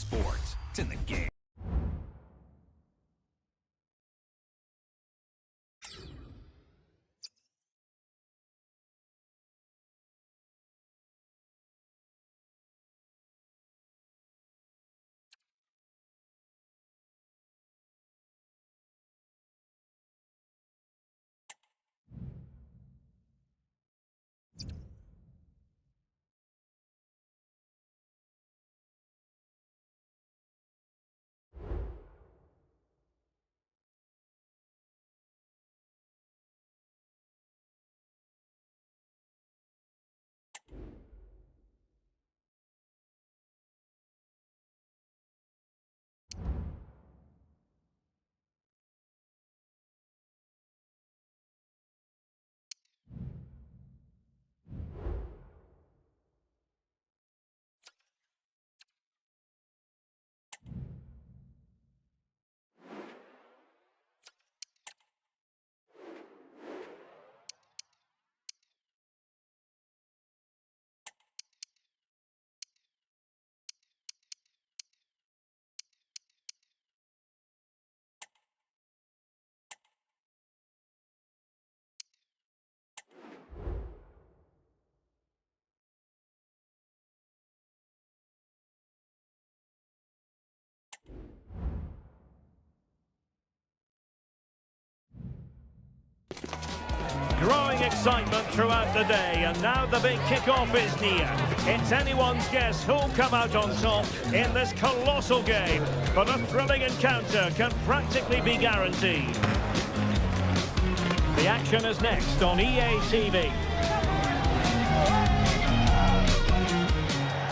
sports. It's in the game. Growing excitement throughout the day, and now the big kick-off is near. It's anyone's guess who'll come out on top in this colossal game, but a thrilling encounter can practically be guaranteed. The action is next on EA TV.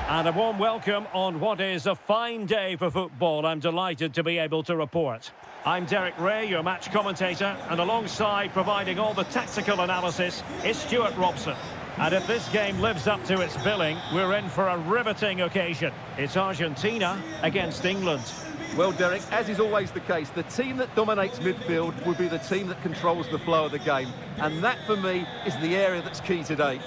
And a warm welcome on what is a fine day for football. I'm delighted to be able to report. I'm Derek Ray, your match commentator, and alongside providing all the tactical analysis is Stuart Robson. And if this game lives up to its billing, we're in for a riveting occasion. It's Argentina against England. Well, Derek, as is always the case, the team that dominates midfield will be the team that controls the flow of the game. And that, for me, is the area that's key today.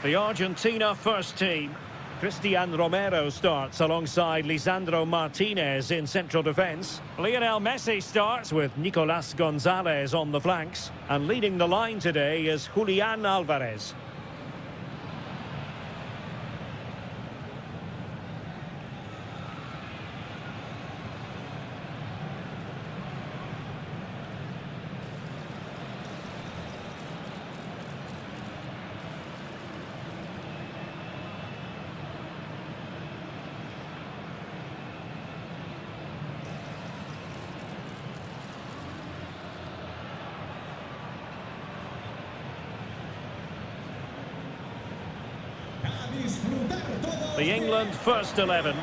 The Argentina first team. Cristian Romero starts alongside Lisandro Martinez in central defence. Lionel Messi starts with Nicolas Gonzalez on the flanks. And leading the line today is Julian Alvarez. The England first 11.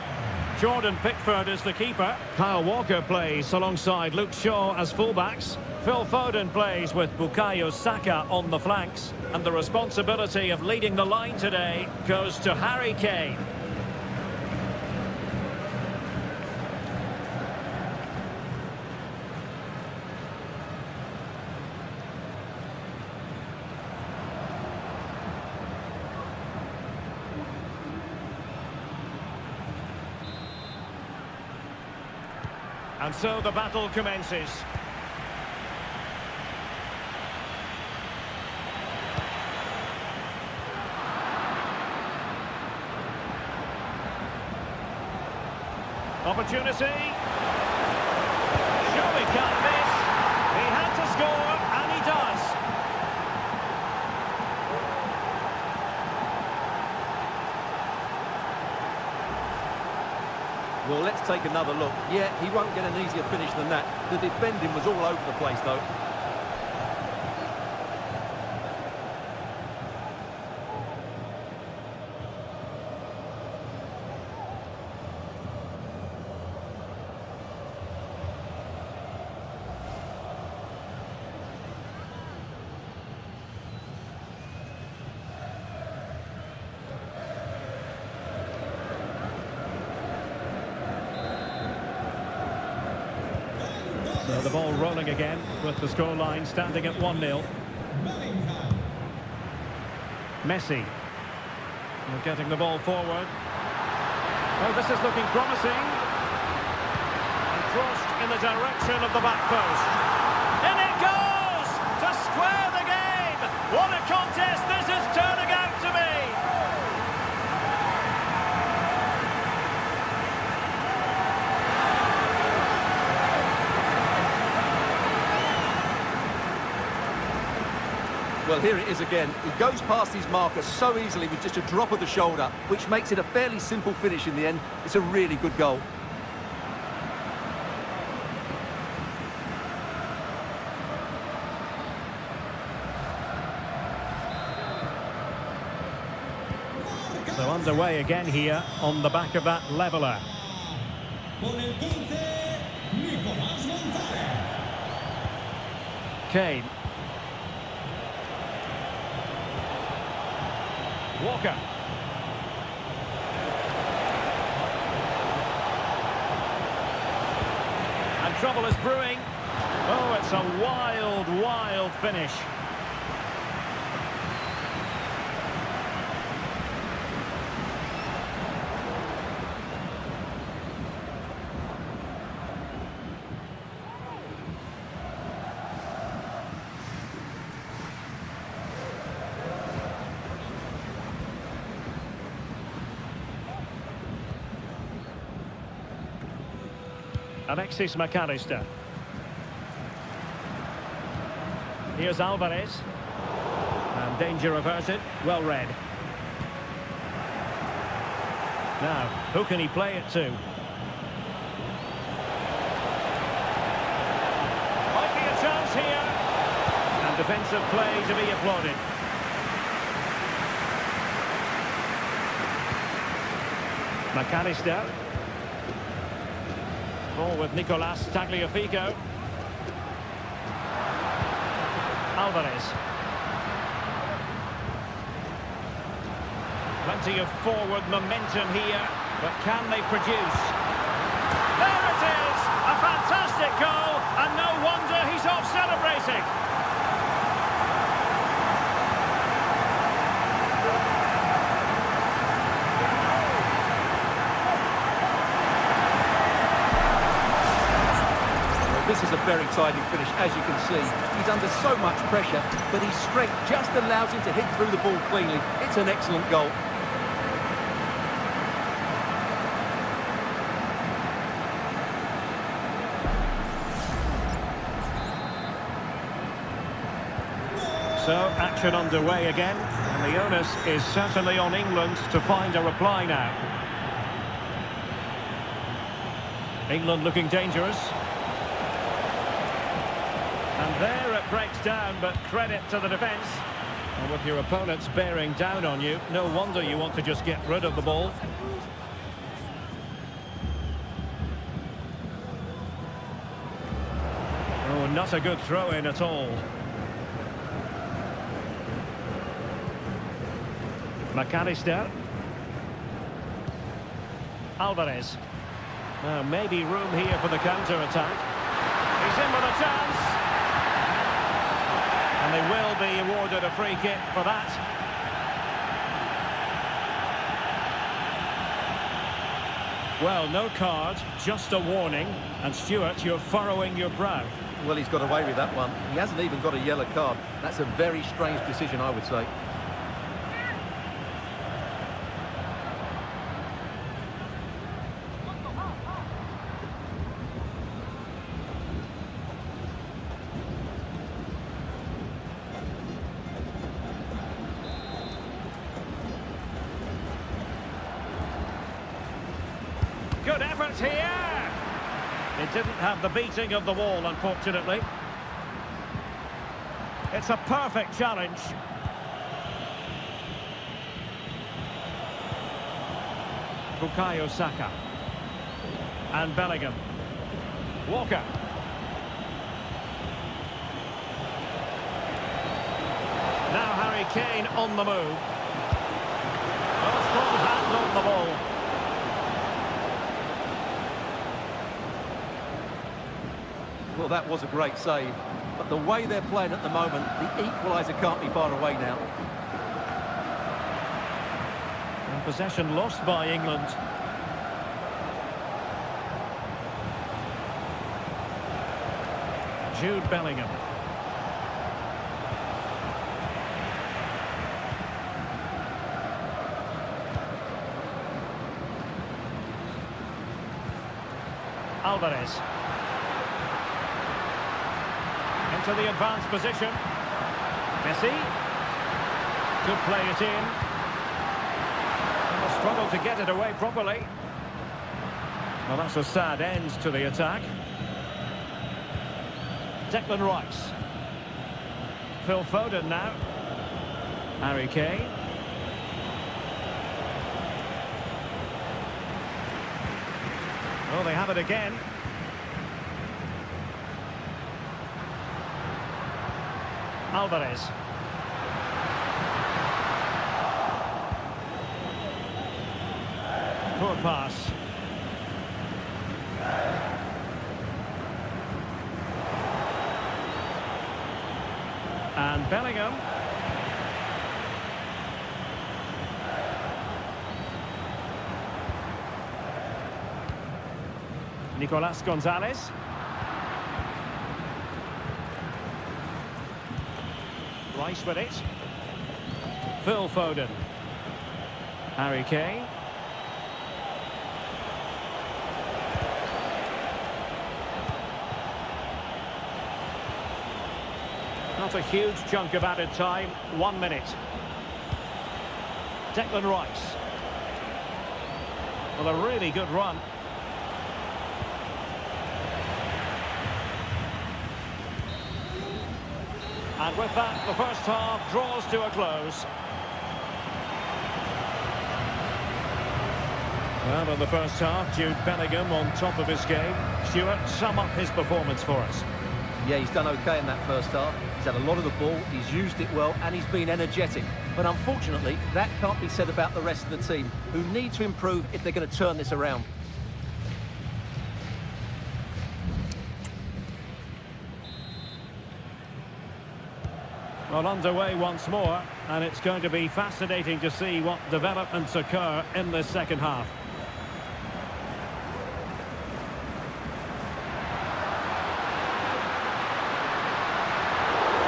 Jordan Pickford is the keeper. Kyle Walker plays alongside Luke Shaw as fullbacks. Phil Foden plays with Bukayo Saka on the flanks. And the responsibility of leading the line today goes to Harry Kane. And so the battle commences. Opportunity. Surely can't miss. He had to score, and he does. Well, let's take another look. Yeah, he won't get an easier finish than that. The defending was all over the place, though. So the ball rolling again with the scoreline standing at 1-0. Messi. We're getting the ball forward. Oh, this is looking promising. And crossed in the direction of the back post. In it goes! To square the game! What a contest this is turning out to be! Well, here it is again. He goes past his marker so easily with just a drop of the shoulder, which makes it a fairly simple finish in the end. It's a really good goal. So underway again here on the back of that leveller. Kane. Walker. And trouble is brewing. Oh, it's a wild, wild finish. Alexis McAllister. Here's Alvarez. And danger averted. Well read. Now, who can he play it to? Might be a chance here. And defensive play to be applauded. McAllister. Ball with Nicolas Tagliafico. Alvarez. Plenty of forward momentum here, but can they produce? There it is! A fantastic goal, and no wonder he's off celebrating. This is a very tidy finish, as you can see. He's under so much pressure, but his strength just allows him to hit through the ball cleanly. It's an excellent goal. So, action underway again, and the onus is certainly on England to find a reply now. England looking dangerous. And there it breaks down, but credit to the defence. And with your opponents bearing down on you, no wonder you want to just get rid of the ball. Oh, not a good throw-in at all. McAllister. Alvarez. Maybe room here for the counter-attack. He's in with a chance. And they will be awarded a free kick for that. Well, no card, just a warning. And Stuart, you're furrowing your brow. Well, he's got away with that one. He hasn't even got a yellow card. That's a very strange decision, I would say. good effort here. It didn't have the beating of the wall, unfortunately. It's a perfect challenge. Bukayo Saka. And Bellingham. Walker. Now Harry Kane on the move. Oh, strong hand on the ball. Well, that was a great save. But the way they're playing at the moment, the equaliser can't be far away now. And possession lost by England. Jude Bellingham. Alvarez. Into the advanced position. Messi. Could play it in. And struggle to get it away properly. Well, that's a sad end to the attack. Declan Rice. Phil Foden now. Harry Kane. Oh, they have it again. Alvarez. Poor pass. And Bellingham. Nicolas Gonzalez. Rice with it. Phil Foden. Harry Kane. Not a huge chunk of added time. 1 minute. Declan Rice. Well, a really good run. And with that, the first half draws to a close. Well, in the first half, Jude Bellingham on top of his game. Stuart, sum up his performance for us. Yeah, he's done okay in that first half. He's had a lot of the ball, he's used it well, and he's been energetic. But unfortunately, that can't be said about the rest of the team, who need to improve if they're going to turn this around. Well, underway once more, and it's going to be fascinating to see what developments occur in this second half.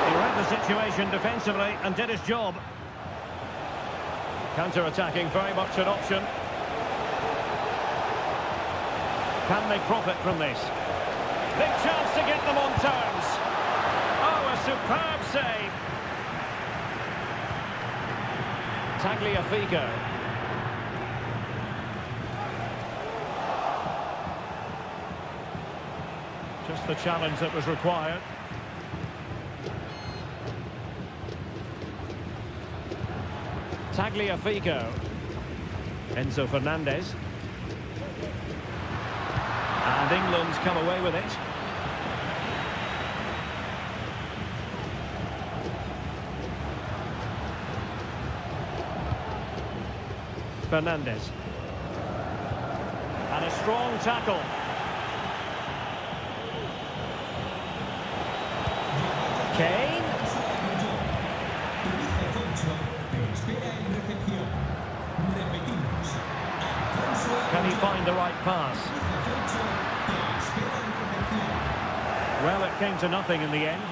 He read the situation defensively and did his job. Counter-attacking, very much an option. Can they profit from this? Big chance to get them on terms. Oh, a superb save. Tagliafico. Just the challenge that was required. Tagliafico. Enzo Fernandez. And England's come away with it. Fernandez. And a strong tackle. Kane. Can he find the right pass? Well, it came to nothing in the end.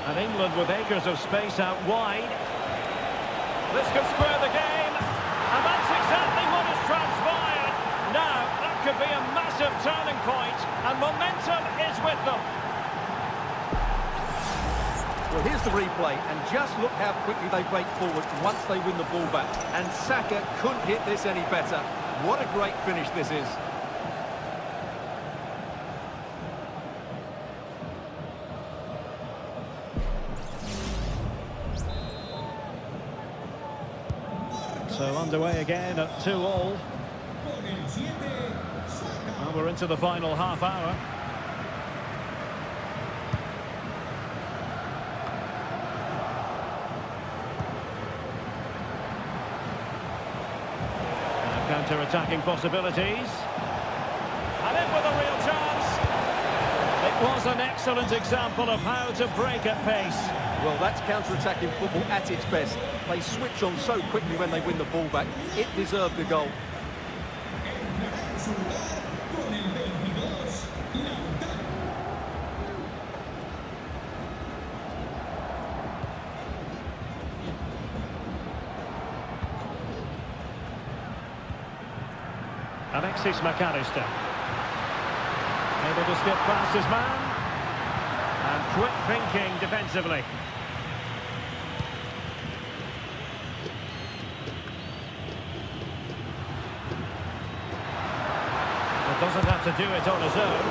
And England with acres of space out wide. This could square the game. And that's exactly what has transpired. Now, that could be a massive turning point, and momentum is with them. Well, here's the replay, and just look how quickly they break forward once they win the ball back. And Saka couldn't hit this any better. What a great finish this is. So underway again at 2-2. And we're into the final half hour. Counter-attacking possibilities. And in with a real chance. It was an excellent example of how to break at pace. Well, that's counter-attacking football at its best. They switch on so quickly when they win the ball back. It deserved a goal. Alexis McAllister. Able to skip past his man. And quick thinking defensively. But doesn't have to do it on his own.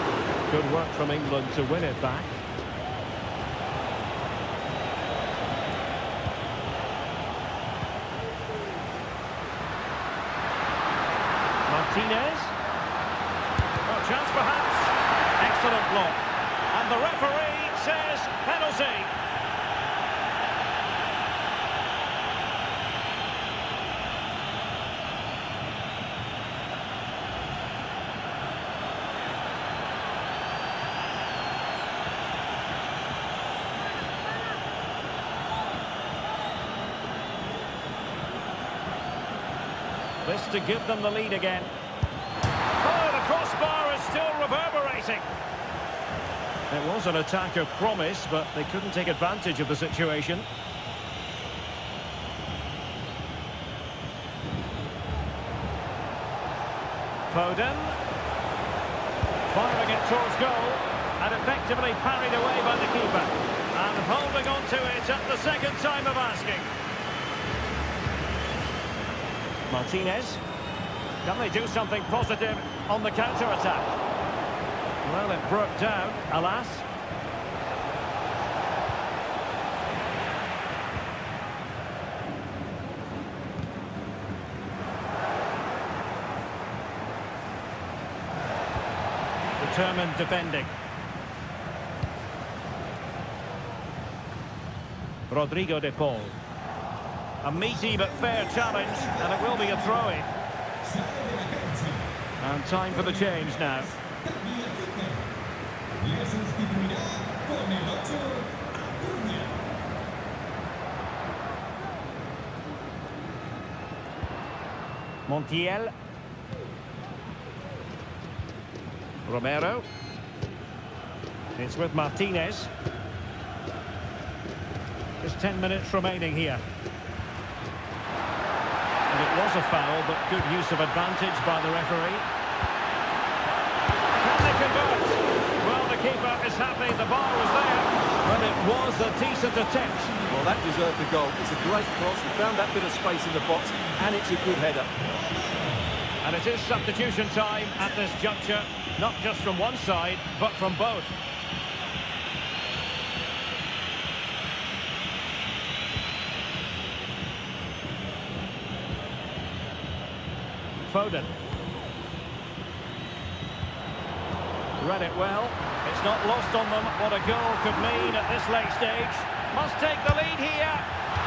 Good work from England to win it back. Martinez. Oh, chance perhaps. Excellent block. And the referee says penalty. This to give them the lead again. Oh, the crossbar is still reverberating. It was an attack of promise, but they couldn't take advantage of the situation. Foden. Firing it towards goal. And effectively parried away by the keeper. And holding on to it at the second time of asking. Martinez. Can they do something positive on the counter-attack? Well, it broke down, alas. Determined defending. Rodrigo de Paul. A meaty but fair challenge, and it will be a throw-in. And time for the change now. Montiel. Romero. It's with Martinez. Just 10 minutes remaining here. And it was a foul, but good use of advantage by the referee. Can they convert? Well, the keeper is happy. The bar was there. Well, it was a decent attempt. Well, that deserved a goal. It's a great cross. He found that bit of space in the box, and it's a good header. And it is substitution time at this juncture, not just from one side, but from both. Foden. Read it well. It's not lost on them what a goal could mean at this late stage. Must take the lead here.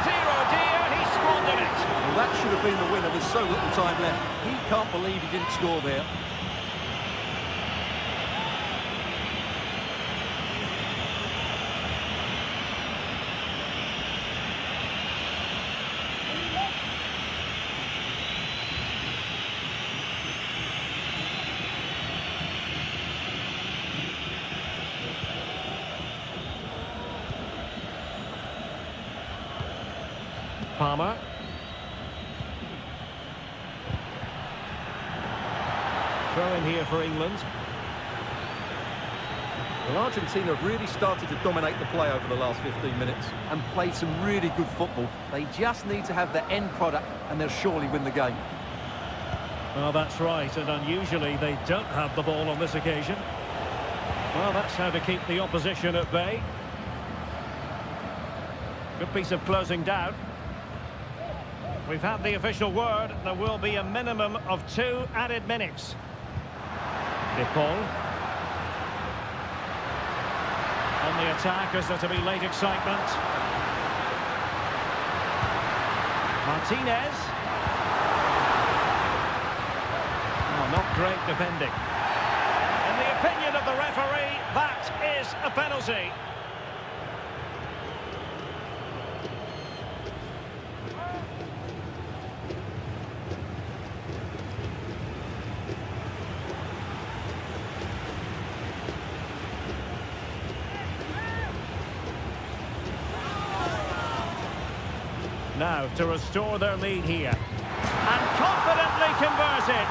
Dear, he squandered it. Well, that should have been the winner with so little time left. He can't believe he didn't score there. Palmer. Throw in here for England. Well, Argentina have really started to dominate the play over the last 15 minutes and played some really good football. They just need to have the end product and they'll surely win the game. Well, that's right, and unusually they don't have the ball on this occasion. Well, that's how to keep the opposition at bay. Good piece of closing down. We've had the official word. There will be a minimum of 2 added minutes. De Paul. On the attack, is there to be late excitement? Martinez. Oh, not great defending. In the opinion of the referee, that is a penalty. Now to restore their lead here. And confidently converted.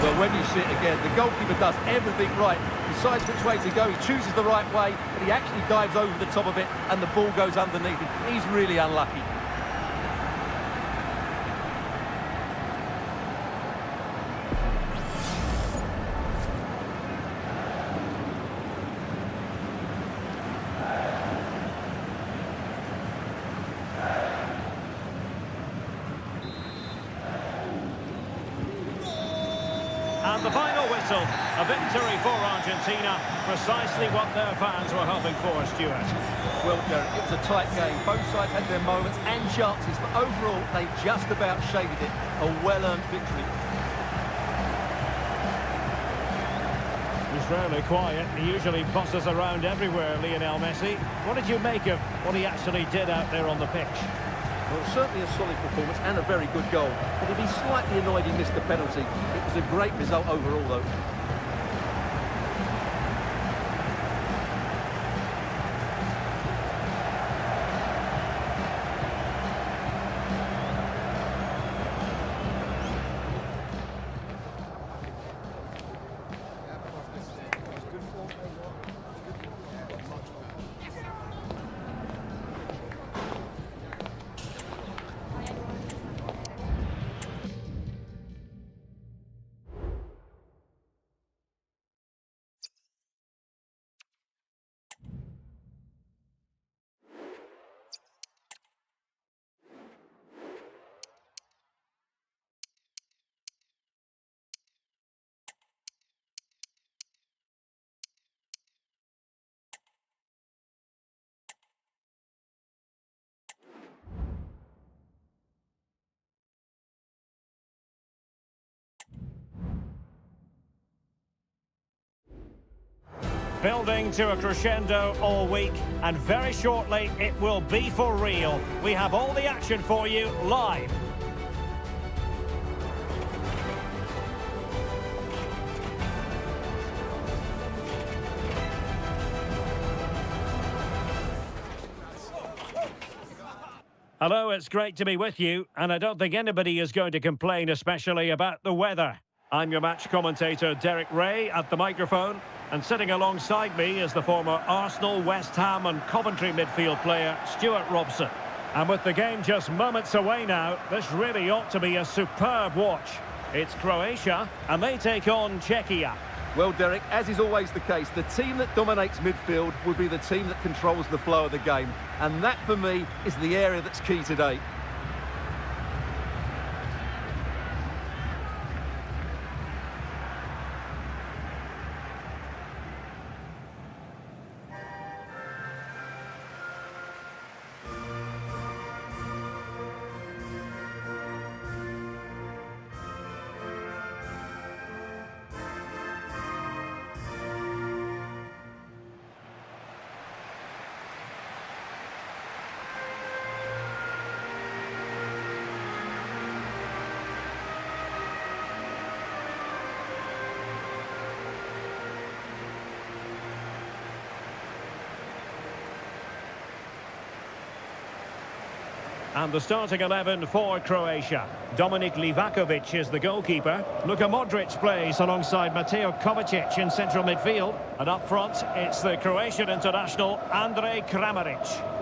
Well, when you see it again, the goalkeeper does everything right. Decides which way to go, he chooses the right way, but he actually dives over the top of it and the ball goes underneath him. He's really unlucky. And the final whistle, a victory for Argentina, precisely what their fans were hoping for, Stuart. Well, Derek, it was a tight game. Both sides had their moments and chances, but overall, they just about shaded it. A well-earned victory. He's rarely quiet. He usually bosses around everywhere, Lionel Messi. What did you make of what he actually did out there on the pitch? Well, certainly a solid performance and a very good goal. But he'd be slightly annoyed he missed the penalty. It was a great result overall, though. Building to a crescendo all week, and very shortly it will be for real. We have all the action for you live. Hello, it's great to be with you, and I don't think anybody is going to complain, especially about the weather. I'm your match commentator, Derek Ray, at the microphone. And sitting alongside me is the former Arsenal, West Ham and Coventry midfield player, Stuart Robson. And with the game just moments away now, this really ought to be a superb watch. It's Croatia, and they take on Czechia. Well, Derek, as is always the case, the team that dominates midfield will be the team that controls the flow of the game. And that, for me, is the area that's key today. And the starting 11 for Croatia. Dominik Livakovic is the goalkeeper. Luka Modric plays alongside Mateo Kovacic in central midfield. And up front, it's the Croatian international Andrej Kramaric.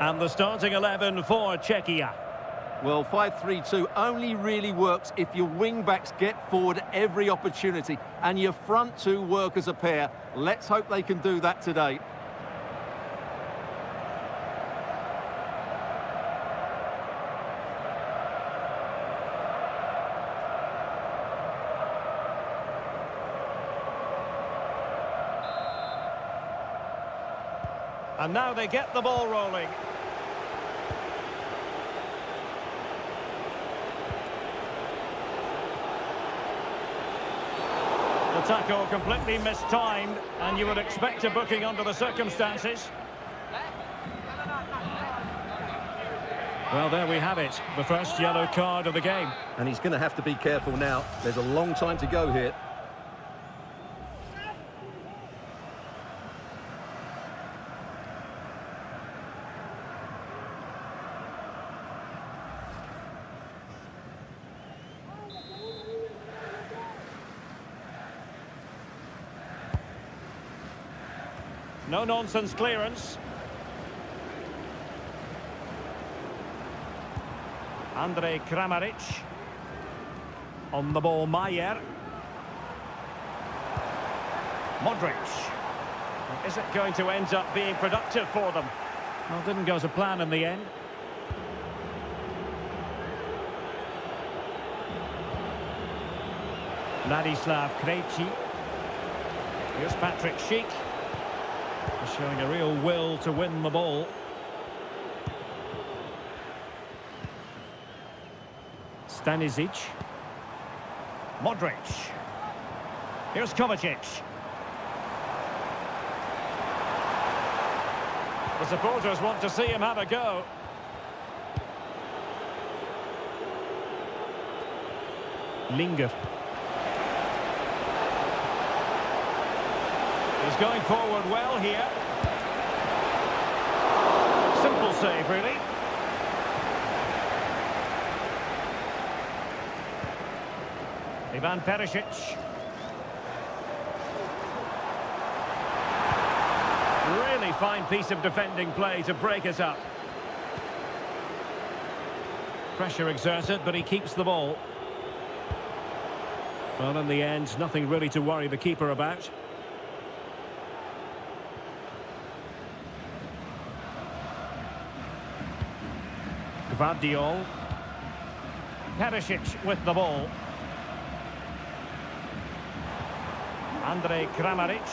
And the starting 11 for Czechia. Well, 5-3-2 only really works if your wing-backs get forward every opportunity and your front two work as a pair. Let's hope they can do that today. And now they get the ball rolling. The tackle completely mistimed, and you would expect a booking under the circumstances. Well, there we have it, the first yellow card of the game. And he's going to have to be careful now. There's a long time to go here. No-nonsense clearance. Andrej Kramaric. On the ball, Mayer. Modric. Is it going to end up being productive for them? Well, didn't go to plan in the end. Ladislav Krejci. Here's Patrick Schick. Showing a real will to win the ball. Stanisic. Modric. Here's Kovacic. The supporters want to see him have a go. Linger. He's going forward well here. Simple save, really. Ivan Perisic. Really fine piece of defending play to break it up. Pressure exerted, but he keeps the ball. Well, in the end, nothing really to worry the keeper about. Gvardiol. Perisic with the ball. Andrej Kramaric.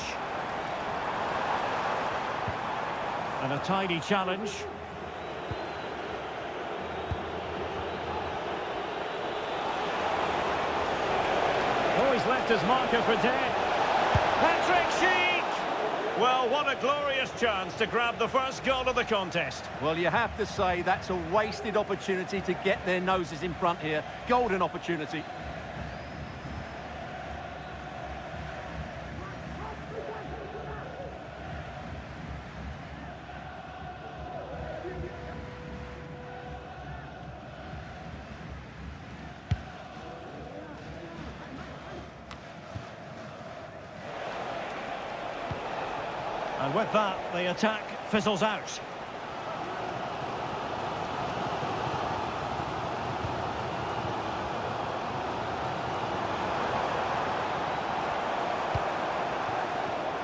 And a tidy challenge. Oh, he's left his marker for dead. Patrick Schick! Well, what a glorious chance to grab the first goal of the contest. Well, you have to say that's a wasted opportunity to get their noses in front here. Golden opportunity. And with that, the attack fizzles out.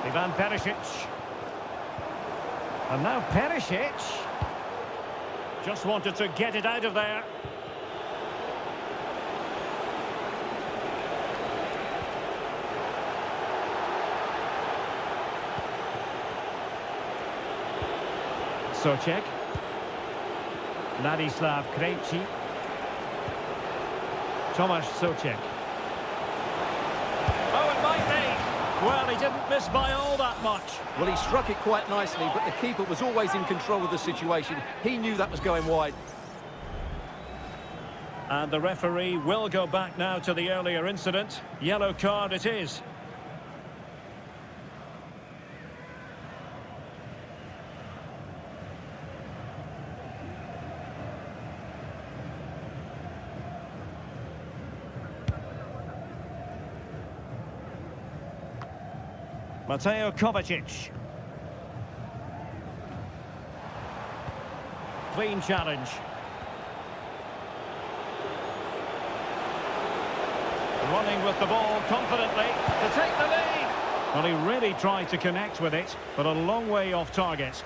Ivan Perisic. And now Perisic just wanted to get it out of there. Souček. Ladislav Krejci. Tomasz Souček. Oh, it might be. Well, he didn't miss by all that much. Well, he struck it quite nicely, but the keeper was always in control of the situation. He knew that was going wide. And the referee will go back now to the earlier incident. Yellow card it is. Mateo Kovacic. Clean challenge. Running with the ball confidently to take the lead. Well, he really tried to connect with it, but a long way off target.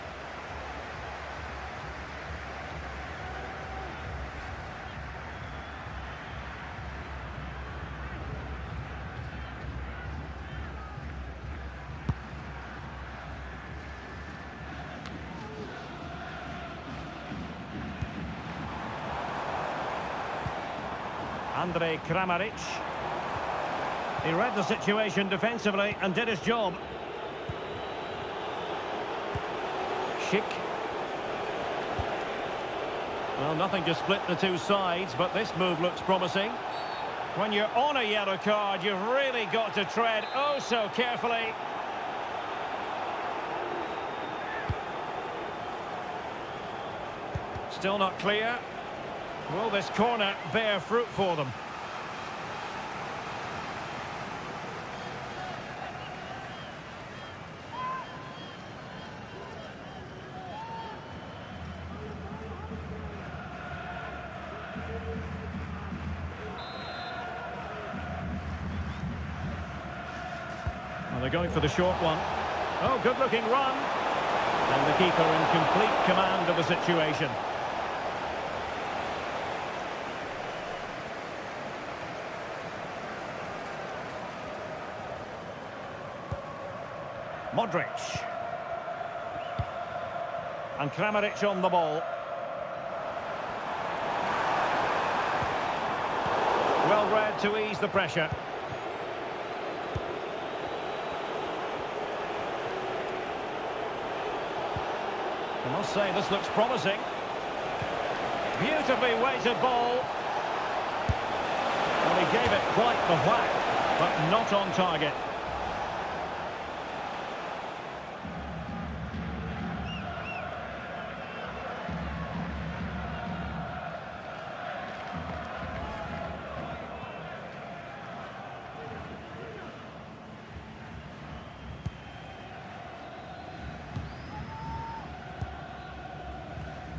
Andrej Kramaric. He read the situation defensively and did his job. Schick. Well, nothing to split the two sides, but this move looks promising. When you're on a yellow card, you've really got to tread oh so carefully. Still not clear. Will this corner bear fruit for them? Well, they're going for the short one. Oh, good-looking run. And the keeper in complete command of the situation. Modric. And Kramaric on the ball. Well read to ease the pressure. I must say this looks promising. Beautifully weighted ball. Well, he gave it quite the whack, but not on target.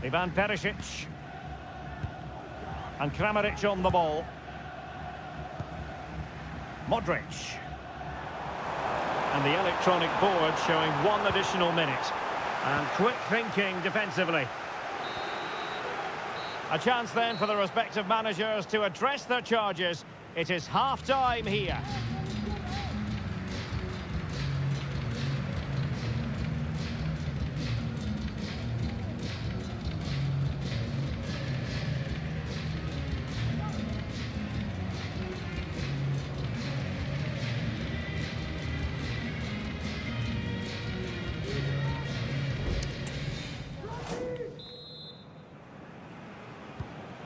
Ivan Perisic. And Kramaric on the ball. Modric. And the electronic board showing 1 additional minute. And quick thinking defensively. A chance then for the respective managers to address their charges. It is half-time here.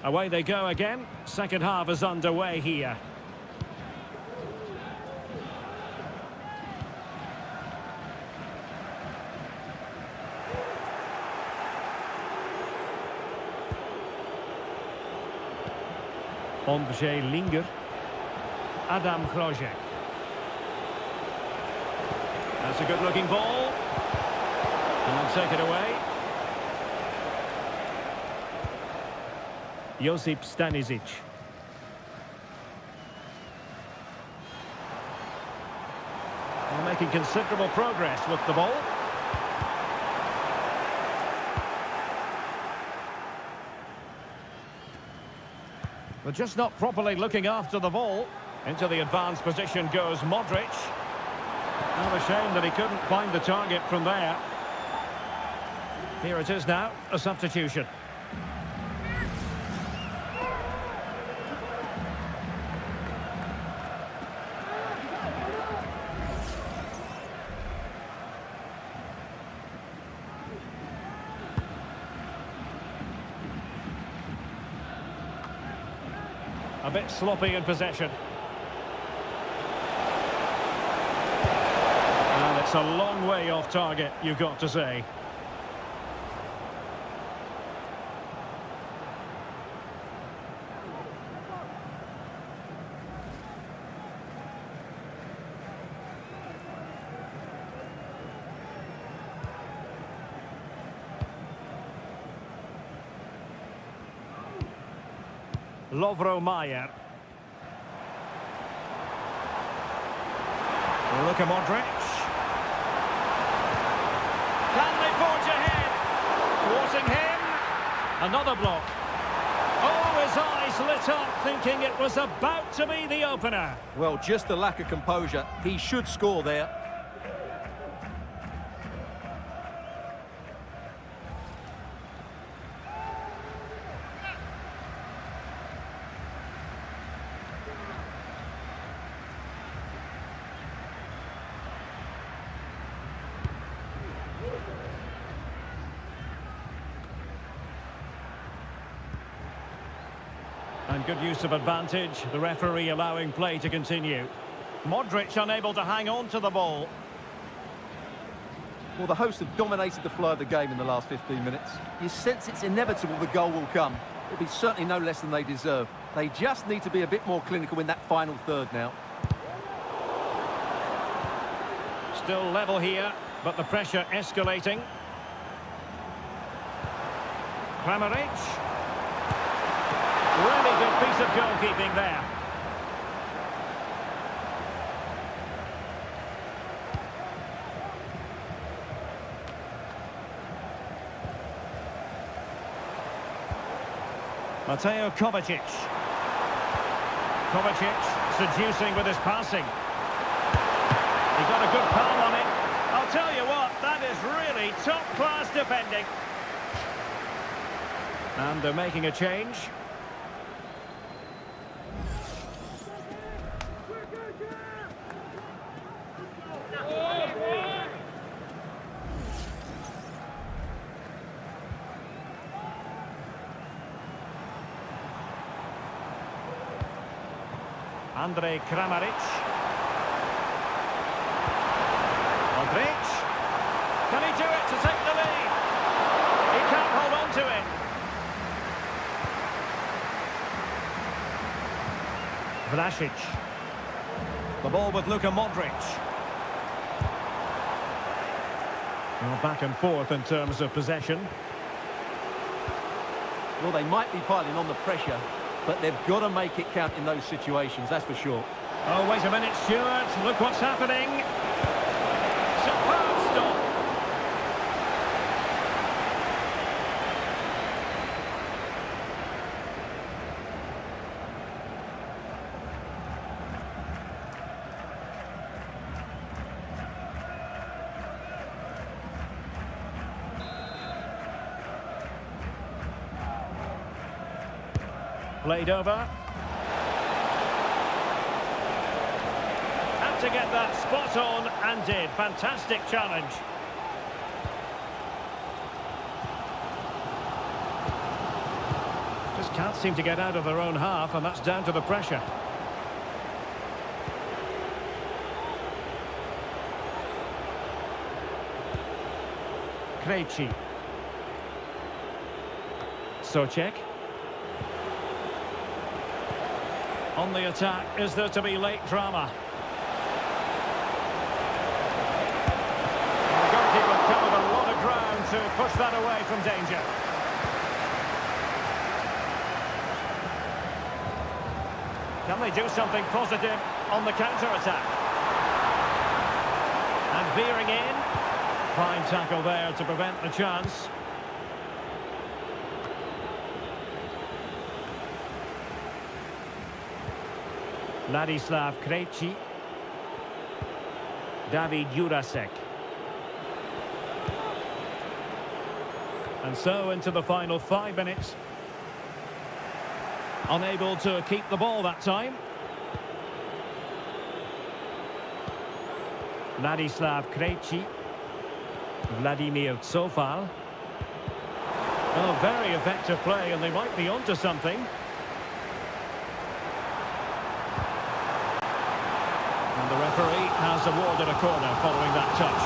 Away they go again. Second half is underway here. Ondřej Linger. Adam Hložek. That's a good-looking ball. And they'll take it away. Josip Stanisic. They're making considerable progress with the ball. But just not properly looking after the ball. Into the advanced position goes Modric. Not a shame that he couldn't find the target from there. Here it is now, a substitution. A bit sloppy in possession. And it's a long way off target, you've got to say. Lovro Mayer. Luka Modric. Can they forge ahead? Thwarting him. Another block. Oh, his eyes lit up, thinking it was about to be the opener. Well, just the lack of composure. He should score there. And good use of advantage, the referee allowing play to continue. Modric unable to hang on to the ball. Well, the hosts have dominated the flow of the game in the last 15 minutes. You sense it's inevitable the goal will come. It'll be certainly no less than they deserve. They just need to be a bit more clinical in that final third now. Still level here, but the pressure escalating. Kramaric. Really good piece of goalkeeping there. Mateo Kovacic. Kovacic seducing with his passing. He got a good palm on it. I'll tell you what, that is really top-class defending. And they're making a change. Andrej Kramaric. Modric. Can he do it to take the lead? He can't hold on to it. Vlasic. The ball with Luka Modric. Well, back and forth in terms of possession. Well, they might be piling on the pressure, but they've got to make it count in those situations, that's for sure. Oh, wait a minute, Stuart. Look what's happening. Superb stop. Played over. Had to get that spot on and did. Fantastic challenge. Just can't seem to get out of their own half, and that's down to the pressure. Krejci. Socek. On the attack, is there to be late drama? And the goalkeeper covered a lot of ground to push that away from danger. Can they do something positive on the counter-attack? And veering in. Fine tackle there to prevent the chance. Ladislav Krejci. David Jurasek. And so into the final 5 minutes. Unable to keep the ball that time. Ladislav Krejci. Vladimir Tsofal. Oh, very effective play, and they might be onto something. And the referee has awarded a corner following that touch.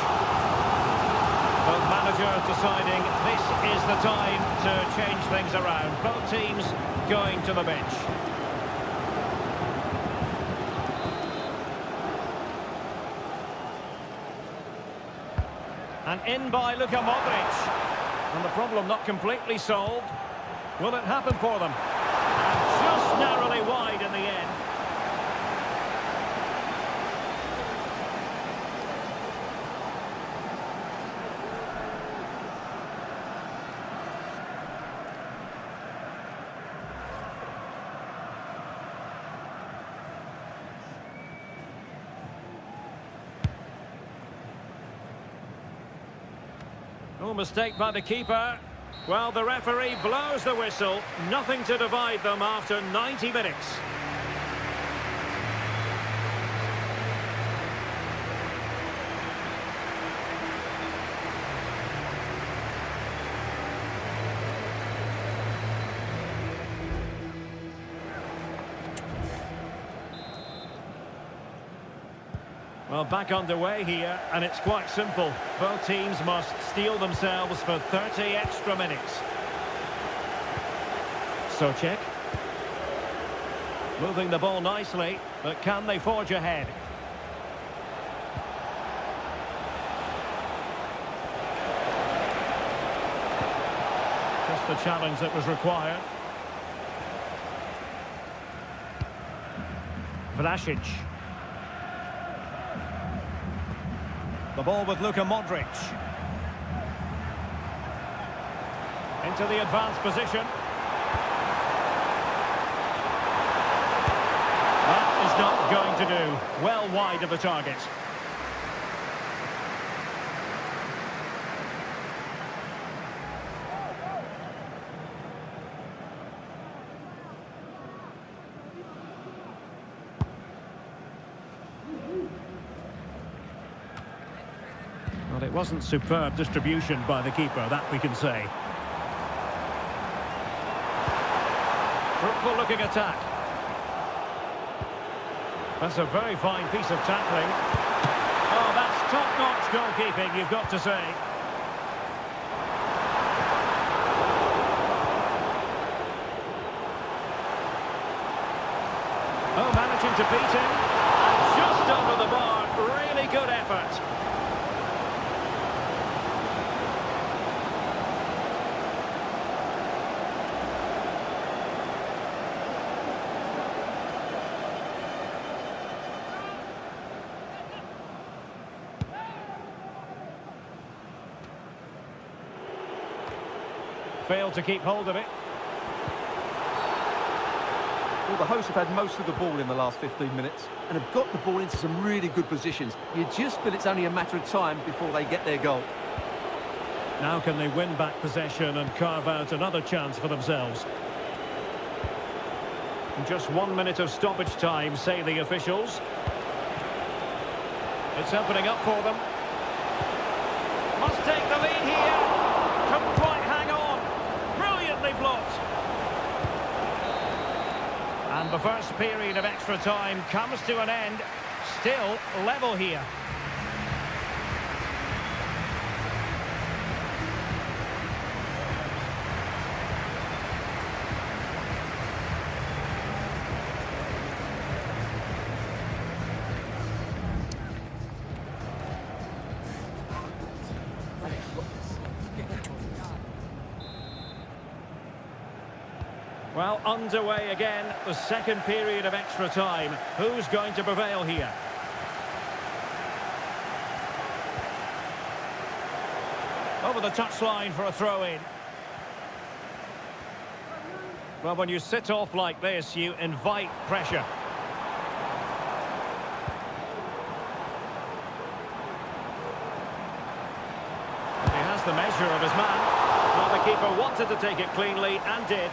Both managers deciding this is the time to change things around. Both teams going to the bench. And in by Luka Modric. And the problem not completely solved. Will it happen for them? And just narrowly wide in the end. Oh, mistake by the keeper. Well, the referee blows the whistle. Nothing to divide them after 90 minutes. Well, back underway here, and it's quite simple. Both teams must steel themselves for 30 extra minutes. Socek. Moving the ball nicely, but can they forge ahead? Just the challenge that was required. Vlasic. The ball with Luka Modric. Into the advanced position. That is not going to do. Well wide of the target. Well, it wasn't superb distribution by the keeper, that we can say. Fruitful looking attack. That's a very fine piece of tackling. Oh, that's top-notch goalkeeping, you've got to say. Oh, managing to beat him. And just over the bar, really good effort. Failed to keep hold of it. Well, the hosts have had most of the ball in the last 15 minutes and have got the ball into some really good positions. You just feel it's only a matter of time before they get their goal. Now can they win back possession and carve out another chance for themselves? Just 1 minute of stoppage time, say the officials. It's opening up for them. Must take the lead here. Couldn't quite hang on. Brilliantly blocked. And the first period of extra time comes to an end. Still level here. Well, underway again, the second period of extra time. Who's going to prevail here? Over the touchline for a throw-in. Well, when you sit off like this, you invite pressure. He has the measure of his man. Well, the keeper wanted to take it cleanly and did.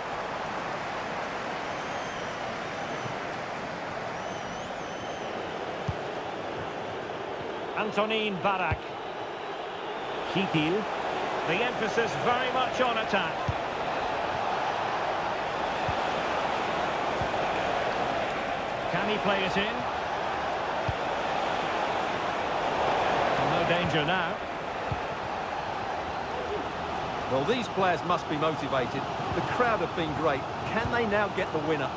Antonin Barak. Kikil. The emphasis very much on attack. Can he play it in? No danger now. Well, these players must be motivated. The crowd have been great. Can they now get the winner?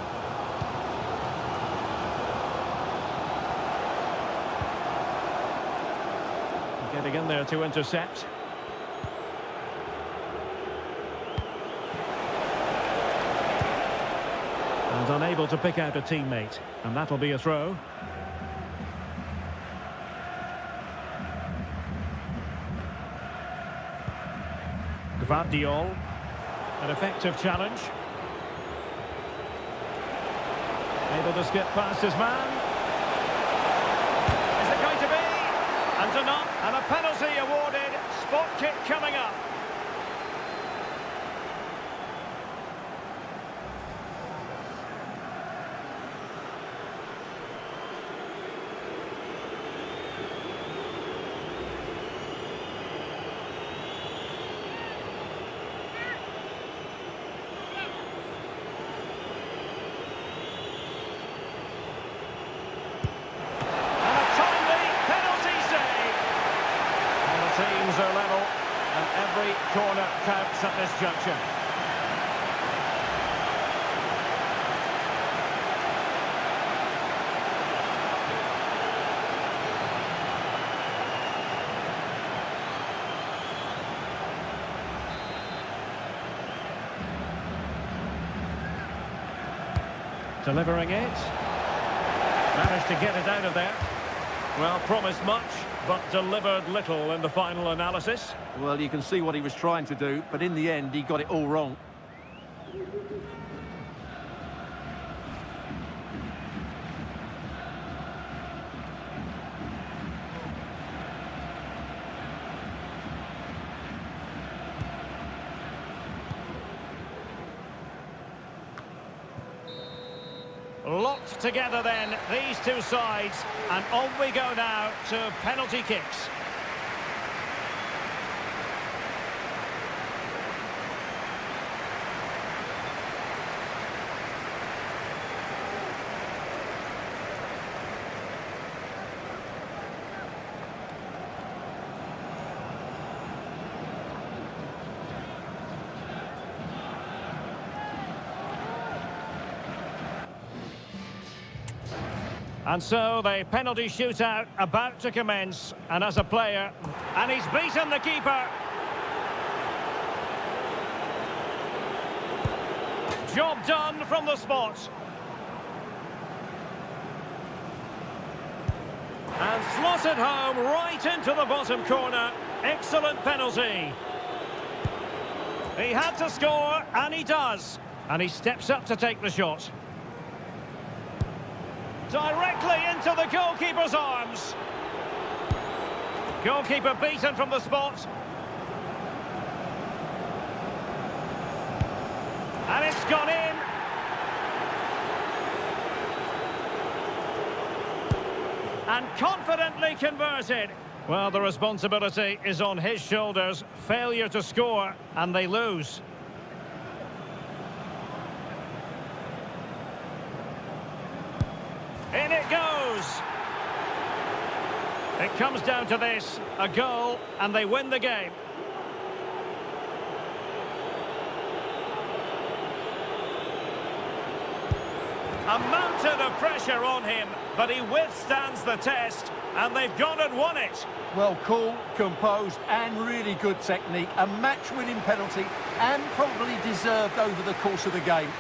Getting in there to intercept. And unable to pick out a teammate. And that'll be a throw. Gvardiol. An effective challenge. Able to skip past his man. Is it going to be? And enough. And a penalty awarded. Spot kick coming up. Teams are level, and every corner counts at this juncture. Delivering it. Managed to get it out of there. Well, promised much, but delivered little in the final analysis. Well, you can see what he was trying to do, but in the end, he got it all wrong. Locked together then, these two sides, and on we go now to penalty kicks. And so the penalty shootout about to commence, and as a player, and he's beaten the keeper. Job done from the spot. And slotted home right into the bottom corner. Excellent penalty. He had to score, and he does. And he steps up to take the shot. Directly into the goalkeeper's arms. Goalkeeper beaten from the spot. And it's gone in. And confidently converted. Well, the responsibility is on his shoulders. Failure to score, and they lose. In it goes. It comes down to this, a goal, and they win the game. A mountain of pressure on him, but he withstands the test, and they've gone and won it. Well, cool, composed, and really good technique. A match-winning penalty, and probably deserved over the course of the game.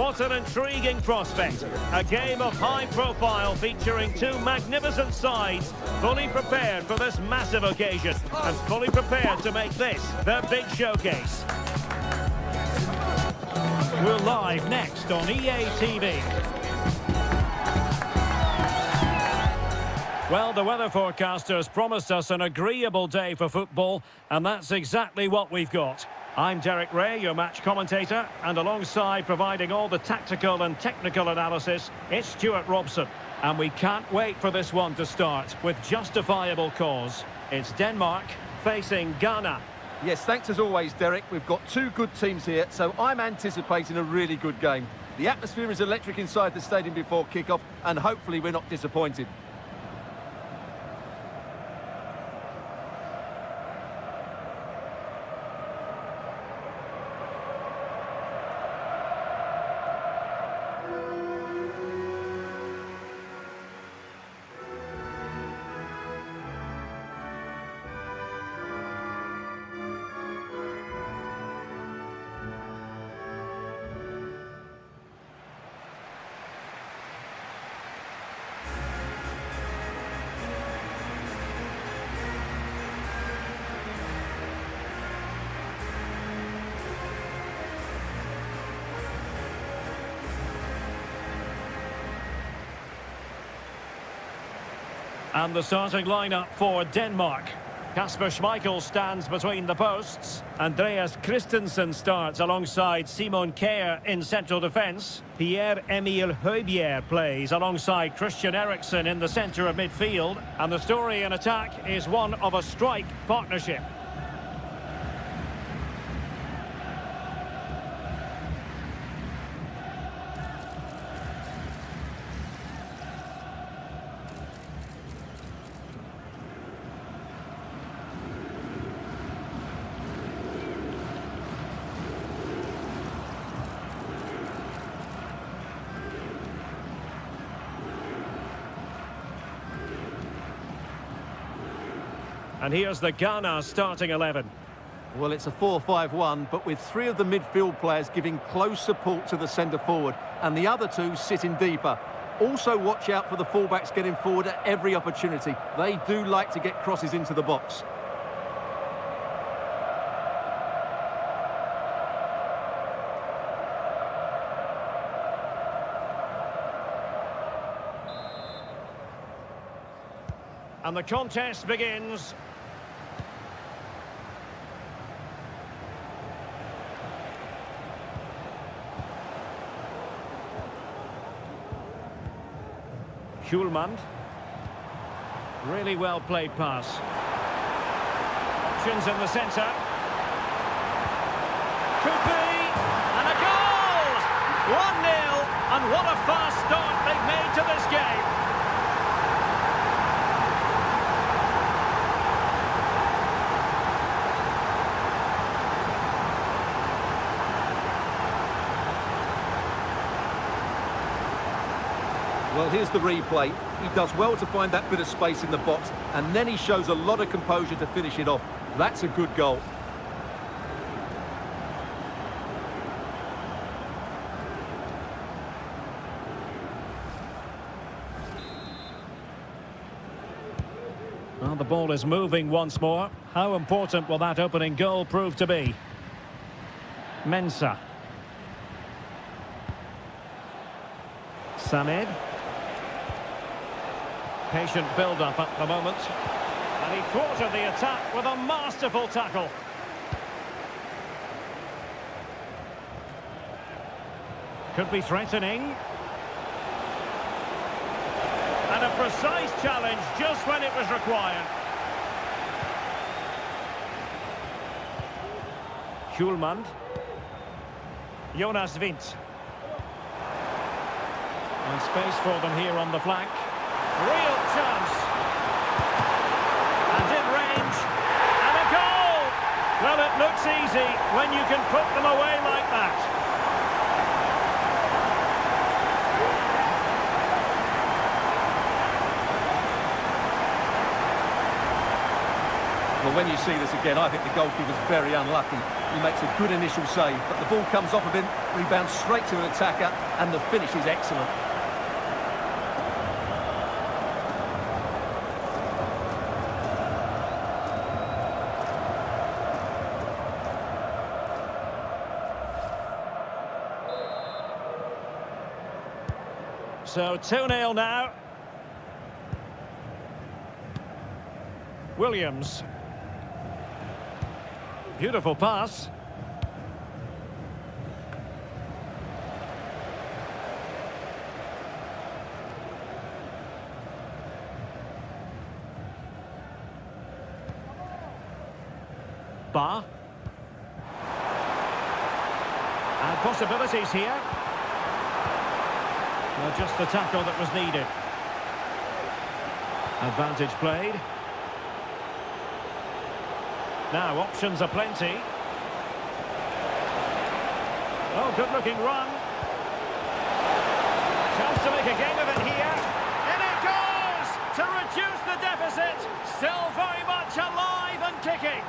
What an intriguing prospect. A game of high profile featuring two magnificent sides, fully prepared for this massive occasion and fully prepared to make this their big showcase. We're live next on EA TV. Well, the weather forecasters promised us an agreeable day for football, and that's exactly what we've got. I'm Derek Ray, your match commentator, and alongside providing all the tactical and technical analysis, it's Stuart Robson. And we can't wait for this one to start with justifiable cause. It's Denmark facing Ghana. Yes, thanks as always, Derek. We've got two good teams here, so I'm anticipating a really good game. The atmosphere is electric inside the stadium before kick-off, and hopefully we're not disappointed. And the starting lineup for Denmark. Kasper Schmeichel stands between the posts. Andreas Christensen starts alongside Simon Kjær in central defence. Pierre-Emil Højbjerg plays alongside Christian Eriksen in the centre of midfield. And the story in attack is one of a strike partnership. And here's the Ghana starting 11. Well, it's a 4-5-1, but with three of the midfield players giving close support to the centre-forward, and the other two sitting deeper. Also watch out for the fullbacks getting forward at every opportunity. They do like to get crosses into the box. And the contest begins. Hjulmand. Really well played pass. Options in the centre. Could be. And a goal! 1-0. And what a fast start they've made to this game. Well, here's the replay. He does well to find that bit of space in the box, and then he shows a lot of composure to finish it off. That's a good goal. Well, the ball is moving once more. How important will that opening goal prove to be? Mensah. Samid. Patient build-up at the moment. And he thwarted the attack with a masterful tackle. Could be threatening. And a precise challenge just when it was required. Hjulmand. Jonas Vint. And space for them here on the flank. Real chance. And in range. And a goal! Well, it looks easy when you can put them away like that. Well, When you see this again, I think the goalkeeper's very unlucky. He makes a good initial save, but the ball comes off of him, rebounds straight to an attacker, and the finish is excellent. So 2-0 now. Williams. Beautiful pass. Ba. And possibilities here. Well, just the tackle that was needed. Advantage played. Now, options are plenty. Oh, good-looking run. Chance to make a game of it here. And it goes! To reduce the deficit. Still very much alive and kicking.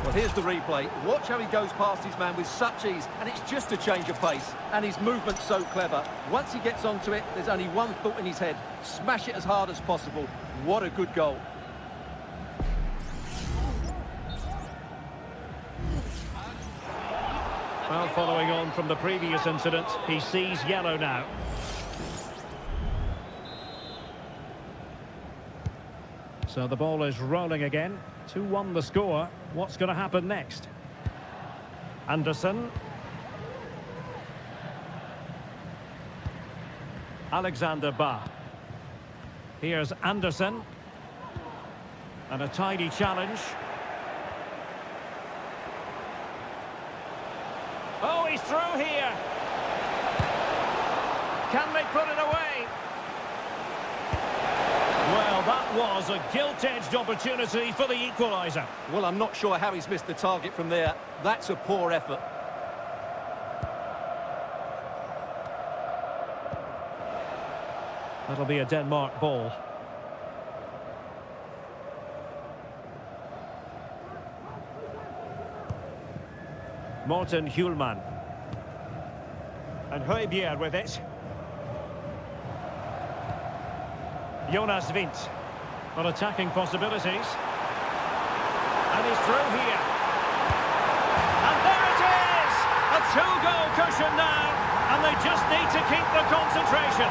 Well, here's the replay. Watch how he goes past his man with such ease, and it's just a change of pace. And his movement's so clever. Once he gets onto it, there's only one thought in his head. Smash it as hard as possible. What a good goal. Well, following on from the previous incident, he sees yellow now. So the ball is rolling again. 2-1 the score. What's going to happen next? Anderson. Alexander Ba. Here's Anderson. And a tidy challenge. Oh, he's through here. Can they put it away? Well, that was a gilt-edged opportunity for the equaliser. Well, I'm not sure how he's missed the target from there. That's a poor effort. That'll be a Denmark ball. Morten Hjulman. And Højbjerg with it. Jonas Vint. On attacking possibilities. And he's through here. And there it is! A two-goal cushion now. And they just need to keep the concentration.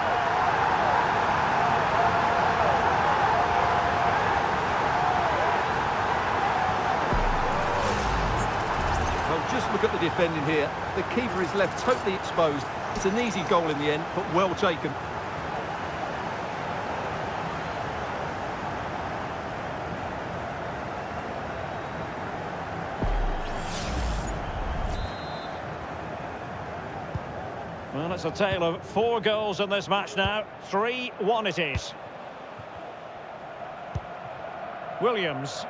Well, just look at the defending here. The keeper is left totally exposed. It's an easy goal in the end, but well taken. Well, it's a tale of 4 goals in this match now. 3-1 it is. Williams.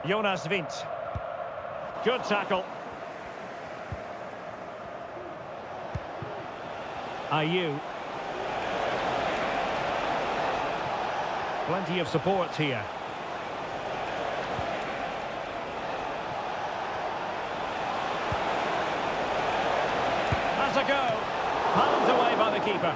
Jonas Vint. Good tackle. Ayew. Plenty of support here. That's a go. Palmed away by the keeper.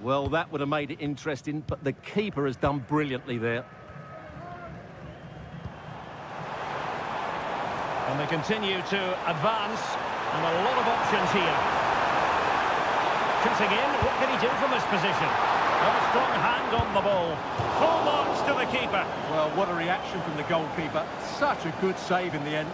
Well, that would have made it interesting, but the keeper has done brilliantly there. And they continue to advance, and a lot of options here. Cutting in, what can he do from this position? A strong hand on the ball. Full marks to the keeper. Well, what a reaction from the goalkeeper. Such a good save in the end.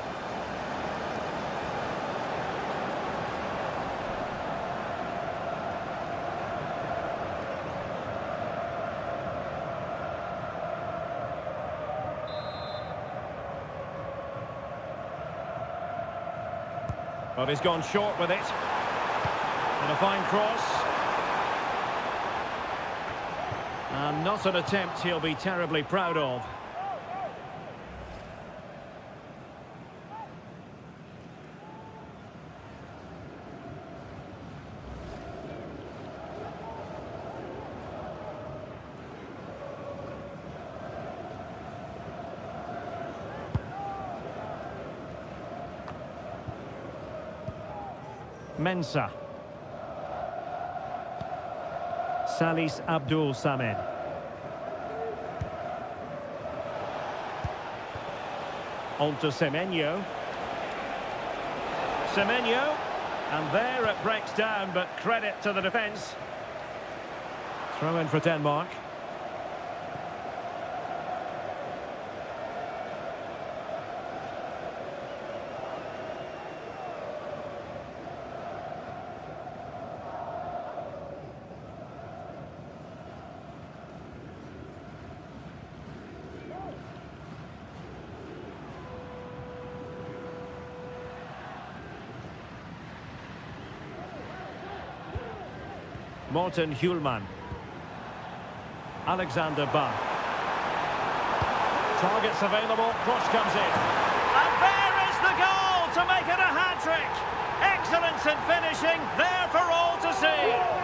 But he's gone short with it. And a fine cross. And not an attempt he'll be terribly proud of. Mensah. Salis Abdul Samed. On to Semenyo. Semenyo. And there it breaks down, but credit to the defence. Throw in for Denmark. Morten Hjulman. Alexander Bach. Targets available, cross comes in. And there is the goal to make it a hat-trick. Excellence in finishing, there for all to see.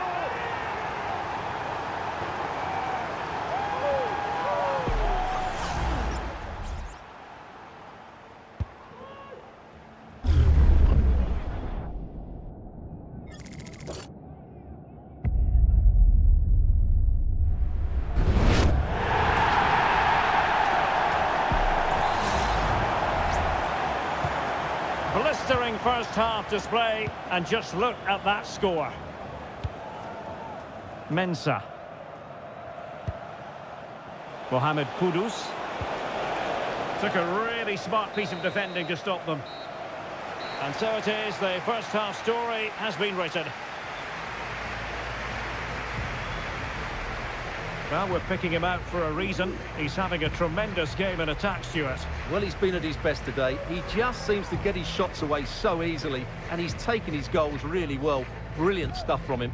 Blistering first half display, and just look at that score. Mensah. Mohamed Kudus. Took a really smart piece of defending to stop them. And so it is, the first half story has been written. Well, we're picking him out for a reason. He's having a tremendous game in attack, Stuart. Well, he's been at his best today. He just seems to get his shots away so easily, and he's taken his goals really well. Brilliant stuff from him.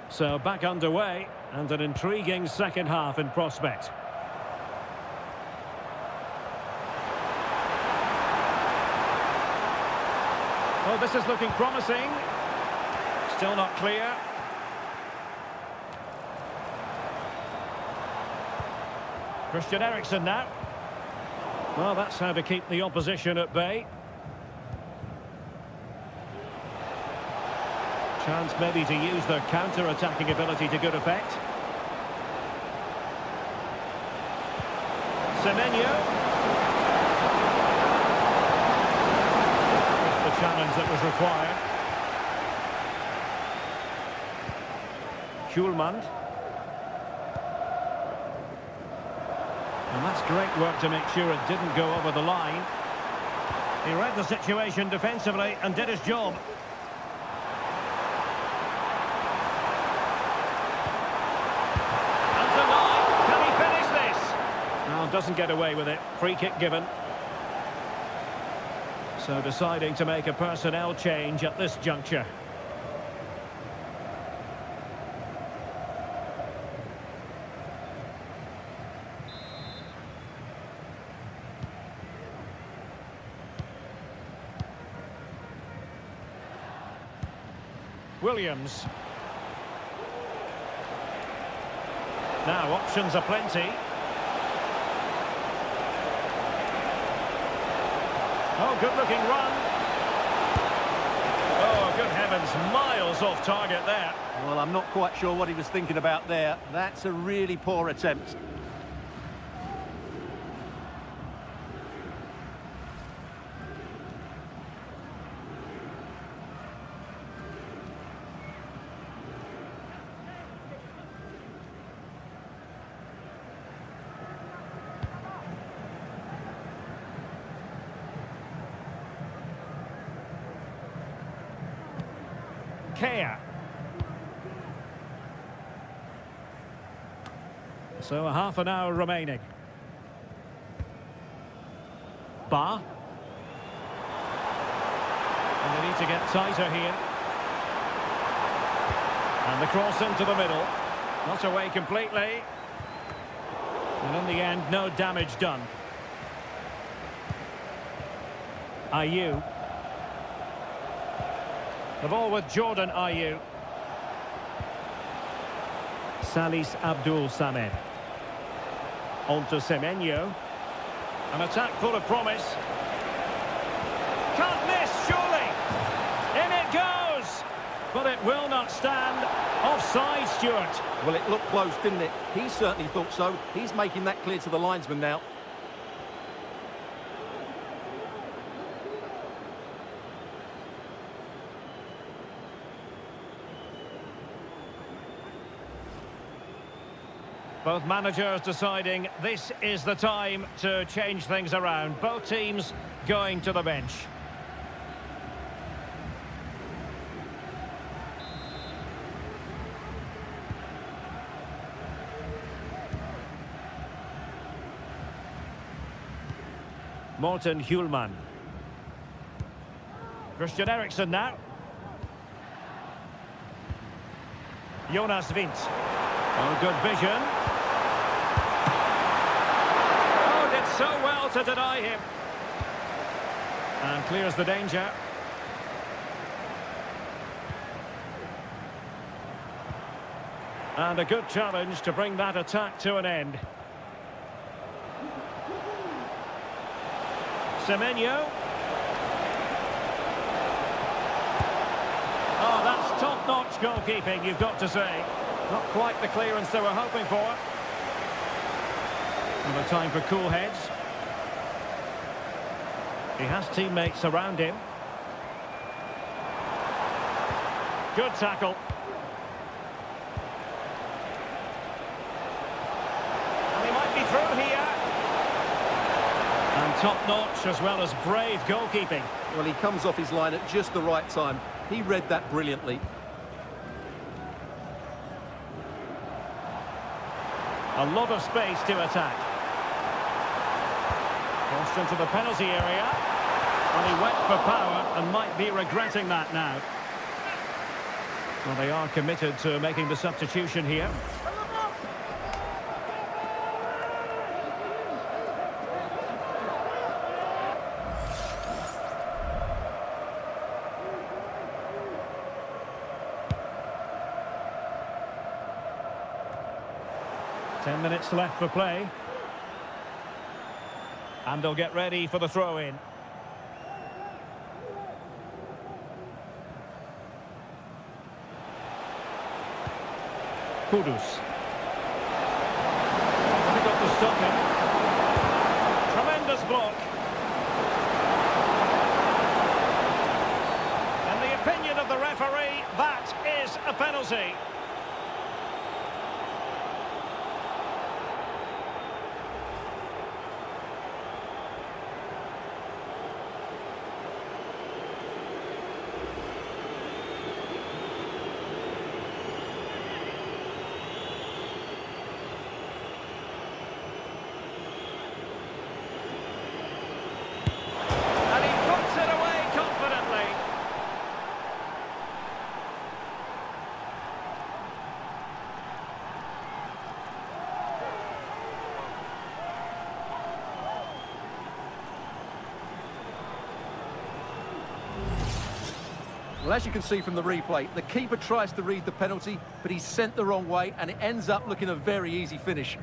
So back underway, and an intriguing second half in prospect. Oh, this is looking promising. Still not clear. Christian Eriksen now. Well, that's how to keep the opposition at bay. Chance maybe to use their counter-attacking ability to good effect. Semenyo. Challenge that was required. Hjulman. And that's great work to make sure it didn't go over the line. He read the situation defensively and did his job. And denied. Can he finish this? No, doesn't get away with it. Free kick given. So deciding to make a personnel change at this juncture. Williams. Now options are plenty. Oh, good-looking run. Oh, good heavens, miles off target there. Well, I'm not quite sure what he was thinking about there. That's a really poor attempt. Kea. So a half an hour remaining. Ba. And they need to get tighter here. And the cross into the middle. Not away completely. And in the end, no damage done. Ayew. The ball with Jordan Ayew. Salis Abdul Samed. On to Semenyo. An attack full of promise. Can't miss, surely. In it goes. But it will not stand. Offside, Stuart. Well, it looked close, didn't it? He certainly thought so. He's making that clear to the linesman now. Both managers deciding this is the time to change things around. Both teams going to the bench. Morten Hjulman. Christian Eriksen now. Jonas Vint. Oh, good vision. Oh, did so well to deny him. And clears the danger. And a good challenge to bring that attack to an end. Semenyo. Oh, that's top-notch goalkeeping, you've got to say. Not quite the clearance they were hoping for. Another time for cool heads. He has teammates around him. Good tackle. And he might be through here. And top-notch as well as brave goalkeeping. Well, he comes off his line at just the right time. He read that brilliantly. A lot of space to attack. Crossed into the penalty area. And he went for power and might be regretting that now. Well, they are committed to making the substitution here. Ten minutes left for play. And they'll get ready for the throw-in. Kudus. Difficult to stop him. Tremendous block. In the opinion of the referee, that is a penalty. Well, as you can see from the replay, the keeper tries to read the penalty, but he's sent the wrong way, and it ends up looking a very easy finish.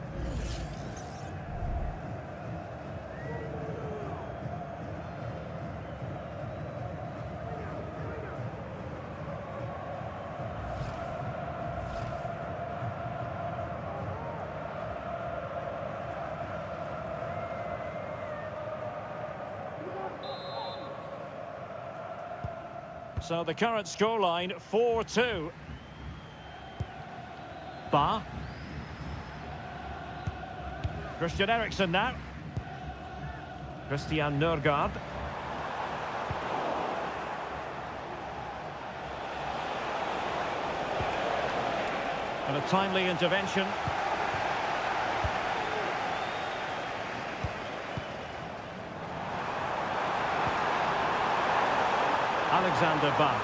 So the current scoreline, 4-2. Ba. Christian Eriksen now. Christian Nørgaard. And a timely intervention. Alexander Bach.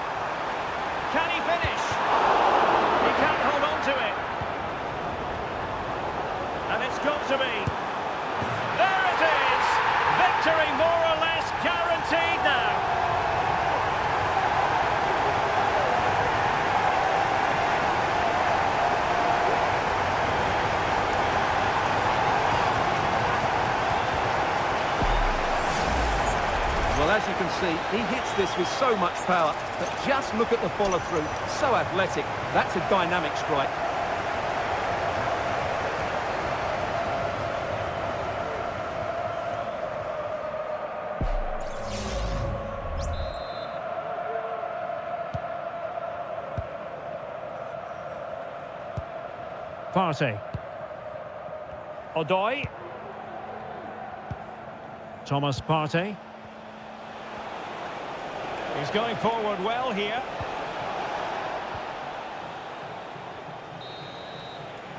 Can he finish? He can't hold on to it. And it's got to be. There it is! Victory more or less guaranteed now. Well, as you can see, he hits this with so much power, but just look at the follow-through. So athletic. That's a dynamic strike. Partey. Odoi. Thomas Partey. He's going forward well here.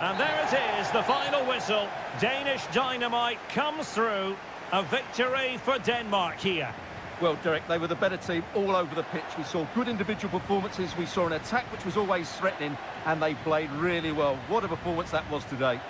And there it is, the final whistle. Danish Dynamite comes through. A victory for Denmark here. Well, Derek, they were the better team all over the pitch. We saw good individual performances. We saw an attack which was always threatening, and they played really well. What a performance that was today.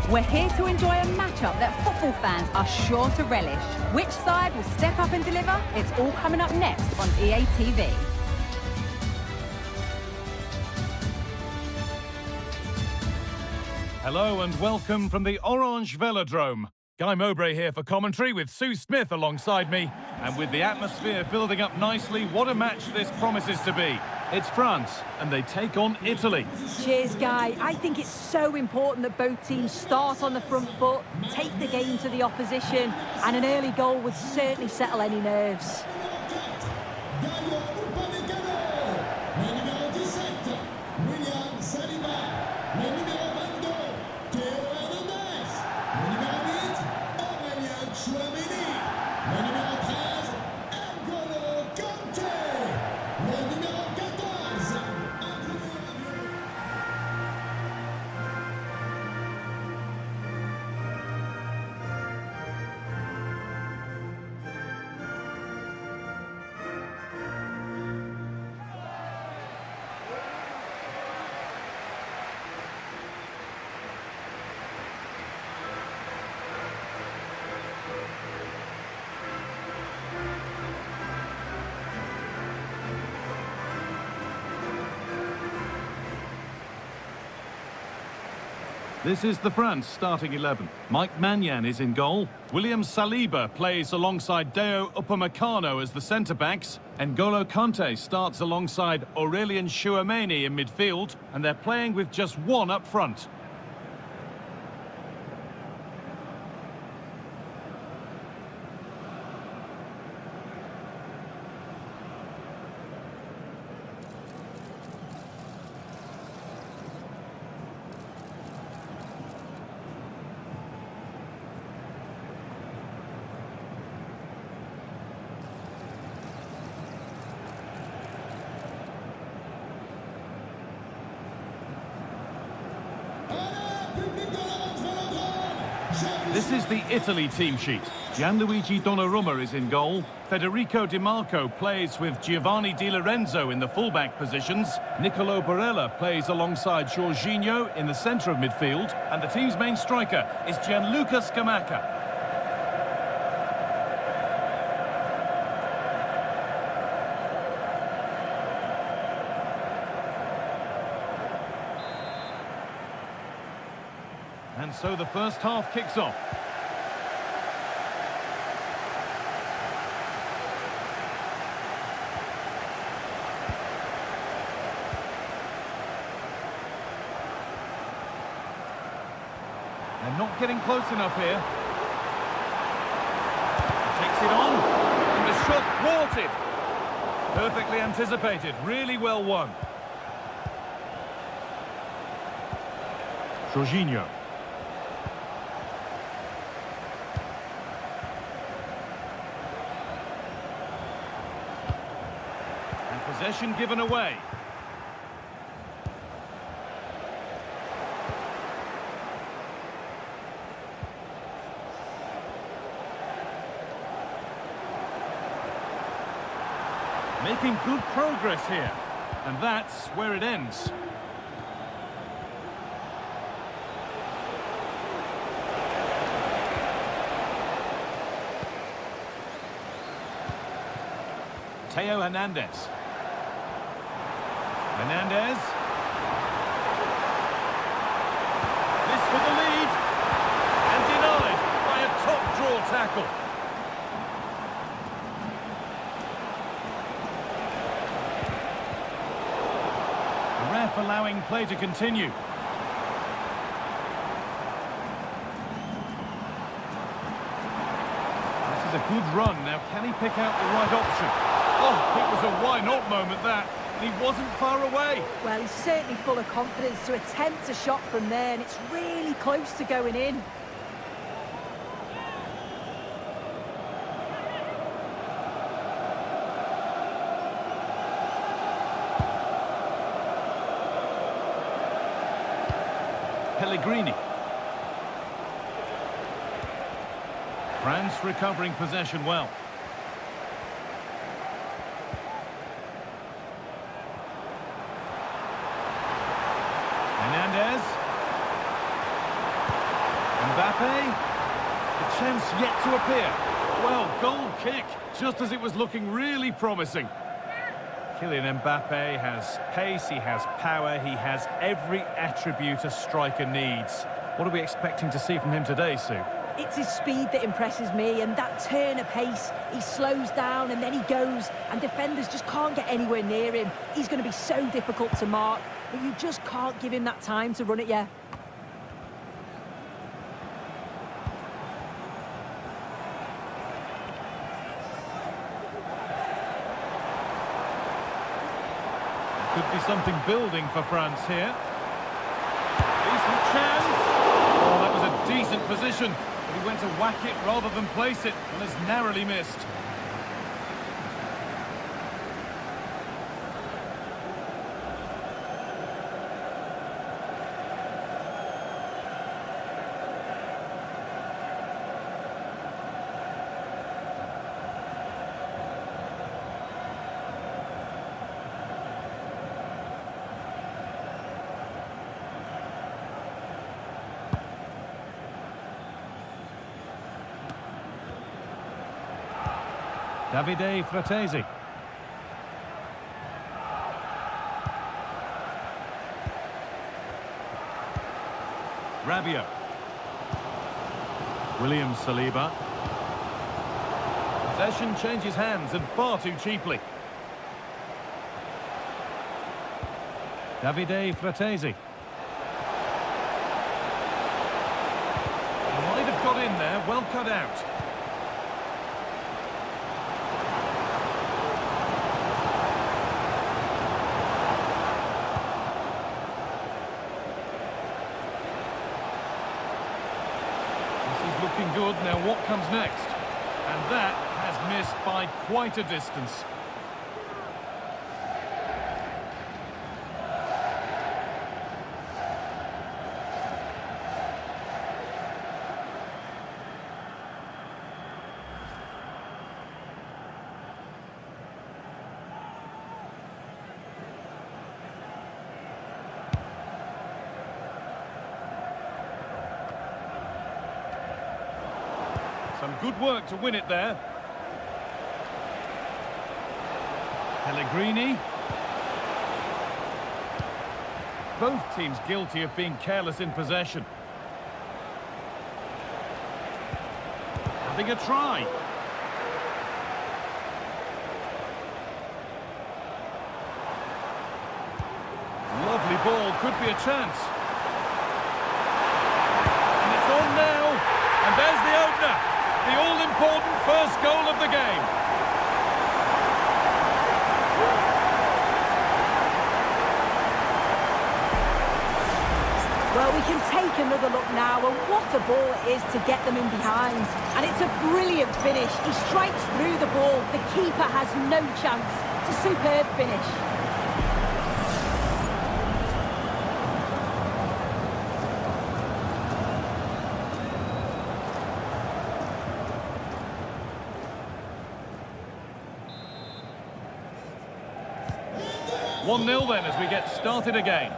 We're here to enjoy a matchup that football fans are sure to relish. Which side will step up and deliver? It's all coming up next on EA TV. Hello and welcome from the Orange Velodrome. Guy Mowbray here for commentary with Sue Smith alongside me. And with the atmosphere building up nicely, what a match this promises to be. It's France, and they take on Italy. Cheers, Guy. I think it's so important that both teams start on the front foot, take the game to the opposition, and an early goal would certainly settle any nerves. This is the France starting 11. Mike Maignan is in goal. William Saliba plays alongside Deo Upamecano as the centre-backs. N'Golo Kanté starts alongside Aurélien Tchouameni in midfield, and they're playing with just one up front. This is the Italy team sheet. Gianluigi Donnarumma is in goal. Federico Di Marco plays with Giovanni Di Lorenzo in the fullback positions. Nicolo Barella plays alongside Jorginho in the centre of midfield. And the team's main striker is Gianluca Scamacca. And so the first half kicks off. They're not getting close enough here. Takes it on, and the shot thwarted. Perfectly anticipated, really well won. Jorginho. And possession given away. Making good progress here. And that's where it ends. Theo Hernandez. Hernandez. This for the lead. And denied by a top draw tackle. The ref allowing play to continue. This is a good run. Now, can he pick out the right option? Oh, it was a why-not moment, that. And he wasn't far away. Well, he's certainly full of confidence to attempt a shot from there, and it's really close to going in. Pellegrini. France recovering possession well. Hernandez. Mbappe. The chance yet to appear. Well, goal kick, just as it was looking really promising. Kylian Mbappe has pace, he has power, he has every attribute a striker needs. What are we expecting to see from him today, Sue? It's his speed that impresses me, and that turn of pace. He slows down and then he goes, and defenders just can't get anywhere near him. He's going to be so difficult to mark, but you just can't give him that time to run it, yeah. Could be something building for France here. Decent chance. Oh, that was a decent position. But he went to whack it rather than place it, and has narrowly missed. Davide Fratesi. Rabiot. William Saliba. Possession changes hands, and far too cheaply. Davide Fratesi. Might have got in there, well cut out. Looking good. Now what comes next? And that has missed by quite a distance. Some good work to win it there. Pellegrini. Both teams guilty of being careless in possession. Having a try. Lovely ball, could be a chance. And it's on now. And there's the opener. The all-important first goal of the game. Well, we can take another look now, and what a ball it is to get them in behind. And it's a brilliant finish. He strikes through the ball. The keeper has no chance. It's a superb finish. One 0 then as we get started again.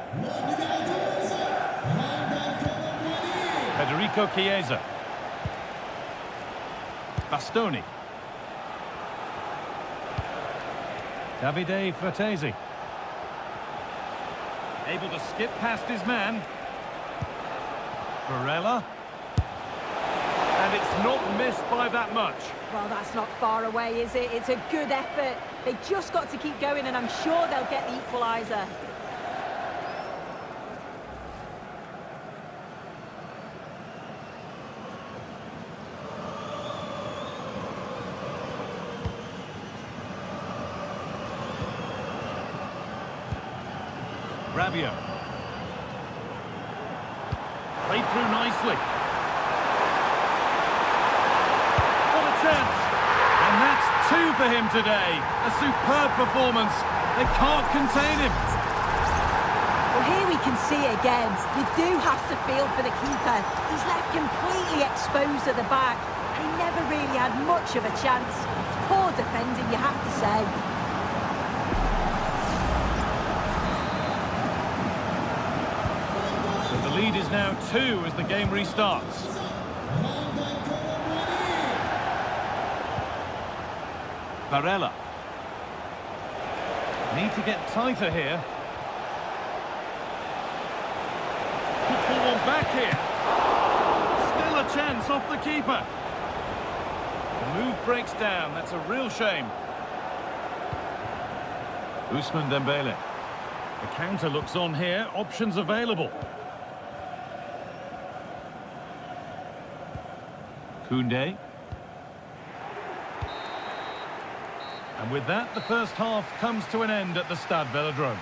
Federico Chiesa. Bastoni. Davide Fratesi. Able to skip past his man. Barella. And it's not missed by that much. Well, that's not far away, is it? It's a good effort. They just got to keep going, and I'm sure they'll get the equaliser. Rabiot. Played through nicely. What a chance! And that's two for him today. A superb performance. They can't contain him. Well, here we can see it again. You do have to feel for the keeper. He's left completely exposed at the back, and he never really had much of a chance. It's poor defending, you have to say. The lead is now 2 as the game restarts. Barella. Need to get tighter here. Could pull one back here. Still a chance off the keeper. The move breaks down. That's a real shame. Ousmane Dembele. The counter looks on here. Options available. Koundé. And with that, the first half comes to an end at the Stade Velodrome.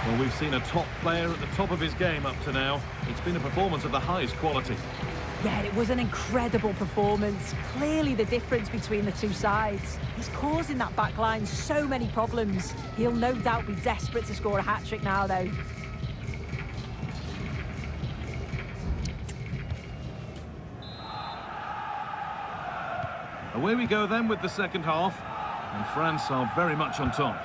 Well, we've seen a top player at the top of his game up to now. It's been a performance of the highest quality. Yeah, it was an incredible performance. Clearly the difference between the two sides. He's causing that back line so many problems. He'll no doubt be desperate to score a hat-trick now, though. Away we go then with the second half, and France are very much on top.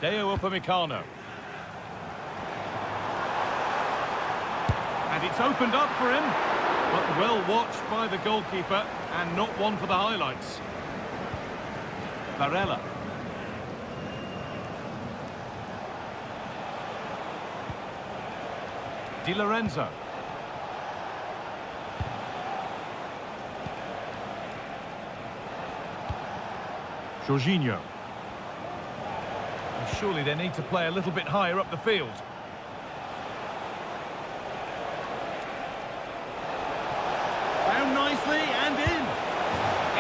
Deo Upamecano. And it's opened up for him, but well watched by the goalkeeper, and not one for the highlights. Barella. Di Lorenzo. Jorginho. Surely they need to play a little bit higher up the field. Found nicely and in.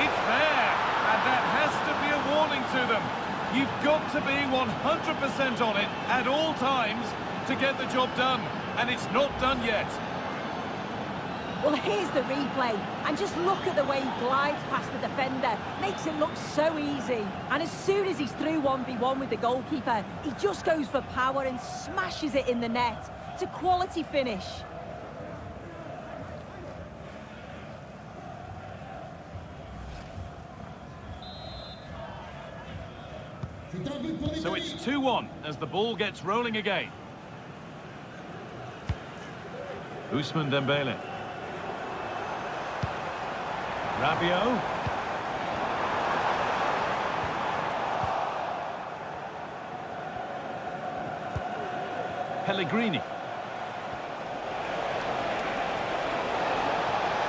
It's there, and that has to be a warning to them. You've got to be 100% on it at all times to get the job done, and it's not done yet. Well, here's the replay, and just look at the way he glides past the defender. Makes it look so easy. And as soon as he's through 1v1 with the goalkeeper, he just goes for power and smashes it in the net. It's a quality finish. So it's 2-1 as the ball gets rolling again. Ousmane Dembele. Rabiot. Pellegrini.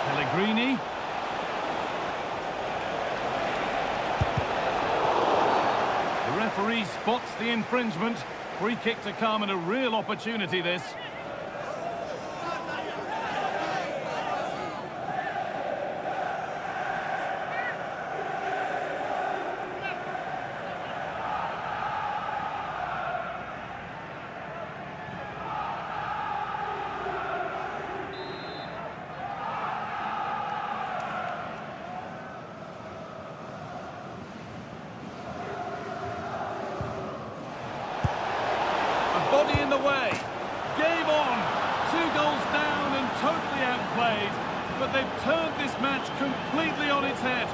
Pellegrini. The referee spots the infringement. Free kick to come and a real opportunity this. Body in the way. Game on. 2 goals down and totally outplayed. But they've turned this match completely on its head.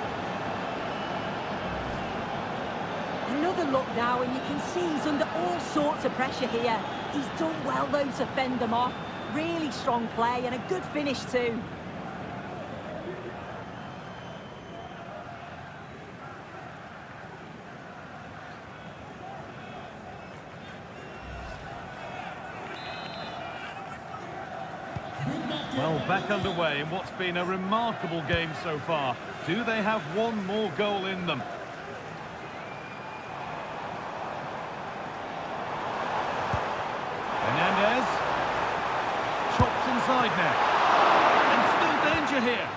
Another look now, and you can see he's under all sorts of pressure here. He's done well, though, to fend them off. Really strong play and a good finish, too. Well, back underway in what's been a remarkable game so far. Do they have one more goal in them? Hernandez. Chops inside now. And still danger here.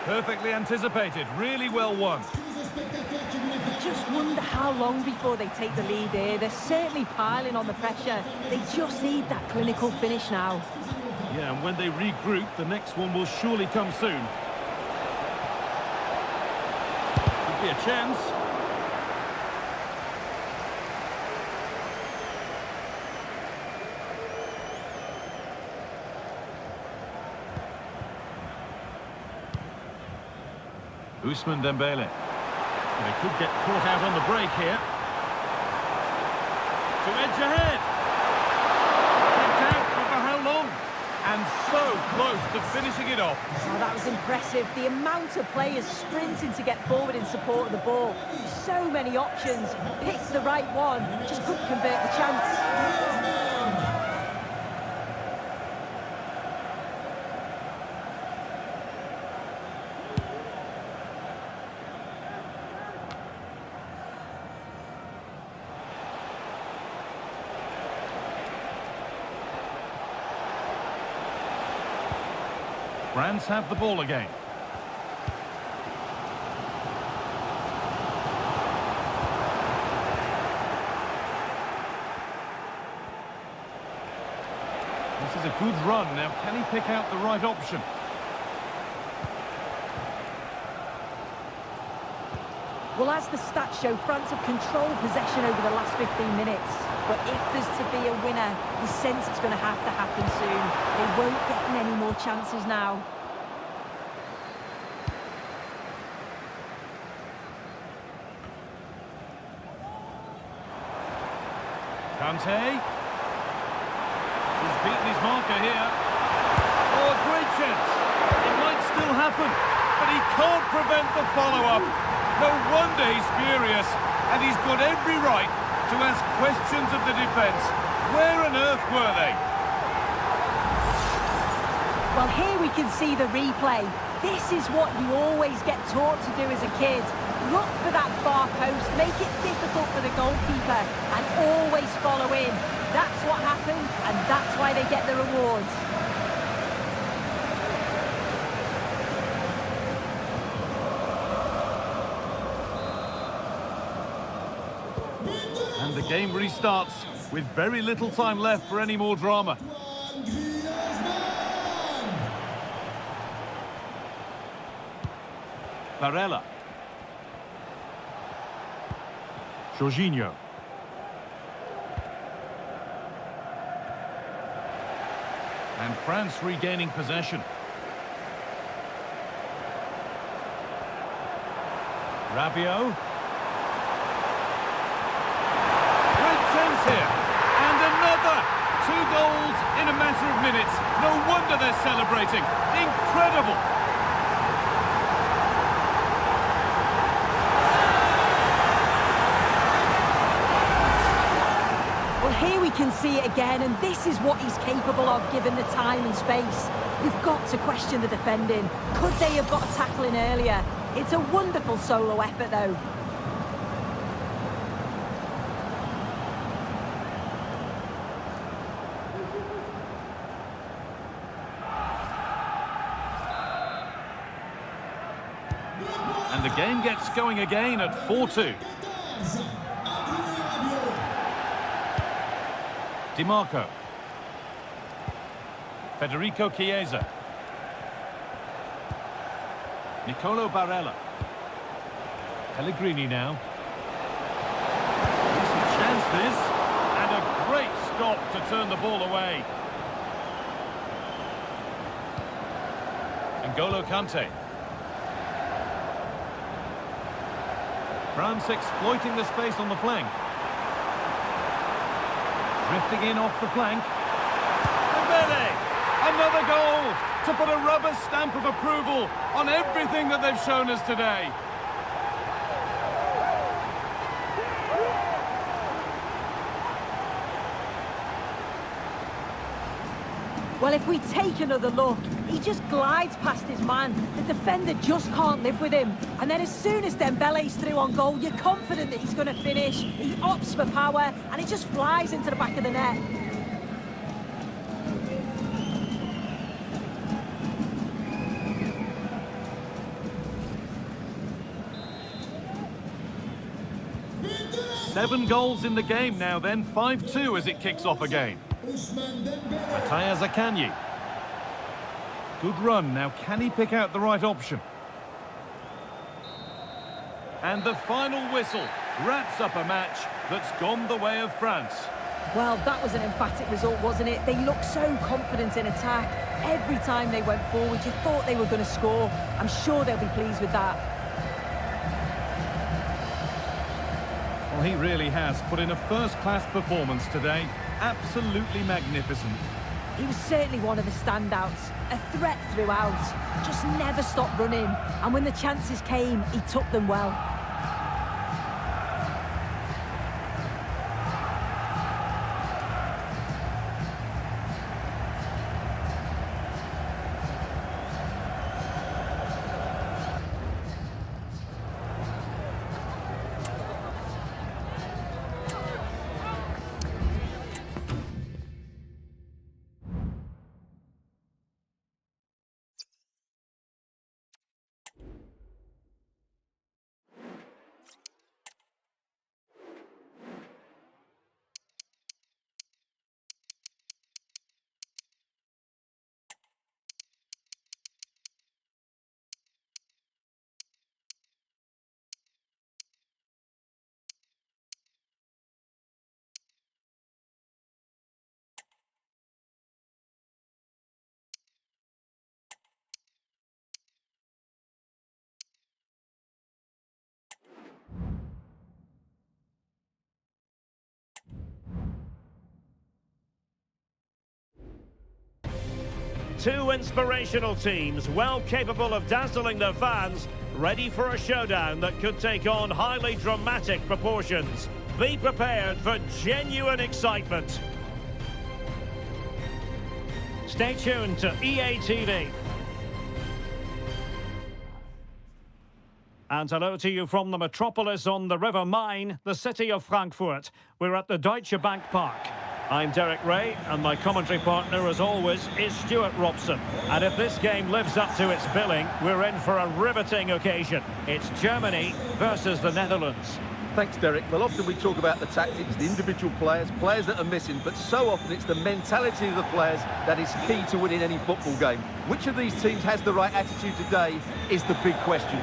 Perfectly anticipated. Really well won. I just wonder how long before they take the lead here. They're certainly piling on the pressure. They just need that clinical finish now. Yeah, and when they regroup, the next one will surely come soon. Could be a chance. Ousmane Dembele. They could get caught out on the break here. To edge ahead. Kept out, but for how long? And so close to finishing it off. Oh, that was impressive. The amount of players sprinting to get forward in support of the ball. So many options. Picked the right one. Just couldn't convert the chance. France have the ball again. This is a good run. Now, can he pick out the right option? Well, as the stats show, France have controlled possession over the last 15 minutes. But if there's to be a winner, he sense it's going to have to happen soon. They won't get any more chances now. Kante. He's beaten his marker here. Oh, a great chance. It might still happen, but he can't prevent the follow-up. No wonder he's furious, and he's got every right to ask questions of the defence. Where on earth were they? Well, here we can see the replay. This is what you always get taught to do as a kid. Look for that far post, make it difficult for the goalkeeper, and always follow in. That's what happened, and that's why they get the rewards. And the game restarts with very little time left for any more drama. Barella. Jorginho. And France regaining possession. Rabiot. chance here. And another! 2 goals in a matter of minutes. No wonder they're celebrating. Incredible! Well, here we can see it again, and this is what he's capable of given the time and space. You've got to question the defending. Could they have got a tackle in earlier? It's a wonderful solo effort, though. And the game gets going again at 4-2. Di Marco. Federico Chiesa. Nicolo Barella. Pellegrini now. Decent chance this. And a great stop to turn the ball away. N'Golo Kante. France exploiting the space on the flank. Drifting in off the flank. Dembele! Another goal to put a rubber stamp of approval on everything that they've shown us today. Well, if we take another look, he just glides past his man. The defender just can't live with him. And then as soon as Dembele's through on goal, you're confident that he's going to finish. He opts for power, and it just flies into the back of the net. Seven goals in the game now then, 5-2 as it kicks off again. Mattia Zaccagni. Good run, now can he pick out the right option? And the final whistle wraps up a match that's gone the way of France. Well, that was an emphatic result, wasn't it? They looked so confident in attack. Every time they went forward, you thought they were going to score. I'm sure they'll be pleased with that. Well, he really has put in a first-class performance today. Absolutely magnificent. He was certainly one of the standouts. A threat throughout. Just never stopped running. And when the chances came, he took them well. Two inspirational teams, well capable of dazzling their fans, ready for a showdown that could take on highly dramatic proportions. Be prepared for genuine excitement. Stay tuned to EA TV. And hello to you from the metropolis on the River Main, the city of Frankfurt. We're at the Deutsche Bank Park. I'm Derek Ray, and my commentary partner, as always, is Stuart Robson. And if this game lives up to its billing, we're in for a riveting occasion. It's Germany versus the Netherlands. Thanks, Derek. Well, often we talk about the tactics, the individual players that are missing, but so often it's the mentality of the players that is key to winning any football game. Which of these teams has the right attitude today is the big question.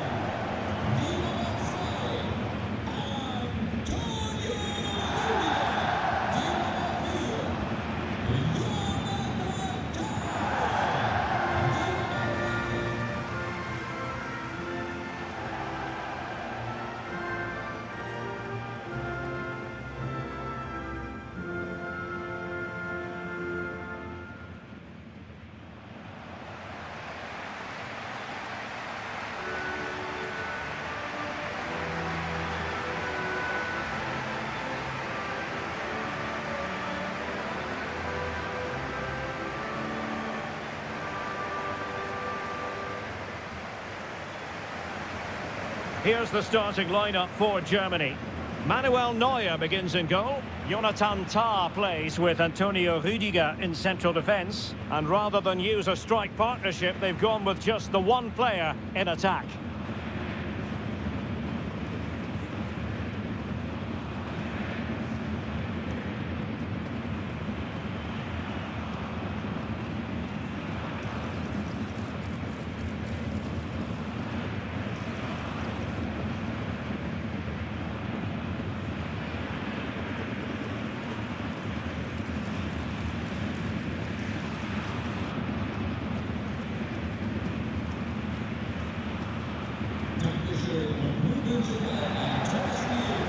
Here's the starting lineup for Germany. Manuel Neuer begins in goal. Jonathan Tah plays with Antonio Rüdiger in central defence. And rather than use a strike partnership, they've gone with just the one player in attack.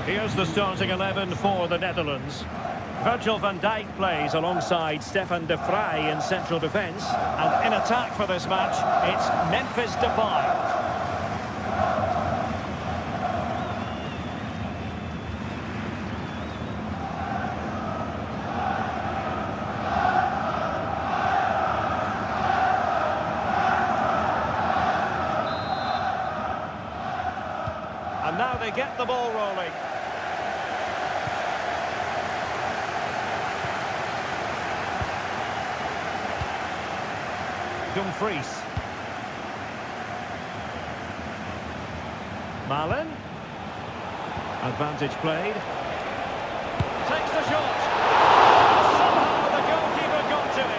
Here's the starting 11 for the Netherlands. Virgil van Dijk plays alongside Stefan de Vrij in central defence. And in attack for this match, it's Memphis Depay. And now they get the ball rolling. Dumfries. Malen. Advantage played. Takes the shot. Somehow the goalkeeper got to it.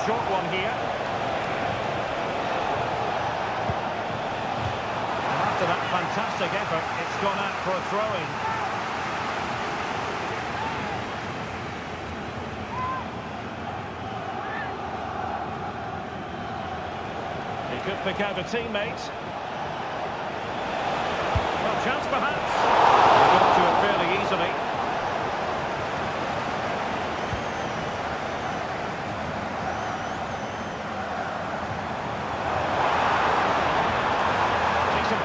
Short one here. And after that fantastic effort, it's gone out for a throw-in. He could pick out a teammate. Well, chance perhaps. He got to it fairly easily.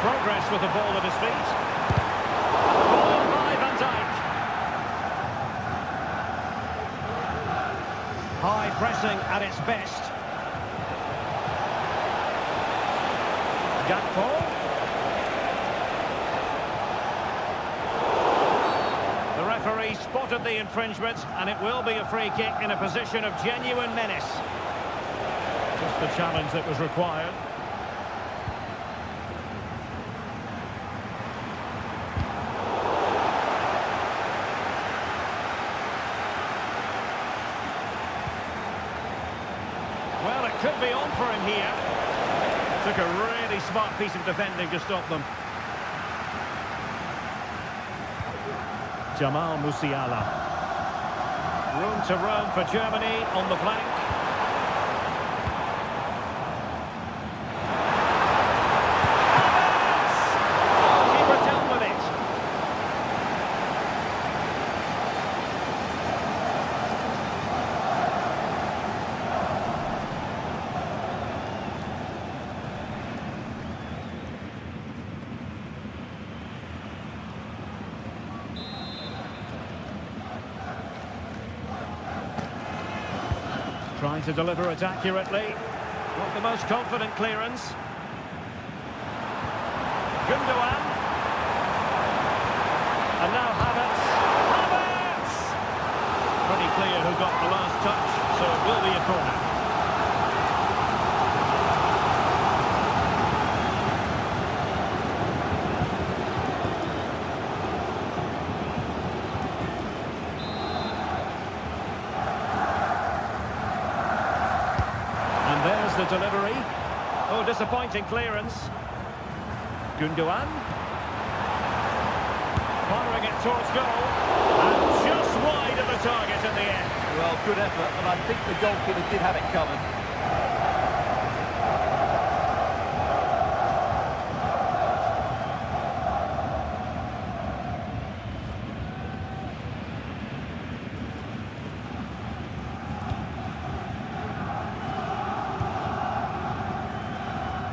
Progress with the ball at his feet. Ball by Van Dijk. High pressing at its best. Gakpo. The referee spotted the infringement, and it will be a free kick in a position of genuine menace. Just the challenge that was required. Well, it could be on for him here. Took a really smart piece of defending to stop them. Jamal Musiala. Room to roam for Germany on the flank. Keeper dealt with it. Trying to deliver it accurately. Not the most confident clearance. Gundogan. And now Havertz. Havertz! Pretty clear who got the last touch, so it will be a corner. There's the delivery. Oh, disappointing clearance. Gundogan. Firing it towards goal. And just wide of the target in the end. Well, good effort, and I think the goalkeeper did have it covered.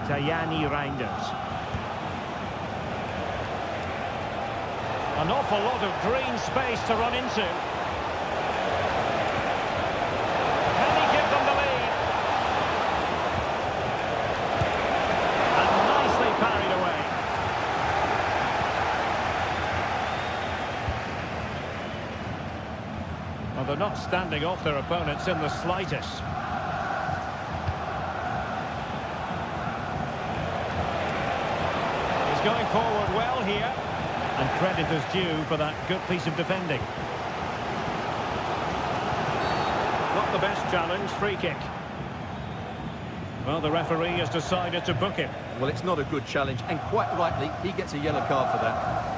Tajani Reinders. An awful lot of green space to run into. Can he give them the lead? And nicely parried away. Well, they're not standing off their opponents in the slightest. He's going forward well here. And credit is due for that good piece of defending. Not the best challenge, free kick. Well, the referee has decided to book him. Well, it's not a good challenge, and quite rightly, he gets a yellow card for that.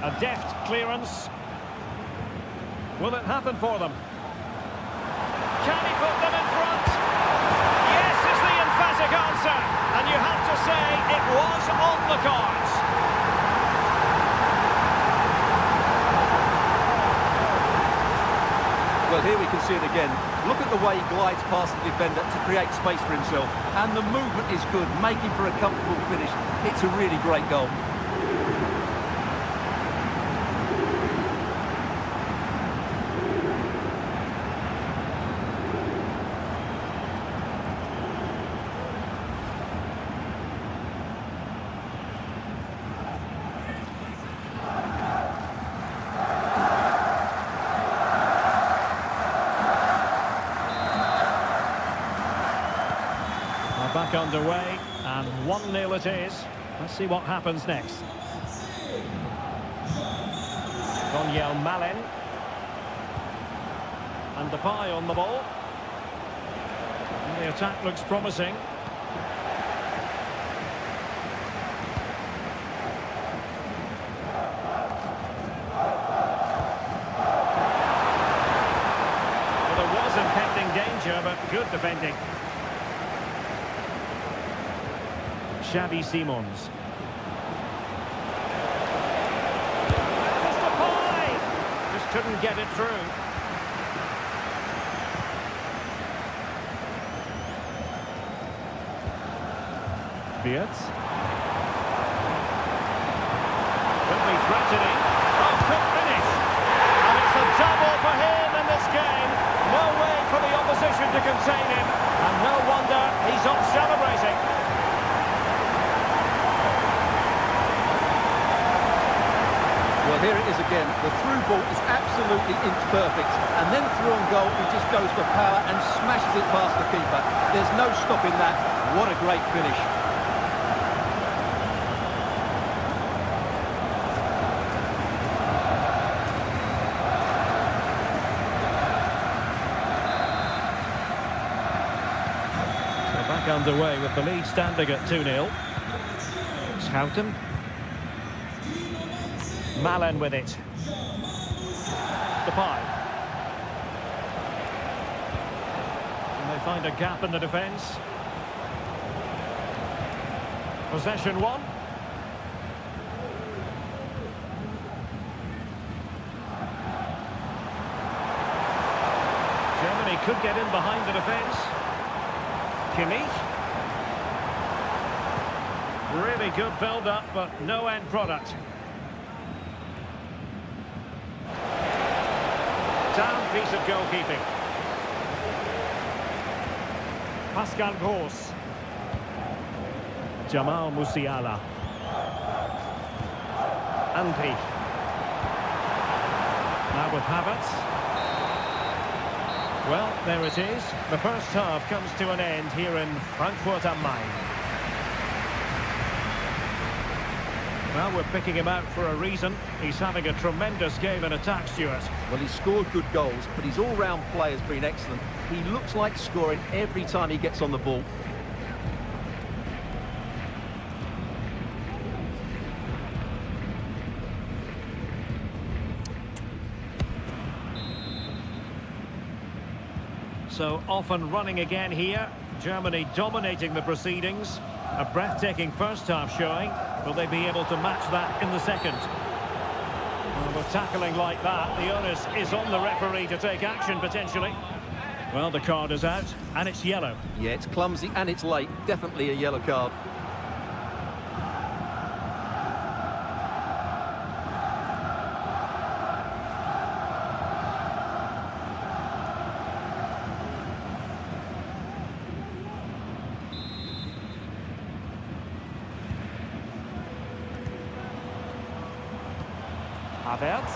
A deft clearance. Will it happen for them? Can he put them in front? Yes is the emphatic answer. And you have to say it was on the cards. Well, here we can see it again. Look at the way he glides past the defender to create space for himself. And the movement is good, making for a comfortable finish. It's a really great goal. Back underway, and 1-0 it is. Let's see what happens next. Daniel Malen. And Depay on the ball. And the attack looks promising. Well, there was impending danger, but good defending. Xavi Simons. Depay! Just couldn't get it through. Beats. Could be threatening. Oh, quick finish! And it's a double for him in this game. No way for the opposition to contain him. And no wonder he's off celebrating. Well, here it is again. The through ball is absolutely inch perfect. And then through on goal, he just goes for power and smashes it past the keeper. There's no stopping that. What a great finish. So back underway with the lead standing at 2-0. Houghton. Malen with it. Depay. And they find a gap in the defence. Possession one. Germany could get in behind the defence. Kimmich. Really good build-up, but no end product. Sound piece of goalkeeping. Pascal Gross. Jamal Musiala. Andri. Now with Havertz. Well, there it is. The first half comes to an end here in Frankfurt am Main. Well, we're picking him out for a reason. He's having a tremendous game in attack, Stuart. Well, he's scored good goals, but his all-round play has been excellent. He looks like scoring every time he gets on the ball. So off and running again here. Germany dominating the proceedings. A breathtaking first half showing. Will they be able to match that in the second? Well, with tackling like that, the onus is on the referee to take action potentially. Well, the card is out, and it's yellow. Yeah, it's clumsy and it's late. Definitely a yellow card. Havertz.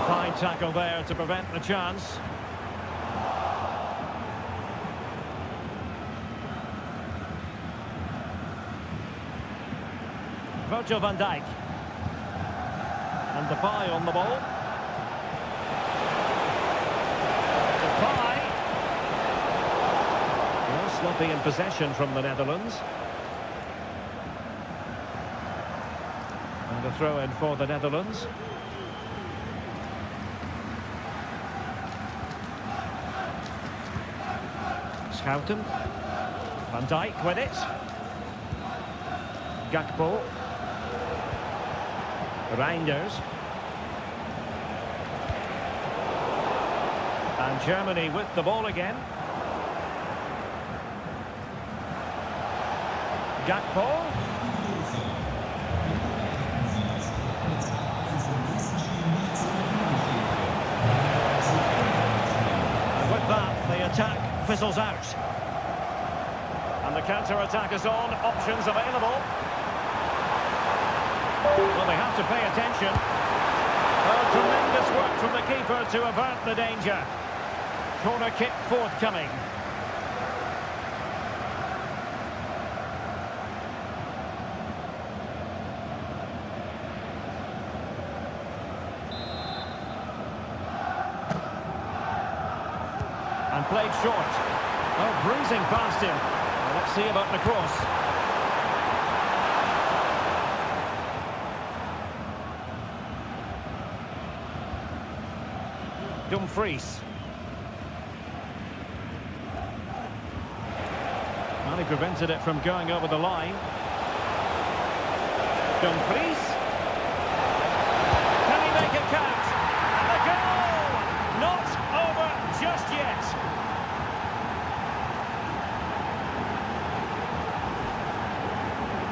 Fine tackle there to prevent the chance. Virgil van Dijk. And Depay on the ball. Depay. Well, sloppy in possession from the Netherlands. And a throw in for the Netherlands. Schouten. Van Dijk with it. Gakpo. Reinders. And Germany with the ball again. Gakpo. And with that, the attack fizzles out. And the counter-attack is on, options available. Well, they have to pay attention. Oh, tremendous work from the keeper to avert the danger. Corner kick forthcoming. And played short. Oh, bruising past him. Well, let's see about the cross. Dumfries. Well, he prevented it from going over the line. Dumfries. Can he make it count? And the goal! Not over just yet.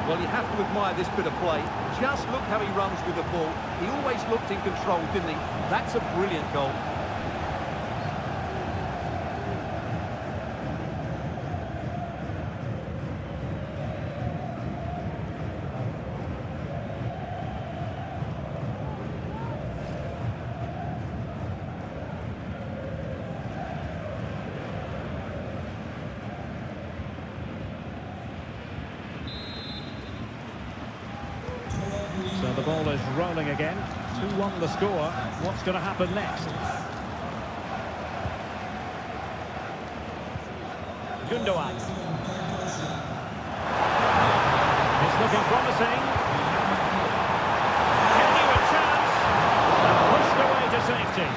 Well, you have to admire this bit of play. Just look how he runs with the ball. He always looked in control, didn't he? That's a brilliant goal. So the ball is rolling again. 2-1 the score. What's going to happen next? Gundogan. It's looking promising. Genuine chance. And pushed away to safety.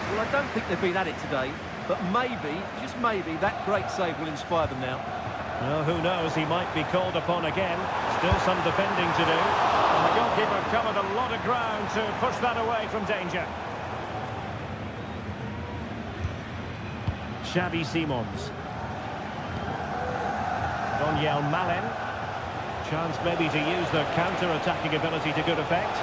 Well, I don't think they've been at it today, but maybe, just maybe, that great save will inspire them now. Well, who knows, he might be called upon again. Still some defending to do. And the goalkeeper covered a lot of ground to push that away from danger. Xavi Simons. Daniel Malen. Chance maybe to use the counter-attacking ability to good effect.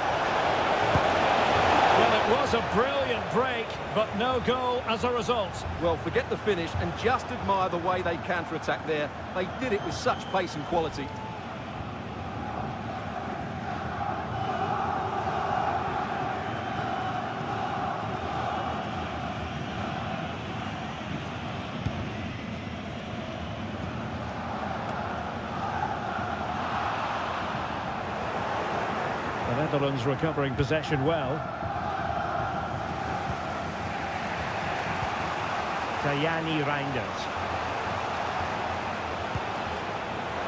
Well, it was a brilliant break, but no goal as a result. Well, forget the finish and just admire the way they counter-attack there. They did it with such pace and quality. The Netherlands recovering possession well. Tajani Reinders.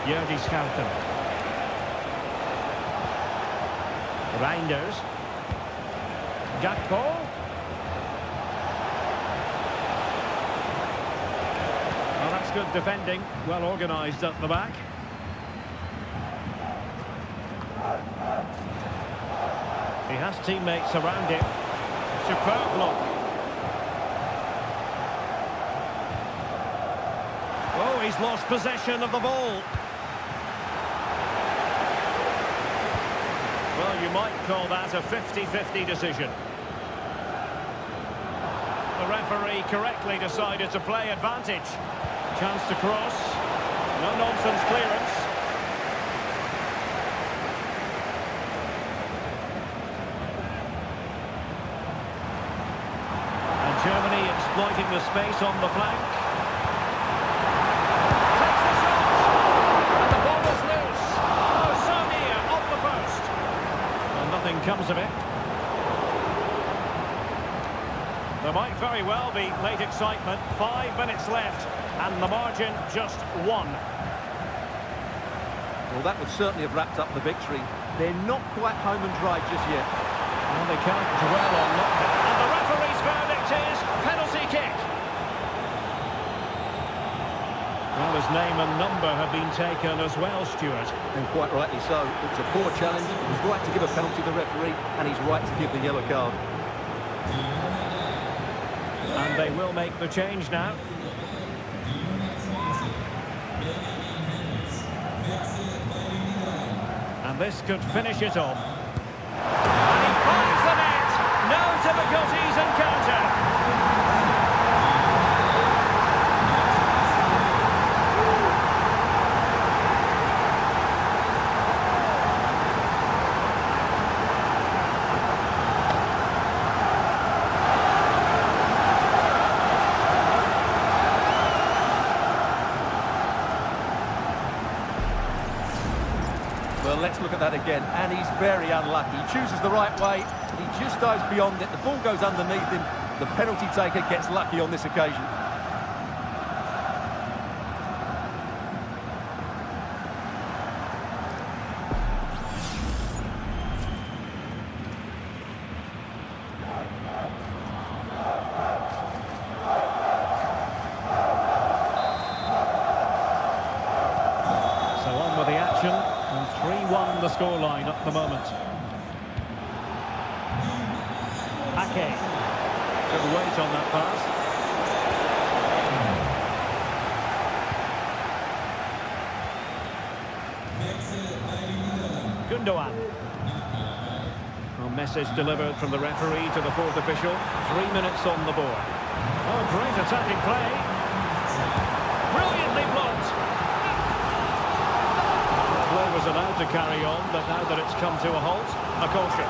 Jordi Schouten. Reinders. Gakpo. good defending, well organised at the back. He has teammates around him. Superb block. Oh, he's lost possession of the ball. Well, you might call that a 50-50 decision. The referee correctly decided to play advantage. Chance to cross. No-nonsense clearance. And Germany exploiting the space on the flank. Takes the shot! And the ball is loose. Oh, so near, off the post. Well, nothing comes of it. There might very well be late excitement. 5 minutes left, and the margin just 1. Well, that would certainly have wrapped up the victory. They're not quite home and dry just yet. Well, they can't dwell on not... And the referee's verdict is penalty kick. Well, his name and number have been taken as well, Stuart. And quite rightly so. It's a poor challenge. He's right to give a penalty to the referee, and he's right to give the yellow card. And they will make the change now. And this could finish it off. And he finds the net! No difficulties encountered. Well, let's look at that again, and he's very unlucky. He chooses the right way, he just dives beyond it, the ball goes underneath him, the penalty taker gets lucky on this occasion. So on with the action. And 3-1 the scoreline at the moment. Ake. Good weight on that pass. Gundogan. A message delivered from the referee to the fourth official. 3 minutes on the board. Oh, great attacking play. Brilliantly blocked. Play was allowed to carry on, but now that it's come to a halt, a caution.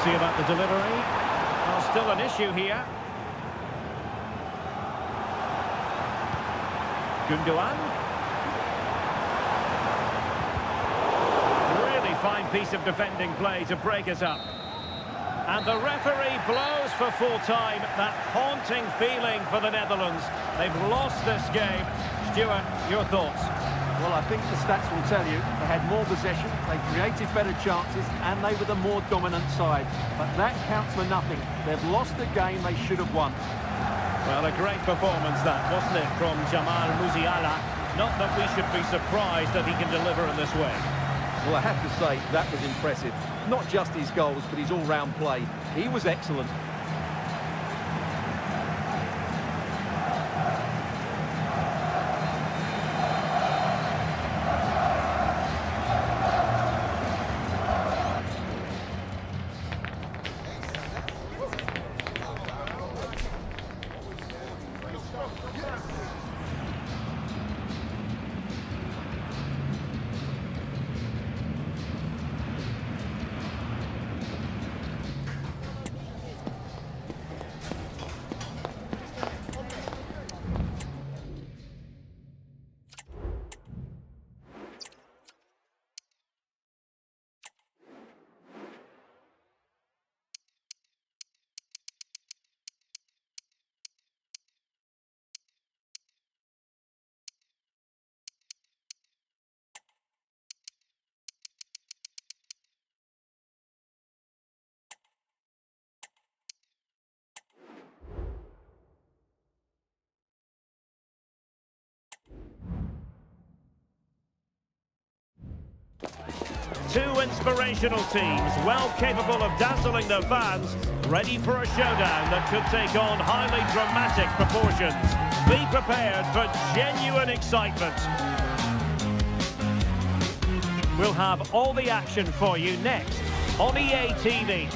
See about the delivery. Well, still an issue here. Gundogan. Really fine piece of defending play to break it up. And the referee blows for full time. That haunting feeling for the Netherlands. They've lost this game. Stuart, your thoughts? Well, I think the stats will tell you they had more possession, they created better chances, and they were the more dominant side. But that counts for nothing. They've lost the game they should have won. Well, a great performance that, wasn't it, from Jamal Musiala? Not that we should be surprised that he can deliver in this way. Well, I have to say, that was impressive. Not just his goals, but his all-round play. He was excellent. Two inspirational teams, well capable of dazzling their fans, ready for a showdown that could take on highly dramatic proportions. Be prepared for genuine excitement. We'll have all the action for you next on EA TV.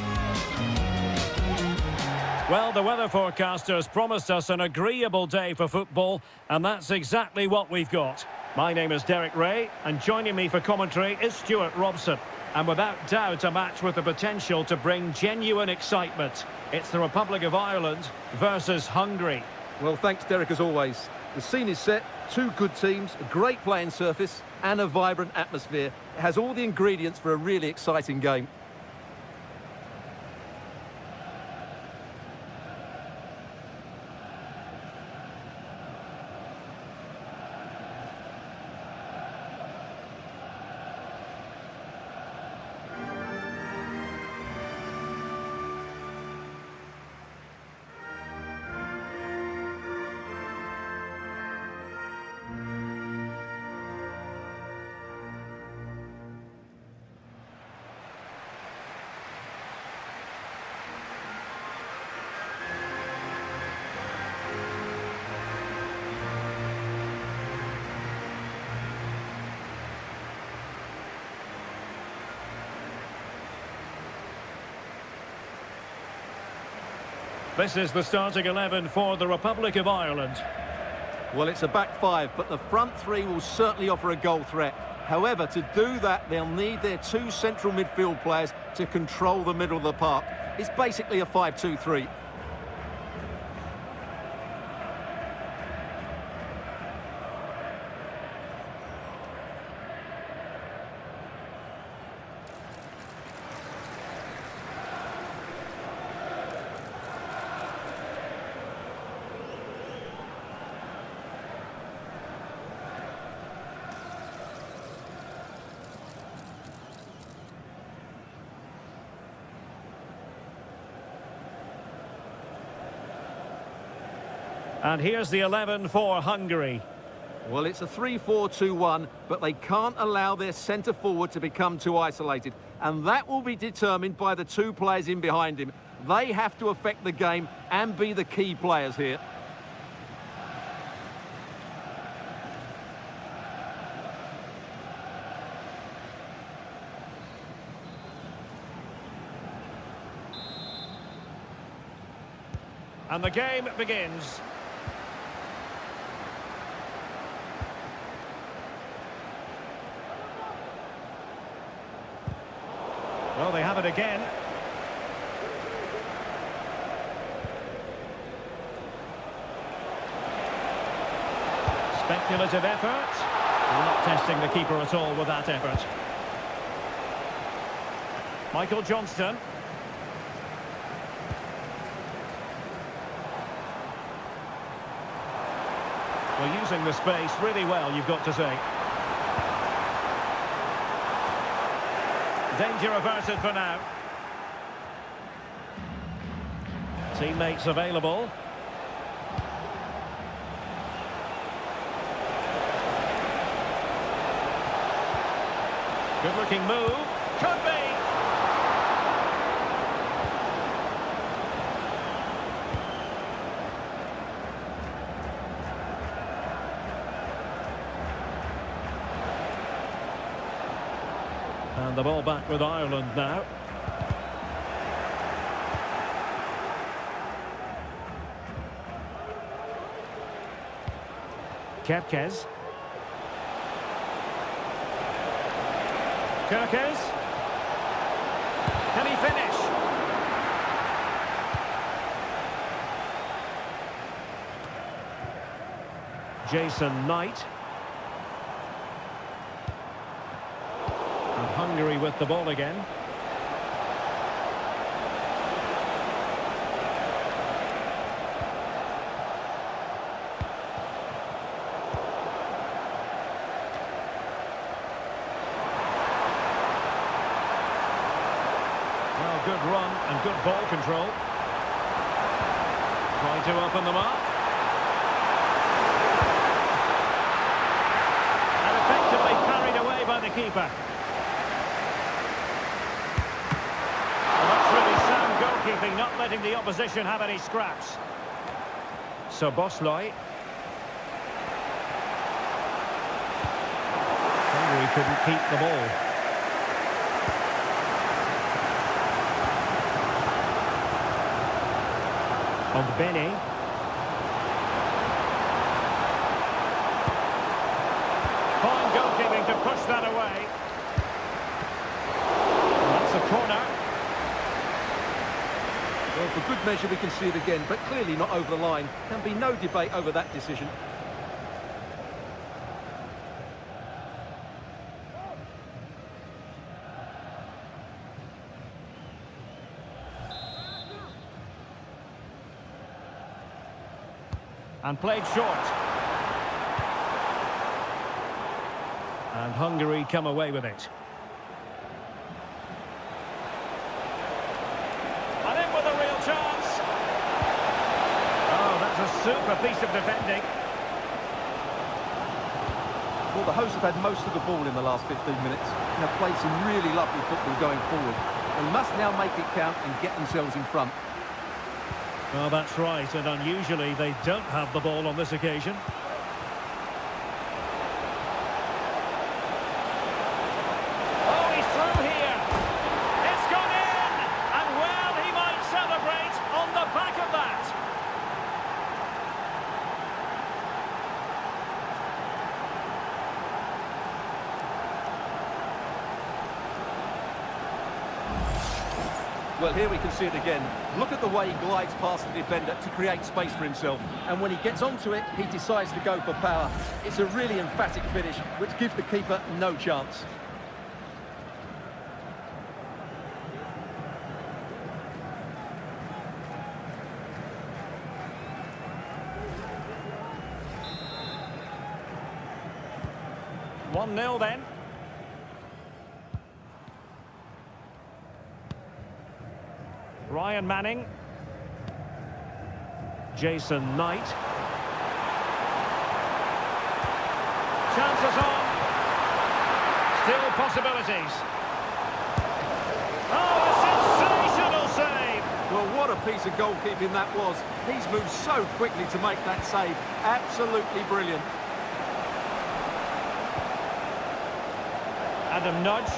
Well, the weather forecasters promised us an agreeable day for football, and that's exactly what we've got. My name is Derek Ray, and joining me for commentary is Stuart Robson. And without doubt, a match with the potential to bring genuine excitement. It's the Republic of Ireland versus Hungary. Well, thanks, Derek, as always. The scene is set, two good teams, a great playing surface, and a vibrant atmosphere. It has all the ingredients for a really exciting game. This is the starting 11 for the Republic of Ireland. Well, it's a back five, but the front three will certainly offer a goal threat. However, to do that, they'll need their two central midfield players to control the middle of the park. It's basically a 5-2-3. And here's the 11 for Hungary. Well, it's a 3-4-2-1, but they can't allow their centre forward to become too isolated. And that will be determined by the two players in behind him. They have to affect the game and be the key players here. And the game begins. Well, they have it again. Speculative effort. Not testing the keeper at all with that effort. Michael Johnston. Well, using the space really well, you've got to say. Danger averted for now. Teammates available. Good-looking move. Could be. And the ball back with Ireland now. Kepkes. Kirkes. Can he finish? Jason Knight. And Hungary with the ball again. Well, good run and good ball control. Trying to open them up. And effectively carried away by the keeper. letting the opposition have any scraps. So Bosloy. Hungary couldn't keep the ball. On Benny. Fine goalkeeping to push that away. That's a corner. Well, for good measure, we can see it again, but clearly not over the line. Can be no debate over that decision. And played short. And Hungary come away with it. And in with a real chance. Oh, that's a super piece of defending. Well, the hosts have had most of the ball in the last 15 minutes and have played some really lovely football going forward. They must now make it count and get themselves in front. Well, that's right, and unusually they don't have the ball on this occasion. Oh, he's through here. It's gone in, and well, he might celebrate on the back of that. Well, here we can see it again. Look at the way he glides past the defender to create space for himself. And when he gets onto it, he decides to go for power. It's a really emphatic finish, which gives the keeper no chance. One 0 then. Ryan Manning. Jason Knight. Chances on. Still possibilities. Oh, a sensational save! Well, what a piece of goalkeeping that was. He's moved so quickly to make that save. Absolutely brilliant. Adam Nudge.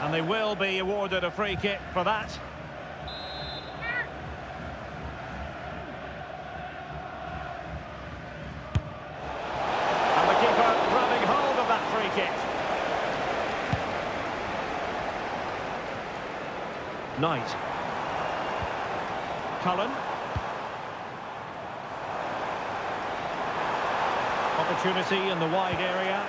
And they will be awarded a free kick for that. And the keeper grabbing hold of that free kick. Knight. Cullen. Opportunity in the wide area.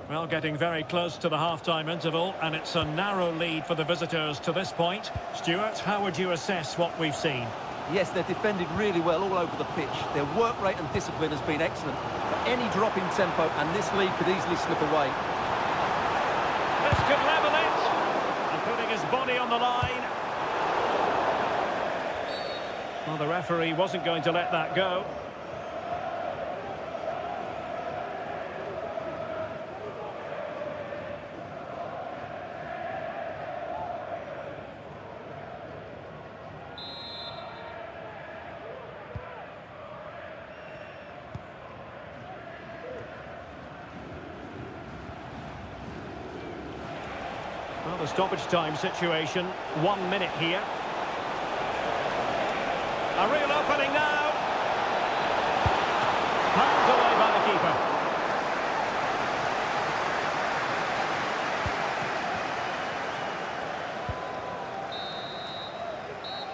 Well, getting very close to the half-time interval, and it's a narrow lead for the visitors to this point. Stuart, how would you assess what we've seen? Yes, they've defended really well all over the pitch. Their work rate and discipline has been excellent. But any drop in tempo, and this lead could easily slip away. This could level it, and putting his body on the line. Well, the referee wasn't going to let that go. Well, the stoppage time situation, 1 minute here. A real opening now. Handed away by the keeper.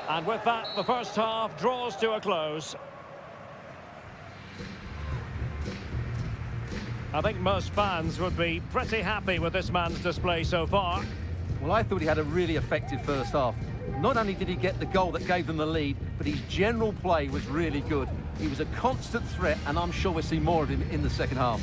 And with that, the first half draws to a close. I think most fans would be pretty happy with this man's display so far. Well, I thought he had a really effective first half. Not only did he get the goal that gave them the lead, but his general play was really good. He was a constant threat, and I'm sure we'll see more of him in the second half.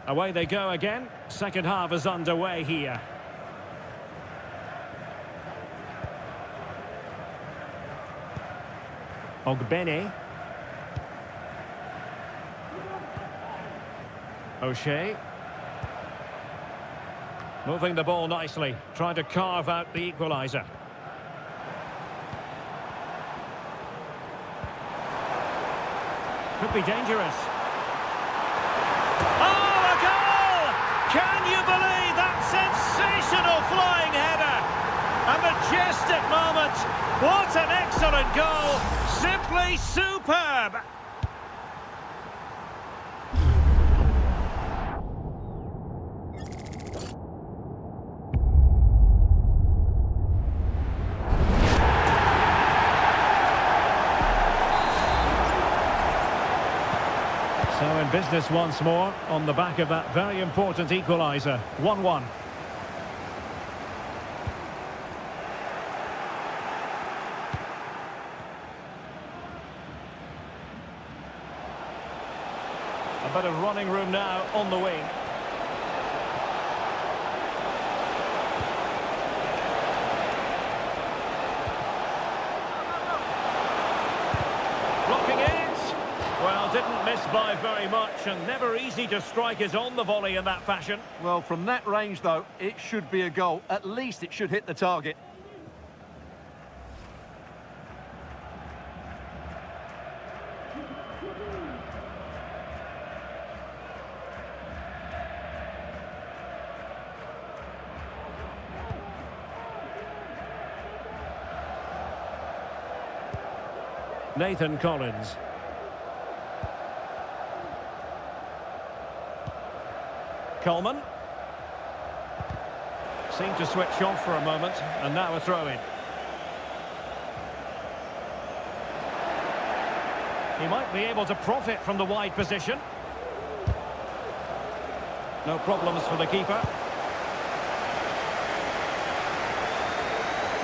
Away they go again. Second half is underway here. Ogbene. O'Shea. Moving the ball nicely, trying to carve out the equaliser. Could be dangerous. Oh, a goal! Can you believe that sensational flying header? A majestic moment. What an excellent goal. Simply superb. So in business once more, on the back of that very important equaliser. 1-1. A bit of running room now on the wing. Blocking it. Well, didn't miss by very much, and never easy to strike it on the volley in that fashion. Well, from that range, though, it should be a goal. At least it should hit the target. Nathan Collins. Coleman. Seemed to switch off for a moment, and now a throw-in. He might be able to profit from the wide position. No problems for the keeper.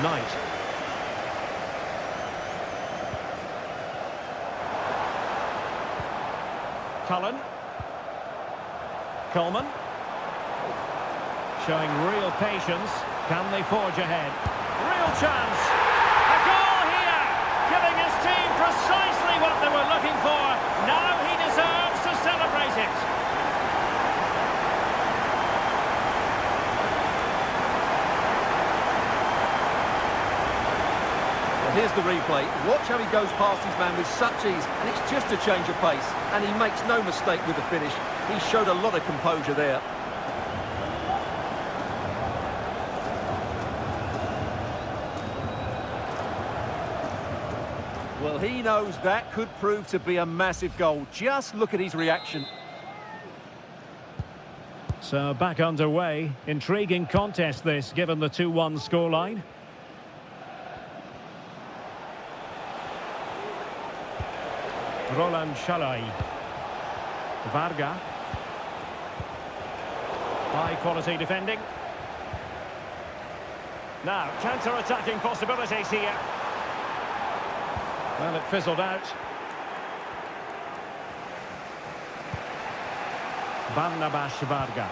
Knight. Cullen. Coleman. Showing real patience. Can they forge ahead? Real chance. A goal here. Giving his team precisely what they were looking for. Now he deserves to celebrate it. Well, here's the replay. Watch how he goes past his man with such ease, and it's just a change of pace. And he makes no mistake with the finish. He showed a lot of composure there. Well, he knows that could prove to be a massive goal. Just look at his reaction. So back underway. Intriguing contest this, given the 2-1 scoreline. Roland Shalai. Varga. High quality defending. Now, counter-attacking possibilities here. Well, it fizzled out. Barnabas Varga.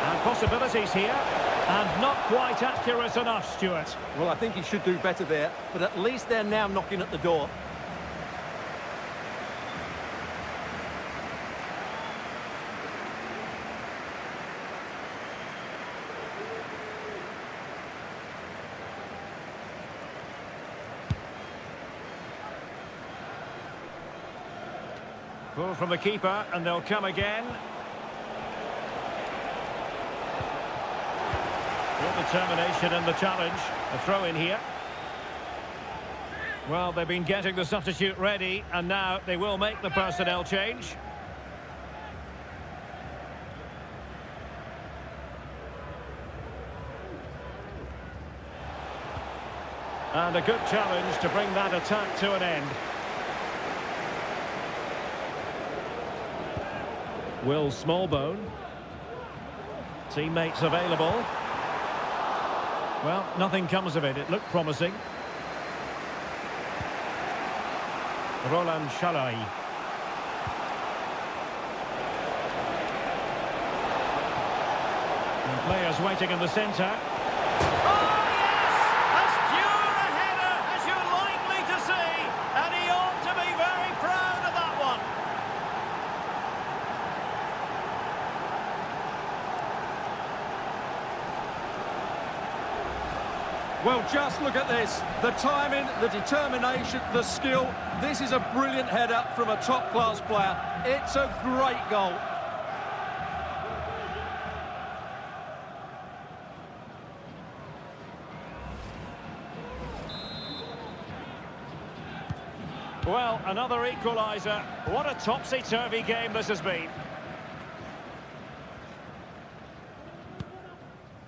And possibilities here. And not quite accurate enough, Stuart. Well, I think he should do better there, but at least they're now knocking at the door. Ball from the keeper, and they'll come again. Good determination in the challenge. A throw in here. Well, they've been getting the substitute ready, and now they will make the personnel change. And a good challenge to bring that attack to an end. Will Smallbone. Teammates available. Well, nothing comes of it. It looked promising. Roland Shalai. And players waiting in the centre. Oh, yes! As pure a header as you're likely to see. And he ought to be very proud of that one. Well, just look at this. The timing, the determination, the skill. This is a brilliant header from a top-class player. It's a great goal. Well, another equaliser. What a topsy-turvy game this has been.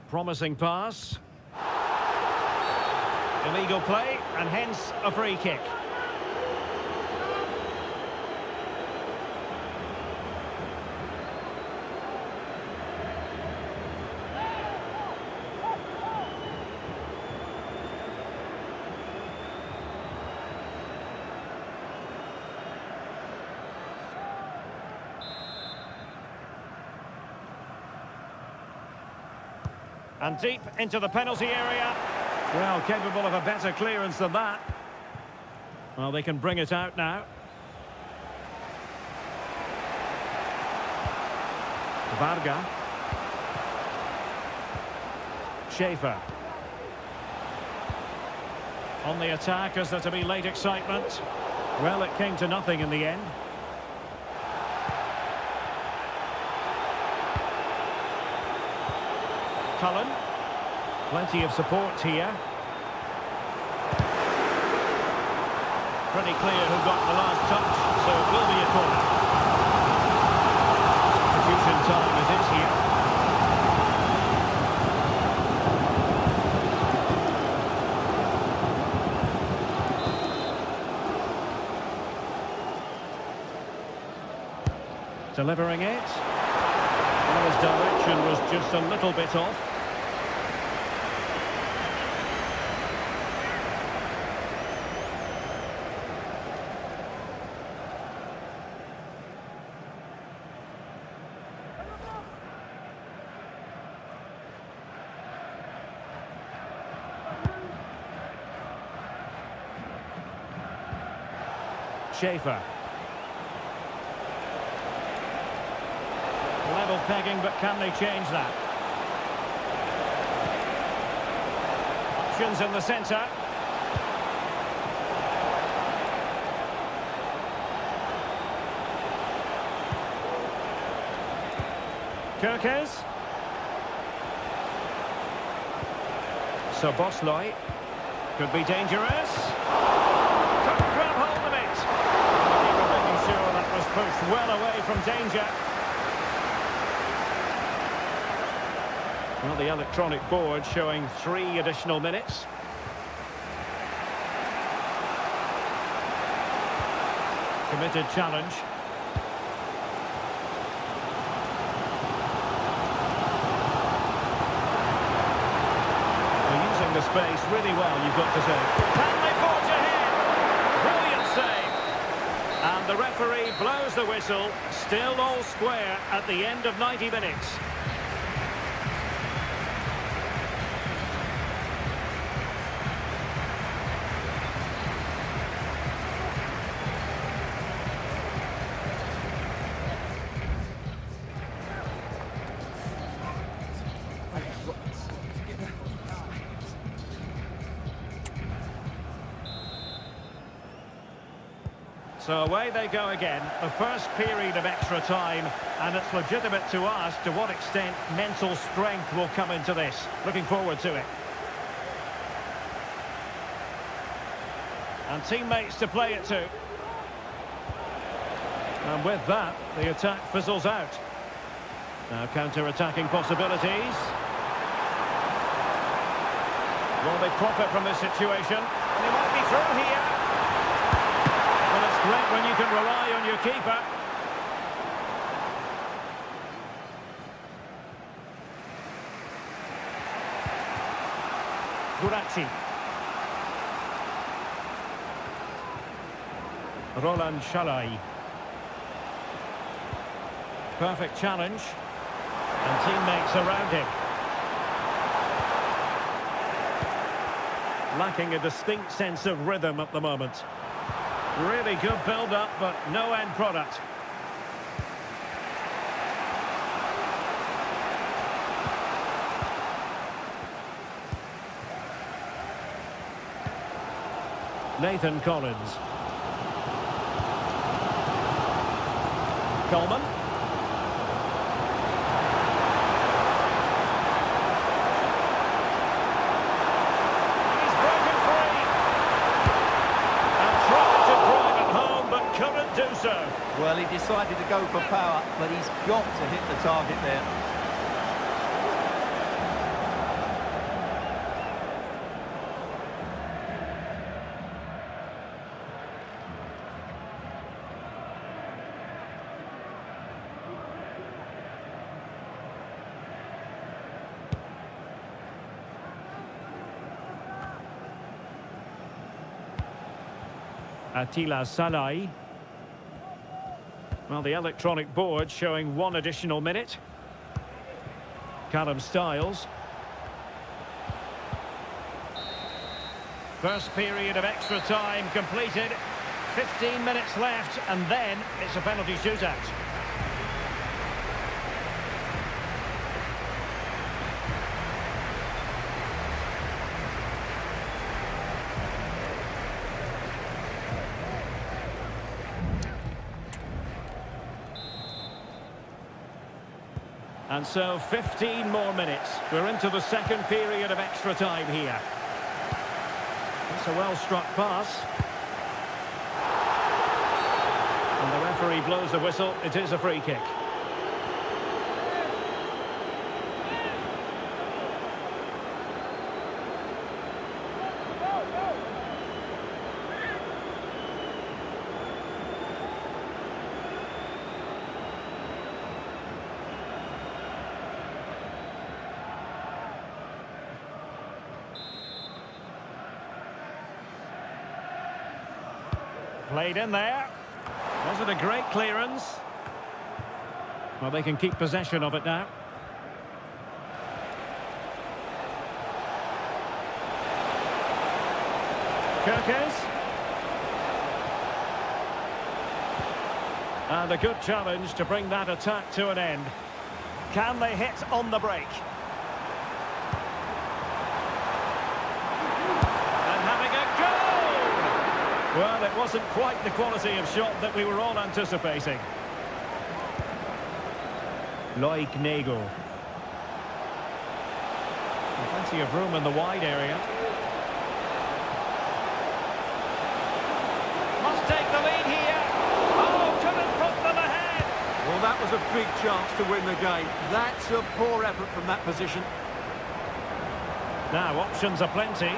Promising pass. Illegal play, and hence a free kick. And deep into the penalty area. Well, capable of a better clearance than that. Well, they can bring it out now. Varga. Schaefer. On the attack, as there to be late excitement. Well, it came to nothing in the end. Cullen. Plenty of support here. Pretty clear who got the last touch, so it will be a corner. Substitution time as it's here. Delivering it. Well, his direction was just a little bit off. Schaefer. Level pegging, but can they change that? Options in the centre. Kirkes. So Bosloy could be dangerous. Couldn't grab hold of it. Keeper making sure that was pushed well away from danger. Well, the electronic board showing 3 additional minutes. Committed challenge. They're using the space really well, you've got to say. Can they forge ahead? Brilliant save. And the referee blows the whistle. Still all square at the end of 90 minutes. So away they go again, the first period of extra time, and it's legitimate to ask to what extent mental strength will come into this. Looking forward to it. And teammates to play it to. And with that, the attack fizzles out. Now counter-attacking possibilities. Will they profit from this situation? And he might be through here. Well, it's great when you can rely on your keeper. Gurazzi. Roland Shalai. Perfect challenge. And teammates around him. Lacking a distinct sense of rhythm at the moment. Really good build-up, but no end product. Nathan Collins. Coleman. He's broken free. And tried to drive it home, but couldn't do so. Well, he decided to go for power, but he's got to hit the target there. Attila Salai. Well, the electronic board showing 1 additional minute. Callum Styles. First period of extra time completed. 15 minutes left, and then it's a penalty shootout. And so 15 more minutes. We're into the second period of extra time here. It's a well-struck pass. And the referee blows the whistle. It is a free kick. Played in there. Was it a great clearance? Well, they can keep possession of it now. Kirkes. And a good challenge to bring that attack to an end. Can they hit on the break? Well, it wasn't quite the quality of shot that we were all anticipating. Loic Nego. Plenty of room in the wide area. Must take the lead here. Oh, couldn't put them ahead. Well, that was a big chance to win the game. That's a poor effort from that position. Now, options are plenty.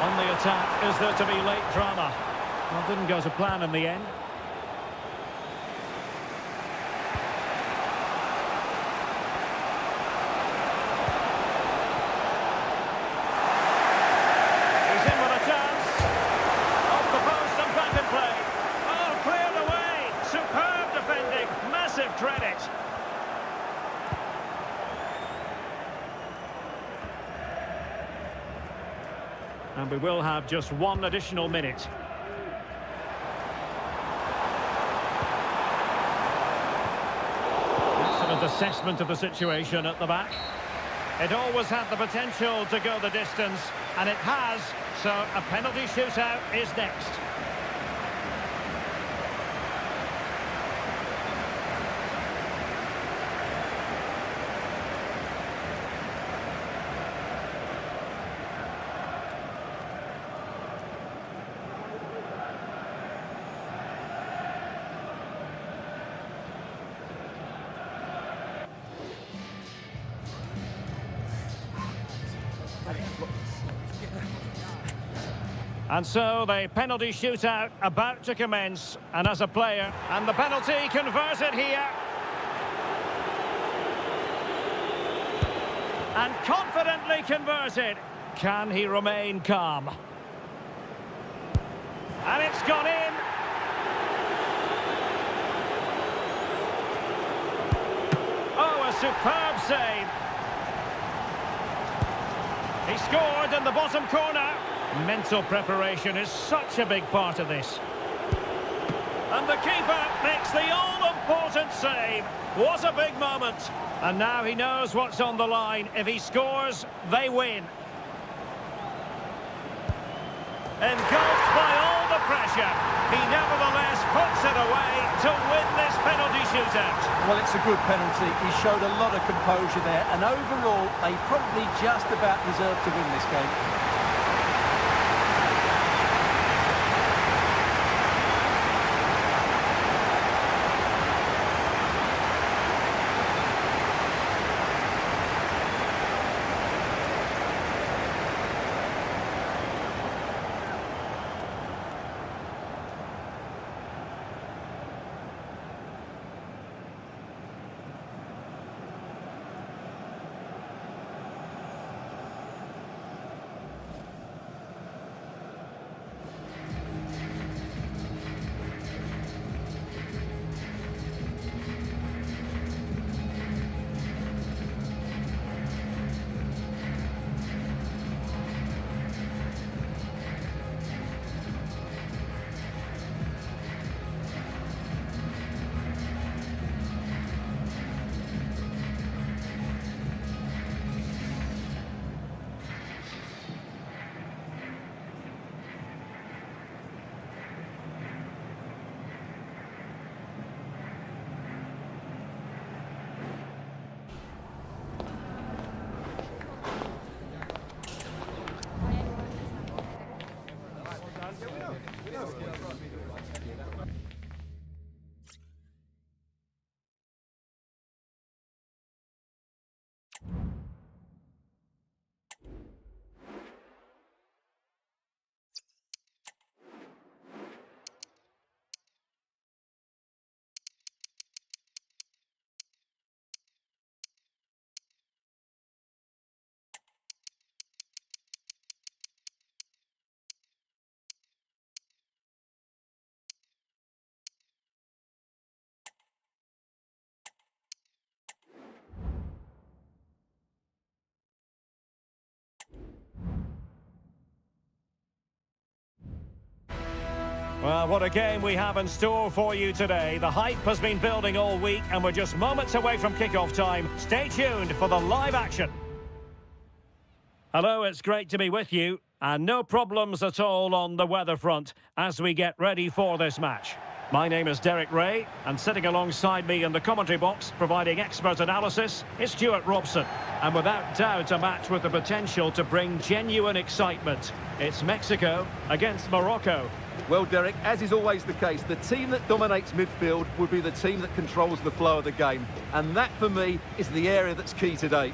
On the attack, is there to be late drama? Well, didn't go to plan in the end. He's in with a chance. Off the post and back in play. Oh, cleared away. Superb defending. Massive credit. And we will have just 1 additional minute. Excellent assessment of the situation at the back. It always had the potential to go the distance, and it has, so a penalty shootout is next. And so the penalty shootout about to commence, and as a player, and the penalty converted here. And confidently converted. Can he remain calm? And it's gone in. superb save. He scored in the bottom corner. Mental preparation is such a big part of this. And the keeper makes the all-important save. What a big moment. And now he knows what's on the line. If he scores, they win. Engulfed by all the pressure, he nevertheless puts it away to win this penalty shootout. Well, it's a good penalty. He showed a lot of composure there, and overall, they probably just about deserve to win this game. Well, what a game we have in store for you today. The hype has been building all week and we're just moments away from kickoff time. Stay tuned for the live action. Hello, it's great to be with you. And no problems at all on the weather front as we get ready for this match. My name is Derek Ray, and sitting alongside me in the commentary box, providing expert analysis, is Stuart Robson. And without doubt, a match with the potential to bring genuine excitement. It's Mexico against Morocco. Well, Derek, as is always the case, the team that dominates midfield would be the team that controls the flow of the game. And that, for me, is the area that's key today.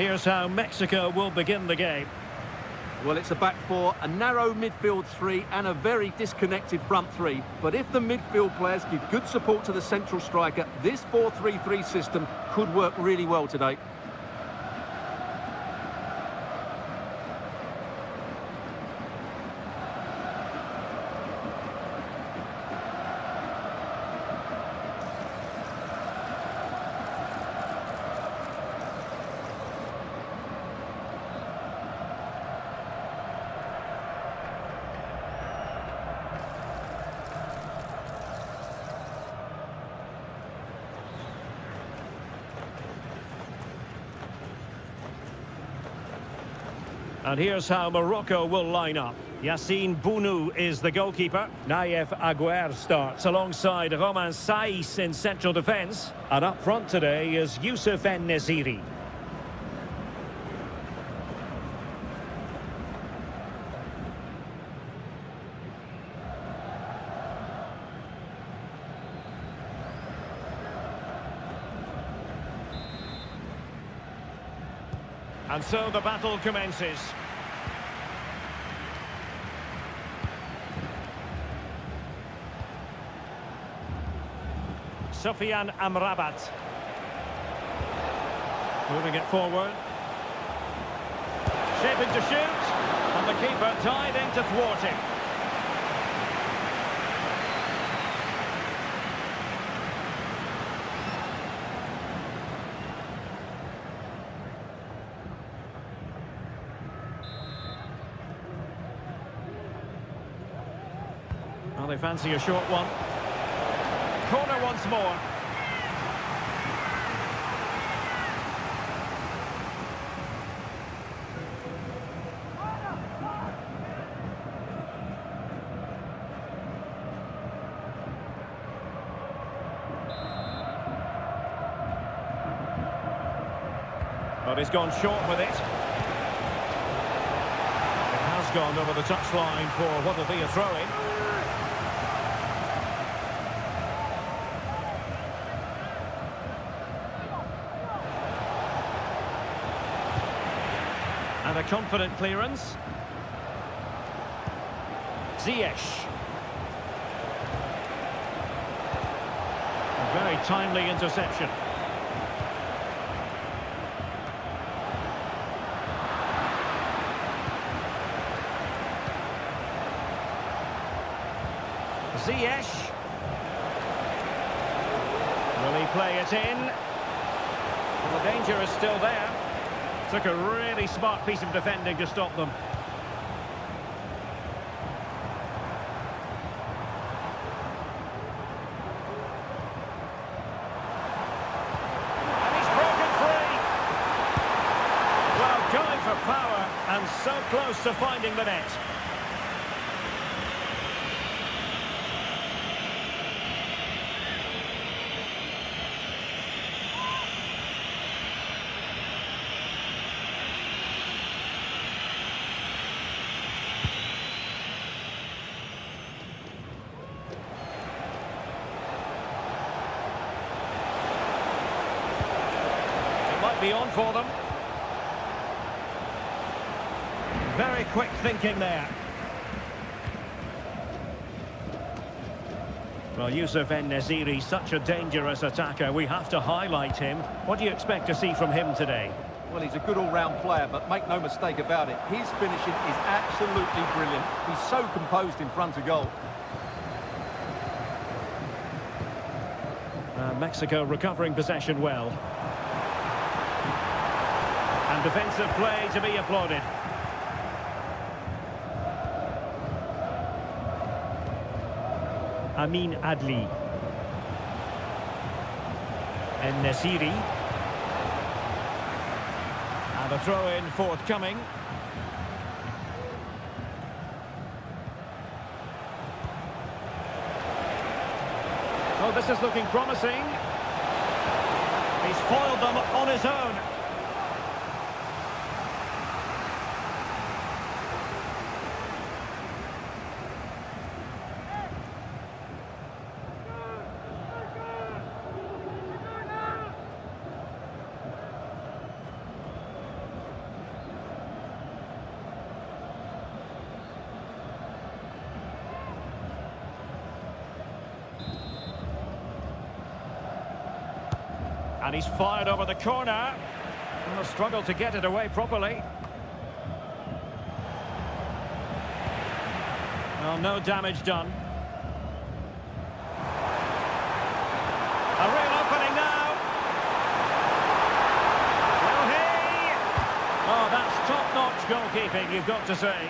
Here's how Mexico will begin the game. Well, it's a back four, a narrow midfield three and a very disconnected front three. But if the midfield players give good support to the central striker, this 4-3-3 system could work really well today. And here's how Morocco will line up. Yassine Bounou is the goalkeeper. Naïef Aguer starts alongside Romain Saïs in central defence. And up front today is Youssef En-Nesyri. And so the battle commences. Sofiane Amrabat. Moving it forward. Shaping to shoot. And the keeper diving to thwart him. Well, they fancy a short one. Corner once more. But he's gone short with it. It has gone over the touchline for what will be a throw-in. And a confident clearance. Ziyech. A very timely interception. Ziyech. Will he play it in? Well, the danger is still there. Took a really smart piece of defending to stop them. And he's broken free. Well, going for power and so close to finding the net. Be on for them. Very quick thinking there. Well, Youssef En-Nesyri, such a dangerous attacker. We have to highlight him. What do you expect to see from him today? Well, he's a good all-round player, but make no mistake about it, his finishing is absolutely brilliant. He's so composed in front of goal. Mexico recovering possession well. And defensive play to be applauded. Amin Adli. En-Nesyri. And a throw-in forthcoming. Oh, this is looking promising. He's foiled them on his own. And he's fired over the corner. And a struggle to get it away properly. Well, no damage done. A real opening now. Will he? Oh, that's top-notch goalkeeping, you've got to say.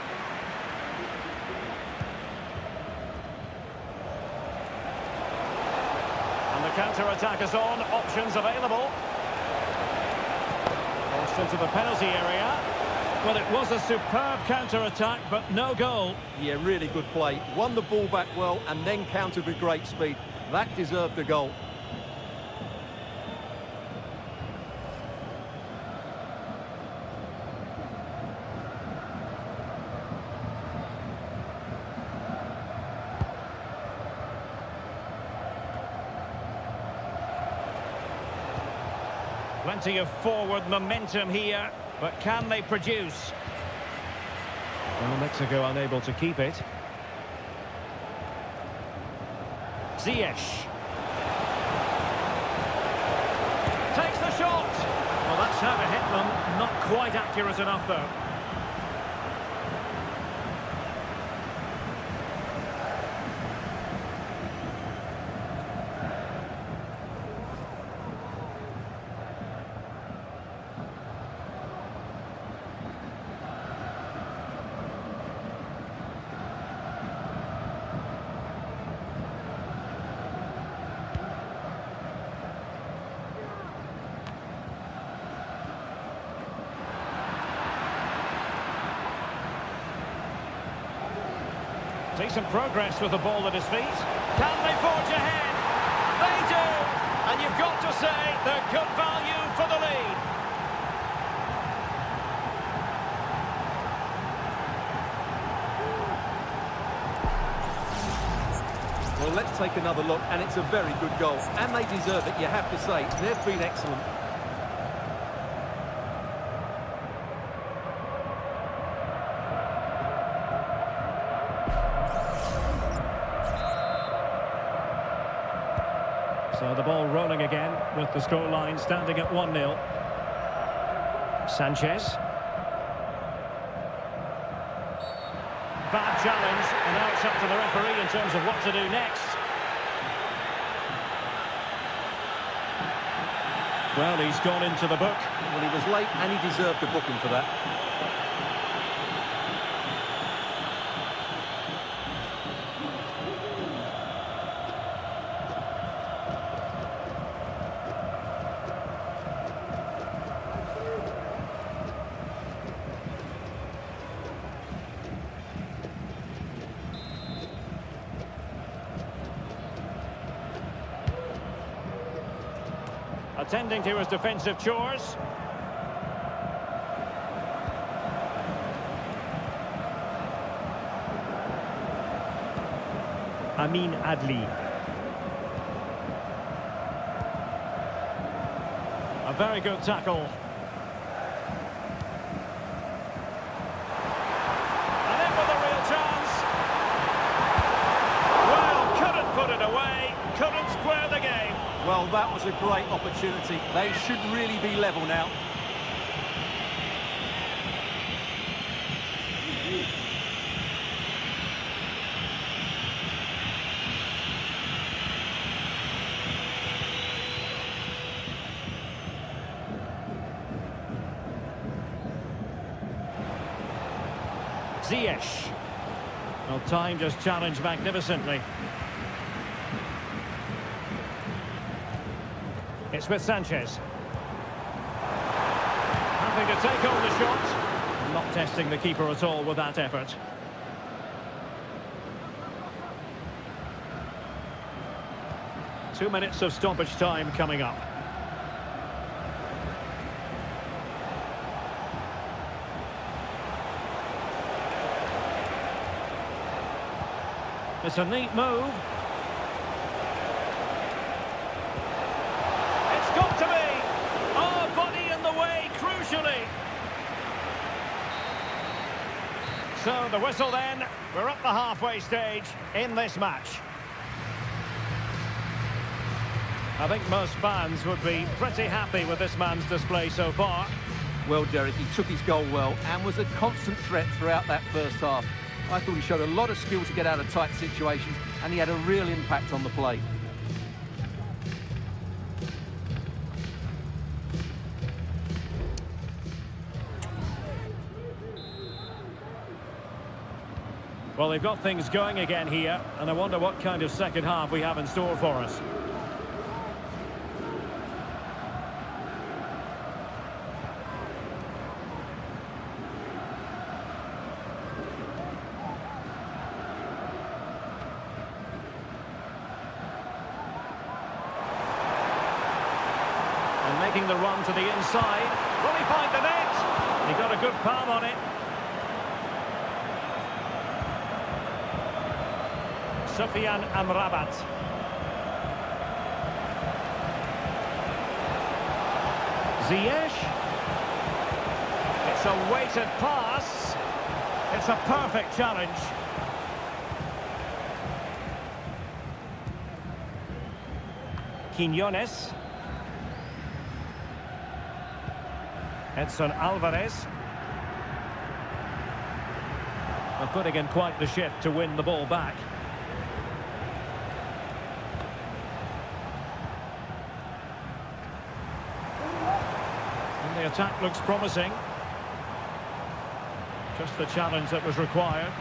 Counter-attack is on, options available. Forced into the penalty area. Well, it was a superb counter-attack, but no goal. Yeah, really good play. Won the ball back well and then countered with great speed. That deserved a goal. Plenty of forward momentum here, but can they produce? Well, Mexico unable to keep it. Ziyech. Takes the shot! Well, that's how to hit them. Not quite accurate enough, though. Decent progress with the ball at his feet. Can they forge ahead? They do! And you've got to say they're good value for the lead. Well, let's take another look, and it's a very good goal. And they deserve it, you have to say. They've been excellent. So the ball rolling again with the scoreline standing at 1-0. Sanchez. Bad challenge, and now it's up to the referee in terms of what to do next. Well, he's gone into the book. Well, he was late and he deserved a booking for that. Attending to his defensive chores. Amin Adli. A very good tackle. And in with a real chance. Well, couldn't put it away, couldn't square the game. Well, that was a great opportunity. They should really be level now. Ziyech. Well, time just challenged magnificently. It's with Sanchez. Having to take on the shot. Not testing the keeper at all with that effort. Two minutes of stoppage time coming up. It's a neat move. It's got to be. Oh, body in the way, crucially. So the whistle then. We're up the halfway stage in this match. I think most fans would be pretty happy with this man's display so far. Well, Derek, he took his goal well and was a constant threat throughout that first half. I thought he showed a lot of skill to get out of tight situations, and he had a real impact on the play. Well, they've got things going again here, and I wonder what kind of second half we have in store for us. making the run to the inside. Will he find the net? He got a good palm on it. Sufyan Amrabat. Ziyech. It's a weighted pass. It's a perfect challenge. Quiñones. Edson Alvarez. They're putting in quite the shift to win the ball back. And the attack looks promising. Just the challenge that was required.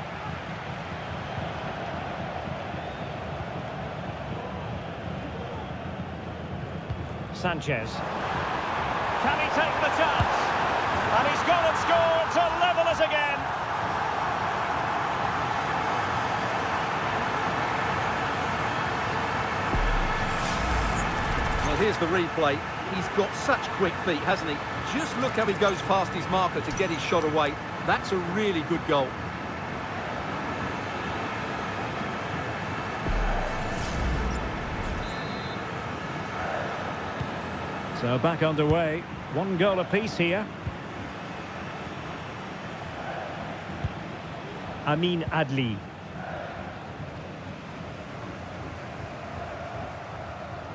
Sanchez. Can he take the chance? And he's gone and scored to level us again. Well, here's the replay. He's got such quick feet, hasn't he? Just look how he goes past his marker to get his shot away. That's a really good goal. So back underway. One goal apiece here. Amin Adli.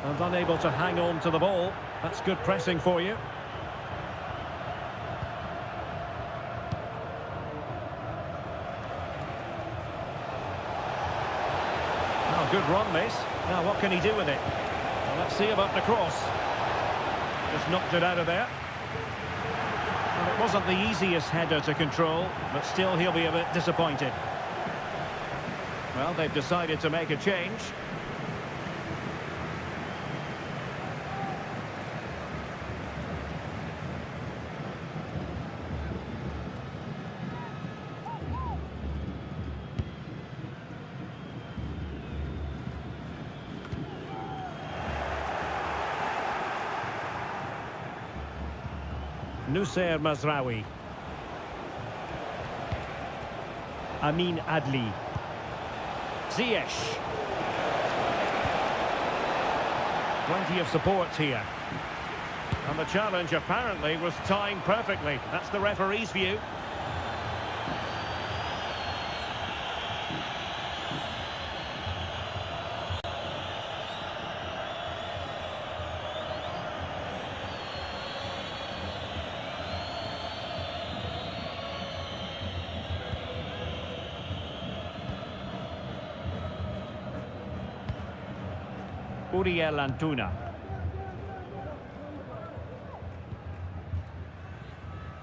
And unable to hang on to the ball. That's good pressing for you. Oh, good run, this. Now, what can he do with it? Well, let's see about the cross. Just knocked it out of there. Well, it wasn't the easiest header to control, but still he'll be a bit disappointed. Well, they've decided to make a change. Nusayr Mazraoui. Amin Adli. Ziyech. Plenty of support here. And the challenge apparently was timed perfectly. That's the referee's view. Uriel Antuna.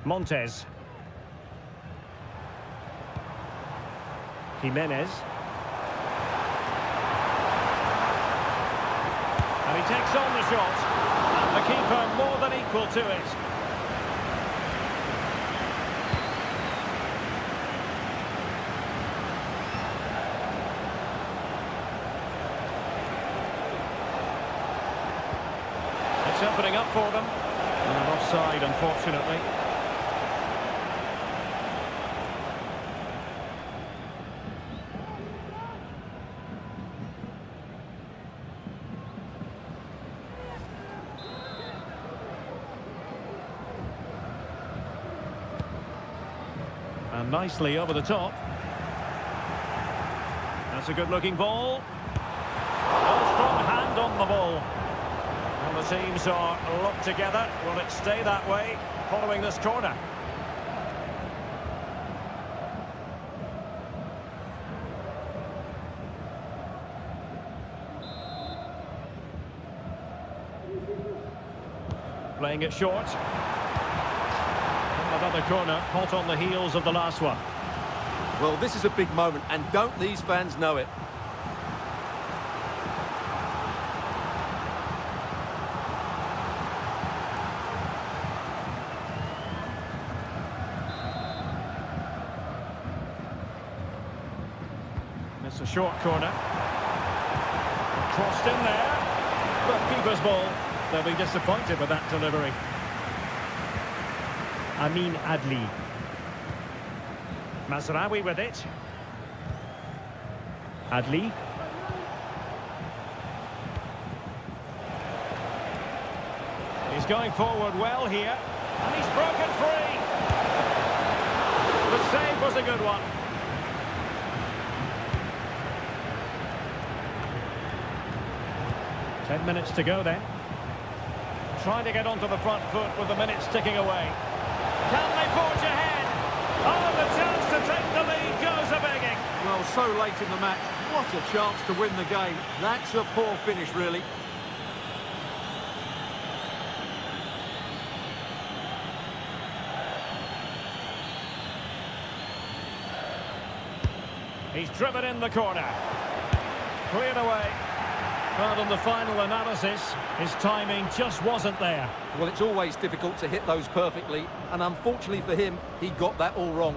Montes. Jimenez. And he takes on the shot. And the keeper more than equal to it. Opening up for them. And offside, unfortunately. And nicely over the top. That's a good-looking ball. Oh, strong hand on the ball. The teams are locked together. Will it stay that way following this corner? Playing it short. And another corner, hot on the heels of the last one. Well, this is a big moment, and don't these fans know it? It's a short corner. Crossed in there. But keeper's ball. they'll be disappointed with that delivery. Amin Adli. Mazraoui with it. Adli. He's going forward well here. And he's broken free. The save was a good one. Ten minutes to go then. Trying to get onto the front foot with the minutes ticking away. Can they forge ahead? Oh, the chance to take the lead goes a-begging. Well, so late in the match, what a chance to win the game. That's a poor finish, really. He's driven in the corner. Cleared away. Well, on the final analysis, his timing just wasn't there. Well, it's always difficult to hit those perfectly, and unfortunately for him, he got that all wrong.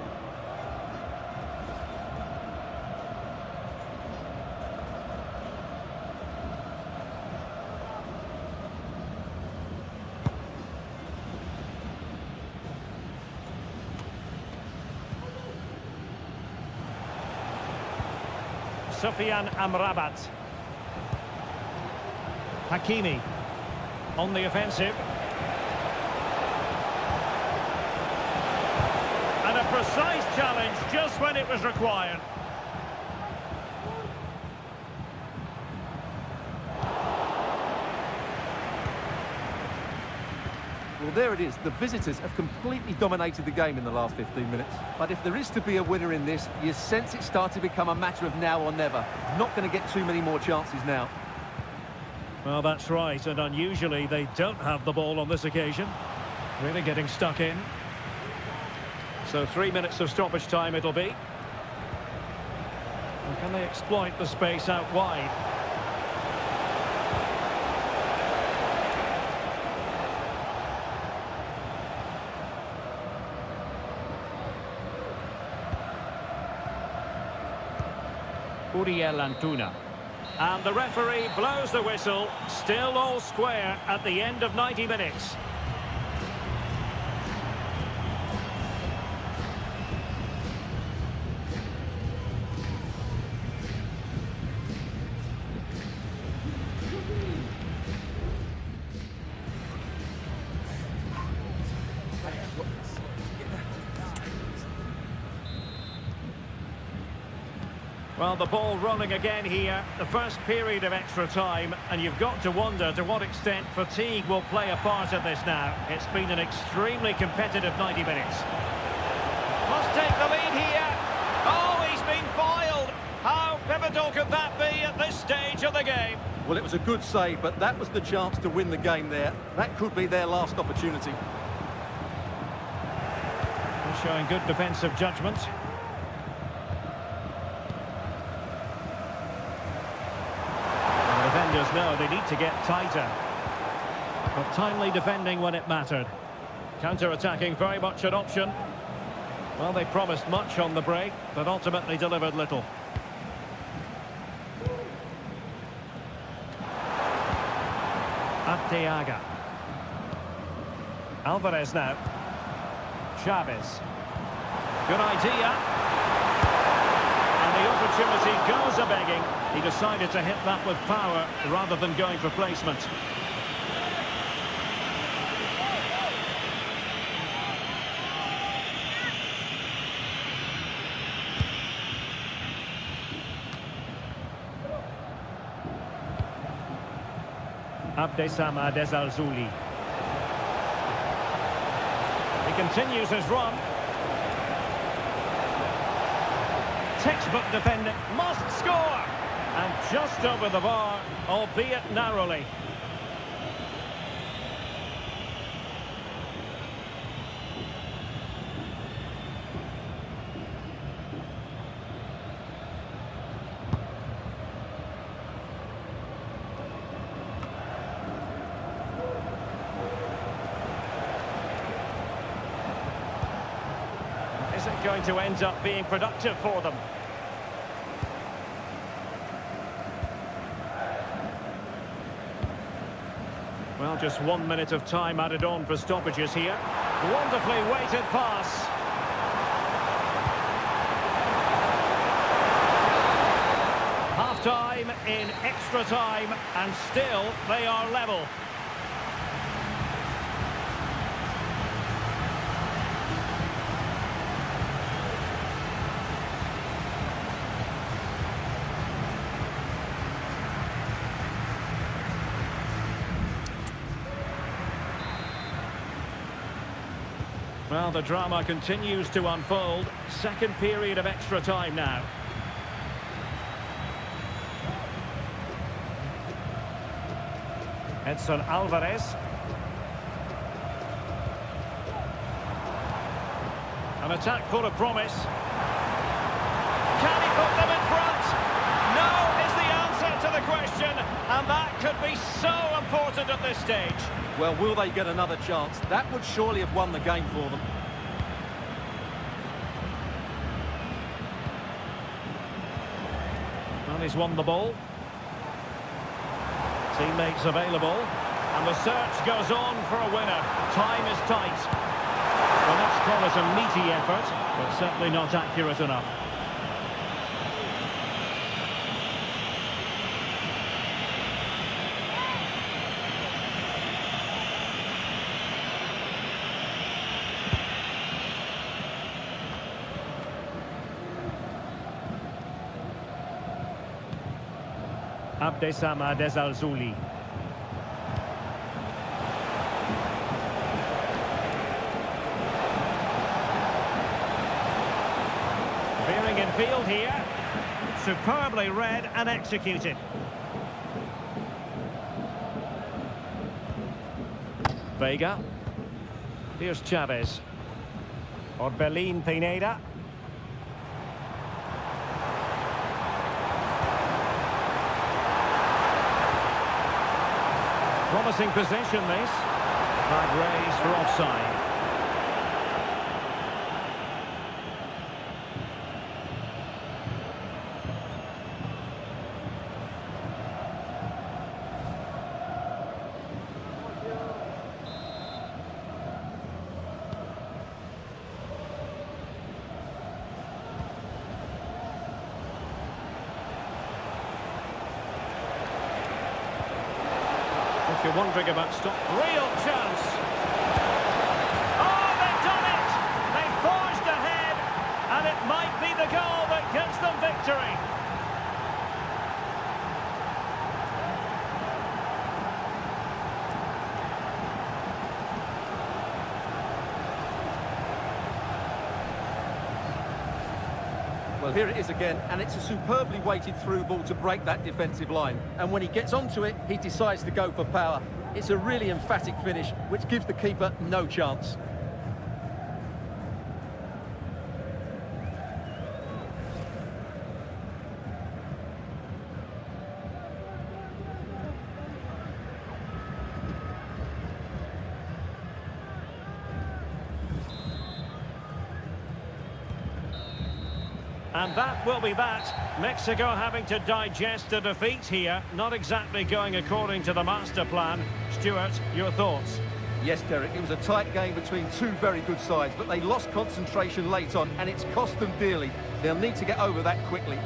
Sufyan Amrabat. Hakimi on the offensive. And a precise challenge just when it was required. Well, there it is. The visitors have completely dominated the game in the last 15 minutes. But if there is to be a winner in this, you sense it's starting to become a matter of now or never. Not going to get too many more chances now. Well, that's right, and unusually they don't have the ball on this occasion. Really getting stuck in. So 3 minutes of stoppage time it'll be. And can they exploit the space out wide? Uriel Antuna. And the referee blows the whistle. Still all square at the end of 90 minutes. Well, the ball rolling again here, the first period of extra time, and you've got to wonder to what extent fatigue will play a part in this now. It's been an extremely competitive 90 minutes. Must take the lead here. Oh, he's been foiled. How pivotal could that be at this stage of the game? Well, it was a good save, but that was the chance to win the game there. That could be their last opportunity. Showing good defensive judgment. Defenders know they need to get tighter. But timely defending when it mattered. Counter-attacking very much an option. Well, they promised much on the break, but ultimately delivered little. Arteaga. Alvarez now. Chavez. Good idea. And the opportunity goes a-begging. He decided to hit that with power rather than going for placement. Abdesam Adezalzouli. He continues his run. Textbook defending, must score! And just over the bar, albeit narrowly. Isn't going to end up being productive for them. Well, just 1 minute of time added on for stoppages here. Wonderfully weighted pass. Half-time in extra time, and still they are level. Well, the drama continues to unfold. Second period of extra time now. Edson Alvarez. An attack full of promise. Can he put them in front? No is the answer to the question, and that could be so important at this stage. Well, will they get another chance? That would surely have won the game for them. Well, he's won the ball. Teammates available, and the search goes on for a winner. Time is tight. Well, let's call it a meaty effort, but certainly not accurate enough. Abdessamad Al-Zuli. Veering in field here. Superbly read and executed. Vega. Here's Chavez. Orbelín Pineda. Promising possession, this. Flag raised for offside. If you're wondering about stop, real chance. Oh, they've done it! They've forged ahead, and it might be the goal that gives them victory. Well, here it is again, and it's a superbly weighted through ball to break that defensive line. And when he gets onto it, he decides to go for power. It's a really emphatic finish, which gives the keeper no chance. And that will be that. Mexico having to digest a defeat here. Not exactly going according to the master plan. Stuart, your thoughts? Yes, Derek, it was a tight game between two very good sides, but they lost concentration late on, and it's cost them dearly. They'll need to get over that quickly.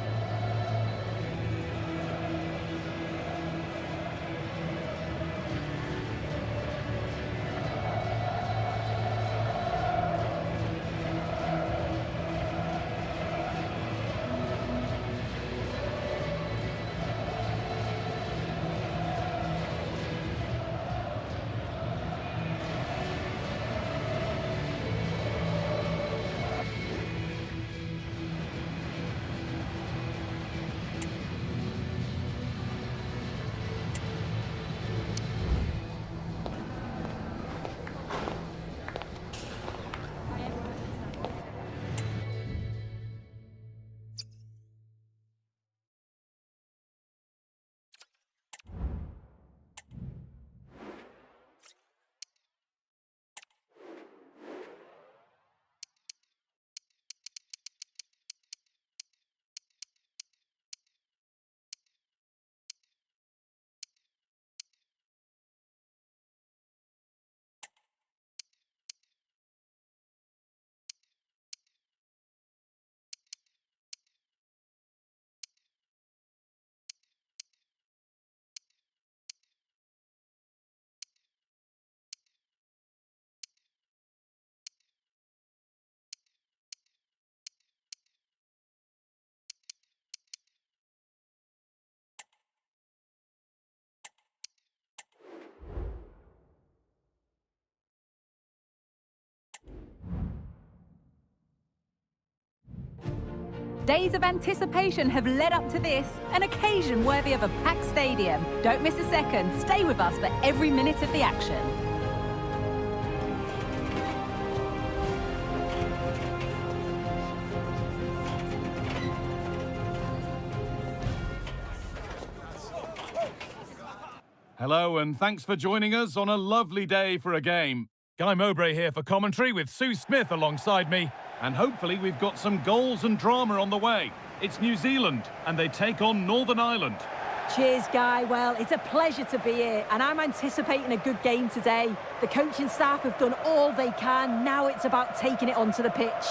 Days of anticipation have led up to this, an occasion worthy of a packed stadium. Don't miss a second. Stay with us for every minute of the action. Hello and thanks for joining us on a lovely day for a game. Guy Mowbray here for commentary with Sue Smith alongside me. And hopefully we've got some goals and drama on the way. It's New Zealand and they take on Northern Ireland. Cheers, Guy. Well, it's a pleasure to be here, and I'm anticipating a good game today. The coaching staff have done all they can. Now it's about taking it onto the pitch.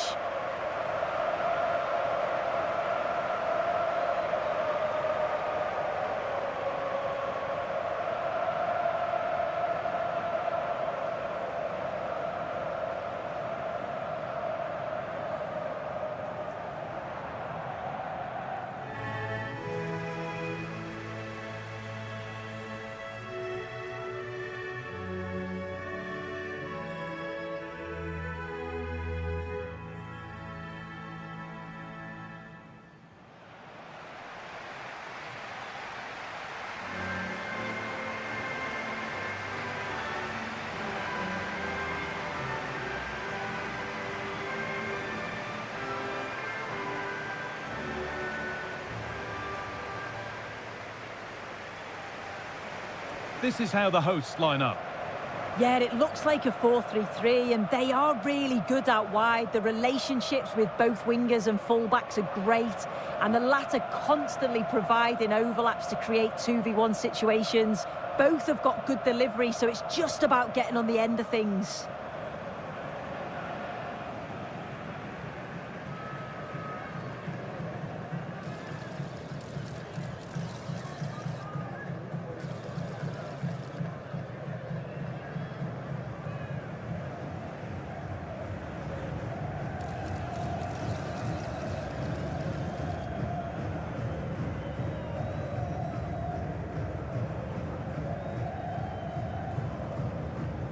This is how the hosts line up. Yeah, it looks like a 4-3-3, and they are really good out wide. The relationships with both wingers and fullbacks are great, and the latter constantly providing overlaps to create 2v1 situations. Both have got good delivery, so it's just about getting on the end of things.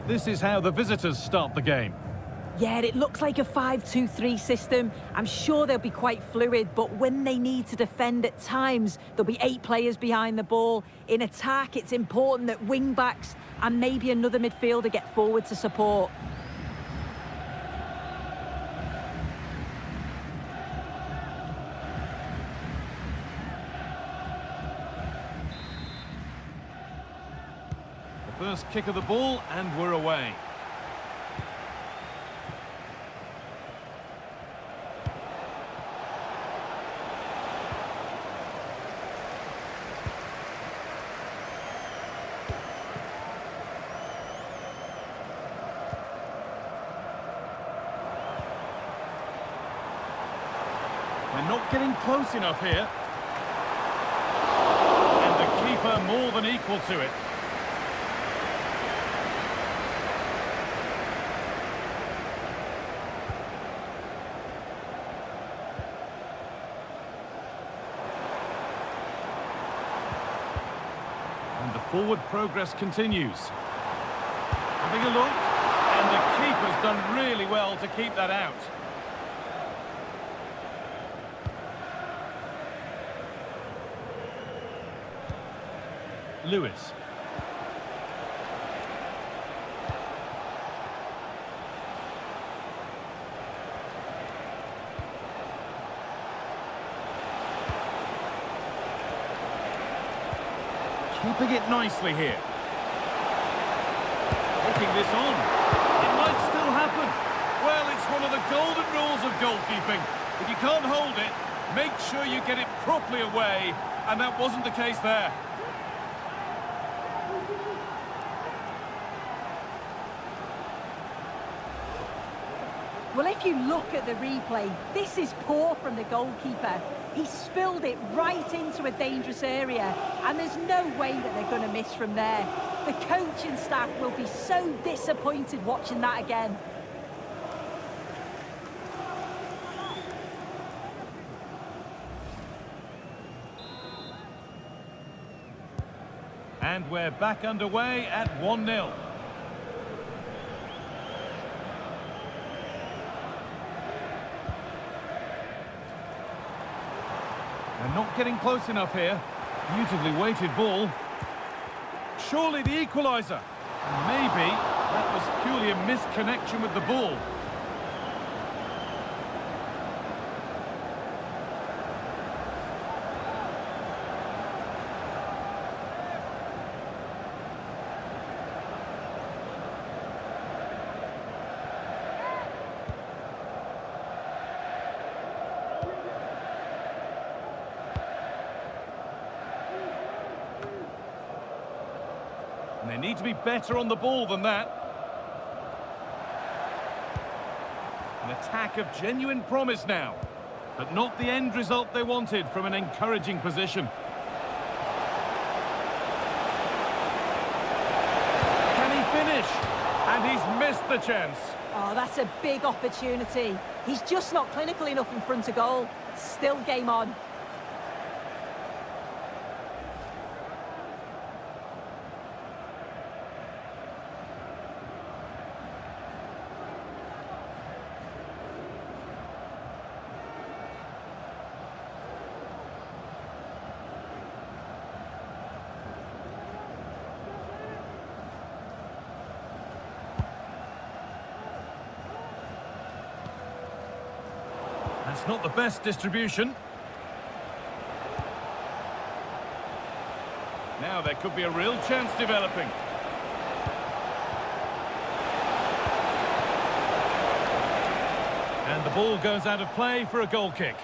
This is how the visitors start the game. Yeah, it looks like a 5-2-3 system. I'm sure they'll be quite fluid, but when they need to defend at times, there'll be 8 players behind the ball. In attack, it's important that wing-backs and maybe another midfielder get forward to support. First kick of the ball and we're away. We're not getting close enough here. And the keeper more than equal to it. And the forward progress continues. Having a look, and the keeper's done really well to keep that out. Lewis. Keeping it nicely here. Taking this on. It might still happen. Well, it's one of the golden rules of goalkeeping. If you can't hold it, make sure you get it properly away, and that wasn't the case there. Well, if you look at the replay, this is poor from the goalkeeper. He spilled it right into a dangerous area, and there's no way that they're going to miss from there. The coaching staff will be so disappointed watching that again. And we're back underway at 1-0. They're not getting close enough here. Beautifully weighted ball. Surely the equaliser. And maybe that was purely a misconnection with the ball. And they need to be better on the ball than that. An attack of genuine promise now, but not the end result they wanted from an encouraging position. Can he finish? And he's missed the chance. Oh, that's a big opportunity. He's just not clinical enough in front of goal. Still game on. That's not the best distribution. Now there could be a real chance developing. And the ball goes out of play for a goal kick.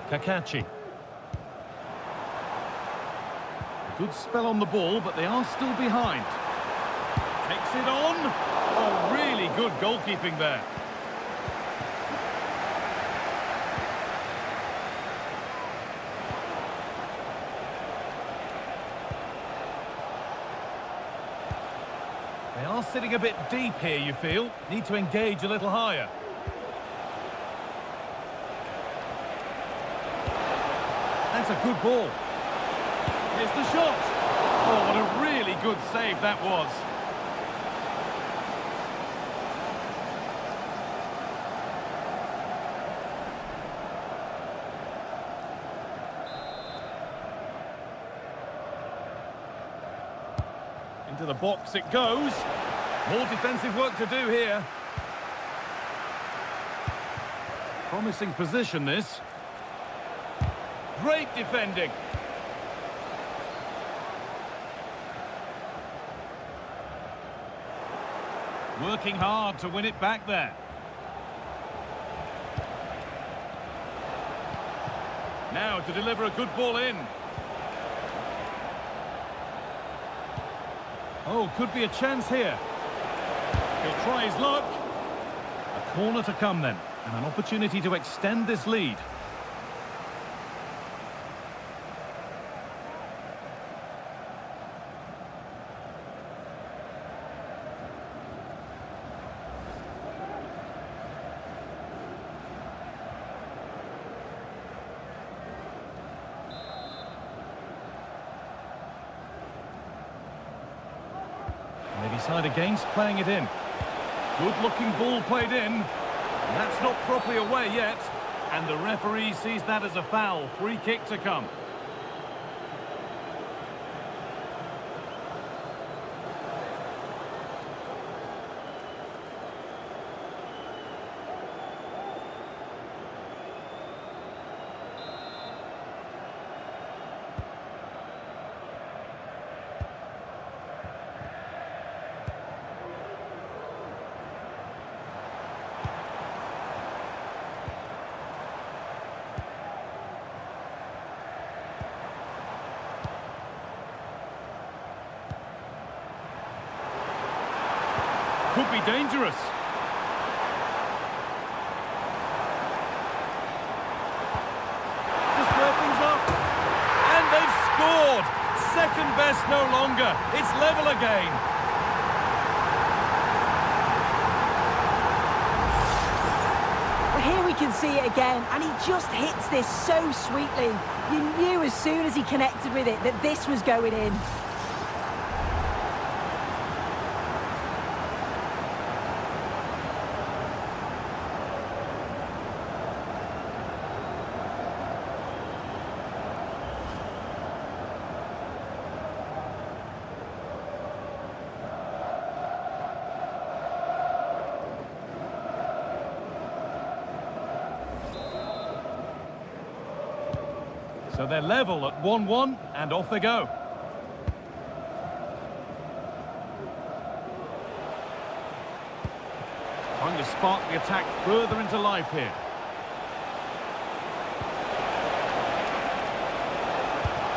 Kakachi. Good spell on the ball, but they are still behind. Takes it on. Oh, really good goalkeeping there. They are sitting a bit deep here, you feel. Need to engage a little higher. That's a good ball. Here's the shot. Oh, what a really good save that was. Into the box it goes. More defensive work to do here. Promising position, this. Great defending. Working hard to win it back there. Now to deliver a good ball in. Oh, could be a chance here. He'll try his luck. A corner to come then, and an opportunity to extend this lead. They decide against playing it in. Good-looking ball played in. And that's not properly away yet. And the referee sees that as a foul. Free kick to come. Could be dangerous. Just square things up. And they've scored! second best no longer. It's level again. Well, here we can see it again, and he just hits this so sweetly. You knew as soon as he connected with it that this was going in. So they're level at 1-1, and off they go. Trying to spark the attack further into life here.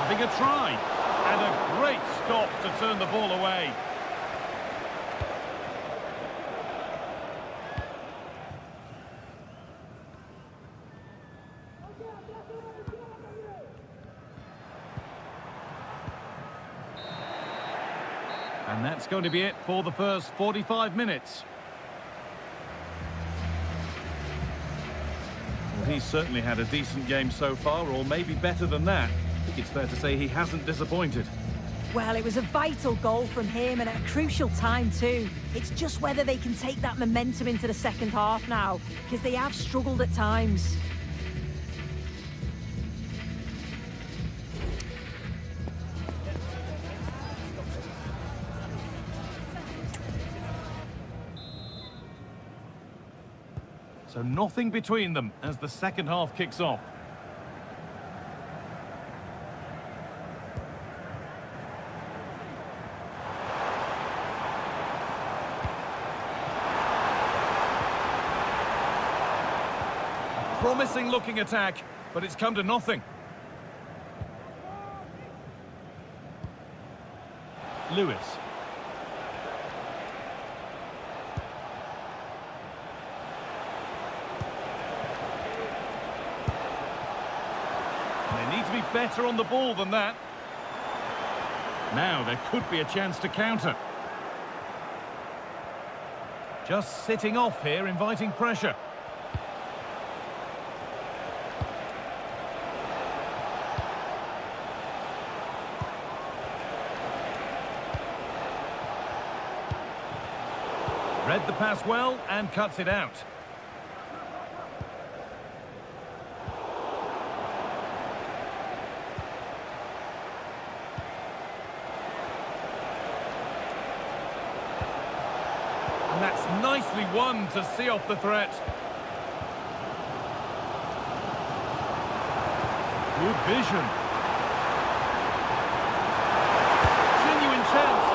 Having a try, and a great stop to turn the ball away. And that's going to be it for the first 45 minutes. Well, he's certainly had a decent game so far, or maybe better than that. I think it's fair to say he hasn't disappointed. Well, it was a vital goal from him and at a crucial time too. It's just whether they can take that momentum into the second half now, because they have struggled at times. So nothing between them as the second half kicks off. A promising looking attack, but it's come to nothing. Lewis. They need to be better on the ball than that. Now there could be a chance to counter. Just sitting off here, inviting pressure. Read the pass well and cuts it out. And that's nicely won to see off the threat. Good vision. Genuine chance.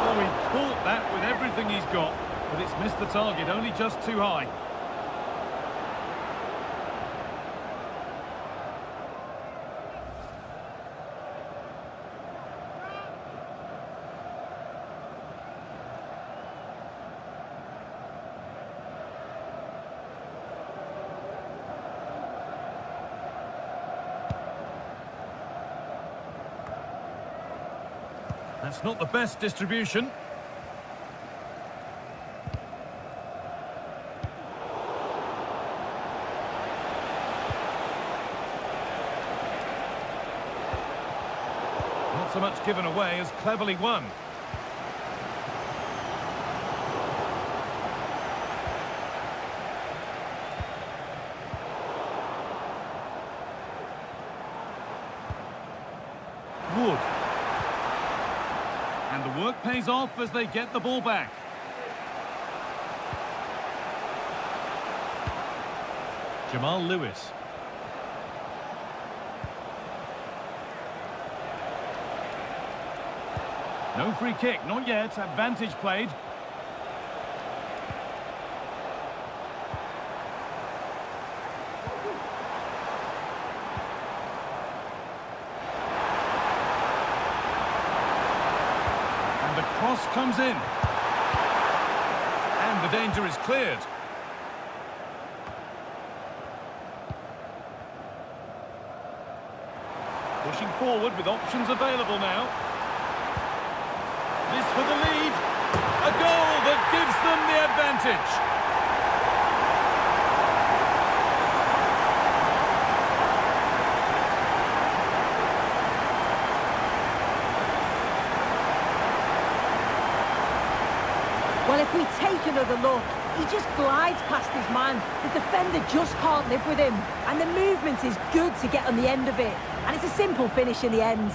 Oh, he caught that with everything he's got, but it's missed the target, only just too high. That's not the best distribution. Not so much given away as cleverly won. Wood. And the work pays off as they get the ball back. Jamal Lewis. No free kick, not yet. Advantage played. And the cross comes in. And the danger is cleared. Pushing forward with options available now. This for the lead. A goal that gives them the advantage. Well, if we take another look, he just glides past his man. The defender just can't live with him. And the movement is good to get on the end of it. And it's a simple finish in the end.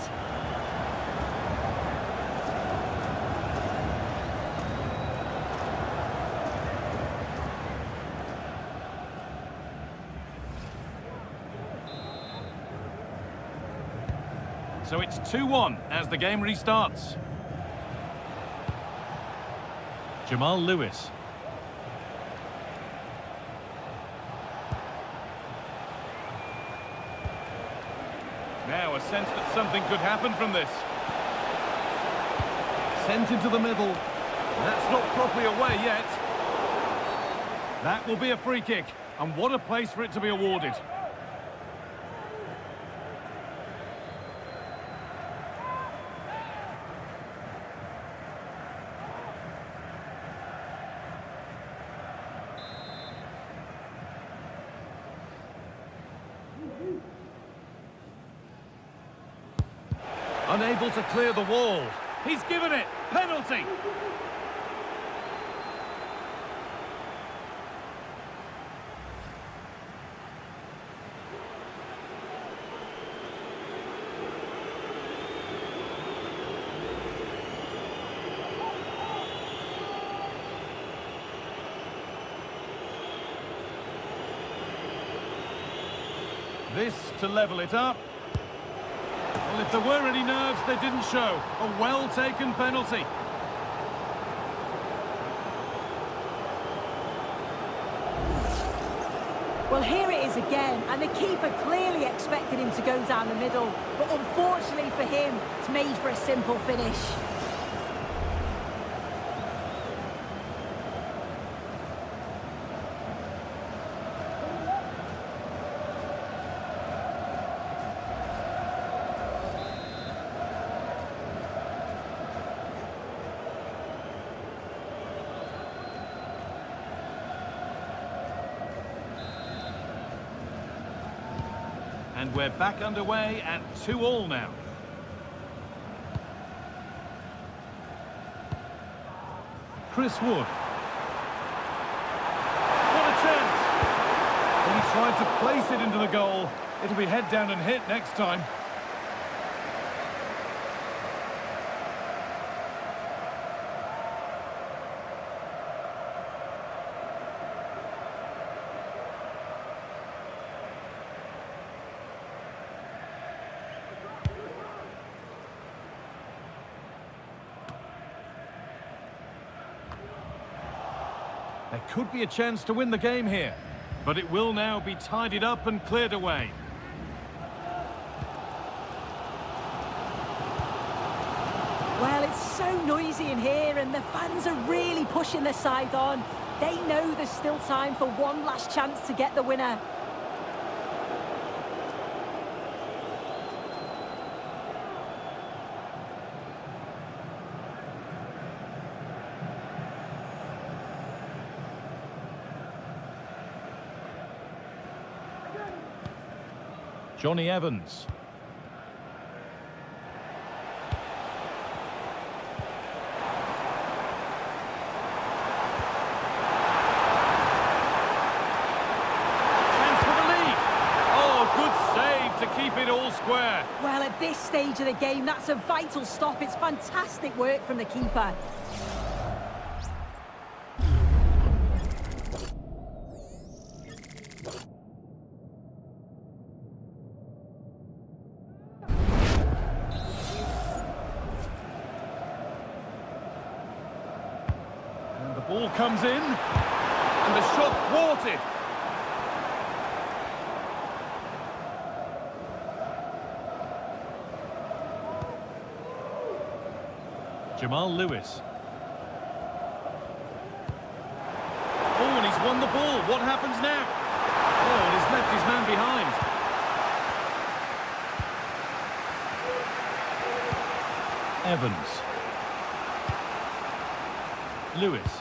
So it's 2-1 as the game restarts. Jamal Lewis. Now a sense that something could happen from this. Sent into the middle. That's not properly away yet. That will be a free kick. And what a place for it to be awarded. Unable to clear the wall. He's given it. Penalty. This to level it up. Well, if there were any nerves, they didn't show. A well-taken penalty. Well, here it is again, and the keeper clearly expected him to go down the middle. But unfortunately for him, it's made for a simple finish. And we're back underway at 2-2 now. Chris Wood. What a chance! Well, he tried to place it into the goal. It'll be head down and hit next time. There could be a chance to win the game here, but it will now be tidied up and cleared away. Well, it's so noisy in here, and the fans are really pushing their side on. They know there's still time for one last chance to get the winner. Johnny Evans. Chance for the lead. Oh, good save to keep it all square. Well, at this stage of the game, that's a vital stop. It's fantastic work from the keeper. Ball comes in, and the shot thwarted. Jamal Lewis. Oh, and he's won the ball. What happens now? Oh, and he's left his man behind. Evans. Lewis.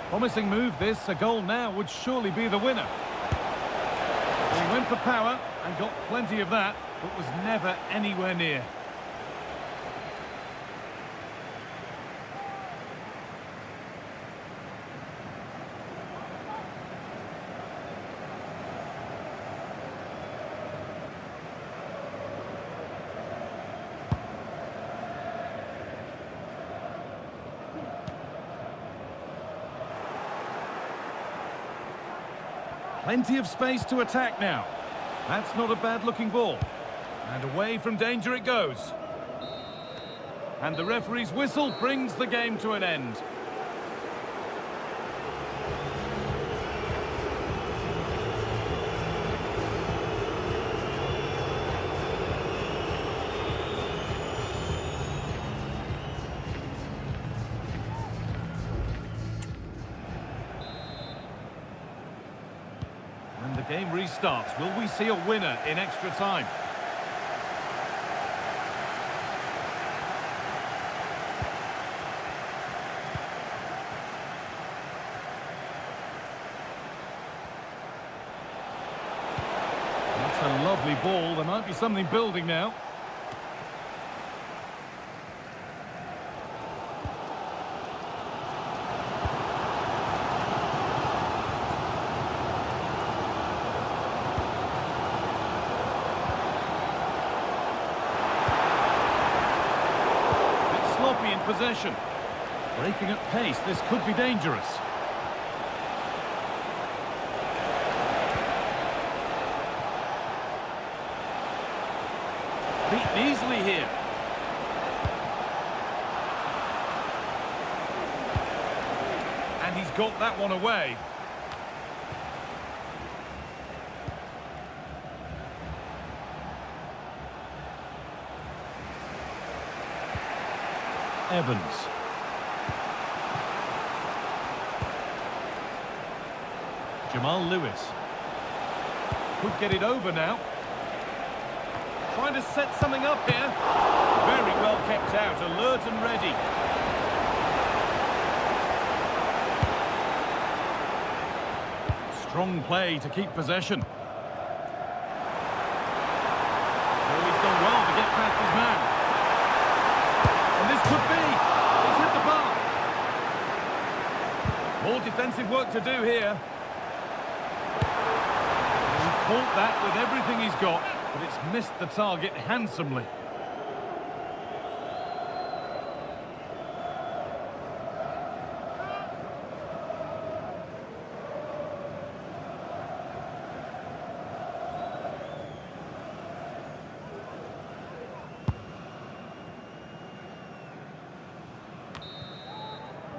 Promising move this, a goal now would surely be the winner. He went for power and got plenty of that, but was never anywhere near. Plenty of space to attack now. That's not a bad-looking ball. And away from danger it goes. And the referee's whistle brings the game to an end. And the game restarts. Will we see a winner in extra time? That's a lovely ball. There might be something building now. Sloppy in possession. Breaking at pace, this could be dangerous. Beaten easily here. And he's got that one away. Evans. Jamal Lewis. Could get it over now. Trying to set something up here. Very well kept out, alert and ready. Strong play to keep possession. Oh, he's done well to get past his man. And this could be. He's hit the bar. More defensive work to do here. He caught that with everything he's got, but it's missed the target handsomely.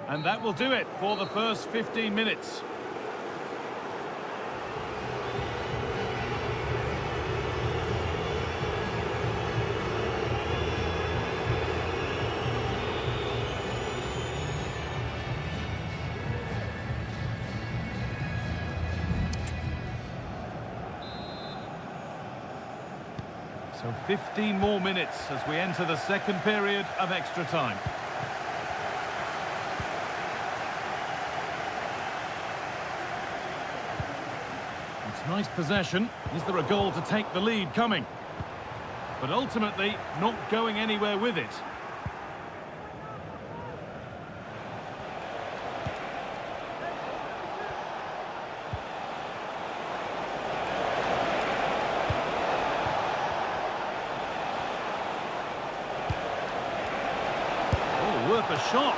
And that will do it for the first 15 minutes. So 15 more minutes as we enter the second period of extra time. Nice possession. Is there a goal to take the lead coming? But ultimately, not going anywhere with it. Oh, worth a shot.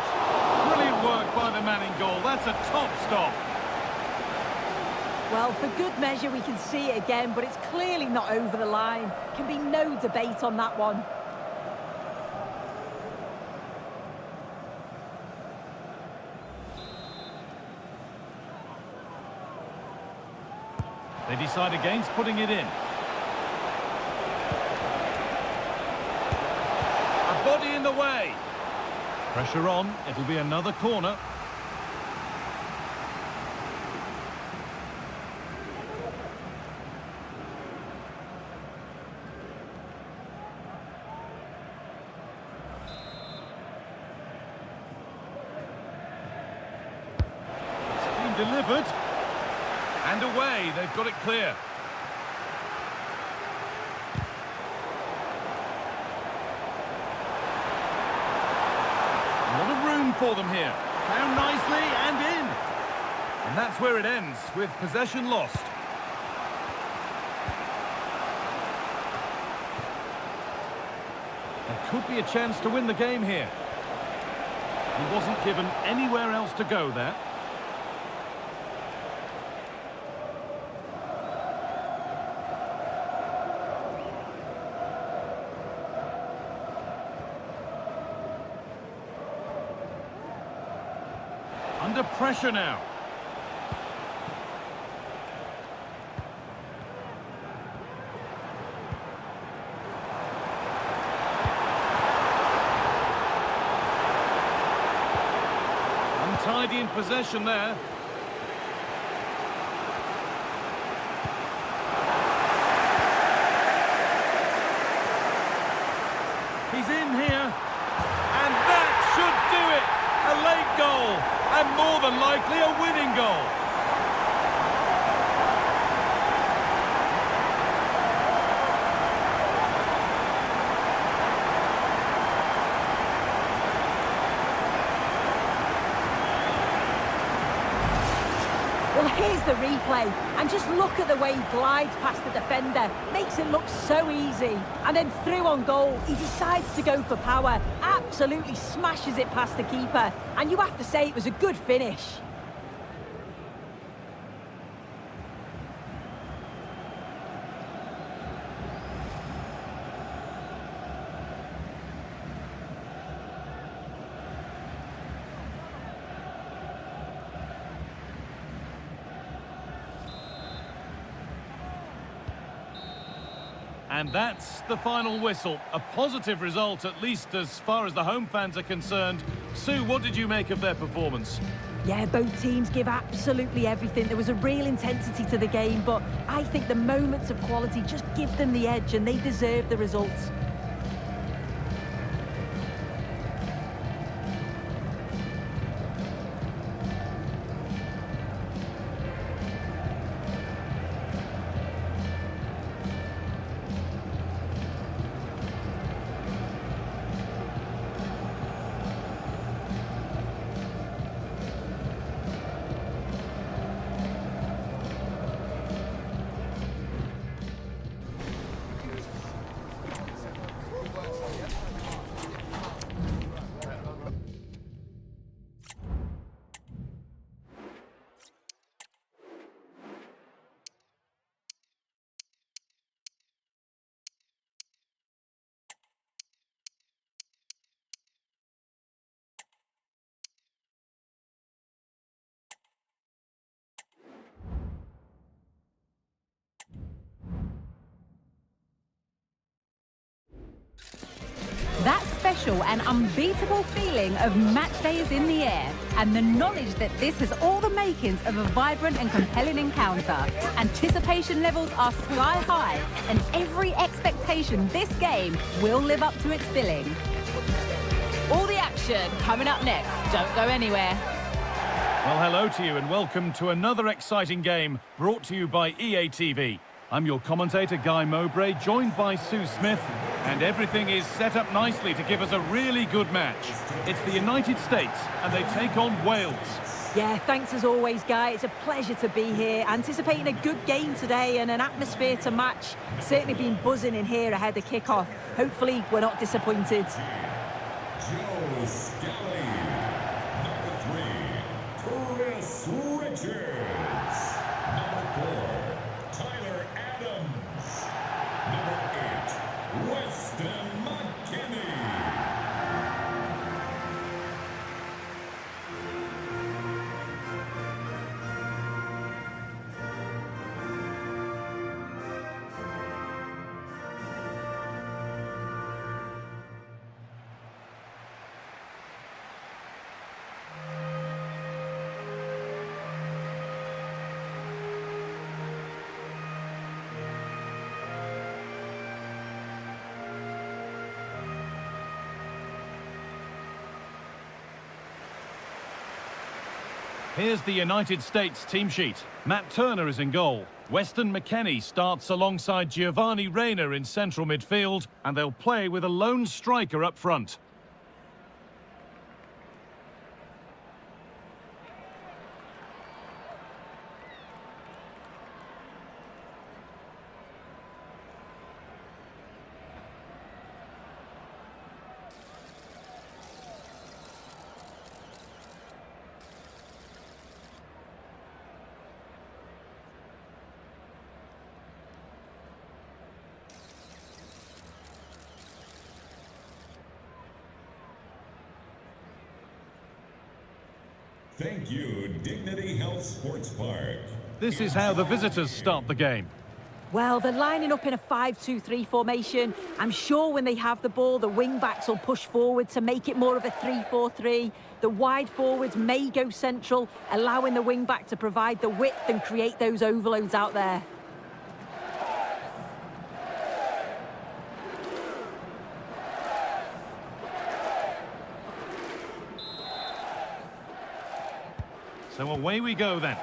Brilliant work by the man in goal. That's a top stop. Well, for good measure, we can see it again, but it's clearly not over the line. Can be no debate on that one. They decide against putting it in. A body in the way. Pressure on. It'll be another corner. delivered. And away, they've got it clear. A lot of room for them here. Found nicely and in. And that's where it ends, with possession lost. There could be a chance to win the game here. He wasn't given anywhere else to go there. Under pressure now. Untidy in possession there. He's in here. And that should do it. A late goal. And more than likely a winning goal. Well, here's the replay, and just look at the way he glides past the defender. Makes it look so easy. And then through on goal, he decides to go for power. Absolutely smashes it past the keeper. And you have to say it was a good finish. And that's the final whistle. A positive result, at least as far as the home fans are concerned. Sue, what did you make of their performance? Yeah, both teams give absolutely everything. There was a real intensity to the game, but I think the moments of quality just give them the edge, and they deserve the results. That special and unbeatable feeling of match day is in the air, and the knowledge that this has all the makings of a vibrant and compelling encounter. Anticipation levels are sky high, and every expectation this game will live up to its billing. All the action coming up next. Don't go anywhere. Well, hello to you and welcome to another exciting game brought to you by EA TV. I'm your commentator, Guy Mowbray, joined by Sue Smith, and everything is set up nicely to give us a really good match. It's the United States, and they take on Wales. Yeah, thanks as always, Guy. It's a pleasure to be here. Anticipating a good game today and an atmosphere to match. Certainly been buzzing in here ahead of kick-off. Hopefully, we're not disappointed. Joe Skelly. Number 3, Chris Richards. Number 4, Tyler Adams. Number 8, Weston McKinney. Here's the United States team sheet. Matt Turner is in goal. Weston McKennie starts alongside Giovanni Reina in central midfield, and they'll play with a lone striker up front. Thank you, Dignity Health Sports Park. This is how the visitors start the game. Well, they're lining up in a 5-2-3 formation. I'm sure when they have the ball, the wing-backs will push forward to make it more of a 3-4-3. The wide forwards may go central, allowing the wing-back to provide the width and create those overloads out there. So away we go then.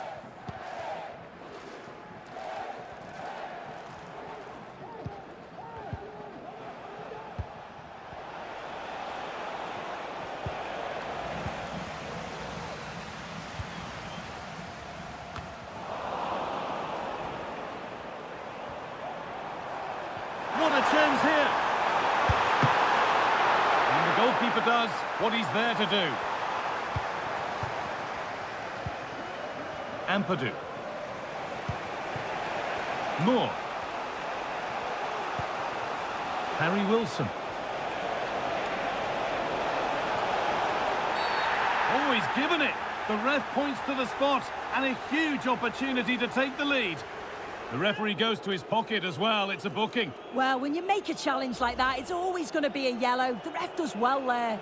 What a chance here! And the goalkeeper does what he's there to do. Ampadu. Moore. Harry Wilson. Oh, he's given it. The ref points to the spot, and a huge opportunity to take the lead. The referee goes to his pocket as well. It's a booking. Well, when you make a challenge like that, it's always going to be a yellow. The ref does well there.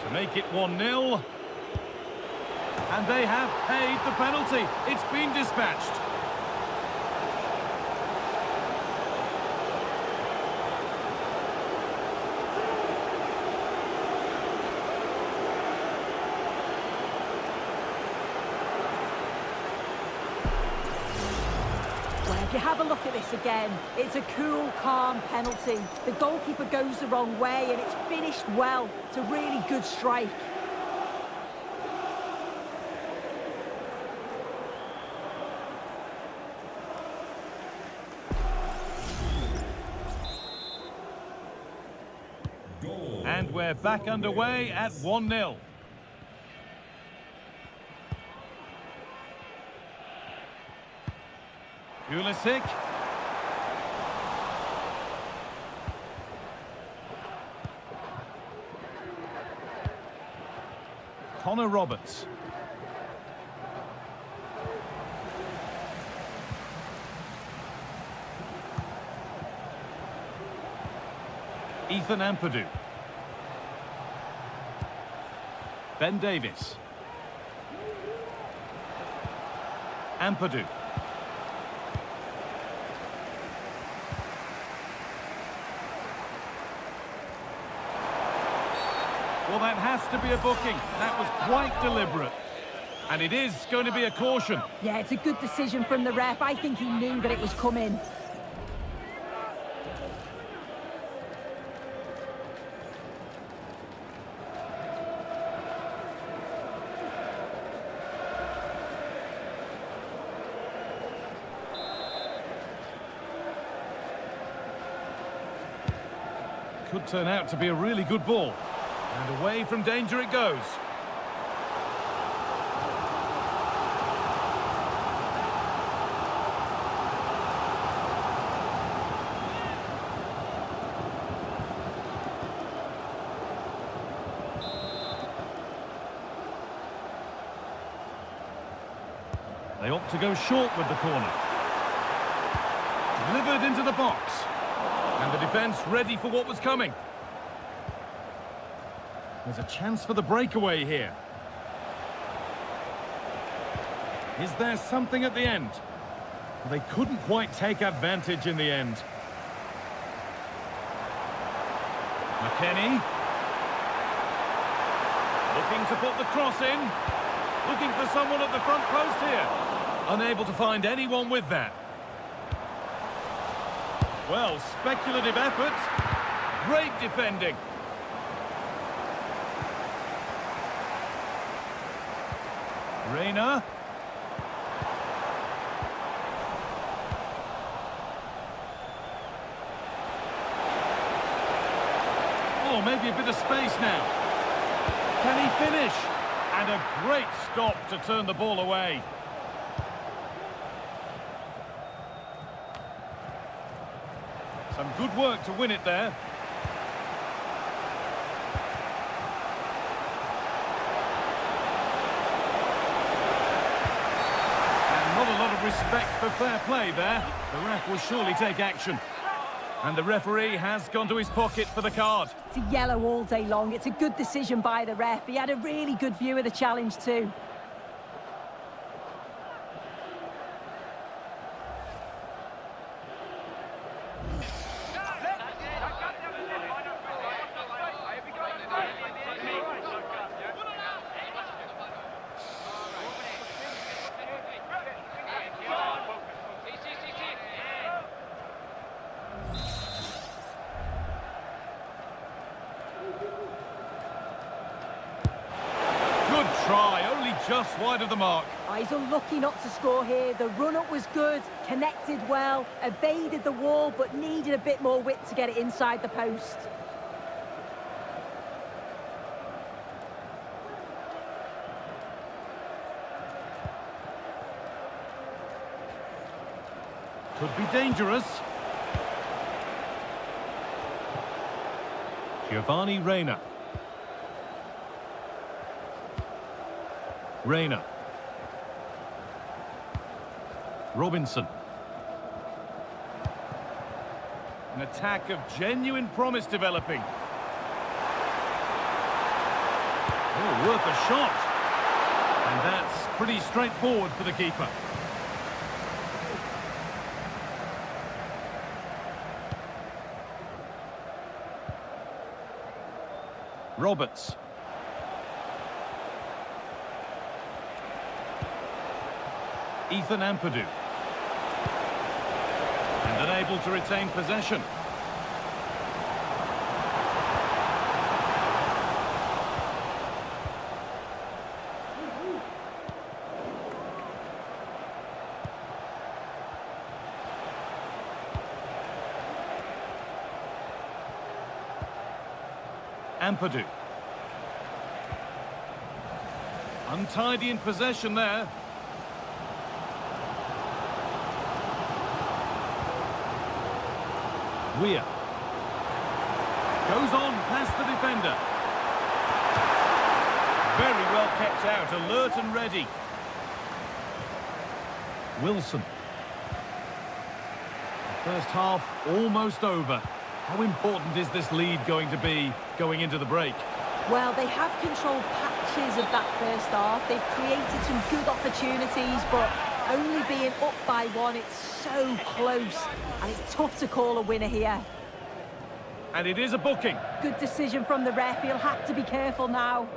To make it 1-0. And they have paid the penalty. It's been dispatched. If you have a look at this again, it's a cool, calm penalty. The goalkeeper goes the wrong way and it's finished well. It's a really good strike. Goal. And we're back underway at 1-0. Pulisic. Connor Roberts. Ethan Ampadu. Ben Davies. Ampadu. Well, that has to be a booking. That was quite deliberate. And it is going to be a caution. Yeah, it's a good decision from the ref. I think he knew that it was coming. Could turn out to be a really good ball. And away from danger it goes. They opt to go short with the corner. Delivered into the box. And the defence ready for what was coming. There's a chance for the breakaway here. Is there something at the end? They couldn't quite take advantage in the end. McKennie. Looking to put the cross in. Looking for someone at the front post here. Unable to find anyone with that. Well, speculative effort. Great defending. Reina. Oh, maybe a bit of space now. Can he finish? And a great stop to turn the ball away. Some good work to win it there. And not a lot of respect for fair play there. The ref will surely take action. And the referee has gone to his pocket for the card. It's a yellow all day long. It's a good decision by the ref. He had a really good view of the challenge too. Try, only just wide of the mark. Oh, he's unlucky not to score here. The run-up was good, connected well, evaded the wall, but needed a bit more width to get it inside the post. Could be dangerous. Giovanni Reina. Reina. Robinson. An attack of genuine promise developing. Oh, worth a shot. And that's pretty straightforward for the keeper. Roberts. Ethan Ampadu. And unable to retain possession. Ampadu. Untidy in possession there. Weir. Goes on past the defender. Very well kept out, alert and ready. Wilson. The first half almost over. How important is this lead going to be going into the break? Well, they have controlled patches of that first half. They've created some good opportunities, but only being up by one, it's so close. And it's tough to call a winner here. And it is a booking. Good decision from the ref. He'll have to be careful now.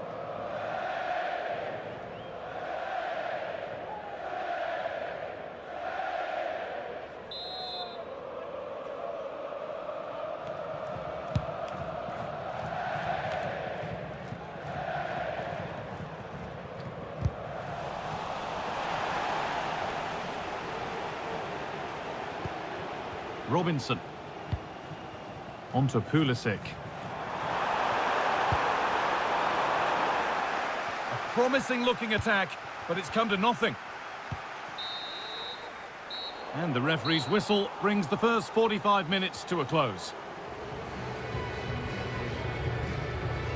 Robinson. Onto Pulisic. A promising looking attack, but it's come to nothing. And the referee's whistle brings the first 45 minutes to a close.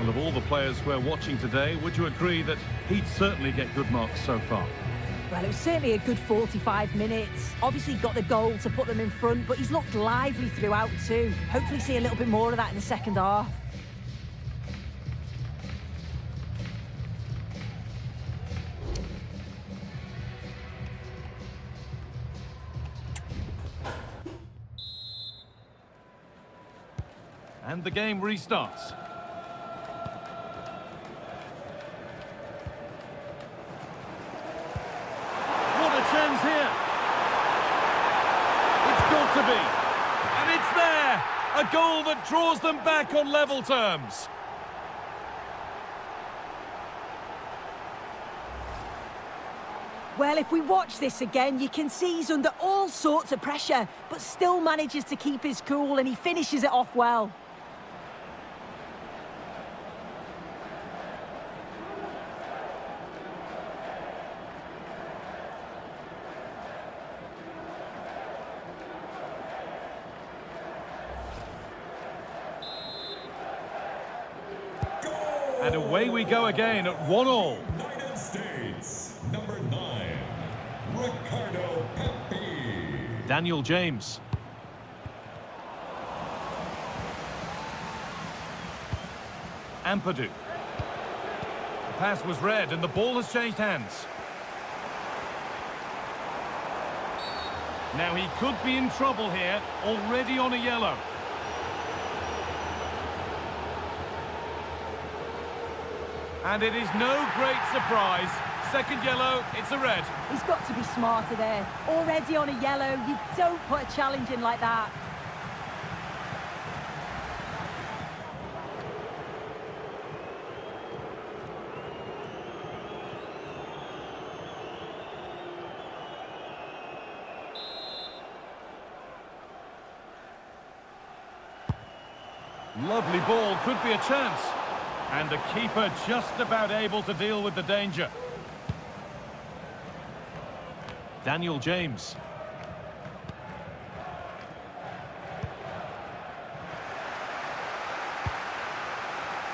Well, of all the players we're watching today, would you agree that he'd certainly get good marks so far? Well, it was certainly a good 45 minutes. Obviously got the goal to put them in front, but he's looked lively throughout too. Hopefully see a little bit more of that in the second half. And the game restarts. What a chance here! It's got to be! And it's there! A goal that draws them back on level terms. Well, if we watch this again, you can see he's under all sorts of pressure, but still manages to keep his cool, and he finishes it off well. And away we go again at 1-1. United States, number 9, Ricardo Pepe. Daniel James. Ampadu. The pass was read and the ball has changed hands. Now he could be in trouble here, already on a yellow. And it is no great surprise. Second yellow, it's a red. He's got to be smarter there. Already on a yellow, you don't put a challenge in like that. Lovely ball, could be a chance. And the keeper just about able to deal with the danger. Daniel James.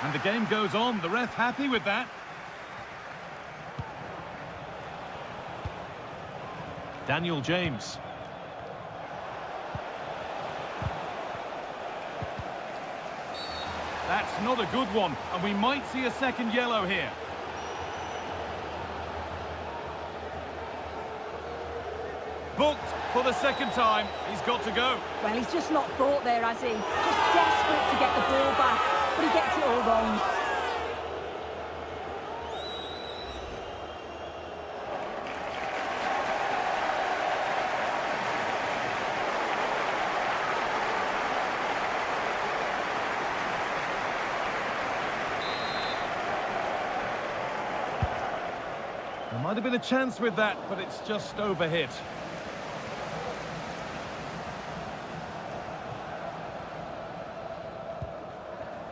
And the game goes on. The ref happy with that. Daniel James. That's not a good one, and we might see a second yellow here. Booked for the second time. He's got to go. Well, he's just not thought there, has he? Just desperate to get the ball back, but he gets it all wrong. There might have been a chance with that, but it's just overhit.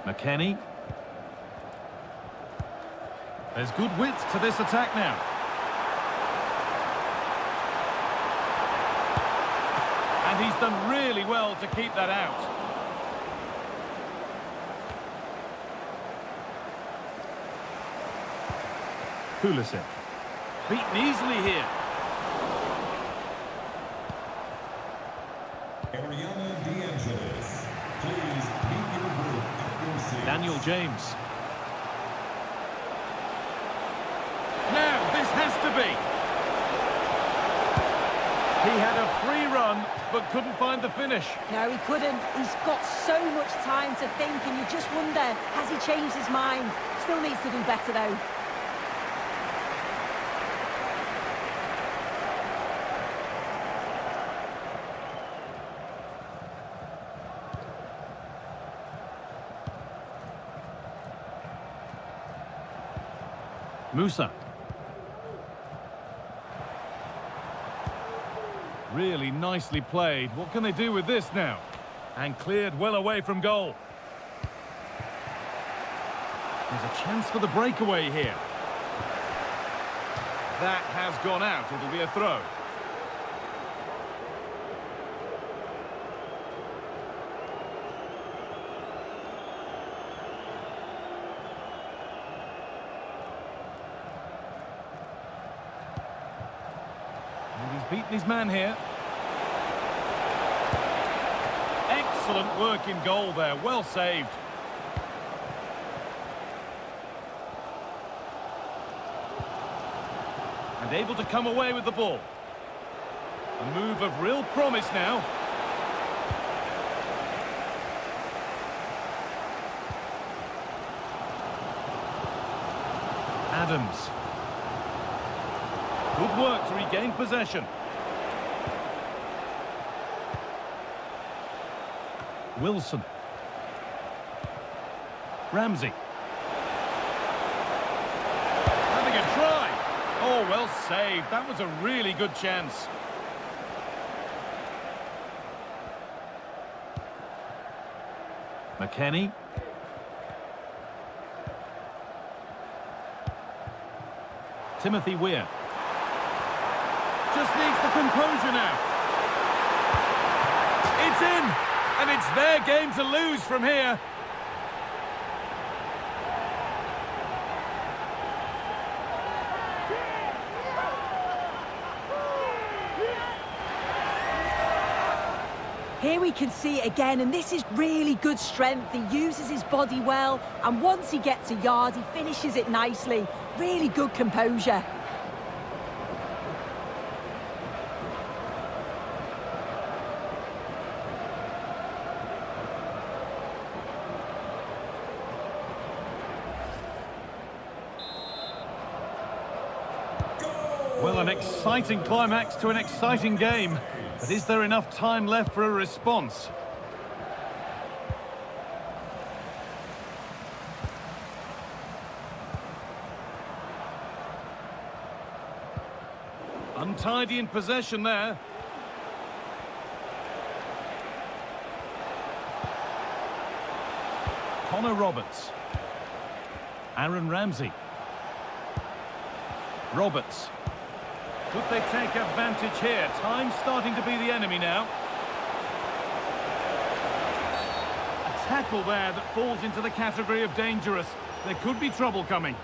McKennie. There's good width to this attack now. And he's done really well to keep that out. Pulisic. Beaten easily here. Ariana DeAngelis, please meet your group at your seats. Daniel James. Now, this has to be. He had a free run, but couldn't find the finish. No, he couldn't. He's got so much time to think, and you just wonder, has he changed his mind? Still needs to do better, though. Musa. Really nicely played. What can they do with this now? And cleared well away from goal. There's a chance for the breakaway here. That has gone out. It'll be a throw. Beaten his man here. Excellent work in goal there, well saved. And able to come away with the ball. A move of real promise now. Adams. Good work to regain possession. Wilson. Ramsey. Having a try. Oh, well saved. That was a really good chance. McKennie. Timothy Weir. Just needs the composure now. It's in! And it's their game to lose from here. Here we can see it again, and this is really good strength. He uses his body well, and once he gets a yard, he finishes it nicely. Really good composure. Well, an exciting climax to an exciting game. But is there enough time left for a response? Untidy in possession there. Connor Roberts. Aaron Ramsey. Roberts. Could they take advantage here? Time's starting to be the enemy now. A tackle there that falls into the category of dangerous. There could be trouble coming.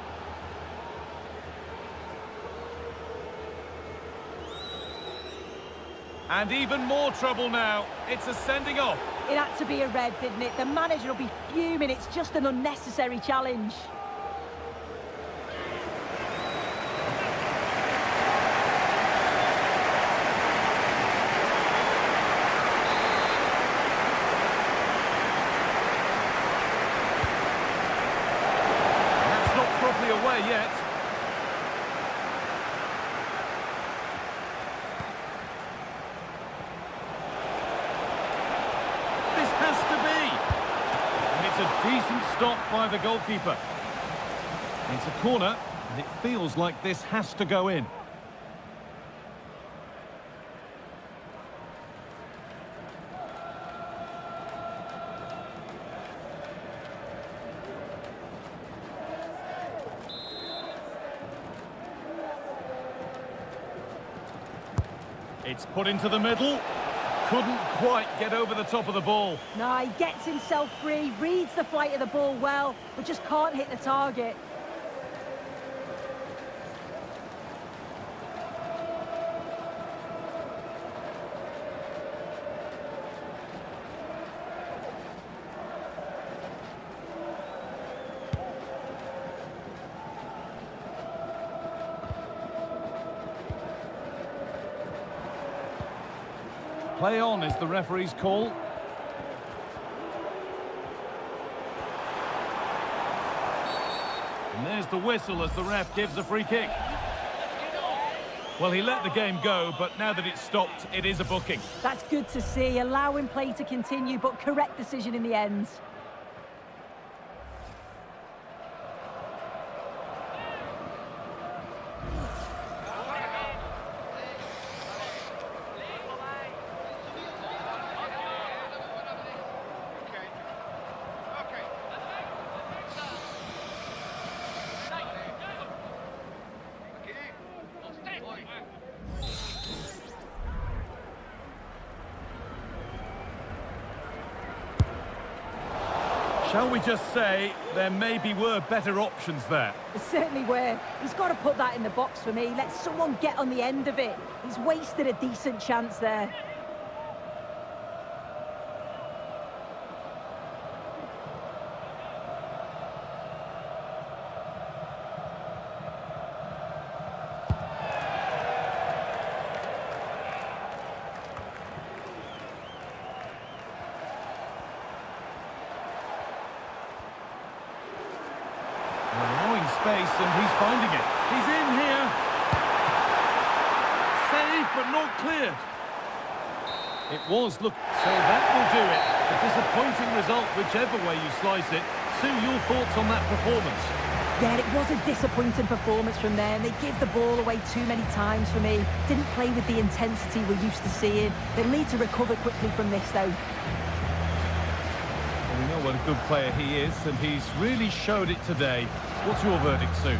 And even more trouble now. It's a sending off. It had to be a red, didn't it? The manager will be fuming. It's just an unnecessary challenge. Away yet. This has to be. And it's a decent stop by the goalkeeper. It's a corner, and it feels like this has to go in. It's put into the middle. Couldn't quite get over the top of the ball. No, he gets himself free, reads the flight of the ball well, but just can't hit the target. Play on is the referee's call. And there's the whistle as the ref gives a free kick. Well, he let the game go, but now that it's stopped, it is a booking. That's good to see, allowing play to continue, but correct decision in the end. Shall we just say there maybe were better options there? There certainly were. He's got to put that in the box for me. Let someone get on the end of it. He's wasted a decent chance there. Allowing space and he's finding it. He's in here. Saved but not cleared. It was, look, so that will do it. A disappointing result, whichever way you slice it. Sue, your thoughts on that performance? Yeah, it was a disappointing performance from them. They give the ball away too many times for me. Didn't play with the intensity we're used to seeing. They'll need to recover quickly from this, though. Well, we know what a good player he is, and he's really showed it today. What's your verdict, Sue?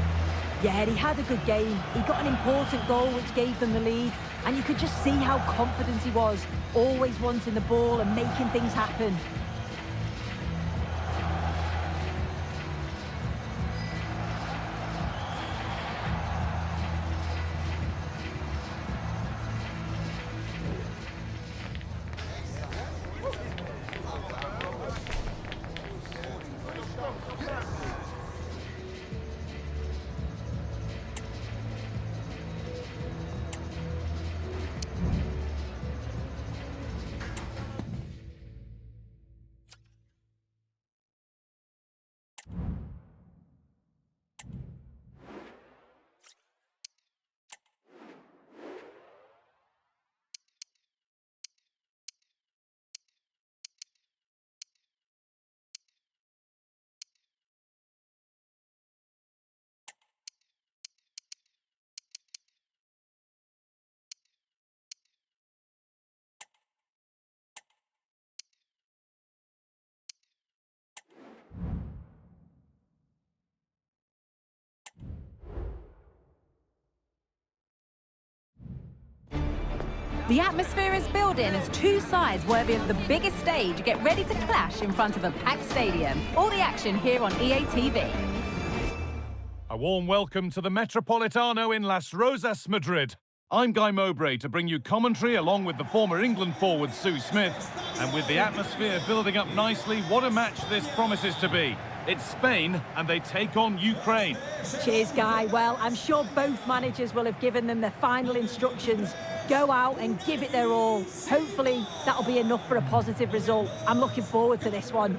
Yeah, he had a good game. He got an important goal which gave them the lead. And you could just see how confident he was, always wanting the ball and making things happen. The atmosphere is building as two sides worthy of the biggest stage get ready to clash in front of a packed stadium. All the action here on EA TV. A warm welcome to the Metropolitano in Las Rosas, Madrid. I'm Guy Mowbray to bring you commentary along with the former England forward Sue Smith. And with the atmosphere building up nicely, what a match this promises to be. It's Spain and they take on Ukraine. Cheers, Guy. Well, I'm sure both managers will have given them their final instructions. Go out and give it their all. Hopefully, that'll be enough for a positive result. I'm looking forward to this one.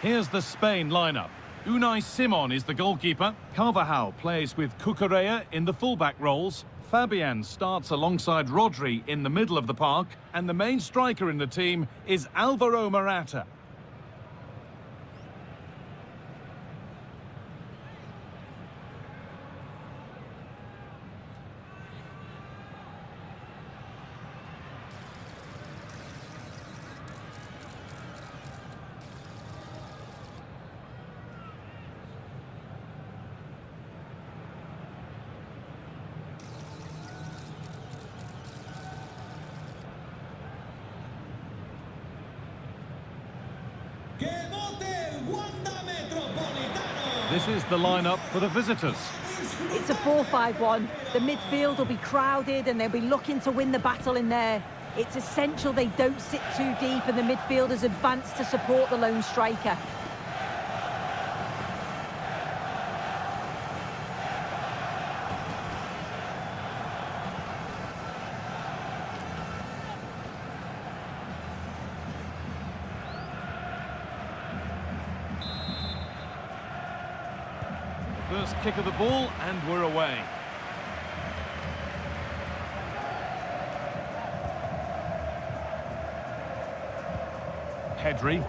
Here's the Spain lineup. Unai Simon is the goalkeeper. Carvajal plays with Cucurella in the fullback roles. Fabian starts alongside Rodri in the middle of the park. And the main striker in the team is Alvaro Morata. This is the lineup for the visitors. It's a 4-5-1. The midfield will be crowded and they'll be looking to win the battle in there. It's essential they don't sit too deep and the midfielders advance to support the lone striker. First kick of the ball, and we're away. Pedri.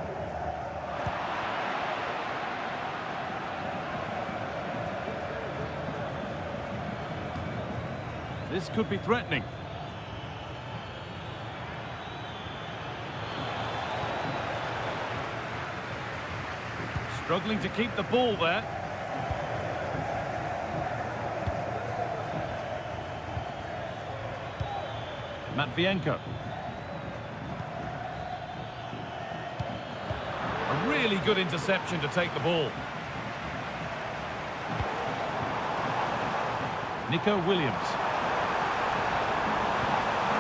This could be threatening. Struggling to keep the ball there. Matvienko. A really good interception to take the ball. Nico Williams.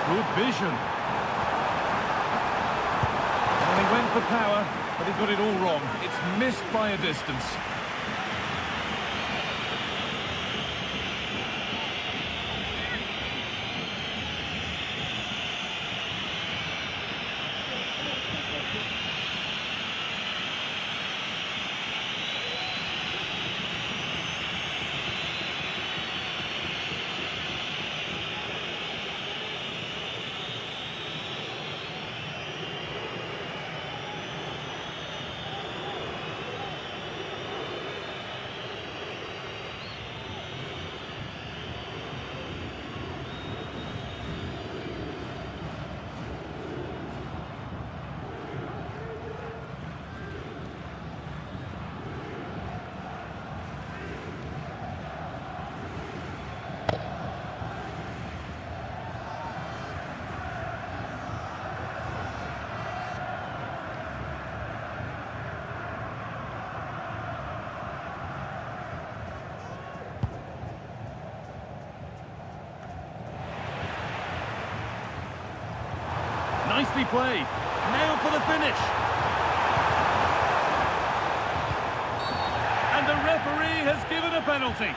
Good vision. Well, he went for power, but he got it all wrong. It's missed by a distance. Nicely played. Now for the finish. And the referee has given a penalty.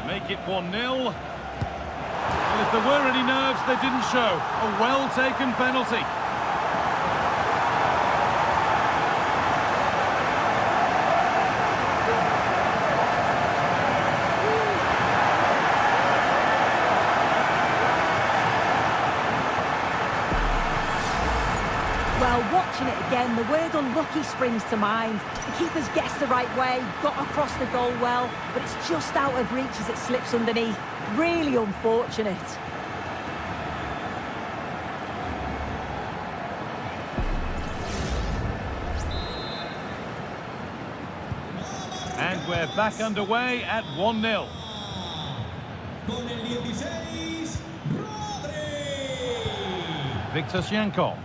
Make it 1-0. Well, if there were any nerves, they didn't show. A well-taken penalty. Well, watching it again, the word unlucky springs to mind. The keeper's guessed the right way, got across the goal well, but it's just out of reach as it slips underneath. Really unfortunate. And we're back underway at 1-0. Con el 16, Rodri. Viktor Shankov.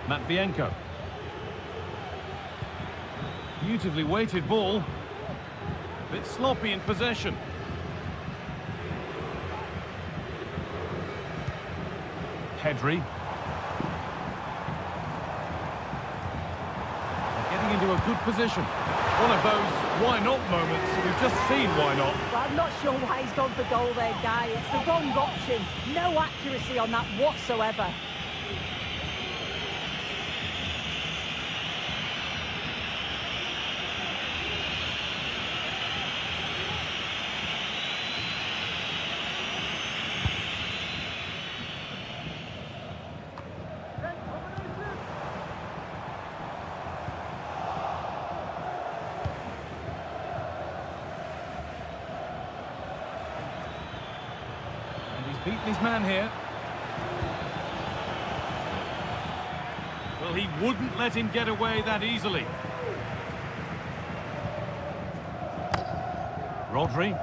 Matvienko. Beautifully weighted ball. Bit sloppy in possession. Pedri. Getting into a good position. One of those why-not moments. We've just seen why not. Well, I'm not sure why he's gone for goal there, Guy. It's the wrong option. No accuracy on that whatsoever. Beaten his man here. Well, he wouldn't let him get away that easily. Rodri.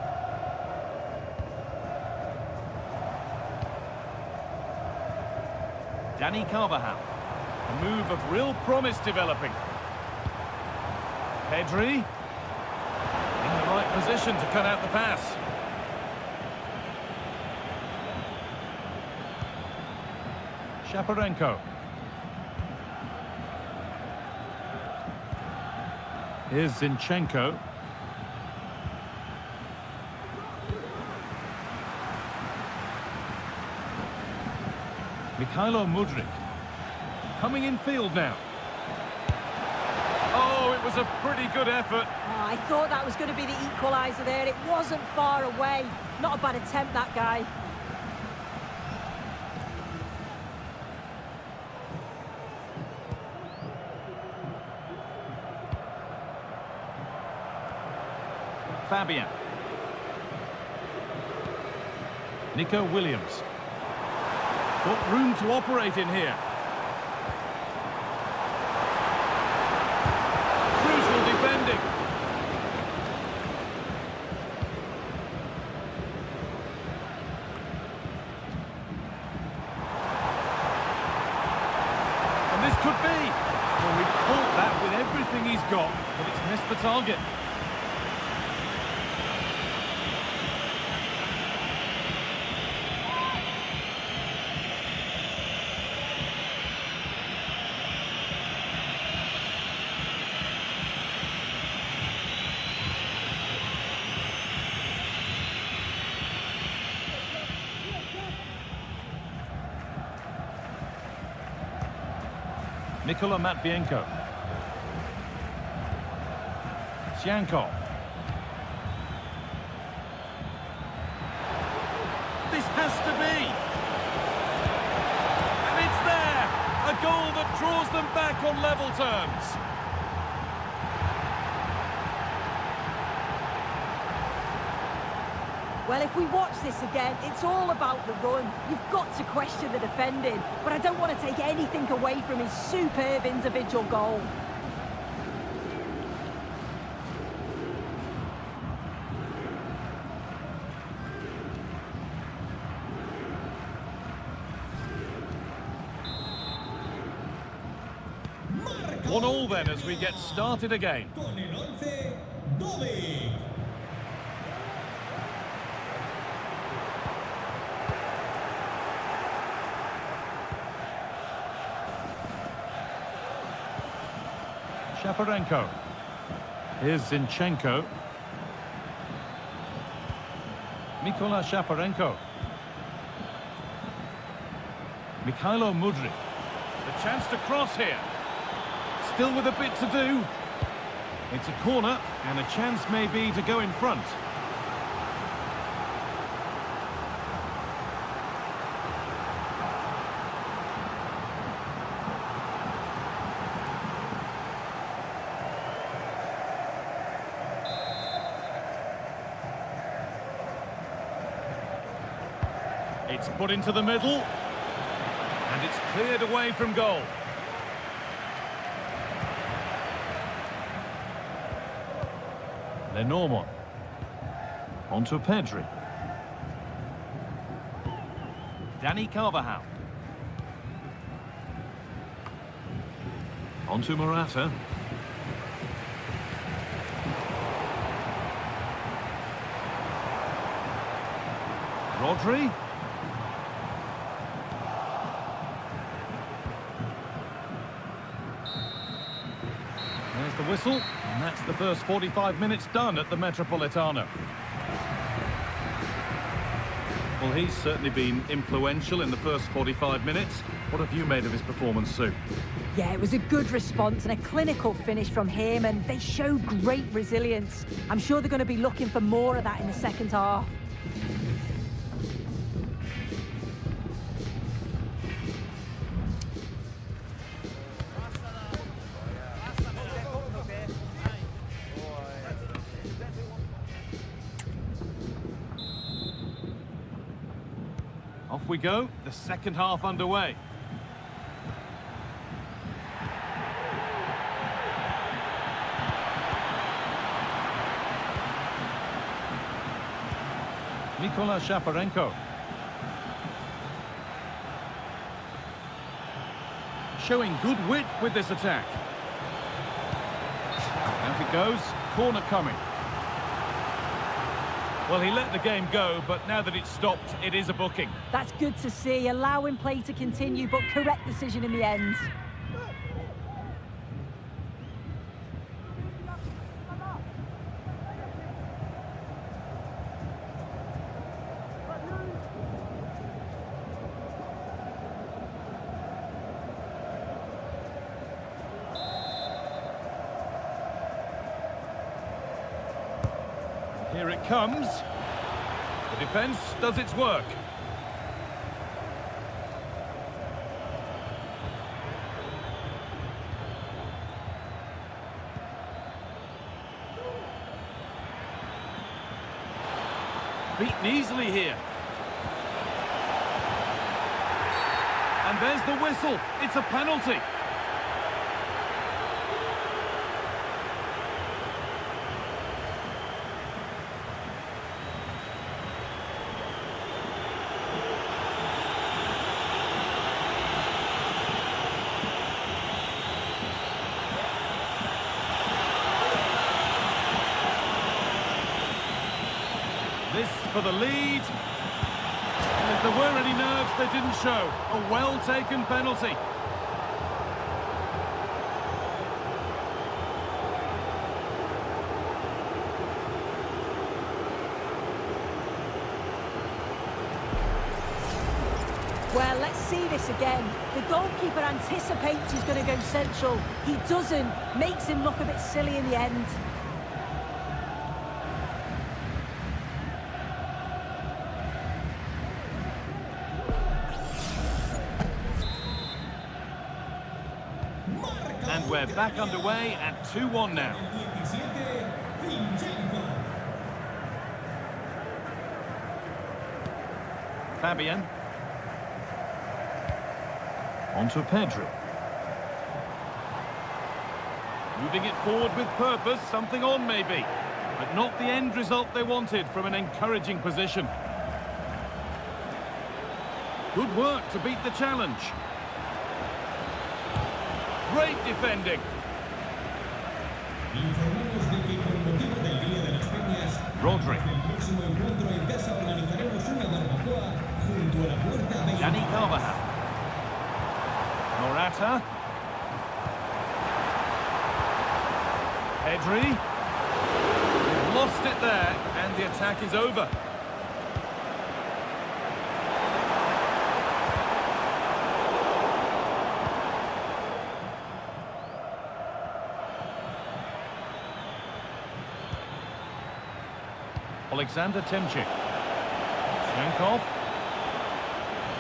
Dani Carvajal. A move of real promise developing. Pedri. In the right position to cut out the pass. Shaparenko. Here's Zinchenko. Mikhailo Mudryk. Coming in field now. Oh, it That was a pretty good effort. Oh, I thought that was going to be the equaliser there. It wasn't far away. Not a bad attempt, that guy. Fabian. Nico Williams. Got room to operate in here. Crucial defending. And this could be. Well, we caught that with everything he's got, but it's missed the target. Nikola Matvienko. Zyankov. This has to be. And it's there. A goal that draws them back on level terms. Well, if we watch this again, it's all about the run. You've got to question the defending, but I don't want to take anything away from his superb individual goal. Marca 1-1 then as we get started again. con el 11, Domi. Shaparenko. Here's Zinchenko. Mikola Shaparenko. Mikhailo Mudryk. A chance to cross here. Still with a bit to do. It's a corner and a chance maybe to go in front. It's put into the middle, and it's cleared away from goal. Lenormand. Onto Pedri. Danny Carvajal. Onto Morata. Rodri. There's the whistle, and that's the first 45 minutes done at the Metropolitano. Well, he's certainly been influential in the first 45 minutes. What have you made of his performance, Sue? Yeah, it was a good response and a clinical finish from him, and they showed great resilience. I'm sure they're going to be looking for more of that in the second half. Off we go, the second half underway. Nikola Shaparenko. Showing good wit with this attack. Out it goes, corner coming. Well, he let the game go, but now that it's stopped, it is a booking. That's good to see, allowing play to continue, but correct decision in the end. Here it comes. The defence does its work. Beaten easily here. And there's the whistle. It's a penalty. This for the lead. And if there were any nerves, they didn't show. A well-taken penalty. Well, let's see this again. The goalkeeper anticipates he's going to go central. He doesn't. Makes him look a bit silly in the end. And we're back underway at 2-1 now. Fabian. On to Pedri. Moving it forward with purpose, something on maybe. But not the end result they wanted from an encouraging position. Good work to beat the challenge. Great defending. Informamos de que con motivo del Día de las Peñas, Rodri. el próximo encuentro en casa organizaremos una barbacoa junto a la puerta de Yanni Carvajal. Morata. Pedri. They've lost it there, and the attack is over. Alexander Timchik. Shankov.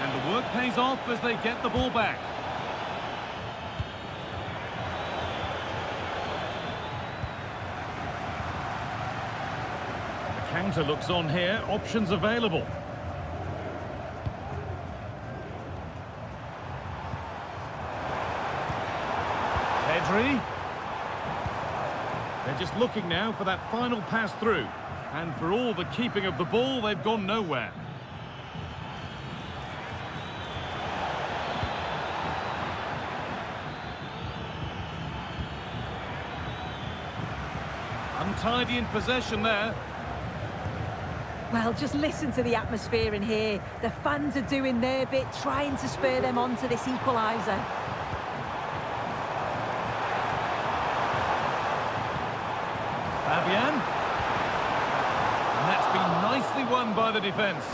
And the work pays off as they get the ball back. The counter looks on here. Options available. Pedri. They're just looking now for that final pass through. And for all the keeping of the ball, they've gone nowhere. Untidy in possession there. Well, just listen to the atmosphere in here. The fans are doing their bit, trying to spur them on to this equaliser. Fabian. And that's been nicely won by the defence.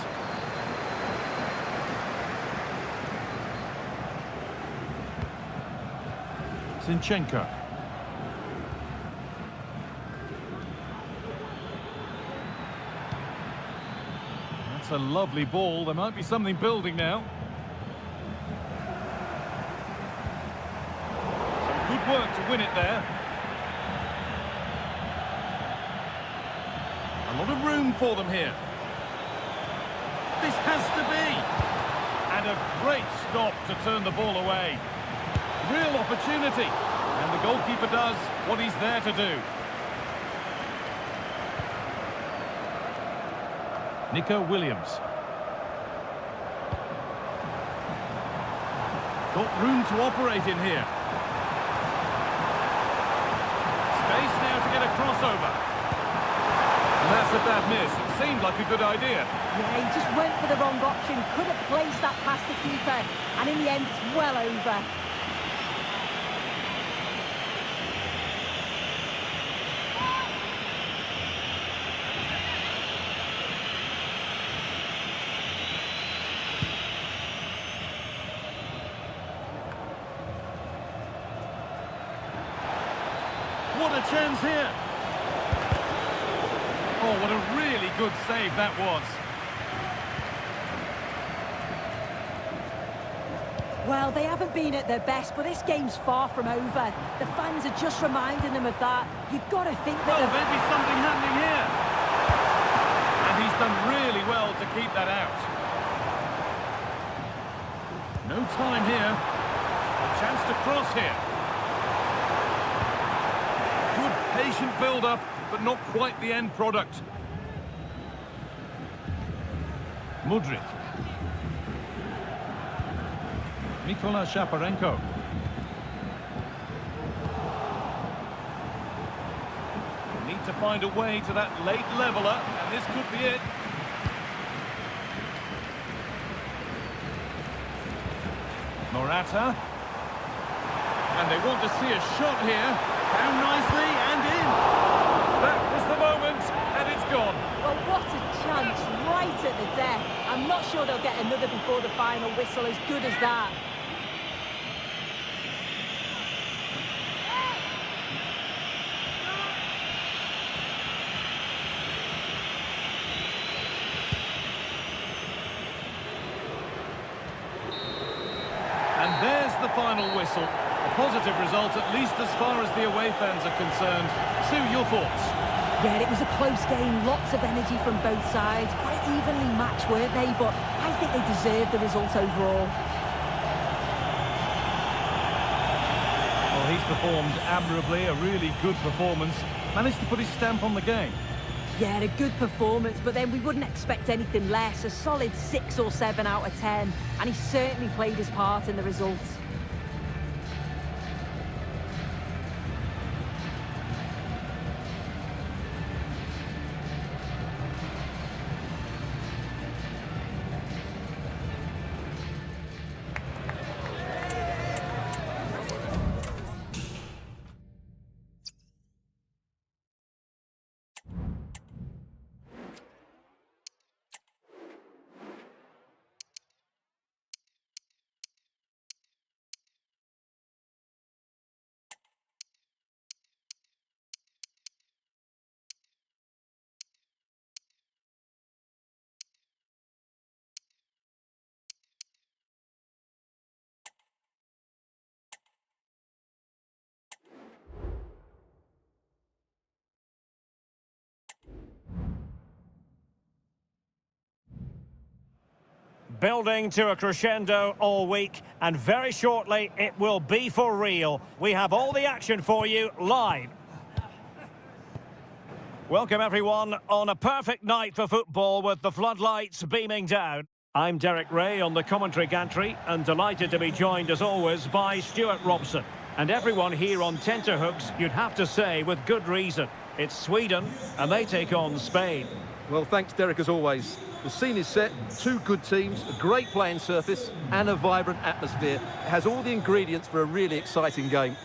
Zinchenko. That's a lovely ball. There might be something building now. Some good work to win it there. A lot of room for them here. This has to be. And a great stop to turn the ball away. Real opportunity. And the goalkeeper does what he's there to do. Nico Williams. Got room to operate in here. Space now to get a crossover. And that's a bad miss. It seemed like a good idea. Yeah, he just went for the wrong option. Could have placed that past the keeper. And in the end, it's well over. What a chance here. Oh, what a really good save that was. Well, they haven't been at their best, but this game's far from over. The fans are just reminding them of that. You've got to think that... Oh, maybe something happening here. And he's done really well to keep that out. No time here. A chance to cross here. Good patient build-up, but not quite the end product. Mudryk. Mikola Shaparenko. Need to find a way to that late leveller, and this could be it. Morata. And they want to see a shot here. Down nicely and in. That was the moment, and it's gone. Well, what a chance right at the death. I'm not sure they'll get another before the final whistle as good as that. And there's the final whistle. A positive result, at least as far as the away fans are concerned. Sue, your thoughts? Yeah, it was a close game, lots of energy from both sides. Quite evenly matched, weren't they? But I think they deserved the result overall. Well, he's performed admirably, a really good performance. Managed to put his stamp on the game. Yeah, a good performance, but then we wouldn't expect anything less. A solid 6 or 7 out of 10. And he certainly played his part in the results. Building to a crescendo all week, and very shortly it will be for real. We have all the action for you live. Welcome everyone on a perfect night for football with the floodlights beaming down. I'm Derek Ray on the commentary gantry and delighted to be joined as always by Stuart Robson. And everyone here on tenterhooks, you'd have to say with good reason. It's Sweden and they take on Spain. Well, thanks, Derek, as always. The scene is set, two good teams, a great playing surface and a vibrant atmosphere. It has all the ingredients for a really exciting game.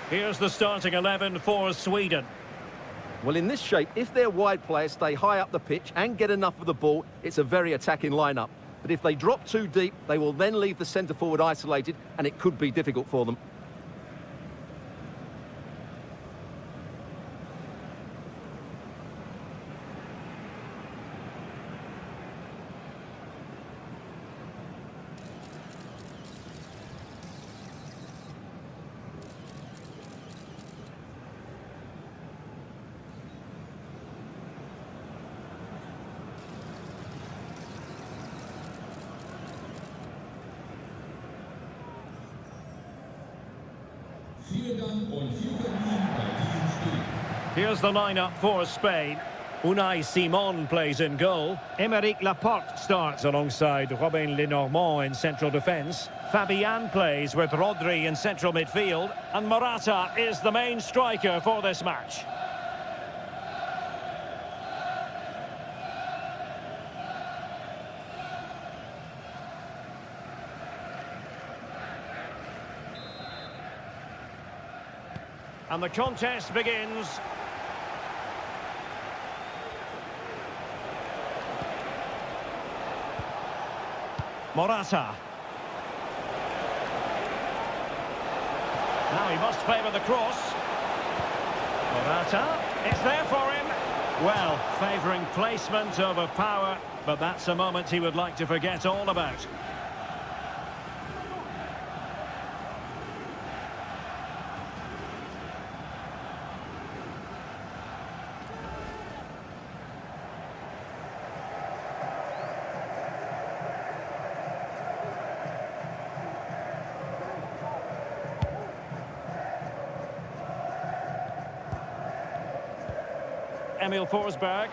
Here's the starting 11 for Sweden. Well, in this shape, if their wide players stay high up the pitch and get enough of the ball, it's a very attacking lineup. But if they drop too deep, they will then leave the centre-forward isolated, and it could be difficult for them. Vielen Dank und viel Vergnügen bei diesem Spiel. Here's the lineup for Spain. Unai Simon plays in goal. Aymeric Laporte starts alongside Robin Lenormand in central defence. Fabian plays with Rodri in central midfield. And Morata is the main striker for this match. And the contest begins. Morata. Now he must favour the cross. Morata, it's there for him. Well, favouring placement over power, but that's a moment he would like to forget all about. Emil Forsberg.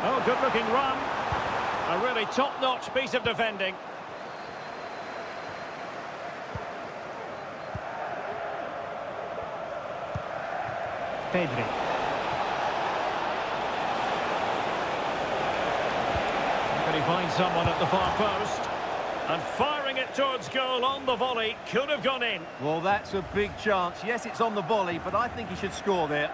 Oh, good-looking run. A really top-notch piece of defending. Pedri. Can he find someone at the far post? And firing it towards goal on the volley, could have gone in. Well, that's a big chance. Yes, it's on the volley, but I think he should score there.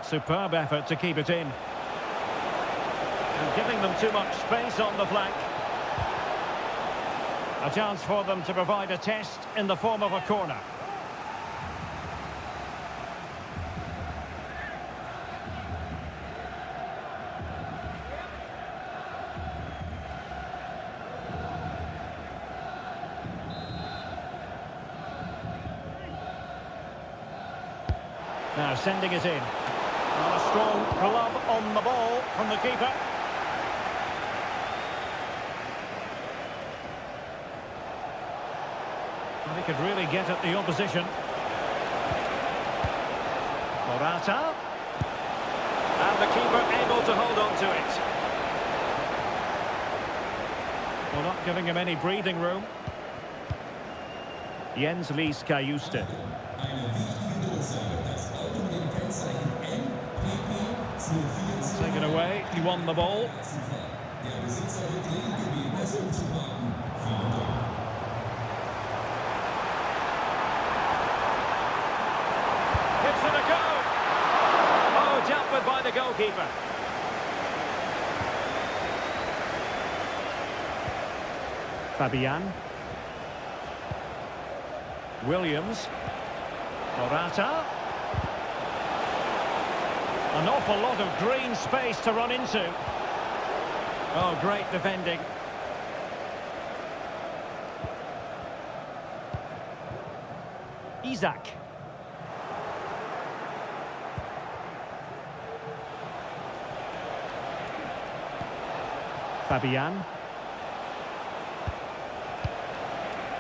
Superb effort to keep it in. And giving them too much space on the flank. A chance for them to provide a test in the form of a corner. Now sending it in. And a strong glove on the ball from the keeper. He could really get at the opposition. Morata. And the keeper able to hold on to it. Well, not giving him any breathing room. Jens Lies Kajuste. Eine wichtige Durchsage. Das Auto mit dem Kennzeichen MPP 24. Take it away. He won the ball. Der Besitzer wird dringend gebeten, es umzuwarten. Vielen Dank. Gives it a go. Oh, dealt with by the goalkeeper. Fabian. Williams. Morata. An awful lot of green space to run into. Oh, great defending. Isaac. Fabian.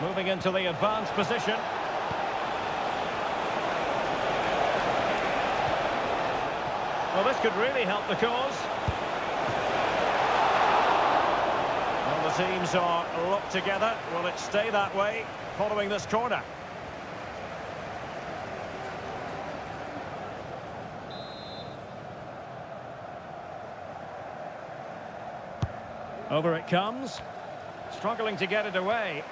Moving into the advanced position. Well, this could really help the cause. Well, the teams are locked together. Will it stay that way following this corner? Over it comes. Struggling to get it away.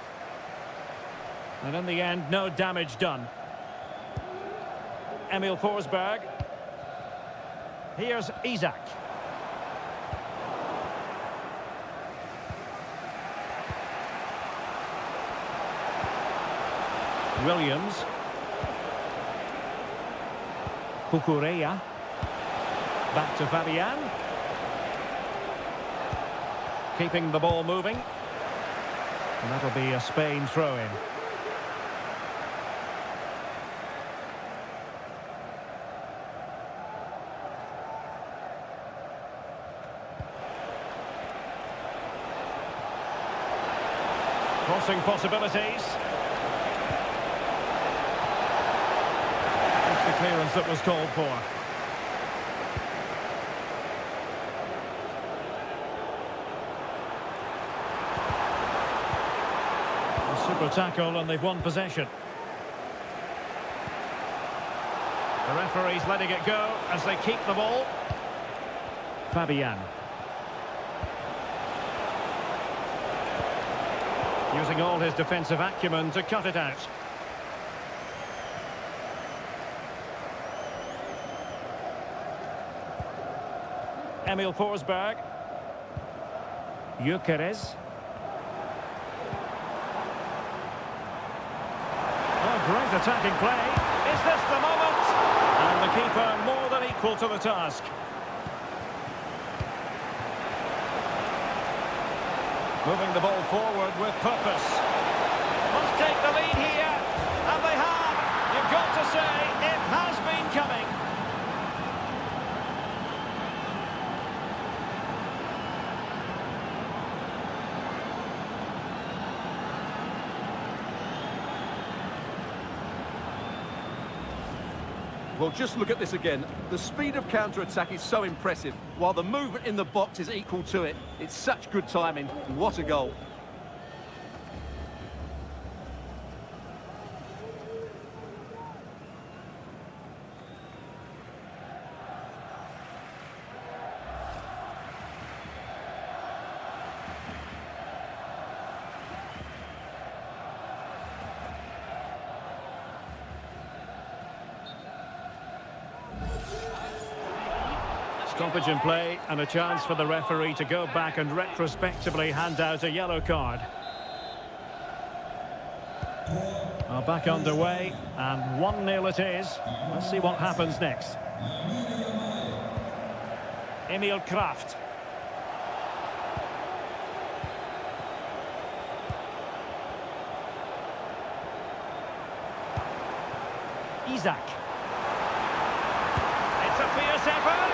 And in the end, no damage done. Emil Forsberg. Here's Isaac. Williams. Cucurella. Back to Fabian. Keeping the ball moving. And that'll be a Spain throw-in. Crossing possibilities. That's the clearance that was called for. A super tackle and they've won possession. The referee's letting it go as they keep the ball. Fabian. Using all his defensive acumen to cut it out. Emil Forsberg. Gyökeres. Oh, great attacking play. Is this the moment? And the keeper more than equal to the task. Moving the ball forward with purpose. Must take the lead here. And they have. You've got to say, it has been coming. Well, just look at this again. The speed of counter-attack is so impressive, while the movement in the box is equal to it. It's such good timing. What a goal. Stoppage in play and a chance for the referee to go back and retrospectively hand out a yellow card. Back underway and 1-0 it is. Let's see what happens next. Emil Kraft. Isaac. It's a fierce effort.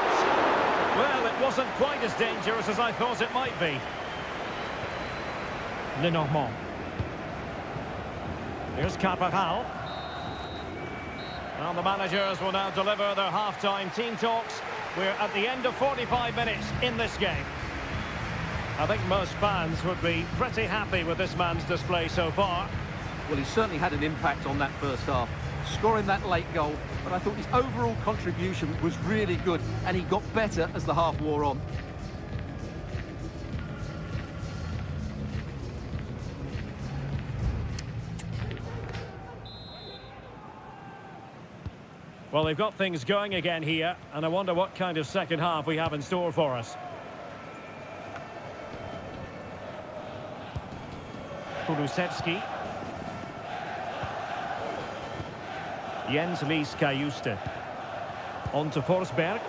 Well, it wasn't quite as dangerous as I thought it might be. Lenormand. Here's Carvajal. Well, the managers will now deliver their half-time team talks. We're at the end of 45 minutes in this game. I think most fans would be pretty happy with this man's display so far. Well, he certainly had an impact on that first half, scoring that late goal, but I thought his overall contribution was really good, and he got better as the half wore on. Well, they've got things going again here, and I wonder what kind of second half we have in store for us. Kulusevski. Jens Lies Kajuste. On to Forsberg.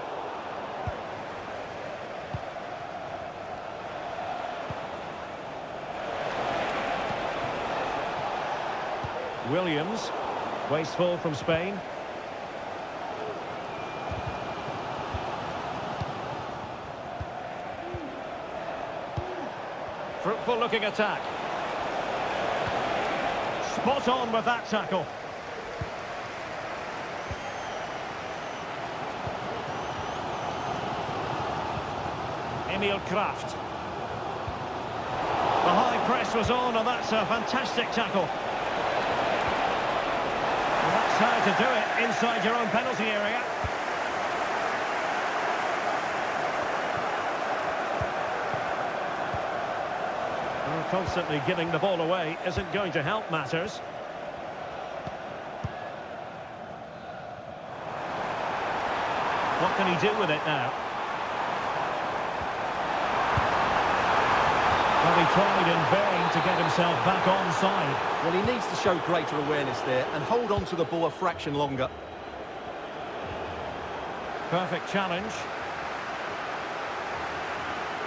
Williams. Wasteful from Spain. Fruitful looking attack. Spot on with that tackle. Emil Kraft. The high press was on, and that's a fantastic tackle. Well, that's how to do it inside your own penalty area. Well, constantly giving the ball away isn't going to help matters. What can he do with it now? Well, he tried in vain to get himself back onside. Well, he needs to show greater awareness there and hold on to the ball a fraction longer. Perfect challenge.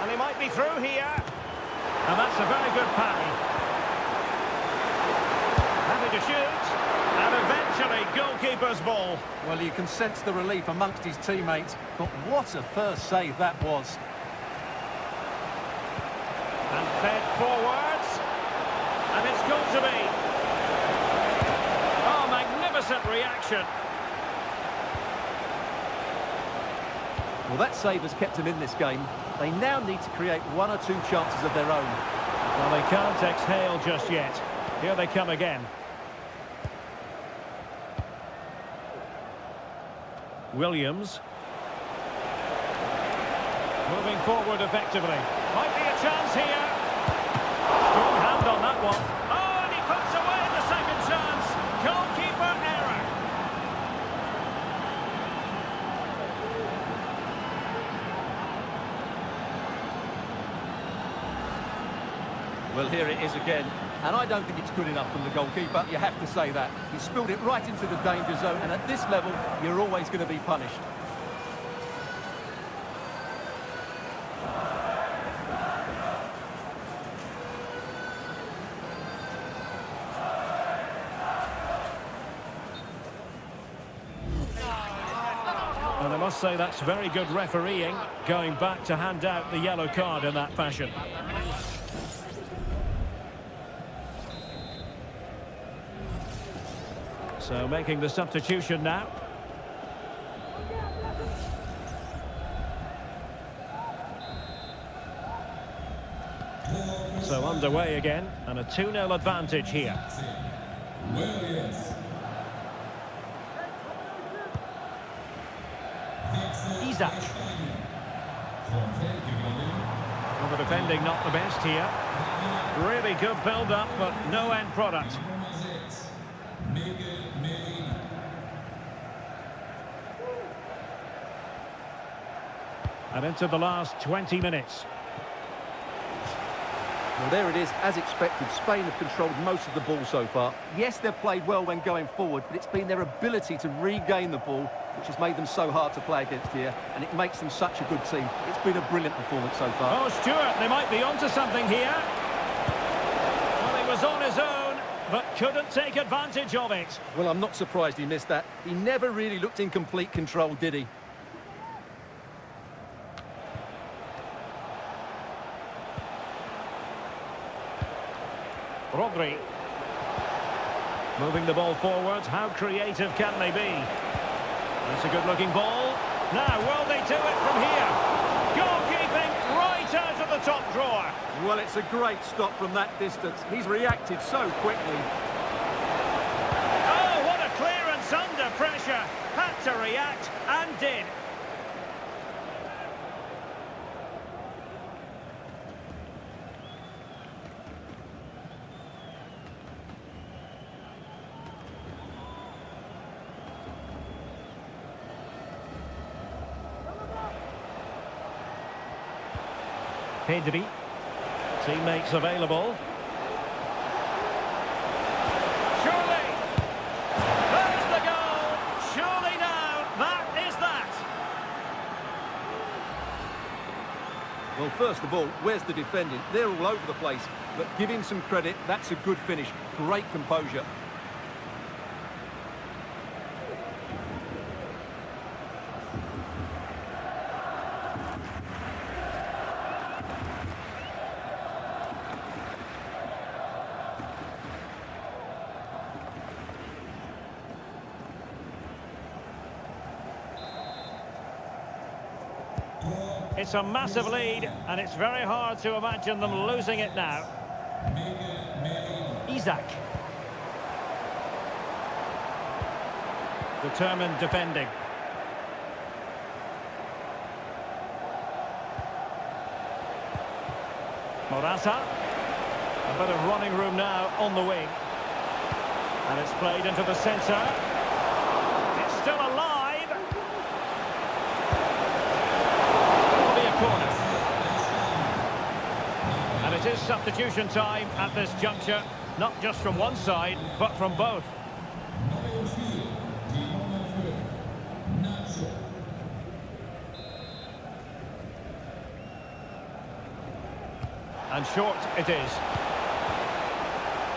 And he might be through here. And that's a very good parry. Happy to shoot. And eventually, goalkeeper's ball. Well, you can sense the relief amongst his teammates, but what a first save that was. And fed forwards. And it's going to be. Oh, magnificent reaction. Well, that save has kept him in this game. They now need to create one or two chances of their own. Well, they can't exhale just yet. Here they come again. Williams. Moving forward effectively. Might be a chance here. Strong hand on that one. Oh, and he puts away the second chance. Goalkeeper error. Well, here it is again. And I don't think it's good enough from the goalkeeper, you have to say that. He spilled it right into the danger zone, and at this level, you're always going to be punished. And I must say that's very good refereeing, going back to hand out the yellow card in that fashion. So making the substitution now. So underway again, and a 2-0 advantage here. Williams. Isak. Well, the defending not the best here. Really good build-up, but no end product. And into the last 20 minutes. Well, there it is, as expected. Spain have controlled most of the ball so far. Yes, they've played well when going forward, but it's been their ability to regain the ball which has made them so hard to play against here, and it makes them such a good team. It's been a brilliant performance so far. Oh, Stuart, they might be onto something here. Well, he was on his own, but couldn't take advantage of it. Well, I'm not surprised he missed that. He never really looked in complete control, did he? Rodri. Moving the ball forward. How creative can they be? That's a good-looking ball. Now, will they do it from here? Goalkeeping right out of the top drawer. Well, it's a great stop from that distance. He's reacted so quickly. Oh, what a clearance under pressure. Had to react and did. Pedri. Teammates available. Surely! There's the goal! Surely now, that is that! Well, first of all, where's the defending? They're all over the place. But give him some credit, that's a good finish. Great composure. It's a massive lead, and it's very hard to imagine them losing it now. Isak. Determined defending. Morata. A bit of running room now on the wing. And it's played into the centre. It's still alive. Corner. And it is substitution time at this juncture, not just from one side, but from both. And short it is.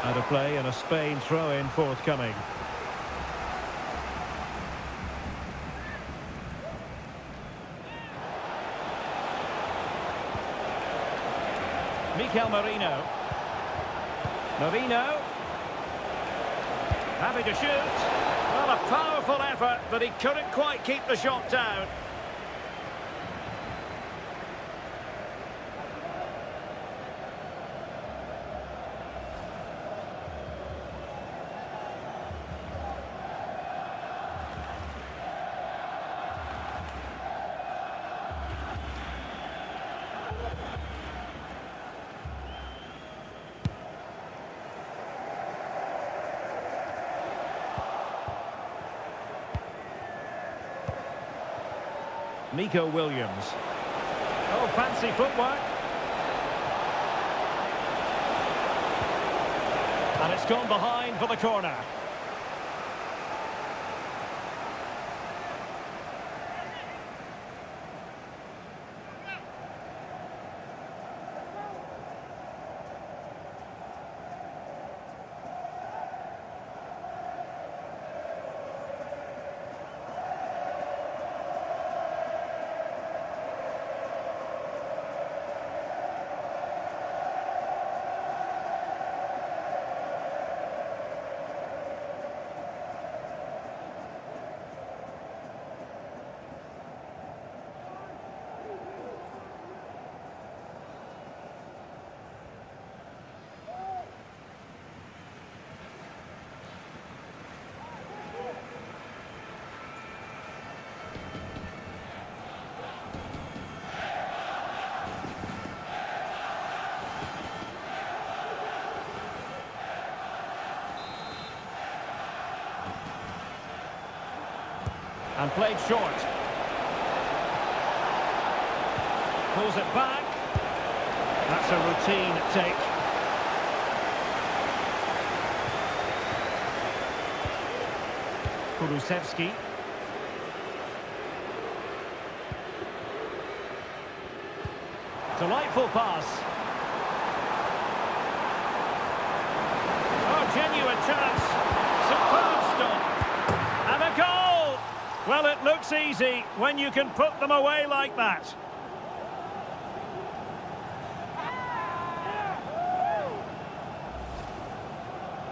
Out of play and a Spain throw-in forthcoming. Mikel Merino. Merino. Happy to shoot. Well, a powerful effort, but he couldn't quite keep the shot down. Nico Williams. Oh, fancy footwork. And it's gone behind for the corner. And played short. Pulls it back. That's a routine take. Kulusevski. Delightful pass. Oh, genuine chance. Superb stop. And a goal! Well, it looks easy when you can put them away like that.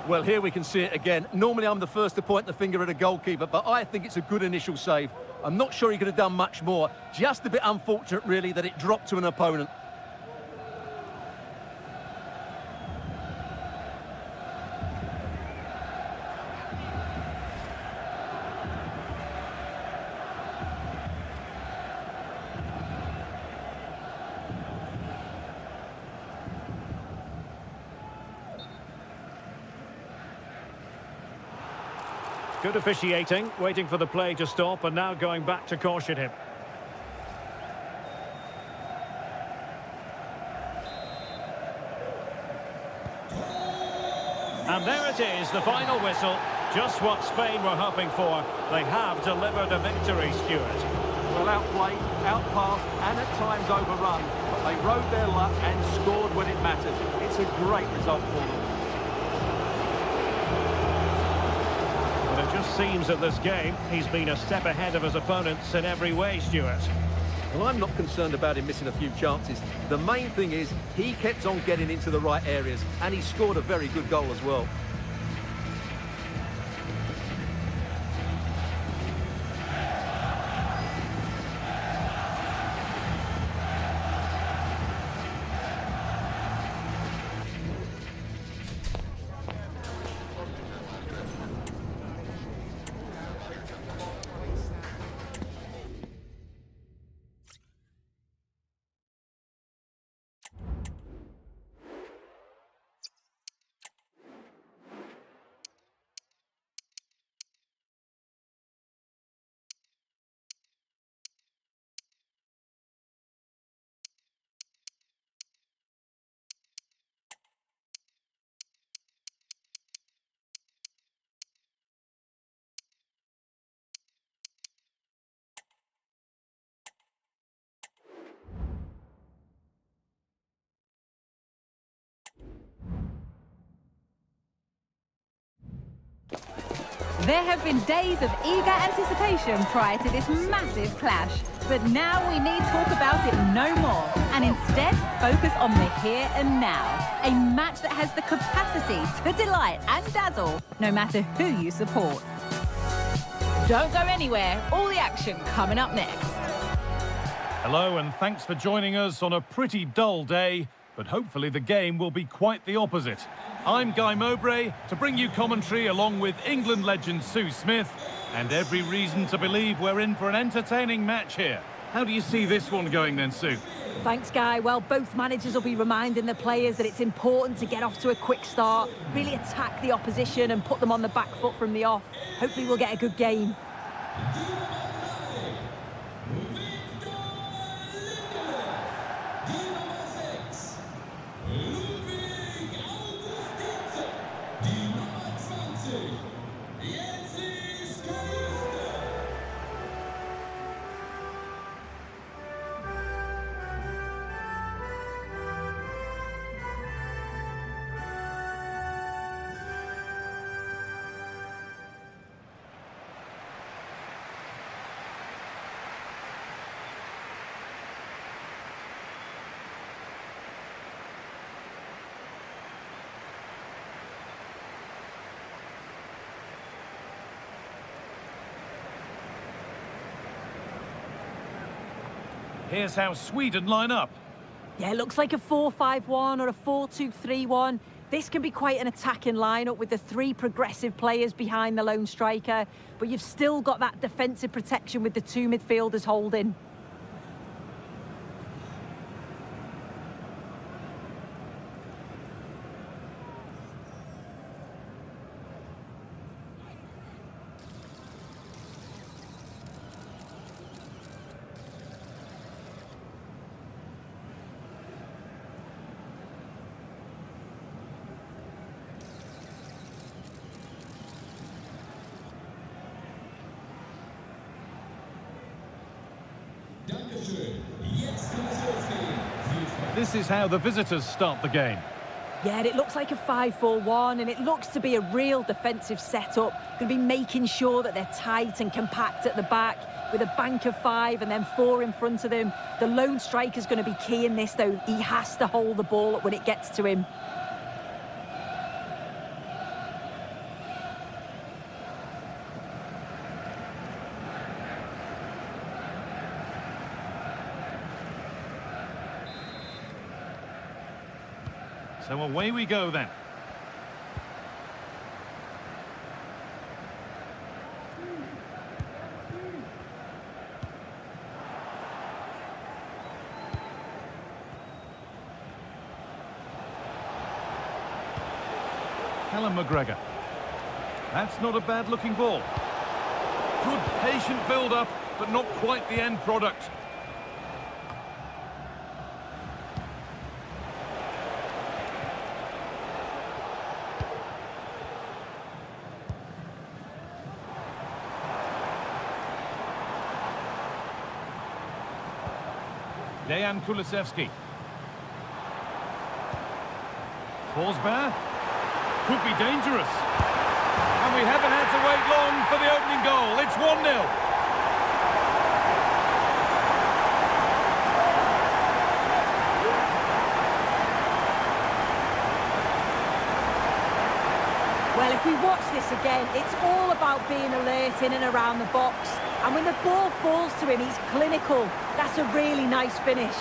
Well, here we can see it again. Normally I'm the first to point the finger at a goalkeeper, but I think it's a good initial save. I'm not sure he could have done much more. Just a bit unfortunate, really, that it dropped to an opponent. Good officiating, waiting for the play to stop and now going back to caution him. And there it is, the final whistle. Just what Spain were hoping for. They have delivered a victory, Stuart. Well, outplayed, outpassed and at times overrun. But they rode their luck and scored when it mattered. It's a great result for them. It just seems in this game he's been a step ahead of his opponents in every way, Stuart. Well, I'm not concerned about him missing a few chances. The main thing is he kept on getting into the right areas and he scored a very good goal as well. There have been days of eager anticipation prior to this massive clash, but now we need talk about it no more, and instead focus on the here and now. A match that has the capacity to delight and dazzle, no matter who you support. Don't go anywhere, all the action coming up next. Hello and thanks for joining us on a pretty dull day, but hopefully the game will be quite the opposite. I'm Guy Mowbray to bring you commentary along with England legend Sue Smith, and every reason to believe we're in for an entertaining match here. How do you see this one going then, Sue? Thanks, Guy. Well, both managers will be reminding the players that it's important to get off to a quick start, really attack the opposition and put them on the back foot from the off. Hopefully we'll get a good game. Here's how Sweden line up. Yeah, it looks like a 4-5-1 or a 4-2-3-1. This can be quite an attacking lineup with the three progressive players behind the lone striker, but you've still got that defensive protection with the two midfielders holding. This is how the visitors start the game. Yeah, and it looks like a 5-4-1, and it looks to be a real defensive setup. Going to be making sure that they're tight and compact at the back with a bank of 5 and then 4 in front of them. The lone striker's going to be key in this, though. He has to hold the ball up when it gets to him. So away we go then. Callum McGregor. That's not a bad looking ball. Good patient build up, but not quite the end product. Dejan Kulusevski. Forsberg. Could be dangerous. And we haven't had to wait long for the opening goal. It's 1-0. Well, if we watch this again, it's all about being alert in and around the box. And when the ball falls to him, he's clinical. That's a really nice finish.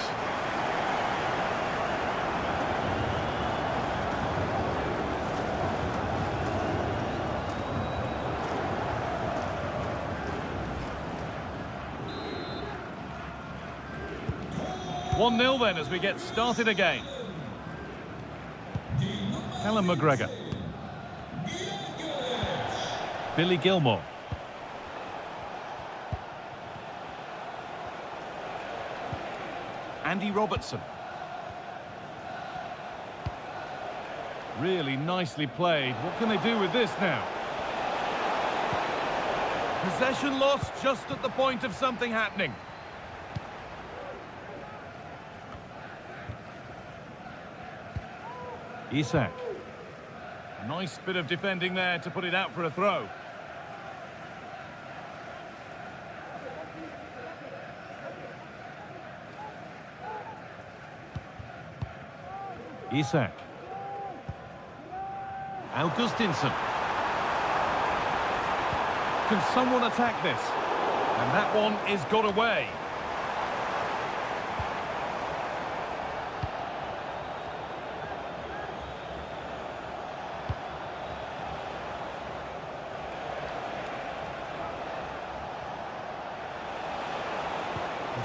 One 1-0 then as we get started again. Callum McGregor. Billy Gilmore. Andy Robertson. Really nicely played. What can they do with this now? Possession lost just at the point of something happening. Isak. Nice bit of defending there to put it out for a throw. Isak. Augustinson. Can someone attack this? And that one is got away.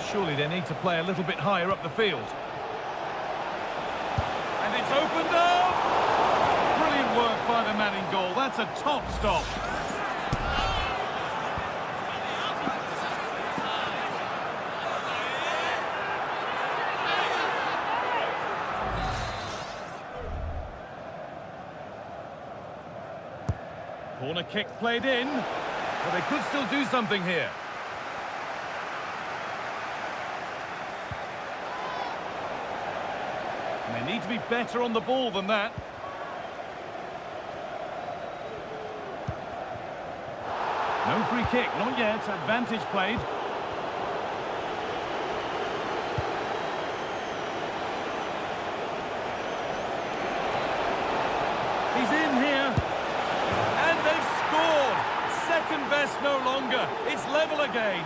Surely they need to play a little bit higher up the field. And it's opened up! Brilliant work by the man in goal. That's a top stop. Corner kick played in. But they could still do something here. And they need to be better on the ball than that. No free kick, not yet. Advantage played. He's in here. And they've scored. Second best no longer. It's level again.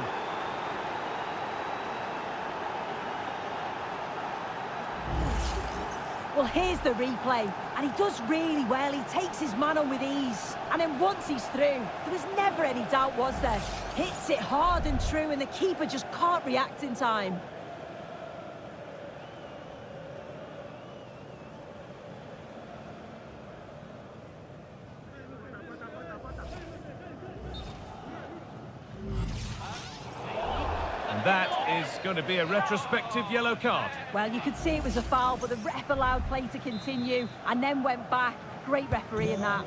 Well, here's the replay, and he does really well. He takes his man on with ease, and then once he's through, there was never any doubt, was there? Hits it hard and true, and the keeper just can't react in time. That is going to be a retrospective yellow card. Well, you could see it was a foul, but the ref allowed play to continue and then went back. Great referee in that.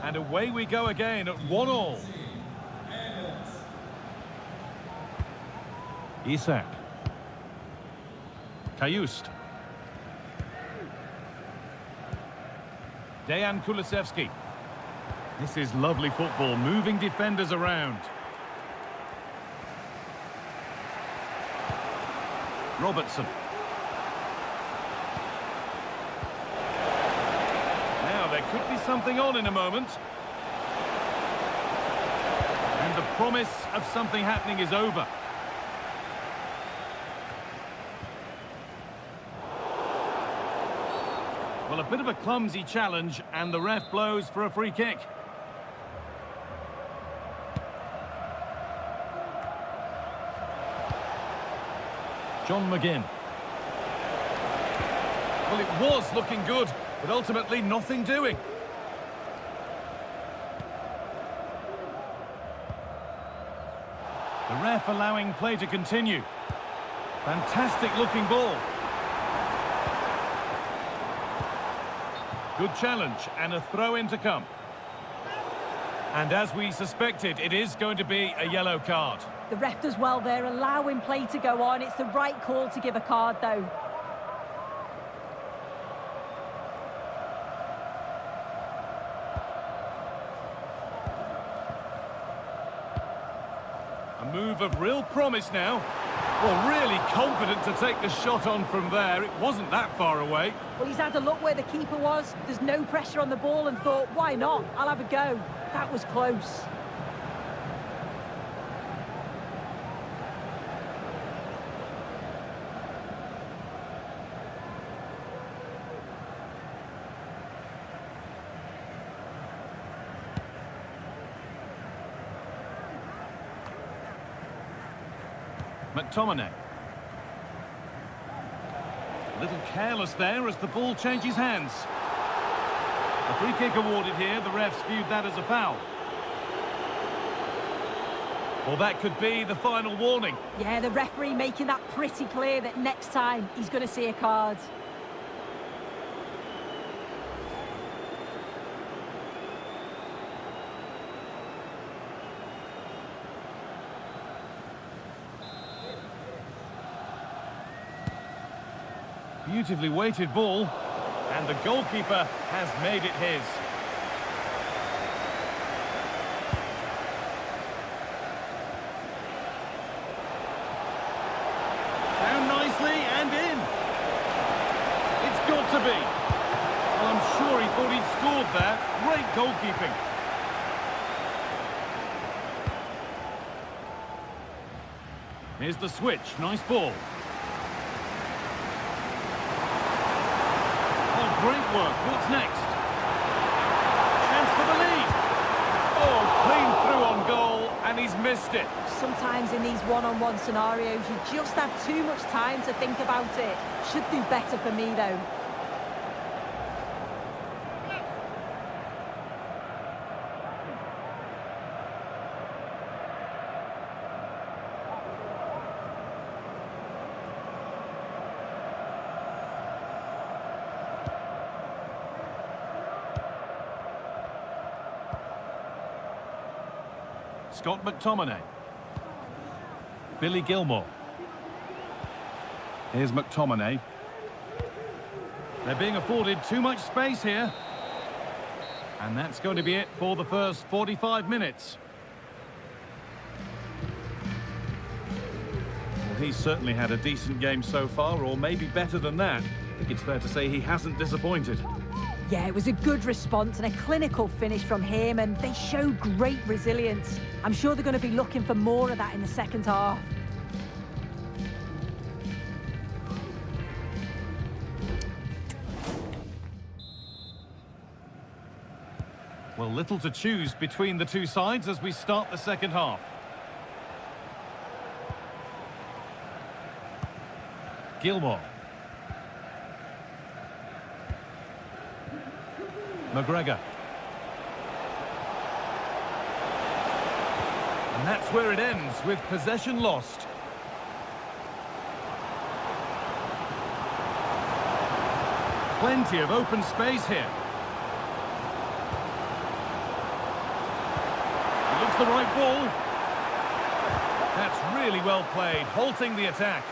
And away we go again at 1-1. Isak. Kajust. Dejan Kulusevski. This is lovely football, moving defenders around. Robertson. Now there could be something on in a moment. And the promise of something happening is over. Well, a bit of a clumsy challenge, and the ref blows for a free kick. John McGinn. Well, it was looking good, but ultimately nothing doing. The ref allowing play to continue. Fantastic looking ball. Good challenge and a throw-in to come. And as we suspected, it is going to be a yellow card. The ref does well there, allowing play to go on. It's the right call to give a card, though. A move of real promise now. Well, really confident to take the shot on from there. It wasn't that far away. Well, he's had a look where the keeper was. There's no pressure on the ball and thought, why not? I'll have a go. That was close. McTominay. A little careless there as the ball changes hands. A free kick awarded here. The refs viewed that as a foul. Well, that could be the final warning. Yeah, the referee making that pretty clear that next time he's going to see a card. Beautifully weighted ball, and the goalkeeper has made it his. Down nicely and in. It's got to be. Well, I'm sure he thought he'd scored there. Great goalkeeping. Here's the switch. Nice ball. Oh, great work. What's next? Chance for the lead. Oh, clean through on goal, and he's missed it. Sometimes in these one-on-one scenarios, you just have too much time to think about it. Should do better for me, though. Scott McTominay. Billy Gilmore. Here's McTominay. They're being afforded too much space here. And that's going to be it for the first 45 minutes. Well, he's certainly had a decent game so far, or maybe better than that. I think it's fair to say he hasn't disappointed. Yeah, it was a good response and a clinical finish from him, and they showed great resilience. I'm sure they're going to be looking for more of that in the second half. Well, little to choose between the two sides as we start the second half. Gilmore. McGregor. And that's where it ends, with possession lost. Plenty of open space here. It looks the right ball. That's really well played, halting the attack.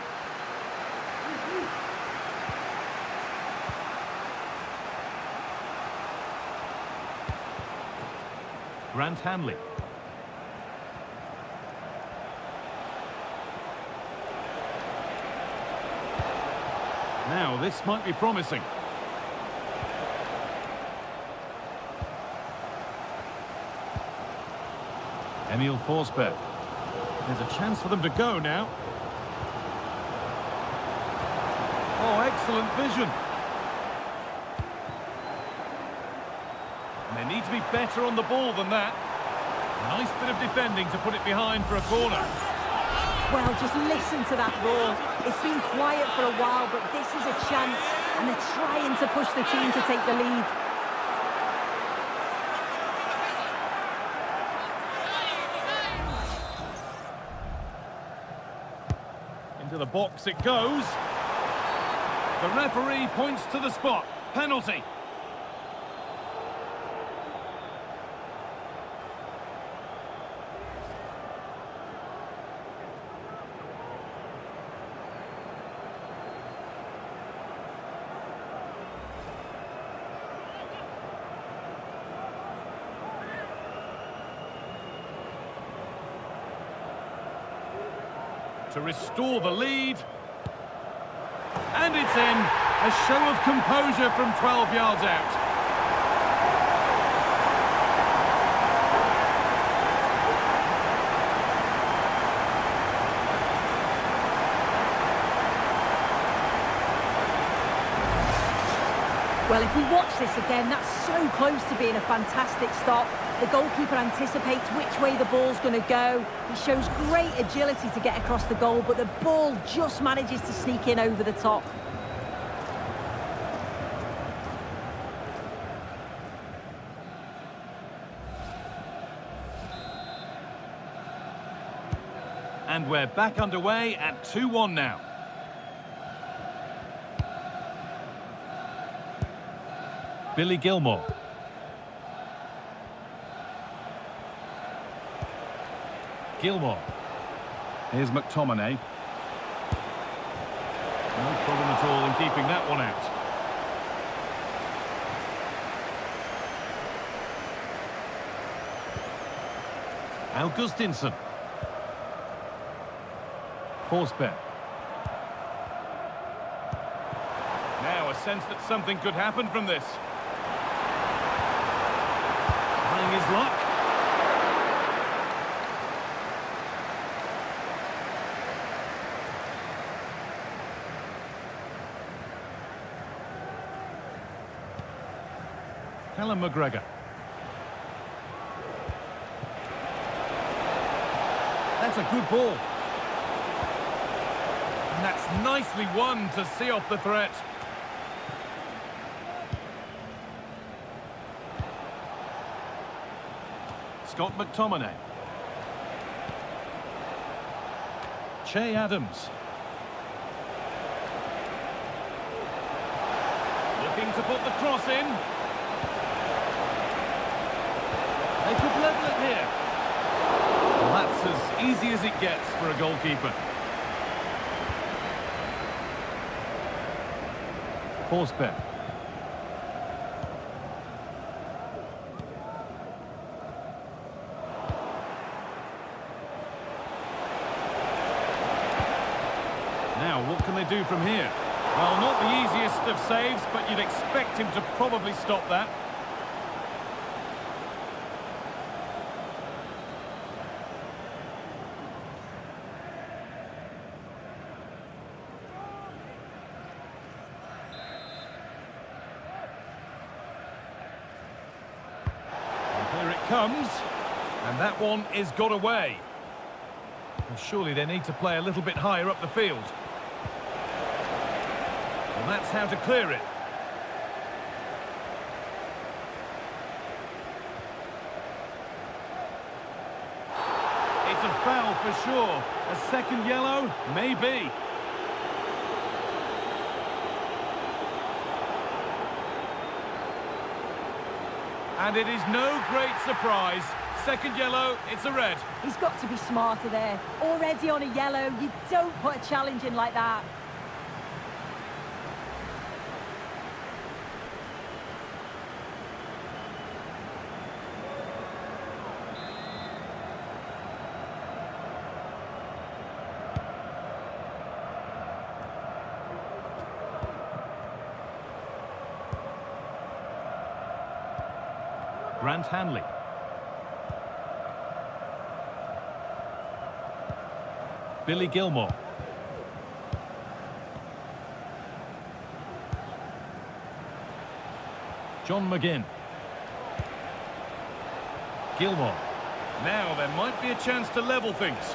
Grant Hanley. Now, this might be promising. Emil Forsberg. There's a chance for them to go now. Oh, excellent vision. And they need to be better on the ball than that. Nice bit of defending to put it behind for a corner. Well, just listen to that roar. It's been quiet for a while, but this is a chance, and they're trying to push the team to take the lead. Into the box it goes. The referee points to the spot. Penalty. To restore the lead. And it's in. A show of composure from 12 yards out. Well, if we watch this again, that's so close to being a fantastic stop. The goalkeeper anticipates which way the ball's going to go. He shows great agility to get across the goal, but the ball just manages to sneak in over the top. And we're back underway at 2-1 now. Billy Gilmore. Gilmore. Here's McTominay. No problem at all in keeping that one out. Augustinson. Forsberg. Now a sense that something could happen from this. Trying his luck. Callum McGregor. That's a good ball. And that's nicely won to see off the threat. Scott McTominay. Che Adams. Looking to put the cross in. They could level it here. Well, that's as easy as it gets for a goalkeeper. Forsberg. Now, what can they do from here? Well, not the easiest of saves, but you'd expect him to probably stop that. Here it comes, and that one is got away. Well, surely they need to play a little bit higher up the field. Well, that's how to clear it. It's a foul for sure. A second yellow? Maybe. And it is no great surprise. Second yellow, it's a red. He's got to be smarter there. Already on a yellow, you don't put a challenge in like that. Grant Hanley. Billy Gilmore. John McGinn. Gilmore. Now there might be a chance to level things.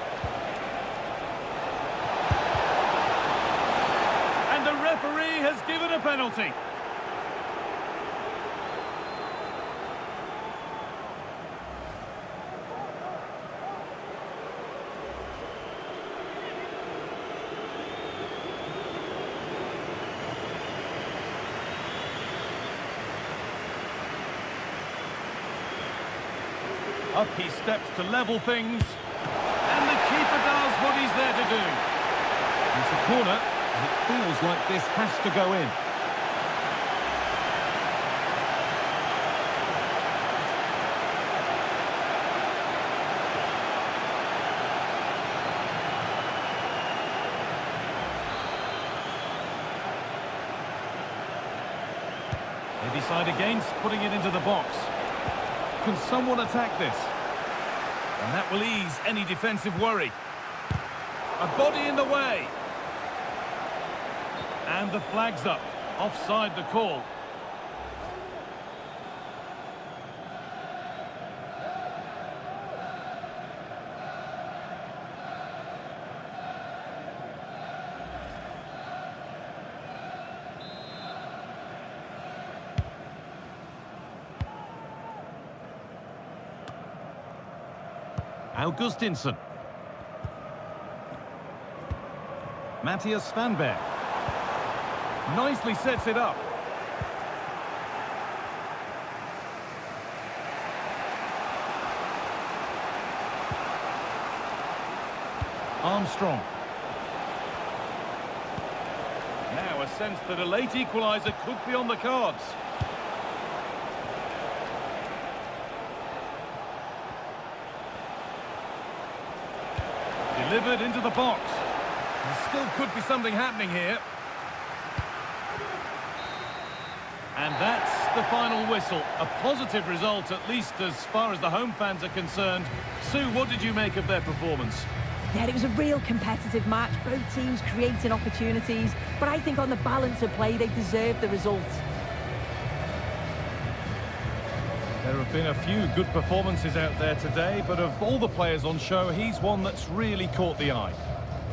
And the referee has given a penalty. Up he steps to level things. And the keeper does what he's there to do. It's a corner, and it feels like this has to go in. They decide against putting it into the box. Can someone attack this? And that will ease any defensive worry. A body in the way. And the flag's up. Offside the call. Augustinsson. Matthias Svanberg. Nicely sets it up. Armstrong. Now a sense that a late equaliser could be on the cards. Delivered into the box. There still could be something happening here. And that's the final whistle. A positive result, at least as far as the home fans are concerned. Sue, what did you make of their performance? Yeah, it was a real competitive match. Both teams creating opportunities. But I think on the balance of play, they deserved the result. There have been a few good performances out there today, but of all the players on show, he's one that's really caught the eye.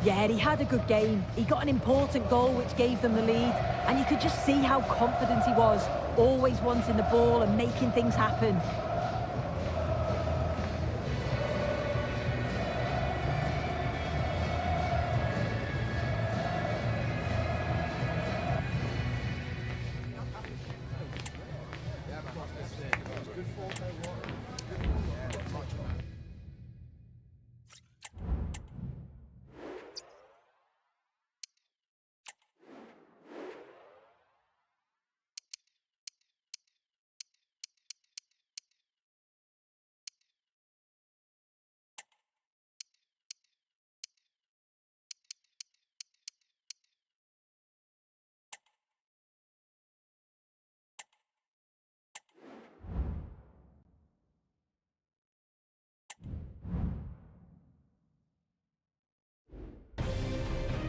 Yeah, he had a good game. He got an important goal which gave them the lead, and you could just see how confident he was, always wanting the ball and making things happen.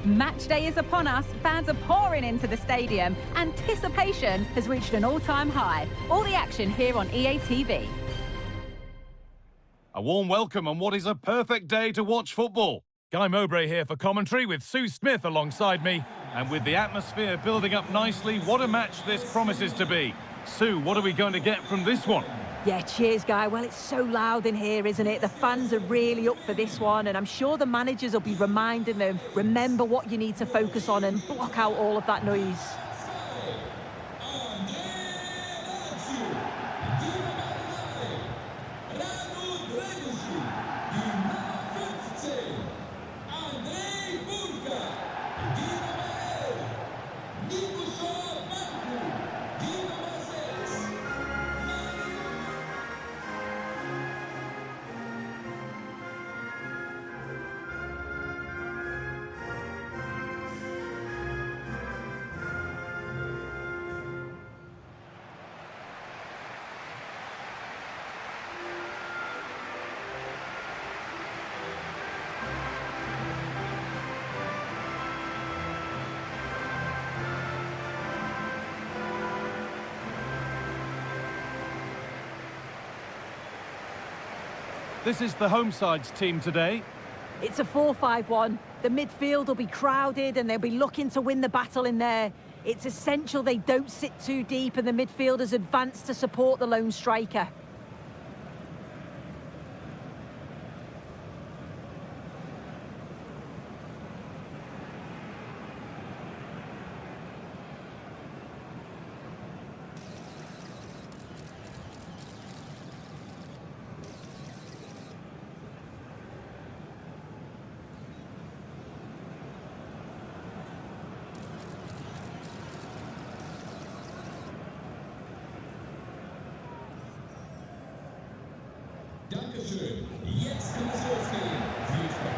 Match day is upon us, fans are pouring into the stadium. Anticipation has reached an all-time high. All the action here on EA TV. A warm welcome on what is a perfect day to watch football. Guy Mowbray here for commentary with Sue Smith alongside me. And with the atmosphere building up nicely, what a match this promises to be. Sue, what are we going to get from this one? Yeah, cheers, Guy. Well, it's so loud in here, isn't it? The fans are really up for this one, and I'm sure the managers will be reminding them, remember what you need to focus on and block out all of that noise. This is the home side's team today. It's a 4-5-1. The midfield will be crowded and they'll be looking to win the battle in there. It's essential they don't sit too deep and the midfielders advance to support the lone striker.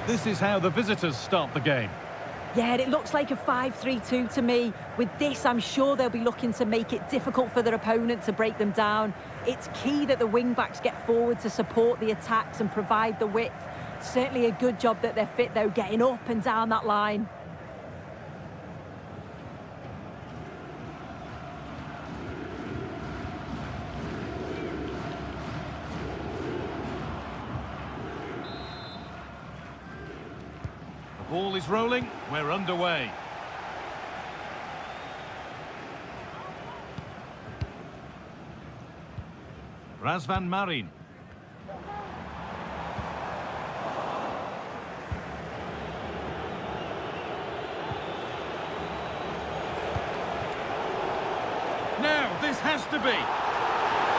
This is how the visitors start the game. Yeah, it looks like a 5-3-2 to me. With this, I'm sure they'll be looking to make it difficult for their opponent to break them down. It's key that the wing-backs get forward to support the attacks and provide the width. Certainly a good job that they're fit, though, getting up and down that line. Ball is rolling, we're underway. Razvan Marin. Now, this has to be.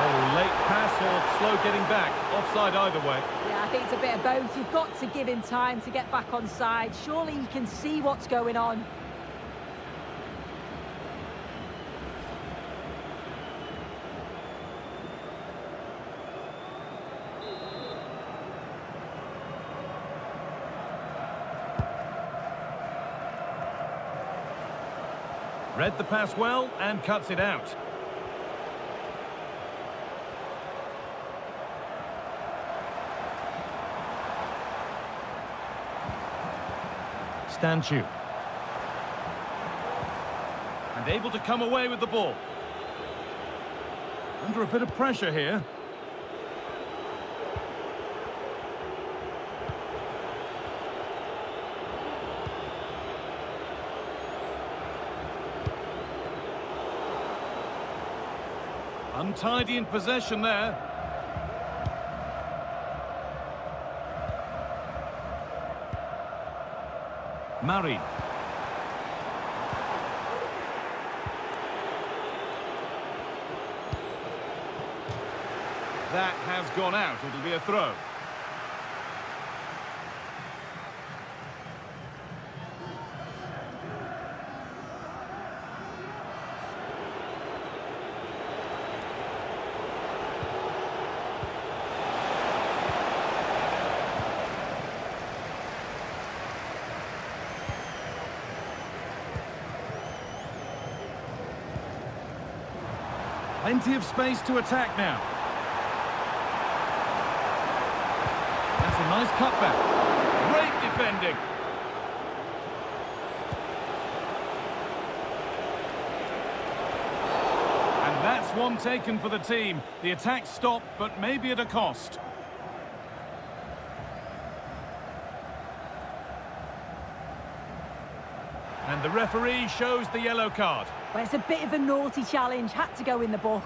Oh, late pass or slow getting back. Offside either way. Yeah, I think it's a bit of both. You've got to give him time to get back on side. Surely he can see what's going on. Read the pass well and cuts it out. statue. And able to come away with the ball. Under a bit of pressure here. Untidy in possession there. Marin. That has gone out. It'll be a throw. Plenty of space to attack now. That's a nice cutback. Great defending. And that's one taken for the team. The attack stopped, but maybe at a cost. And the referee shows the yellow card. Well, it's a bit of a naughty challenge, had to go in the book.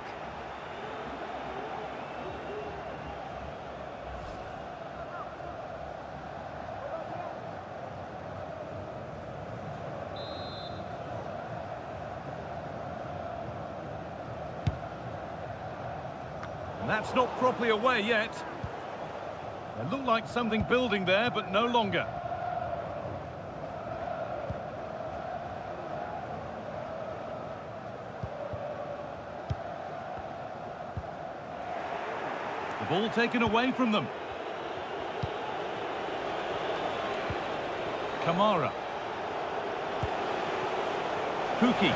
And that's not properly away yet. It looked like something building there, but no longer. The ball taken away from them. Kamara. Kuki.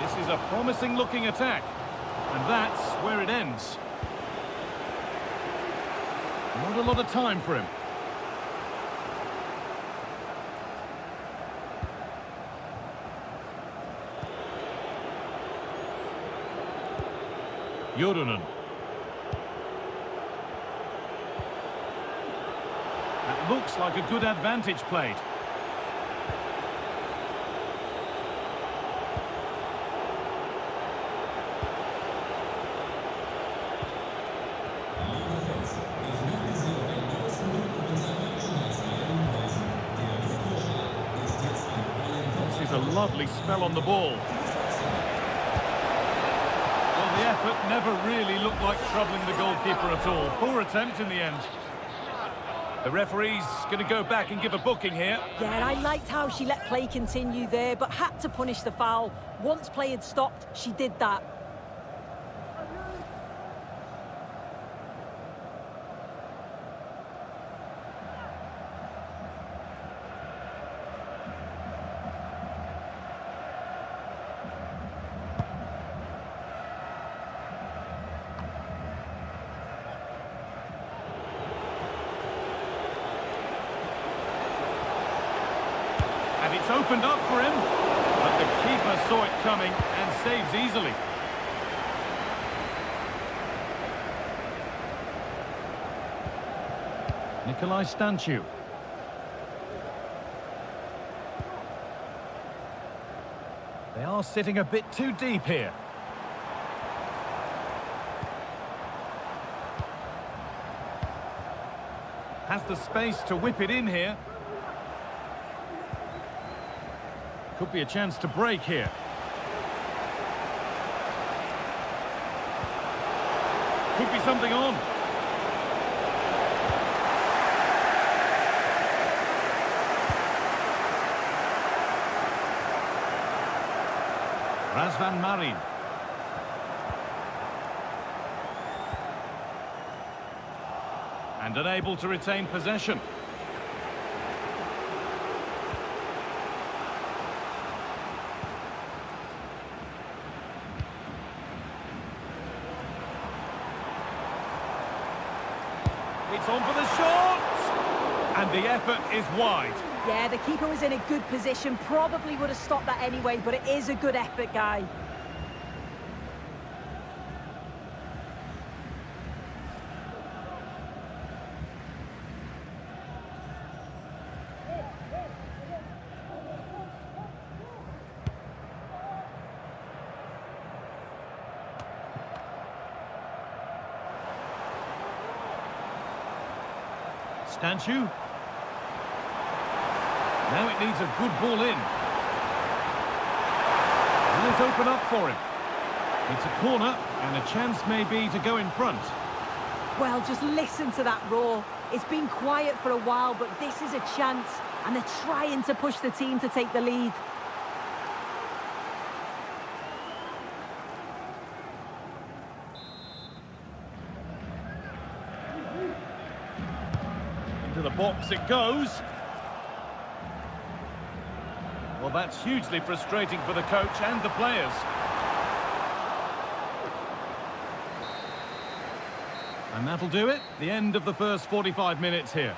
This is a promising looking attack. And that's where it ends. Not a lot of time for him. Yorunen. That looks like a good advantage played. This is a lovely spell on the ball. The effort never really looked like troubling the goalkeeper at all. Poor attempt in the end. The referee's going to go back and give a booking here. Yeah, I liked how she let play continue there, but had to punish the foul. Once play had stopped, she did that. And it's opened up for him, but the keeper saw it coming and saves easily. Nikolai Stanchu. They are sitting a bit too deep here. Has the space to whip it in here. Could be a chance to break here. Could be something on. Razvan Marin. And unable to retain possession. on for the shot! And the effort is wide. Yeah, the keeper was in a good position, probably would have stopped that anyway, but it is a good effort, Guy. Stanchu. Now it needs a good ball in. Will it open up for him? It's a corner, and a chance maybe to go in front. Well, just listen to that roar. It's been quiet for a while, but this is a chance, and they're trying to push the team to take the lead. Into the box it goes. Well, that's hugely frustrating for the coach and the players. And that'll do it. The end of the first 45 minutes here.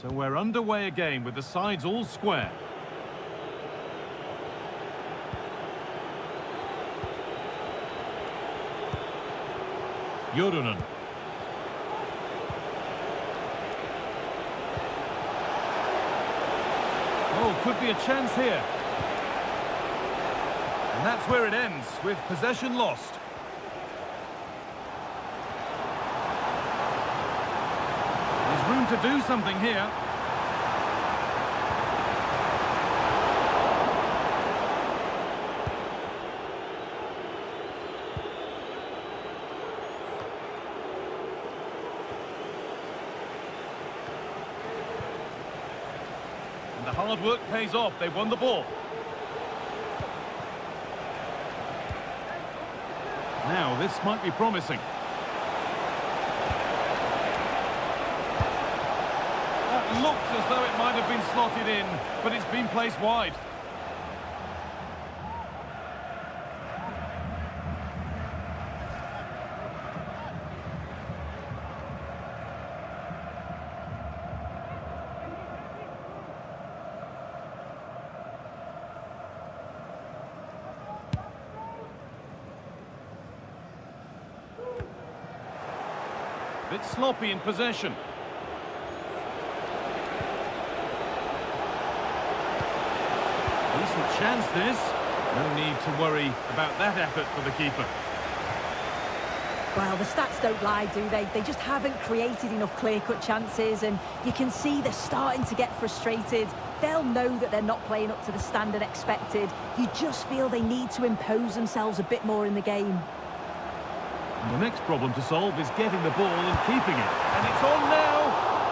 So we're underway again with the sides all square. Yorunen. Oh, could be a chance here. And that's where it ends, with possession lost. Room to do something here. And the hard work pays off. They won the ball. Now this might be promising. Looked as though it might have been slotted in, but it's been placed wide. Bit sloppy in possession. Decent chance this. No need to worry about that effort for the keeper. Well, the stats don't lie, do they? They just haven't created enough clear-cut chances, and you can see they're starting to get frustrated. They'll know that they're not playing up to the standard expected. You just feel they need to impose themselves a bit more in the game. And the next problem to solve is getting the ball and keeping it. And it's on now!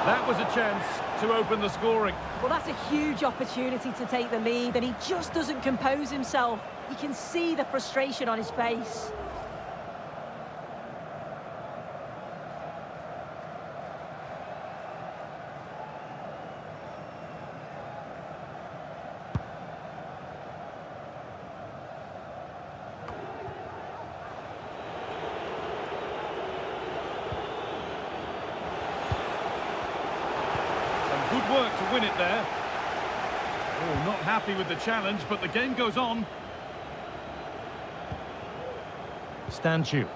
That was a chance to open the scoring. Well, that's a huge opportunity to take the lead, and he just doesn't compose himself. You can see the frustration on his face. Good work to win it there. Oh, not happy with the challenge, but the game goes on. Stanchu.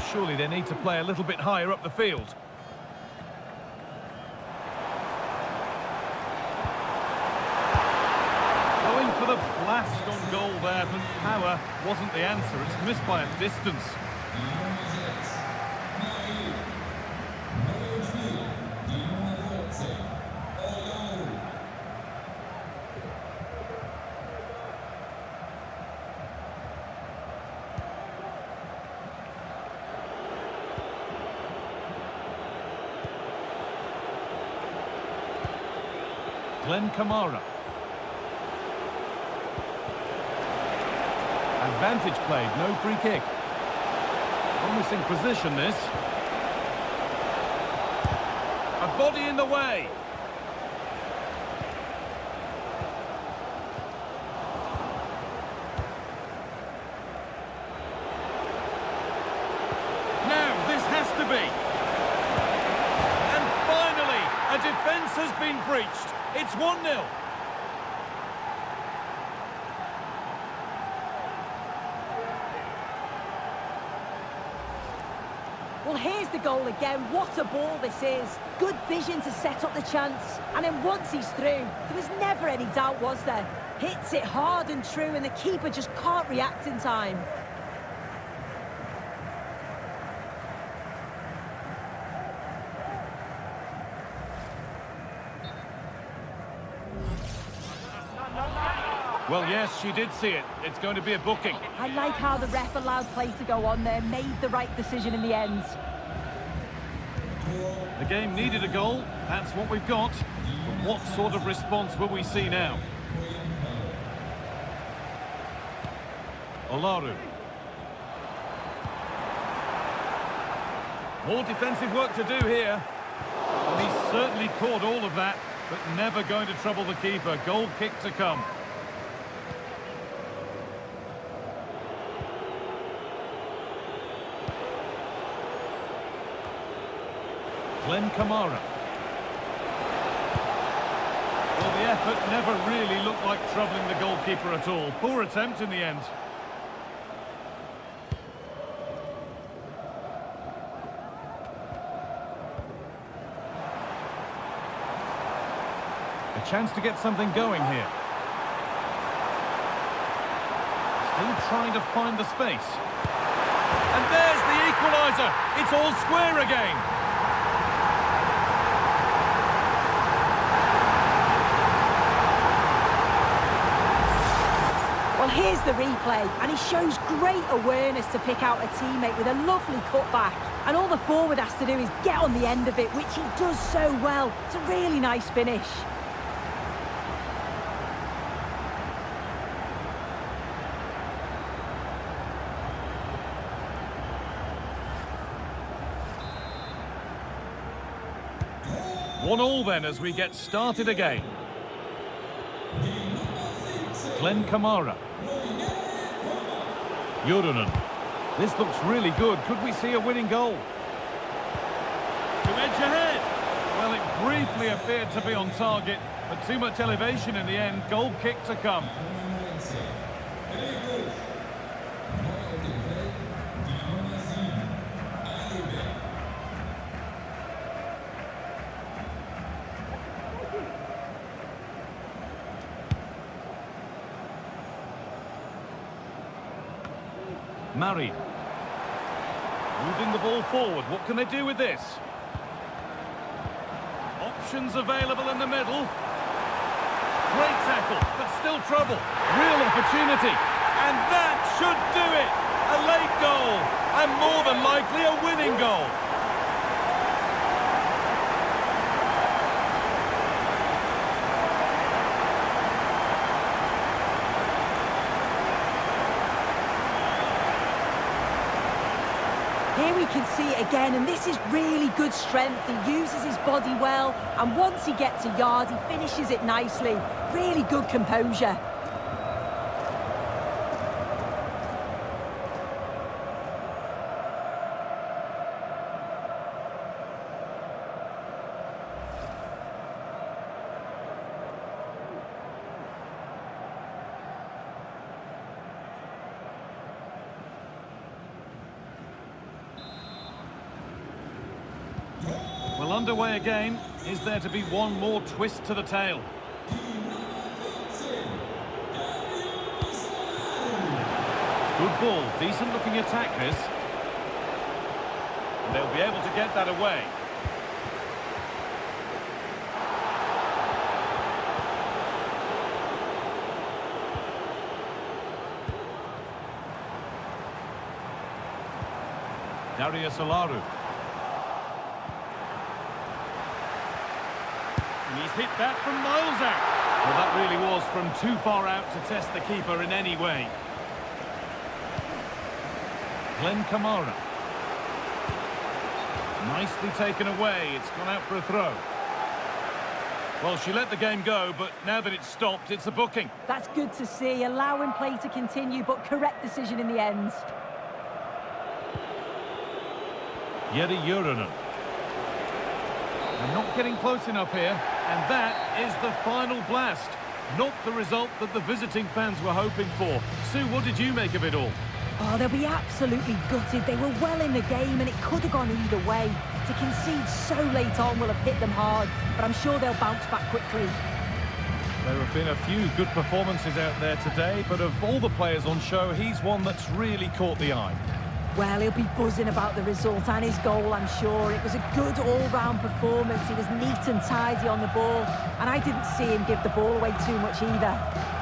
Surely they need to play a little bit higher up the field. Going for the blast on goal there, but power wasn't the answer. It's missed by a distance. Glenn Kamara. Advantage played, no free kick. Promising position, this. A body in the way. Now, this has to be. And finally, a defence has been breached. It's 1-0. Well, here's the goal again. What a ball this is. Good vision to set up the chance. And then once he's through, there was never any doubt, was there? Hits it hard and true, and the keeper just can't react in time. Well, yes, she did see it. It's going to be a booking. I like how the ref allowed play to go on there, made the right decision in the end. The game needed a goal. That's what we've got. But what sort of response will we see now? Olaru. More defensive work to do here. And he's certainly caught all of that, but never going to trouble the keeper. Goal kick to come. Glenn Kamara. Well, the effort never really looked like troubling the goalkeeper at all. Poor attempt in the end. A chance to get something going here. Still trying to find the space. And there's the equaliser. It's all square again. Well, here's the replay, and he shows great awareness to pick out a teammate with a lovely cutback. And all the forward has to do is get on the end of it, which he does so well. It's a really nice finish. One all then as we get started again. Glenn Kamara. Yurunen. This looks really good. Could we see a winning goal? To edge ahead. Well, it briefly appeared to be on target, but too much elevation in the end. Goal kick to come. Murray. Moving the ball forward. What can they do with this? Options available in the middle. Great tackle, but still trouble. Real opportunity. And that should do it. A late goal. And more than likely a winning goal. Here we can see it again, and this is really good strength. He uses his body well, and once he gets a yard, he finishes it nicely. Really good composure. Well, underway again. Is there to be one more twist to the tale? Good ball, decent looking attack this. And they'll be able to get that away. Darius Olaru. He's hit that from miles out. Well, that really was from too far out to test the keeper in any way. Glenn Kamara. Nicely taken away. It's gone out for a throw. Well, she let the game go, but now that it's stopped, it's a booking. That's good to see. Allowing play to continue, but correct decision in the end. Yeri Yurinen. They're not getting close enough here, and that is the final blast. Not the result that the visiting fans were hoping for. Sue, what did you make of it all? Oh, they'll be absolutely gutted. They were well in the game and it could have gone either way. To concede so late on will have hit them hard, but I'm sure they'll bounce back quickly. There have been a few good performances out there today, but of all the players on show, he's one that's really caught the eye. Well, he'll be buzzing about the result and his goal, I'm sure. It was a good all-round performance. He was neat and tidy on the ball, and I didn't see him give the ball away too much either.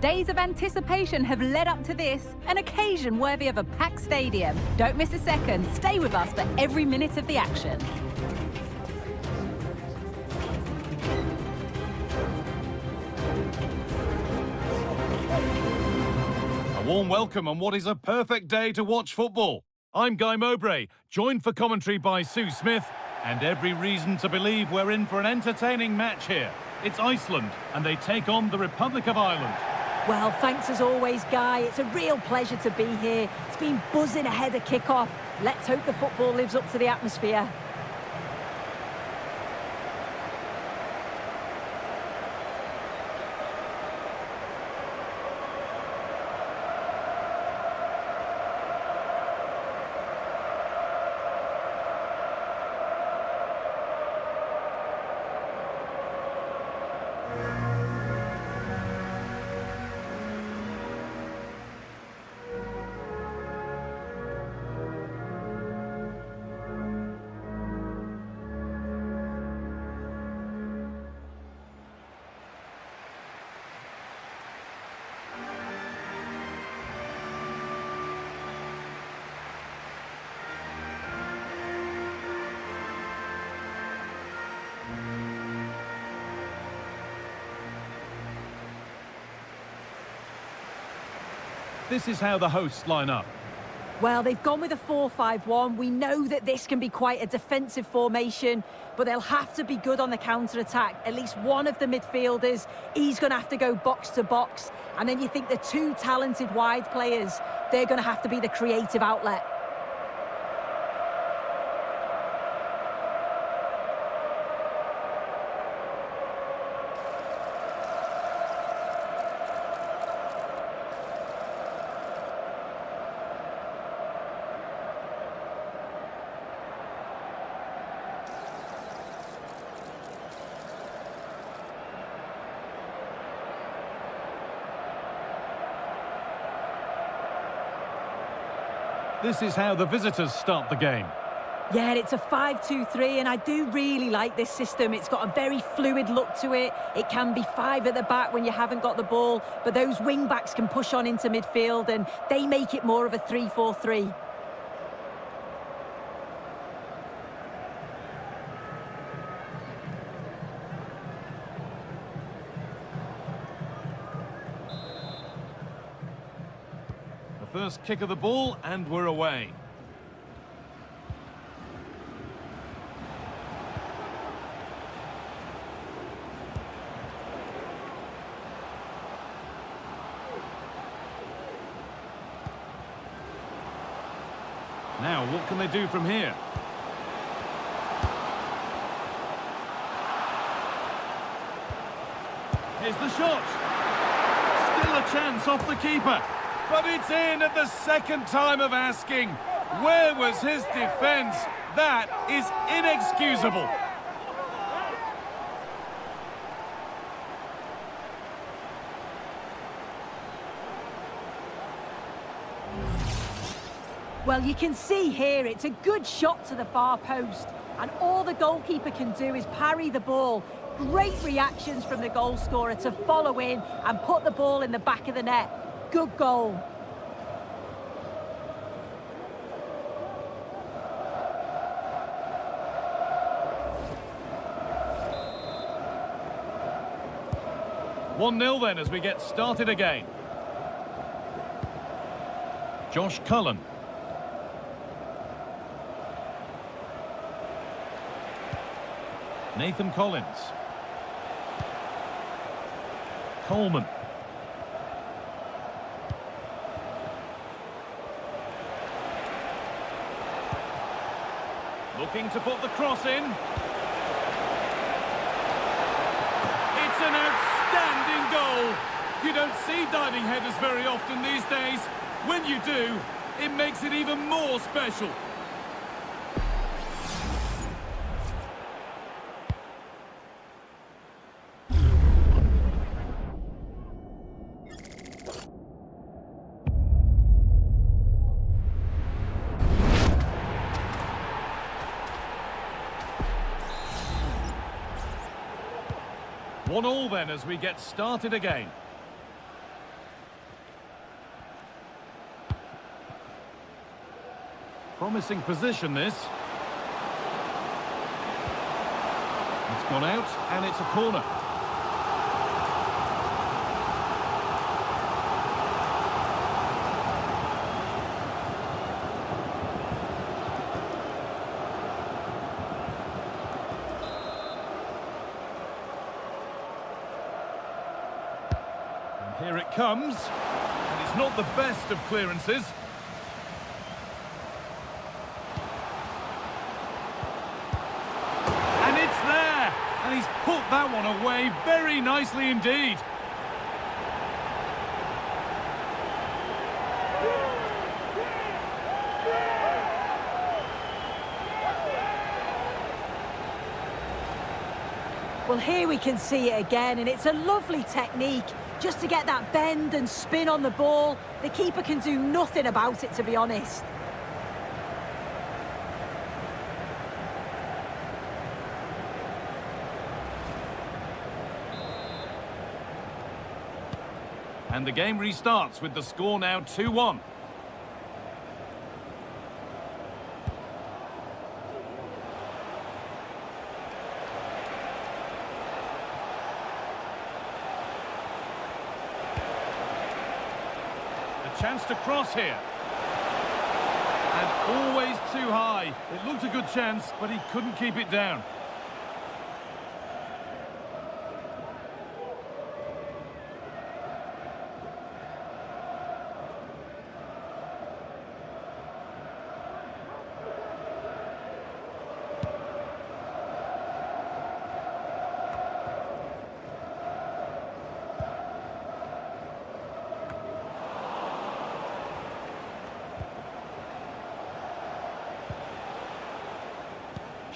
Days of anticipation have led up to this, an occasion worthy of a packed stadium. Don't miss a second. Stay with us for every minute of the action. A warm welcome on what is a perfect day to watch football. I'm Guy Mowbray, joined for commentary by Sue Smith, and every reason to believe we're in for an entertaining match here. It's Iceland, and they take on the Republic of Ireland. Well, thanks as always, Guy. It's a real pleasure to be here. It's been buzzing ahead of kick-off. Let's hope the football lives up to the atmosphere. This is how the hosts line up. Well, they've gone with a 4-5-1. We know that this can be quite a defensive formation, but they'll have to be good on the counter-attack. At least one of the midfielders, he's going to have to go box to box. And then you think the two talented wide players, they're going to have to be the creative outlet. This is how the visitors start the game. Yeah, it's a 5-2-3, and I do really like this system. It's got a very fluid look to it. It can be five at the back when you haven't got the ball, but those wing-backs can push on into midfield, and they make it more of a 3-4-3. First kick of the ball, and we're away. Now, what can they do from here? Here's the shot. Still a chance off the keeper. But it's in at the second time of asking. Where was his defence? That is inexcusable. Well, you can see here it's a good shot to the far post, and all the goalkeeper can do is parry the ball. Great reactions from the goal scorer to follow in and put the ball in the back of the net. Good goal. "1-0 then as we get started again. Josh Cullen. Nathan Collins. Coleman. Looking to put the cross in. It's an outstanding goal. You don't see diving headers very often these days. When you do, it makes it even more special. One all then as we get started again. Promising position this. It's gone out and it's a corner. Here it comes, and it's not the best of clearances. And it's there, and he's put that one away very nicely indeed. Well, here we can see it again, and it's a lovely technique. Just to get that bend and spin on the ball, the keeper can do nothing about it, to be honest. And the game restarts with the score now 2-1. Chance to cross here. And always too high. It looked a good chance, but he couldn't keep it down.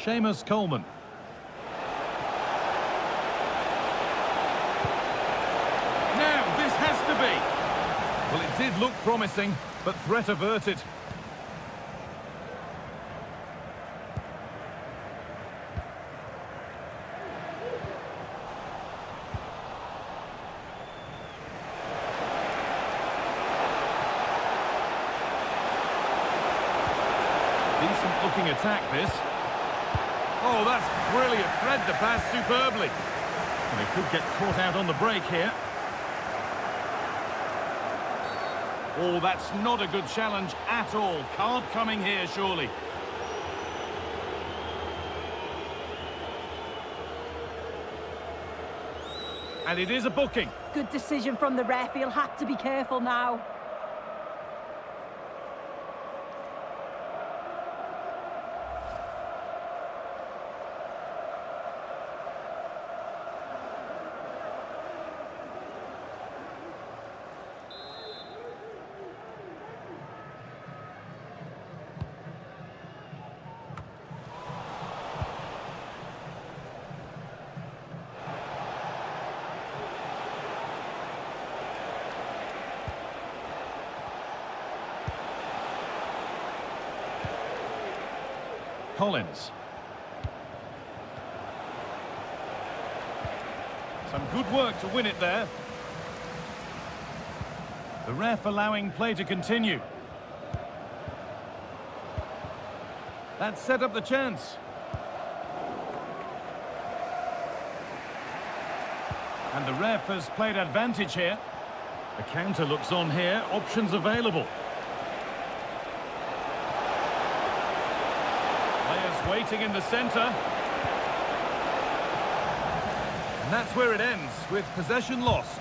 Seamus Coleman. Now, this has to be. Well, it did look promising, but threat averted. Decent looking attack, this. Oh, that's brilliant. Read the pass superbly. And they could get caught out on the break here. Oh, that's not a good challenge at all. Card coming here, surely. And it is a booking. Good decision from the ref. He'll have to be careful now. Collins. Some good work to win it there. The ref allowing play to continue. That set up the chance. And the ref has played advantage here. The counter looks on here, options available. Players waiting in the centre. And that's where it ends, with possession lost.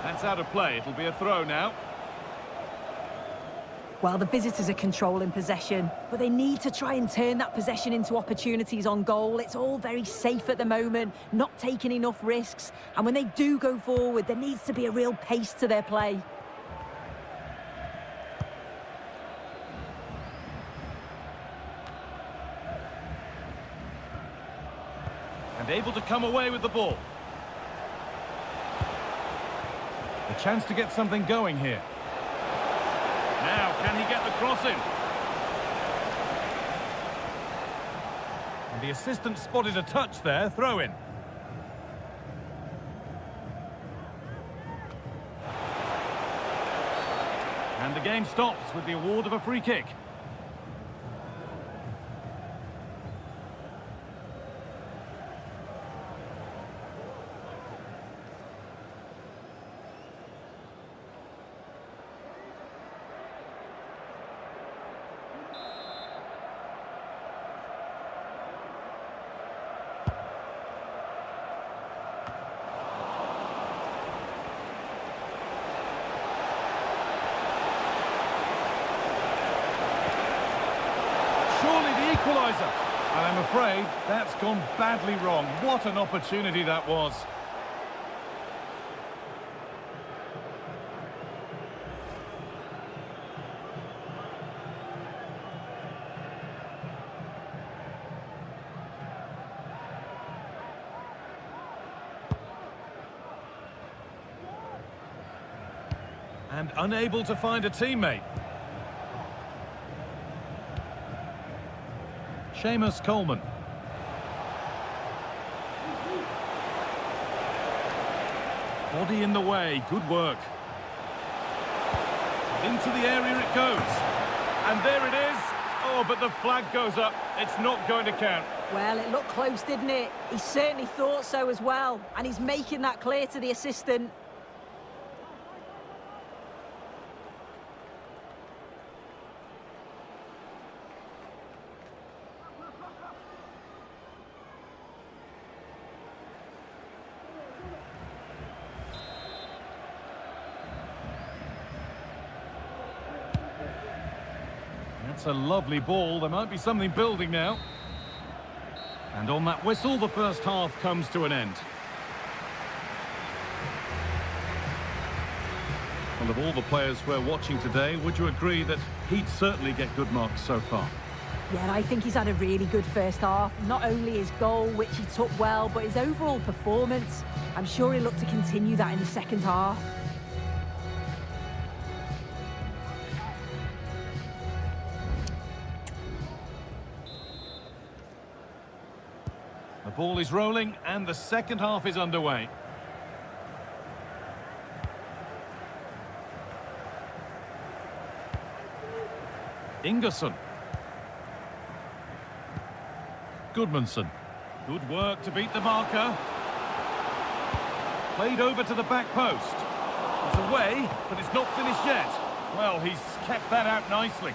That's out of play, it'll be a throw now. Well, the visitors are controlling possession, but they need to try and turn that possession into opportunities on goal. It's all very safe at the moment, not taking enough risks. And when they do go forward, there needs to be a real pace to their play. And able to come away with the ball. A chance to get something going here. Now, can he get the cross in? And the assistant spotted a touch there, throw in. And the game stops with the award of a free kick. Surely the equaliser. And I'm afraid that's gone badly wrong. What an opportunity that was. And unable to find a teammate. Seamus Coleman. Body in the way, good work. Into the area it goes. And there it is. Oh, but the flag goes up. It's not going to count. Well, it looked close, didn't it? He certainly thought so as well. And he's making that clear to the assistant. That's a lovely ball. There might be something building now. And on that whistle, the first half comes to an end. Well, of all the players we're watching today, would you agree that he'd certainly get good marks so far? Yeah, I think he's had a really good first half. Not only his goal, which he took well, but his overall performance. I'm sure he'll look to continue that in the second half. The ball is rolling and the second half is underway. Ingerson. Goodmanson. Good work to beat the marker. Played over to the back post. It's away, but it's not finished yet. Well, he's kept that out nicely.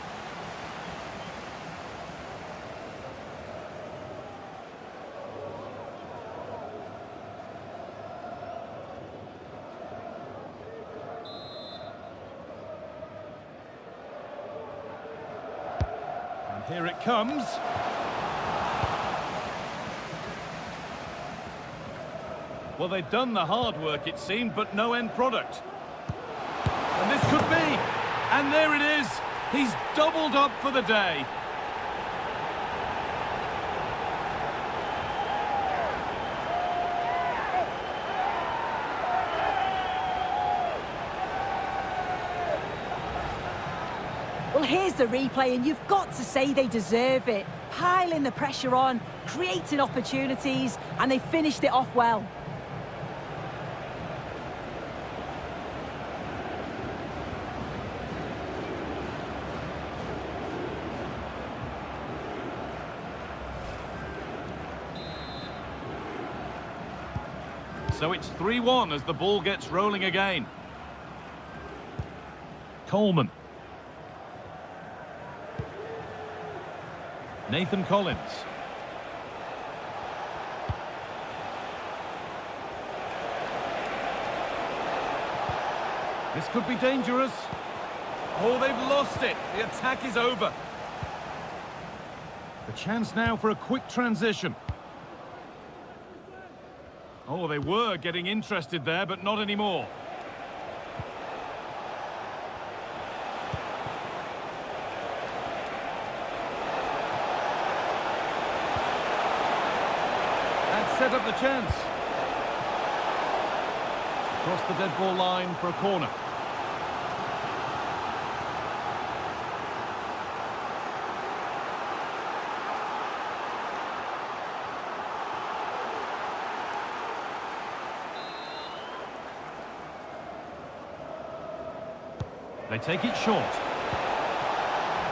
Here it comes. Well, they've done the hard work, it seemed, but no end product. And this could be. And there it is. He's doubled up for the day. Well, here's the replay, and you've got to say they deserve it. Piling the pressure on, creating opportunities, and they finished it off well. So it's 3-1 as the ball gets rolling again. Coleman. Nathan Collins. This could be dangerous. Oh, they've lost it. The attack is over. The chance now for a quick transition. Oh, they were getting interested there, but not anymore. That set up the chance. Across the dead ball line for a corner. They take it short.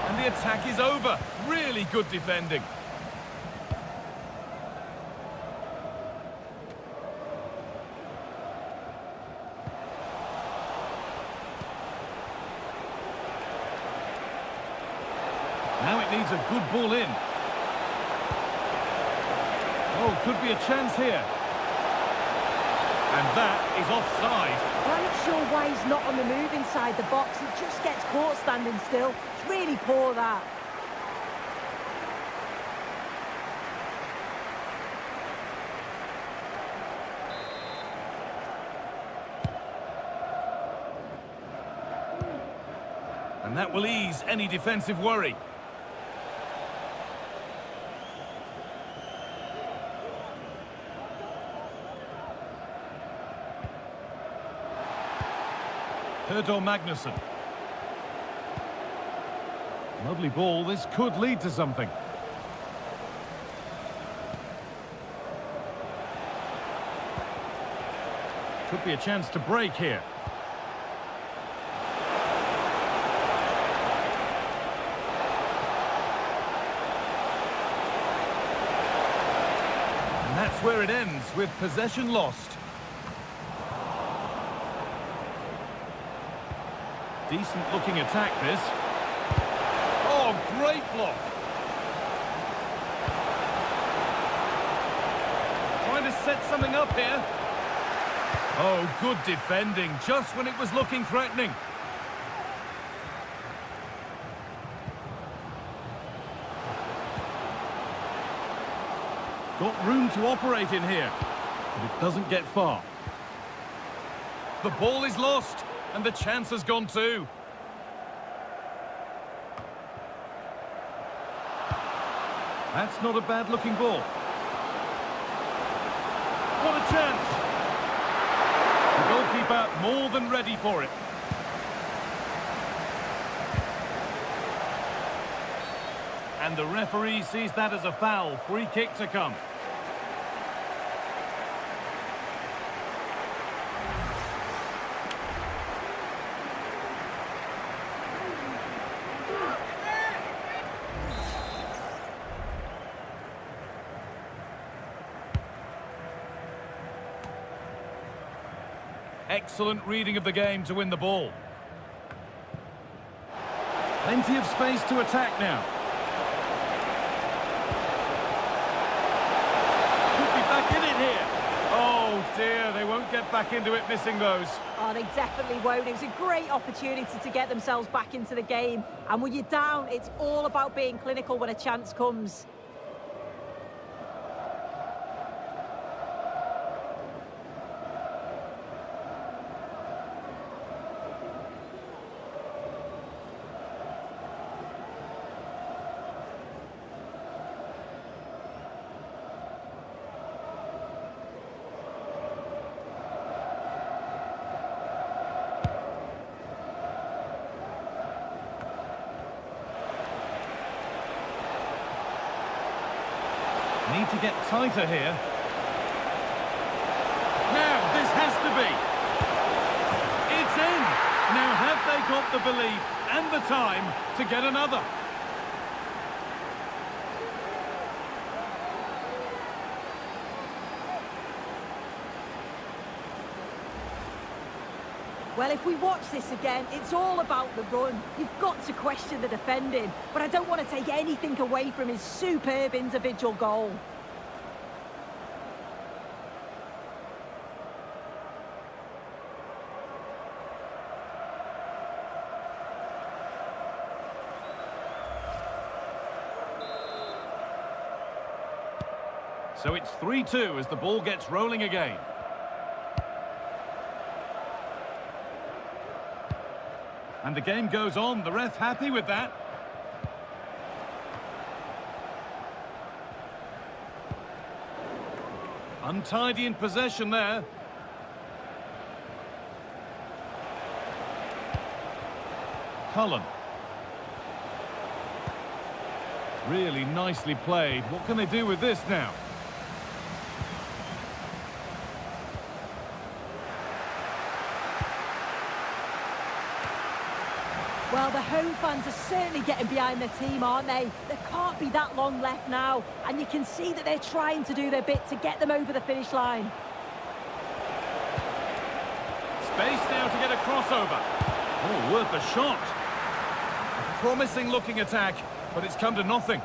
And the attack is over. Really good defending. Now it needs a good ball in. Oh, could be a chance here. And that is offside. I'm not sure why he's not on the move inside the box. He just gets caught standing still. It's really poor, that. And that will ease any defensive worry. Herdo Magnusson. Lovely ball. This could lead to something. Could be a chance to break here. And that's where it ends, with possession lost. Decent looking attack, this. Oh, great block. Trying to set something up here. Oh, good defending, just when it was looking threatening. Got room to operate in here, but it doesn't get far. The ball is lost. And the chance has gone too. That's not a bad looking ball. What a chance! The goalkeeper more than ready for it. And the referee sees that as a foul. Free kick to come. Excellent reading of the game to win the ball. Plenty of space to attack now. Could be back in it here. Oh dear, they won't get back into it, missing those. Oh, they definitely won't. It was a great opportunity to get themselves back into the game. And when you're down, it's all about being clinical when a chance comes. Need to get tighter here. Now, this has to be. It's in. Now, have they got the belief and the time to get another? Well, if we watch this again, it's all about the run. You've got to question the defending, but I don't want to take anything away from his superb individual goal. So it's 3-2 as the ball gets rolling again. And the game goes on. The ref happy with that. Untidy in possession there. Cullen. Really nicely played. What can they do with this now? Well, the home fans are certainly getting behind their team, aren't they? There can't be that long left now, and you can see that they're trying to do their bit to get them over the finish line. Space now to get a crossover. Oh, worth a shot. A promising looking attack, but it's come to nothing.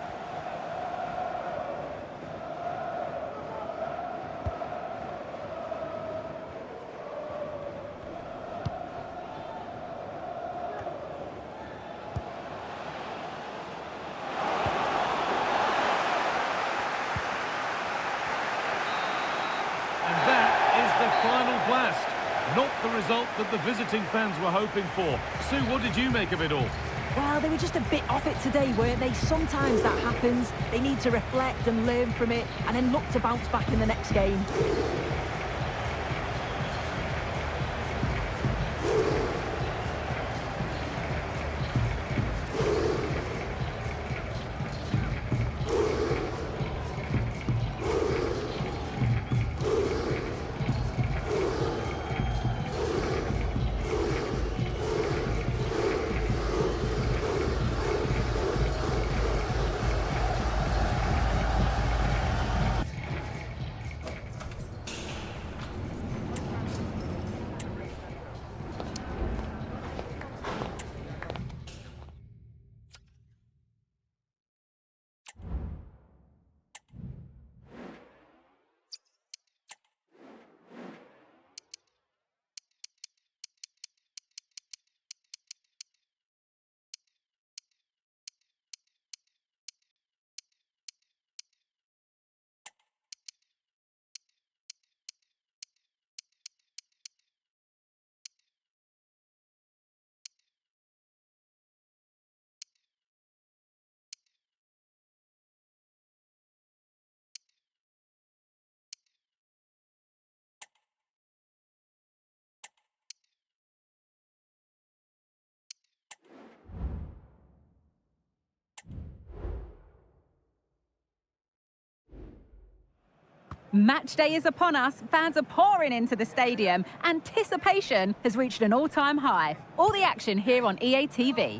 Final blast. Not the result that the visiting fans were hoping for. Sue, what did you make of it all? Well, they were just a bit off it today, weren't they? Sometimes that happens. They need to reflect and learn from it, and then look to bounce back in the next game. Match day is upon us. Fans are pouring into the stadium. Anticipation has reached an all-time high. All the action here on EA TV.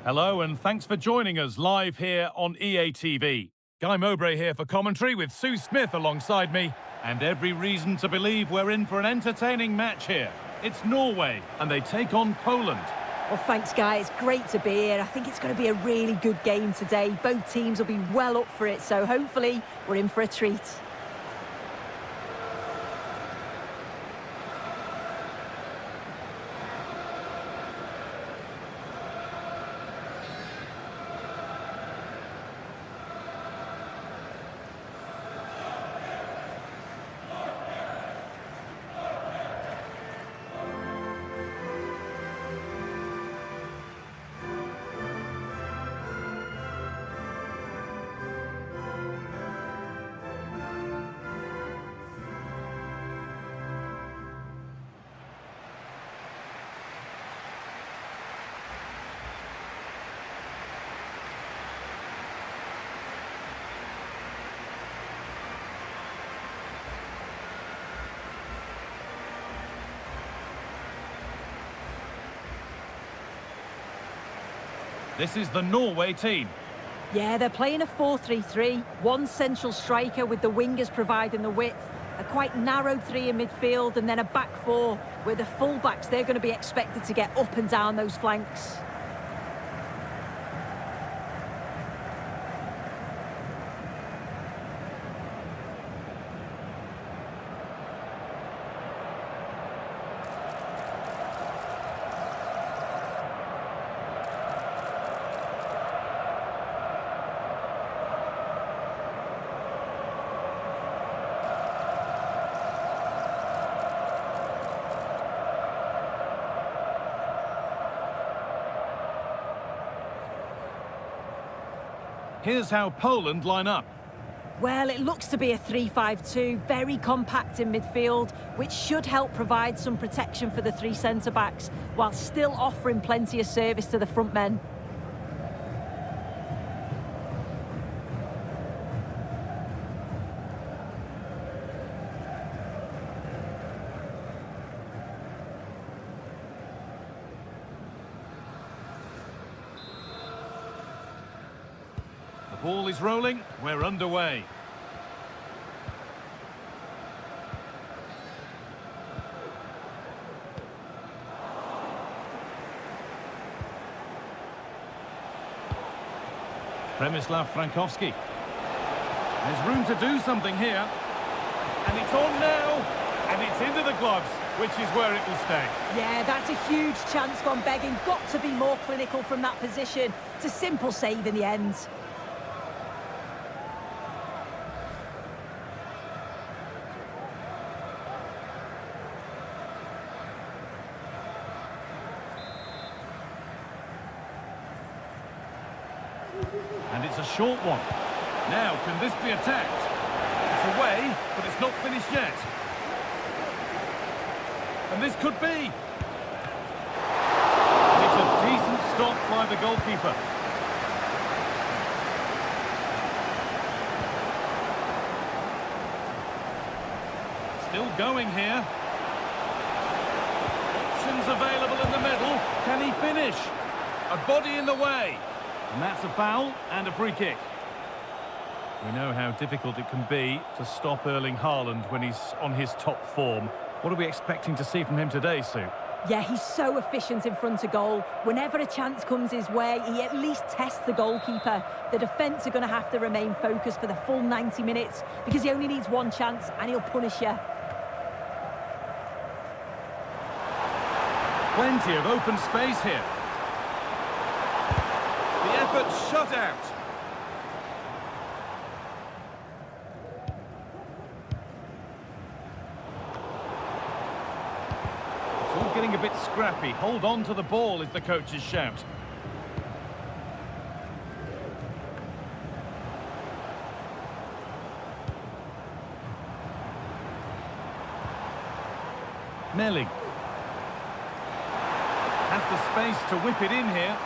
Hello and thanks for joining us live here on EA TV. Guy Mowbray here for commentary with Sue Smith alongside me. And every reason to believe we're in for an entertaining match here. It's Norway and they take on Poland. Well, thanks, Guy. It's great to be here. I think it's going to be a really good game today. Both teams will be well up for it, so hopefully we're in for a treat. This is the Norway team. Yeah, they're playing a 4-3-3. One central striker with the wingers providing the width. A quite narrow three in midfield and then a back four where the full-backs, they're going to be expected to get up and down those flanks. Here's how Poland line up. Well, it looks to be a 3-5-2, very compact in midfield, which should help provide some protection for the three centre-backs, while still offering plenty of service to the front men. The ball is rolling, we're underway. Przemysław Frankowski. There's room to do something here. And it's on now. And it's into the gloves, which is where it will stay. Yeah, that's a huge chance gone begging. Got to be more clinical from that position. It's a simple save in the end. And it's a short one. Now, can this be attacked? It's away, but it's not finished yet. And this could be. It's a decent stop by the goalkeeper. Still going here. Options available in the middle. Can he finish? A body in the way. And that's a foul and a free kick. We know how difficult it can be to stop Erling Haaland when he's on his top form. What are we expecting to see from him today, Sue? Yeah, he's so efficient in front of goal. Whenever a chance comes his way, he at least tests the goalkeeper. The defence are going to have to remain focused for the full 90 minutes because he only needs one chance and he'll punish you. Plenty of open space here. The effort shut out. It's all getting a bit scrappy. Hold on to the ball is the coach's shout. Melling has the space to whip it in here.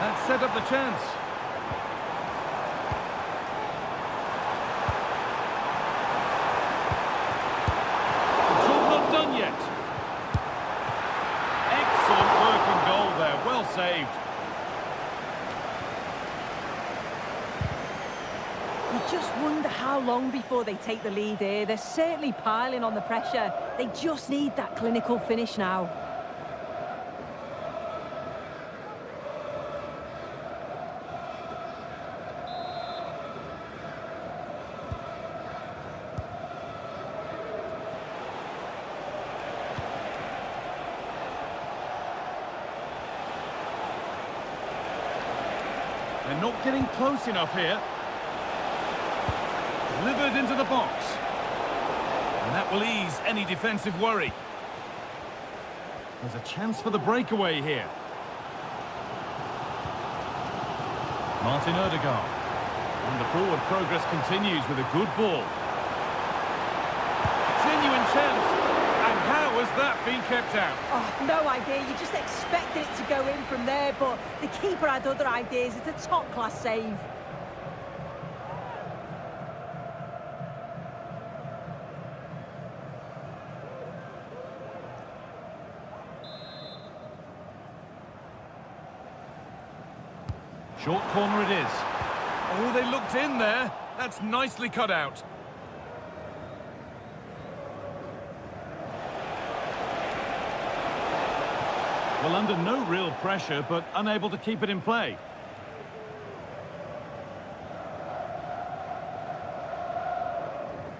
That set up the chance. The job not done yet. Excellent working goal there, well saved. You just wonder how long before they take the lead here. They're certainly piling on the pressure. They just need that clinical finish now. They're not getting close enough here. Delivered into the box. And that will ease any defensive worry. There's a chance for the breakaway here. Martin Ødegaard. And the forward progress continues with a good ball. Genuine chance. And how has that been kept out? Oh, no idea. You just expected it to go in from there, but the keeper had other ideas. It's a top-class save. Short corner it is. Oh, they looked in there. That's nicely cut out. Well, under no real pressure, but unable to keep it in play.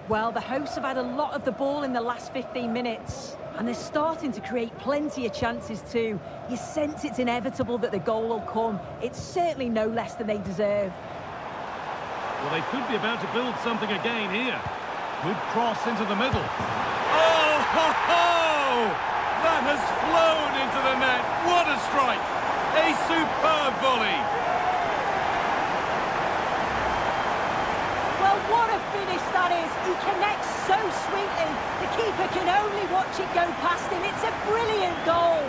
Well, the hosts have had a lot of the ball in the last 15 minutes, and they're starting to create plenty of chances too. You sense it's inevitable that the goal will come. It's certainly no less than they deserve. Well, they could be about to build something again here. Good cross into the middle. Oh, ho, ho! That has flown into the net. What a strike! A superb volley. Well, what a finish that is. He connects so sweetly. The keeper can only watch it go past him. It's a brilliant goal.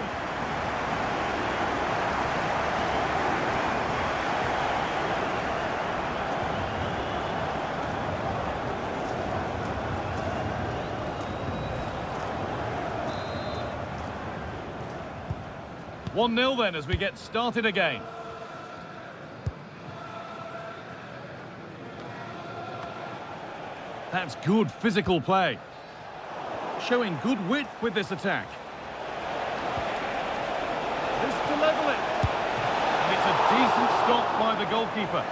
One 0 then as we get started again. That's good physical play. Showing good width with this attack. This to level it. And it's a decent stop by the goalkeeper.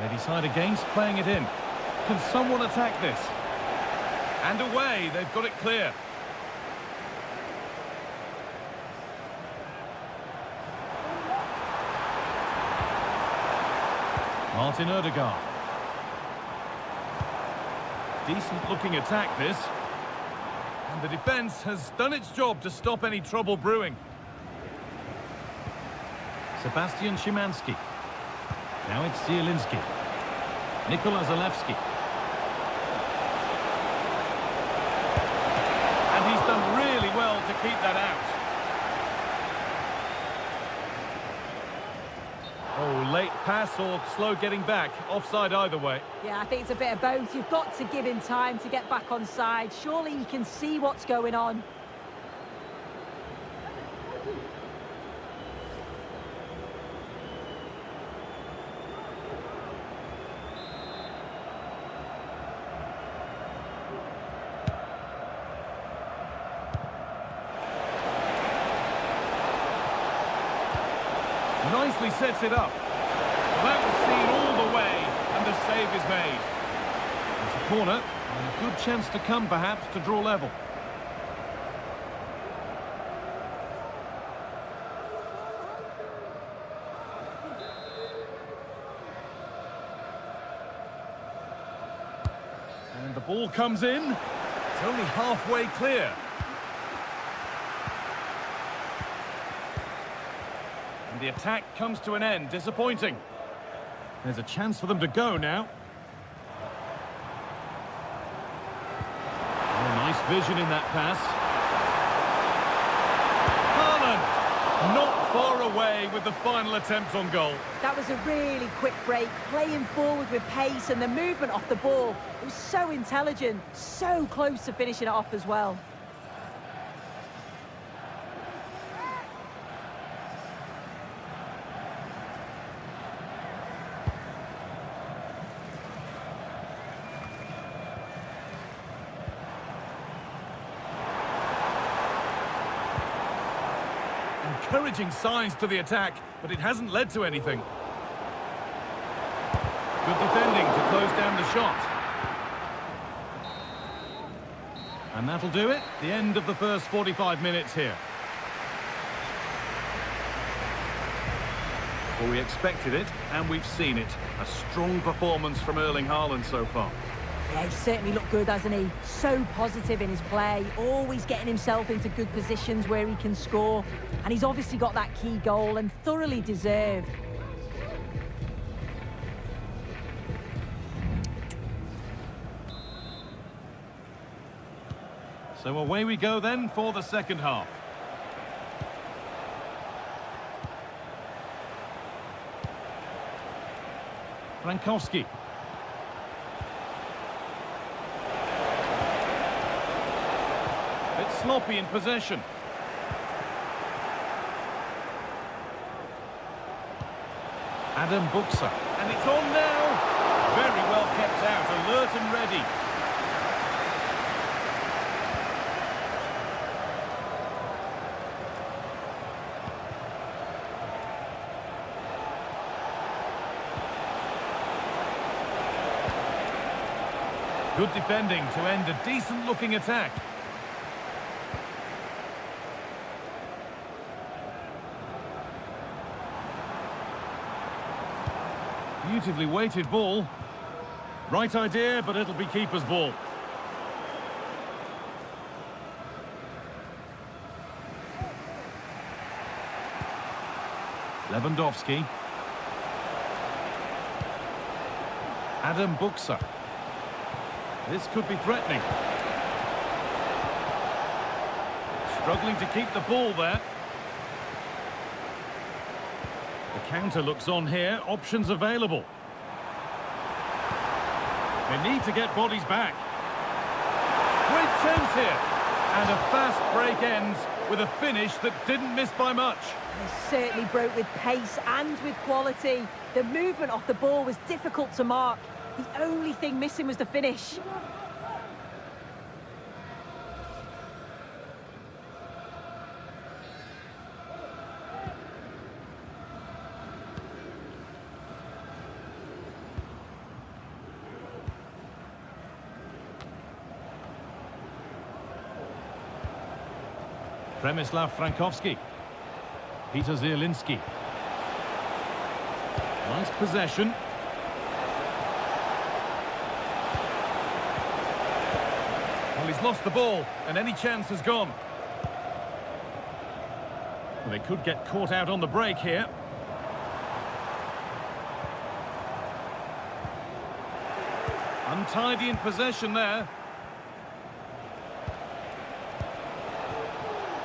They decide against playing it in. Can someone attack this? And away, they've got it clear. Martin Odegaard. Decent looking attack this. And the defence has done its job to stop any trouble brewing. Sebastian Szymanski. Now it's Zielinski. Nikola Zalewski. And he's done really well to keep that out. Oh, late pass or slow getting back. Offside either way. Yeah, I think it's a bit of both. You've got to give him time to get back on side. Surely he can see what's going on. Nicely sets it up. That was seen all the way, and the save is made. It's a corner, and a good chance to come, perhaps, to draw level. And the ball comes in. It's only halfway clear. And the attack comes to an end. Disappointing. There's a chance for them to go now. Oh, nice vision in that pass. Haaland, not far away with the final attempt on goal. That was a really quick break, playing forward with pace, and the movement off the ball. It was so intelligent, so close to finishing it off as well. Encouraging signs to the attack, but it hasn't led to anything. Good defending to close down the shot. And that'll do it. The end of the first 45 minutes here. Well, we expected it, and we've seen it. A strong performance from Erling Haaland so far. Yeah, he's certainly looked good, hasn't he? So positive in his play, always getting himself into good positions where he can score. And he's obviously got that key goal, and thoroughly deserved. So away we go then for the second half. Frankowski. It's sloppy in possession. Adam Buxa. And it's on now. Very well kept out, alert and ready. Good defending to end a decent-looking attack. Beautifully weighted ball. Right idea, but it'll be keeper's ball. Lewandowski. Adam Buxa. This could be threatening. Struggling to keep the ball there. The counter looks on here. Options available. They need to get bodies back. Great chance here. And a fast break ends with a finish that didn't miss by much. He certainly broke with pace and with quality. The movement off the ball was difficult to mark. The only thing missing was the finish. Przemysław Frankowski. Peter Zielinski. Nice possession. Well, he's lost the ball, and any chance has gone. Well, they could get caught out on the break here. Untidy in possession there.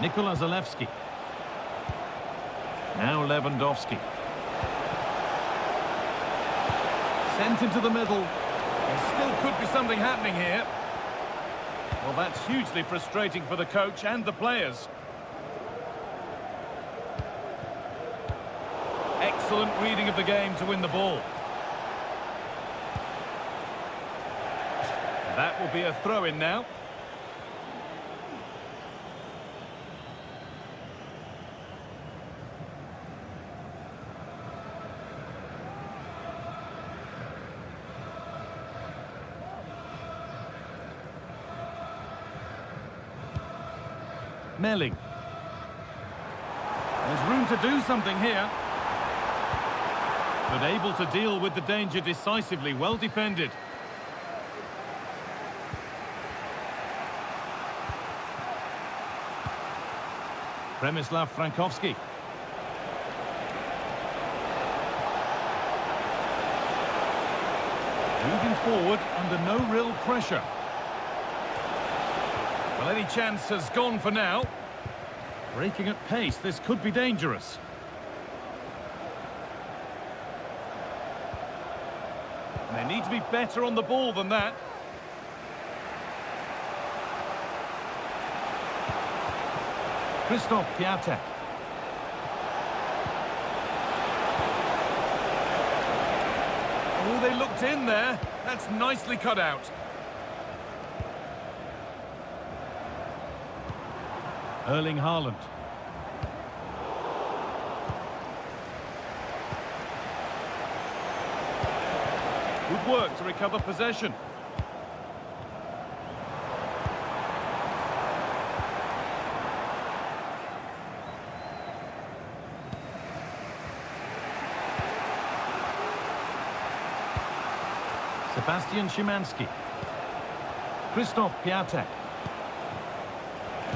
Nikola Zalewski. Now Lewandowski. Sent into the middle. There still could be something happening here. Well, that's hugely frustrating for the coach and the players. Excellent reading of the game to win the ball. That will be a throw-in now. Melling. There's room to do something here. But able to deal with the danger decisively. Well defended. Przemysław Frankowski. Moving forward under no real pressure. Well, any chance has gone for now. Breaking at pace, this could be dangerous. And they need to be better on the ball than that. Krzysztof Piatek. Oh, they looked in there. That's nicely cut out. Erling Haaland. Good work to recover possession. Sebastian Szymanski. Krzysztof Piatek.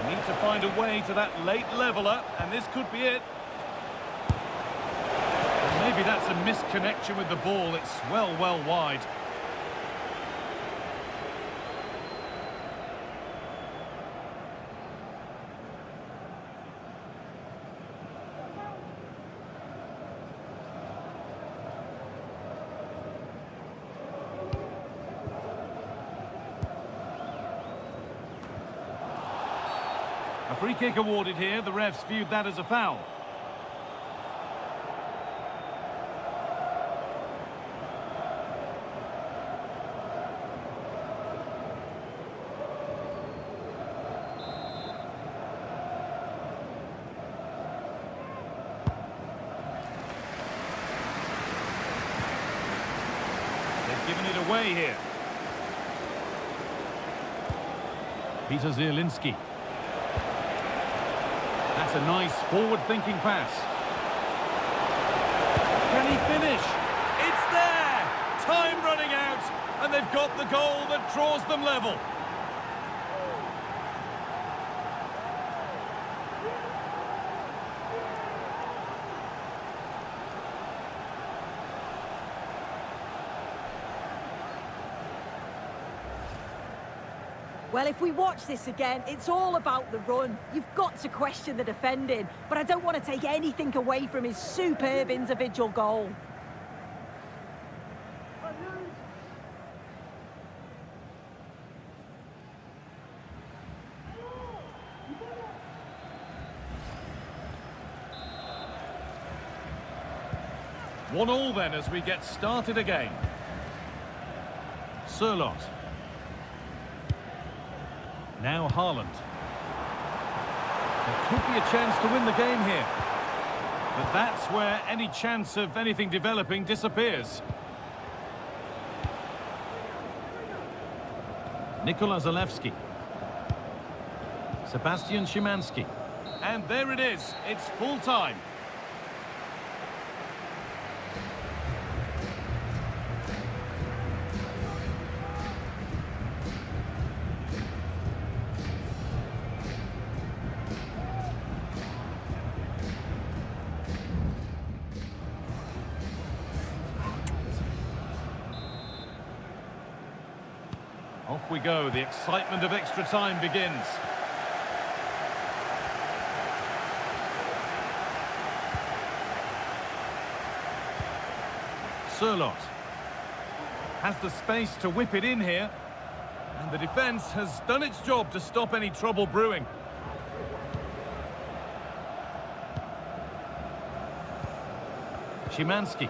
Need to find a way to that late leveller, and this could be it. Maybe that's a misconnection with the ball. It's well wide. A free kick awarded here. The refs viewed that as a foul. They've given it away here. Peter Zielinski. That's a nice forward-thinking pass. Can he finish? It's there! Time running out, and they've got the goal that draws them level. Well, if we watch this again, it's all about the run. You've got to question the defending, but I don't want to take anything away from his superb individual goal. One all then as we get started again. Sørloth. Now Haaland. There could be a chance to win the game here. But that's where any chance of anything developing disappears. Nikola Zalewski. Sebastian Szymanski. And there it is. It's full time. Off we go, the excitement of extra time begins. Sørloth has the space to whip it in here, and the defence has done its job to stop any trouble brewing. Szymanski.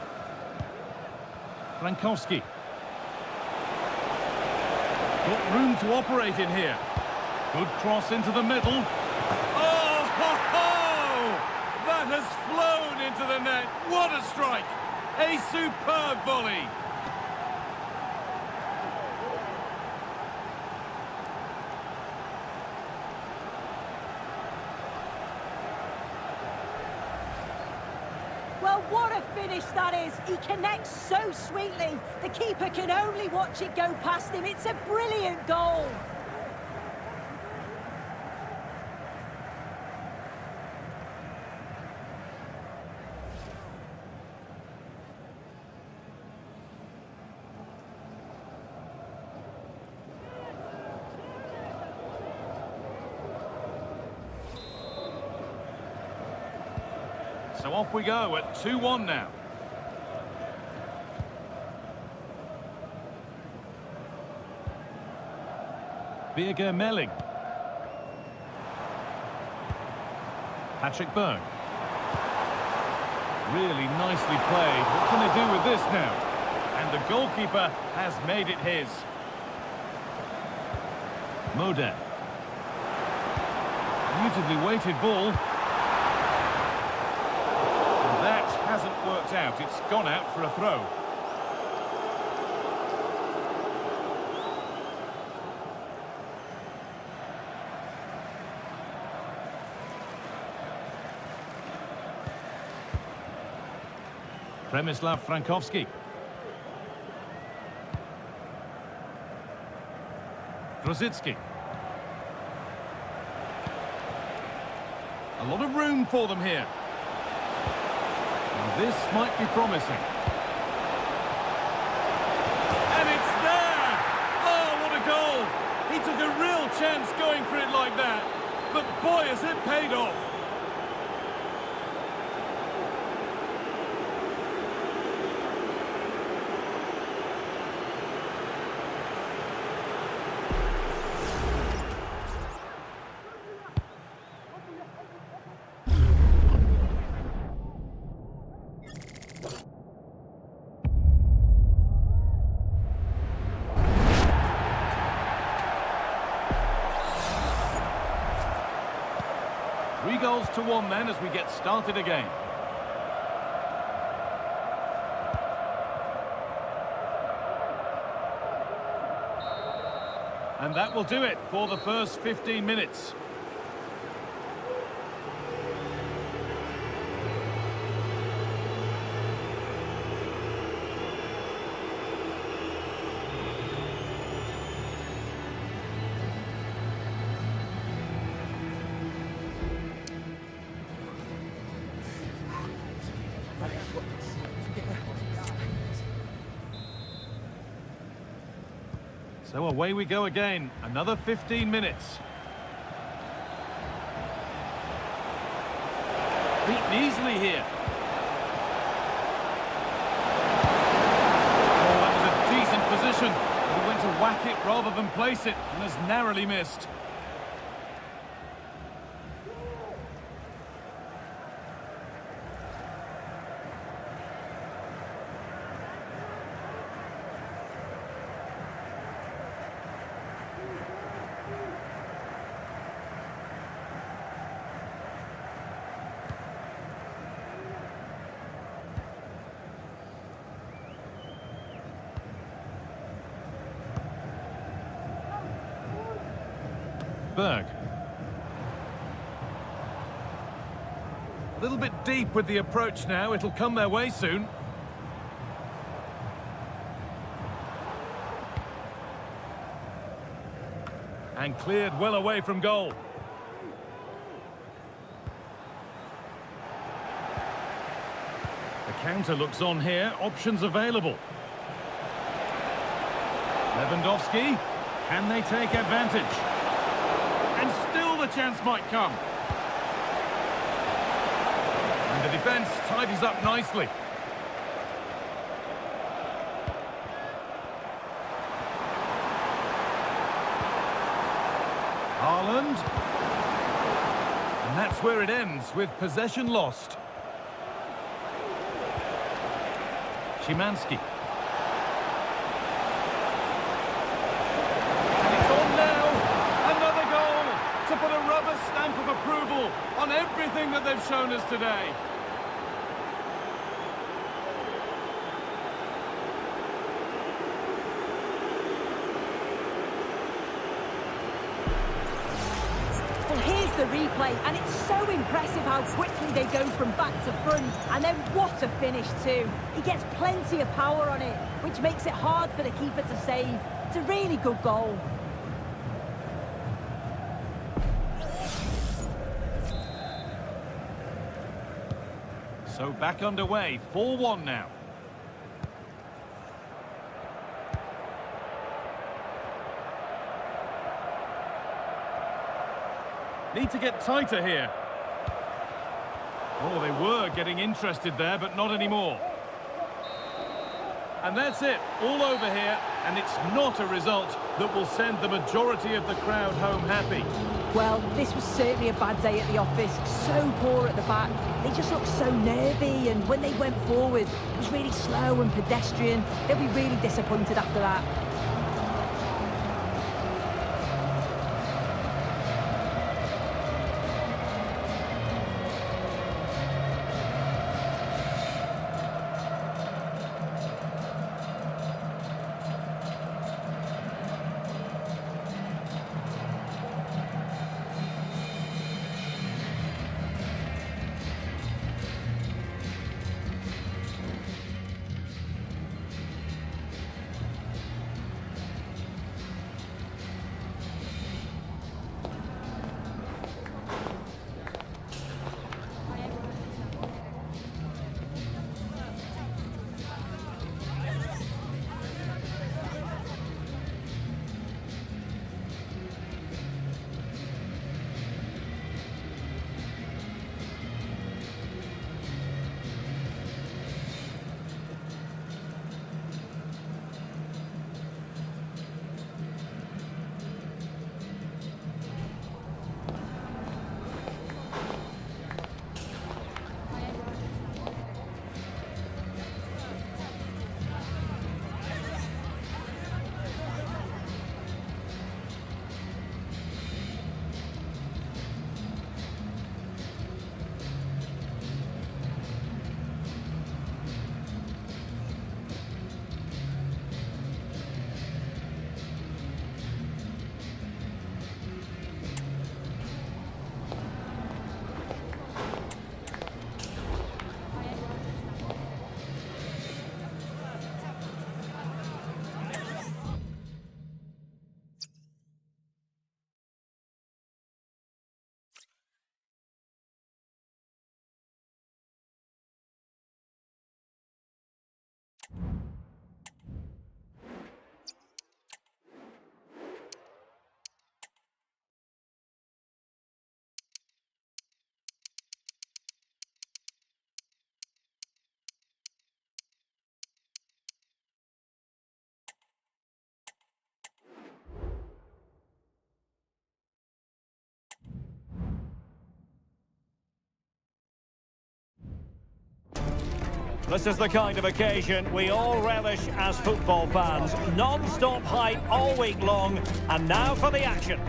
Frankowski. Got room to operate in here. Good cross into the middle. Oh, ho, ho! That has flown into the net. What a strike! A superb volley. Well, what a finish that is. He connects so sweetly. The keeper can only watch it go past him. It's a brilliant goal. So off we go at 2-1 now. Birger Meling. Patrick Berg. Really nicely played. What can they do with this now? And the goalkeeper has made it his. Modem. Beautifully weighted ball. That hasn't worked out. It's gone out for a throw. Przemysław Frankowski. Grosicki. A lot of room for them here. This might be promising. And it's there! Oh, what a goal! He took a real chance going for it like that. But boy, has it paid off. 3-1 then as we get started again. And that will do it for the first 15 minutes. So away we go again, another 15 minutes. Beaten easily here. Oh, that was a decent position. He went to whack it rather than place it and has narrowly missed. Berg. A little bit deep with the approach now. It'll come their way soon. And cleared well away from goal. The counter looks on here. Options available. Lewandowski. Can they take advantage? And still the chance might come. And the defence tidies up nicely. Haaland. And that's where it ends, with possession lost. Szymanski. To put a rubber stamp of approval on everything that they've shown us today. Well, here's the replay, and it's so impressive how quickly they go from back to front, and then what a finish too. He gets plenty of power on it, which makes it hard for the keeper to save. It's a really good goal. So back underway, 4-1 now. Need to get tighter here. Oh, they were getting interested there, but not anymore. And that's it, all over here, and it's not a result that will send the majority of the crowd home happy. Well, this was certainly a bad day at the office. So poor at the back. They just looked so nervy, and when they went forward, it was really slow and pedestrian. They'll be really disappointed after that. This is the kind of occasion we all relish as football fans. Non-stop hype all week long, and now for the action.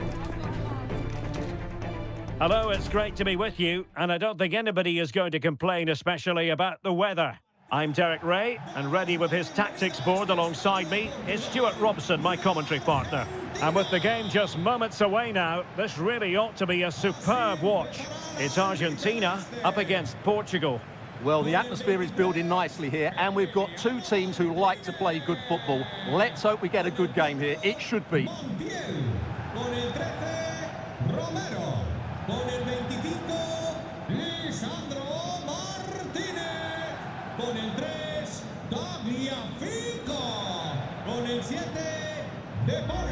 Hello, it's great to be with you, and I don't think anybody is going to complain, especially about the weather. I'm Derek Ray, and ready with his tactics board alongside me is Stuart Robson, my commentary partner. And with the game just moments away now, this really ought to be a superb watch. It's Argentina up against Portugal. Well, the atmosphere is building nicely here, and we've got two teams who like to play good football. Let's hope we get a good game here. It should be. Con el 13, Romero. Con el 25, Lisandro Martínez. Con el 3, Tagliafico. Con el 7, De Paul.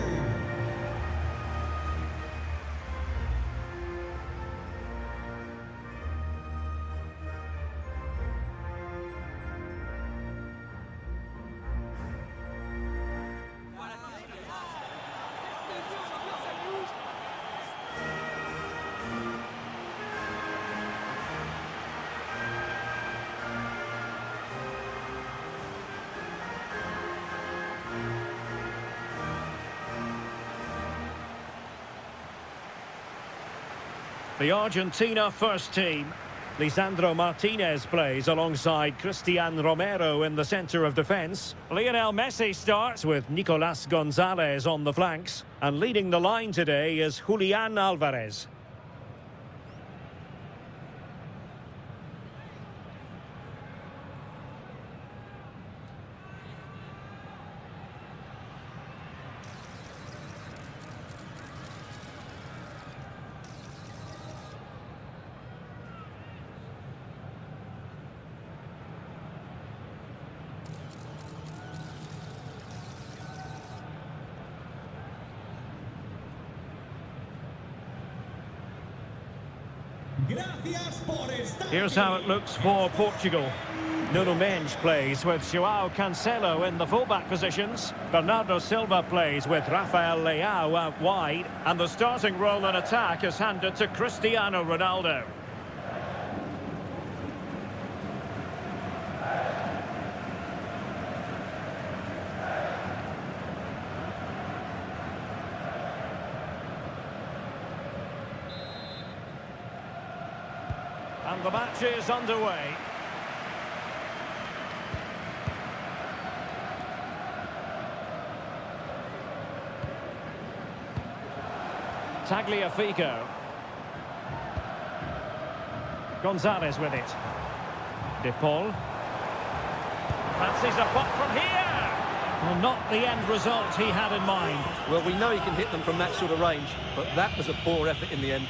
The Argentina first team. Lisandro Martinez plays alongside Cristian Romero in the centre of defence. Lionel Messi starts with Nicolas Gonzalez on the flanks. And leading the line today is Julian Alvarez. Here's how it looks for Portugal. Nuno Mendes plays with João Cancelo in the fullback positions. Bernardo Silva plays with Rafael Leao out wide. And the starting role in attack is handed to Cristiano Ronaldo. And the match is underway. Tagliafico. Gonzalez with it. De Paul. Fancies a pop from here. Well, not the end result he had in mind. Well, we know he can hit them from that sort of range, but that was a poor effort in the end.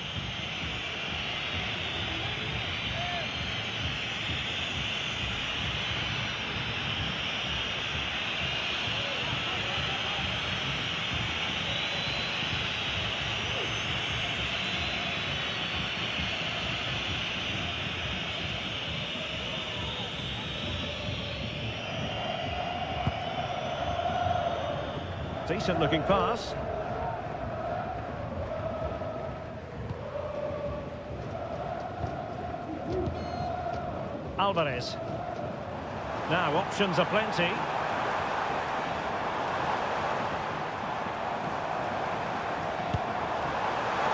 Decent looking pass. Alvarez. Now options are plenty.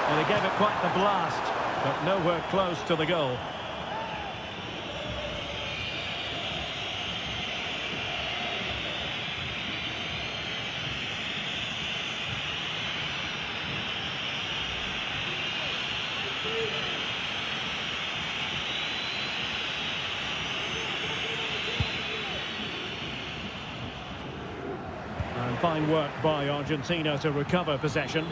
Well, he gave it quite the blast, but nowhere close to the goal. And fine work by Argentina to recover possession.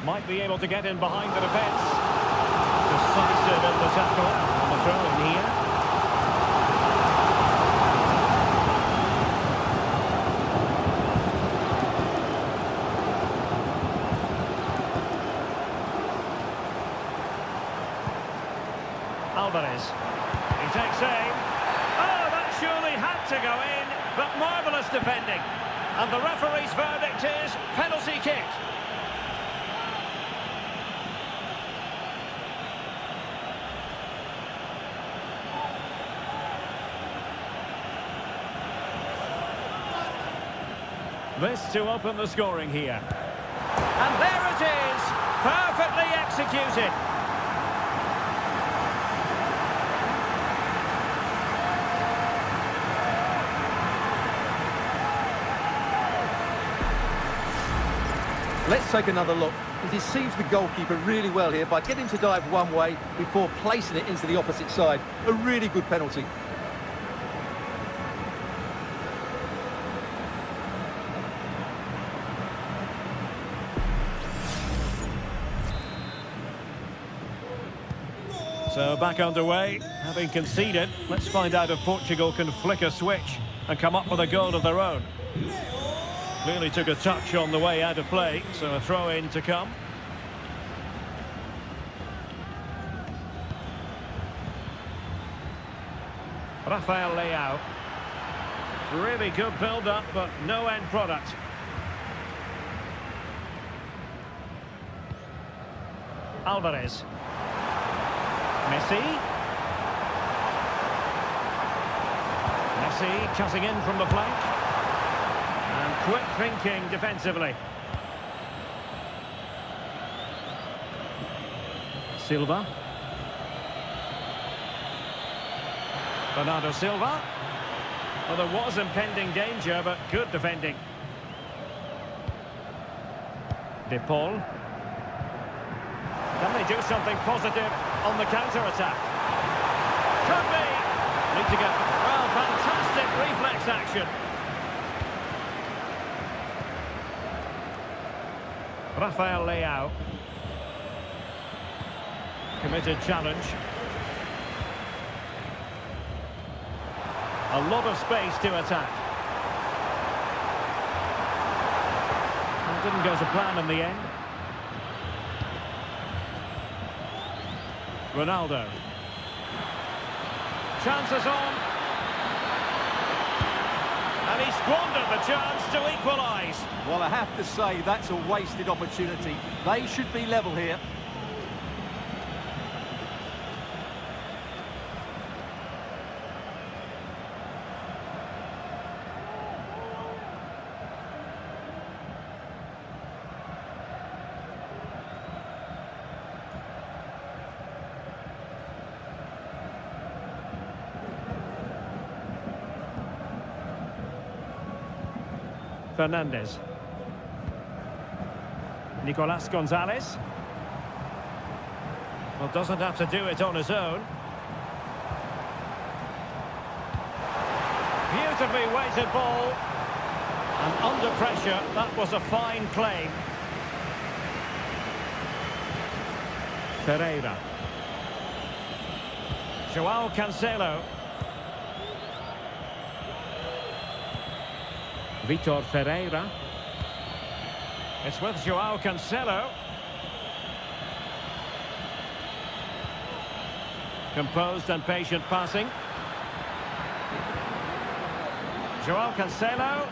Might be able to get in behind the defence. Decisive in the tackle. On the throw in here. Alvarez. He takes aim. Oh, that surely had to go in, but marvellous defending. And the referee's verdict is penalty kick. This to open the scoring here. And there it is! Perfectly executed. Let's take another look. He deceives the goalkeeper really well here by getting to dive one way before placing it into the opposite side. A really good penalty. So back underway, having conceded. Let's find out if Portugal can flick a switch and come up with a goal of their own. Clearly took a touch on the way out of play, so a throw-in to come. Rafael Leao. Really good build-up, but no end product. Alvarez. Messi. Messi cutting in from the flank. And quick thinking defensively. Silva. Bernardo Silva. Well, there was impending danger, but good defending. De Paul. Can they do something positive on the counter-attack? Could be! Need to get... Well, fantastic reflex action. Rafael Leao. Committed challenge. A lot of space to attack. It didn't go to plan in the end. Ronaldo. Chances on. And he squandered the chance to equalise. Well, I have to say that's a wasted opportunity. They should be level here. Fernandez. Nicolas Gonzalez. Well, doesn't have to do it on his own. Beautifully weighted ball. And under pressure, that was a fine claim. Ferreira. Joao Cancelo. Vitor Ferreira. It's with Joao Cancelo. Composed and patient passing. Joao Cancelo.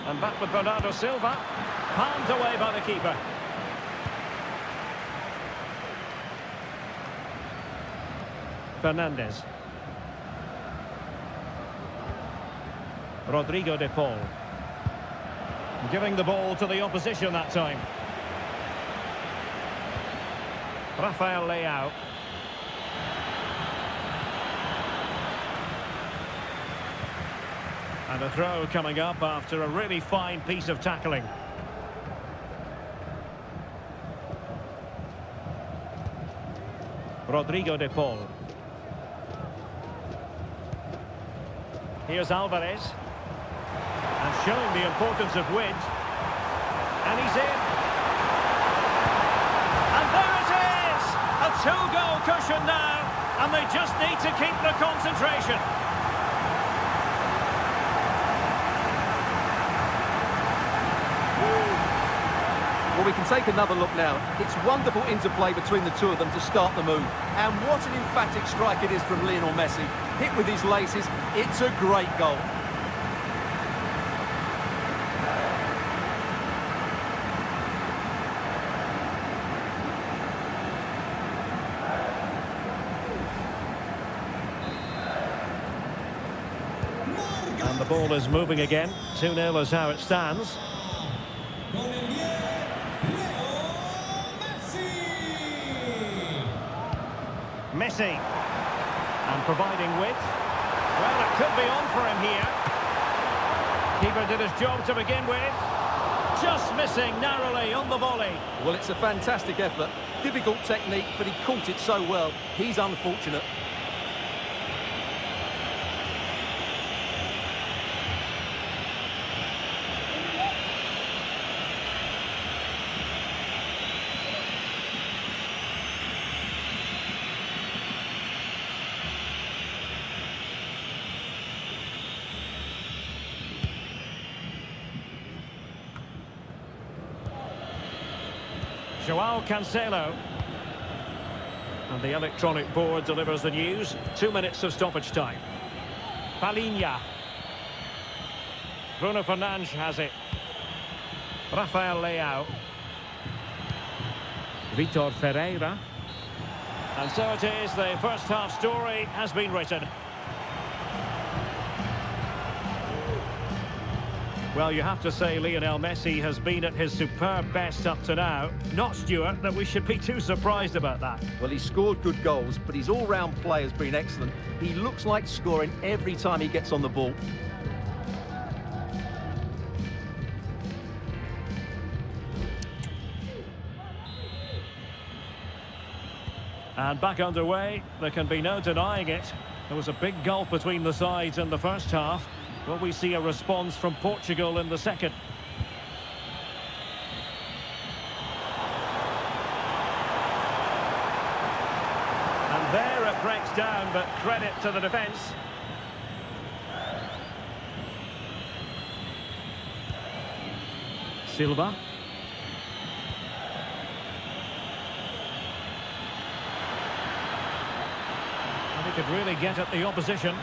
And back with Bernardo Silva. Palmed away by the keeper. Fernandez. Rodrigo de Paul. Giving the ball to the opposition that time. Rafael Leao. And a throw coming up after a really fine piece of tackling. Rodrigo de Paul. Here's Alvarez. And showing the importance of width. And he's in. And there it is! A two-goal cushion now. And they just need to keep the concentration. Well, we can take another look now. It's wonderful interplay between the two of them to start the move. And what an emphatic strike it is from Lionel Messi. Hit with his laces, it's a great goal. And the ball is moving again. 2-0 is how it stands. Con el 10, Leo Messi. Messi. And providing width. Well, it could be on for him here. Keeper did his job to begin with. Just missing narrowly on the volley. Well, it's a fantastic effort. Difficult technique, but he caught it so well. He's unfortunate. Joao Cancelo. And the electronic board delivers the news. 2 minutes of stoppage time. Palinha. Bruno Fernandes has it. Rafael Leao. Vitor Ferreira. And so it is, the first half story has been written. Well, you have to say Lionel Messi has been at his superb best up to now. Not, Stuart, that we should be too surprised about that. Well, he scored good goals, but his all-round play has been excellent. He looks like scoring every time he gets on the ball. And back underway, there can be no denying it. There was a big gulf between the sides in the first half. Will we see a response from Portugal in the second? And there it breaks down, but credit to the defence. Silva. And he could really get at the opposition.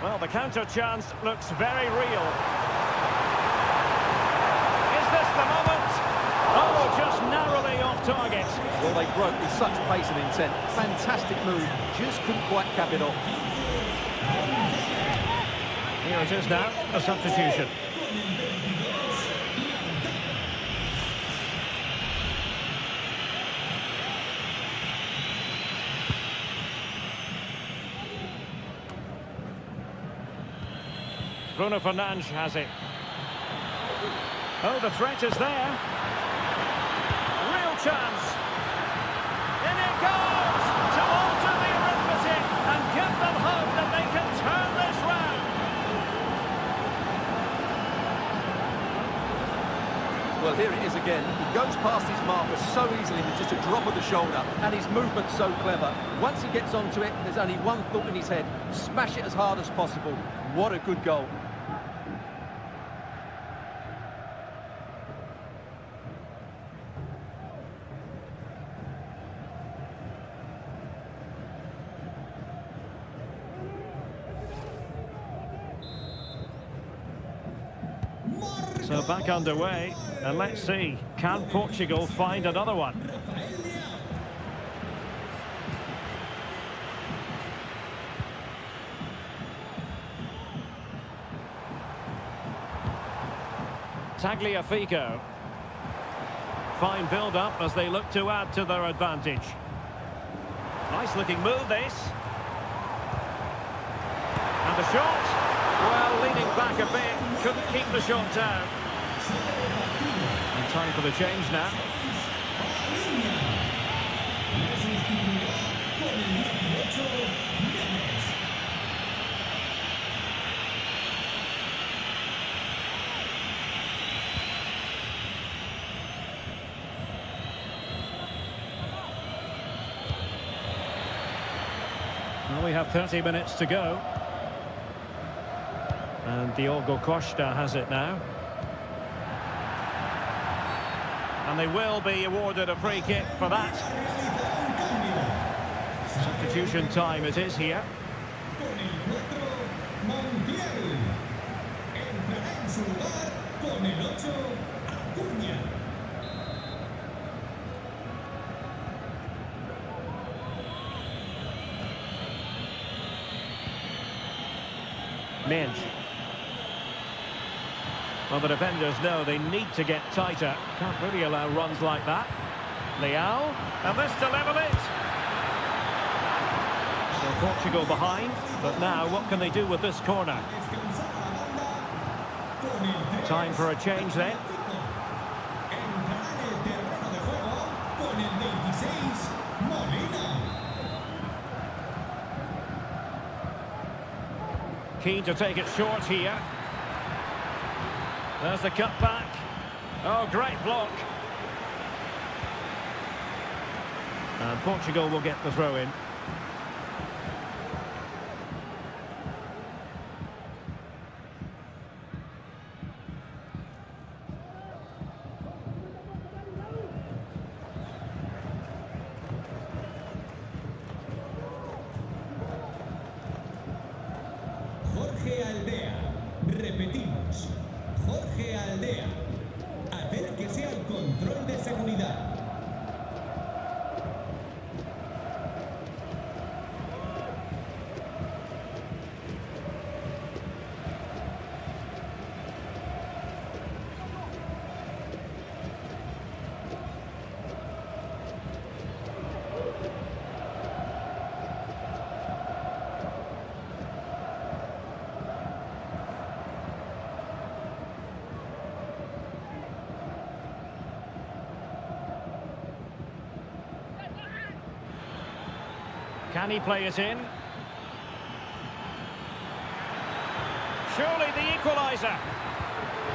Well, the counter chance looks very real. Is this the moment? Oh, just narrowly off target. Well, they broke with such pace and intent. Fantastic move. Just couldn't quite cap it off. Here it is now, a substitution. Bruno Fernandes has it. Oh, the threat is there. Real chance. In it goes to alter the arithmetic and give them hope that they can turn this round. Well, here it is again. He goes past his marker so easily with just a drop of the shoulder, and his movement's so clever. Once he gets onto it, there's only one thought in his head: smash it as hard as possible. What a good goal. So back underway, and let's see, can Portugal find another one? Tagliafico. Fine build-up as they look to add to their advantage. Nice looking move, this. And the shot. Well, leaning back a bit, couldn't keep the shot down. And time for the change now. Well, we have 30 minutes to go. And Diogo Costa has it now. And they will be awarded a free kick for that. Substitution time it is here. Mint. Well, the defenders know they need to get tighter. Can't really allow runs like that. Leao, and this to level it. So Portugal behind, but now what can they do with this corner? Time for a change then. Keen to take it short here. There's the cut back. Oh, great block. And Portugal will get the throw in. Jorge Aldea. Repetimos. Jorge Aldea. Acérquese al control de seguridad. Can he play it in? Surely the equaliser.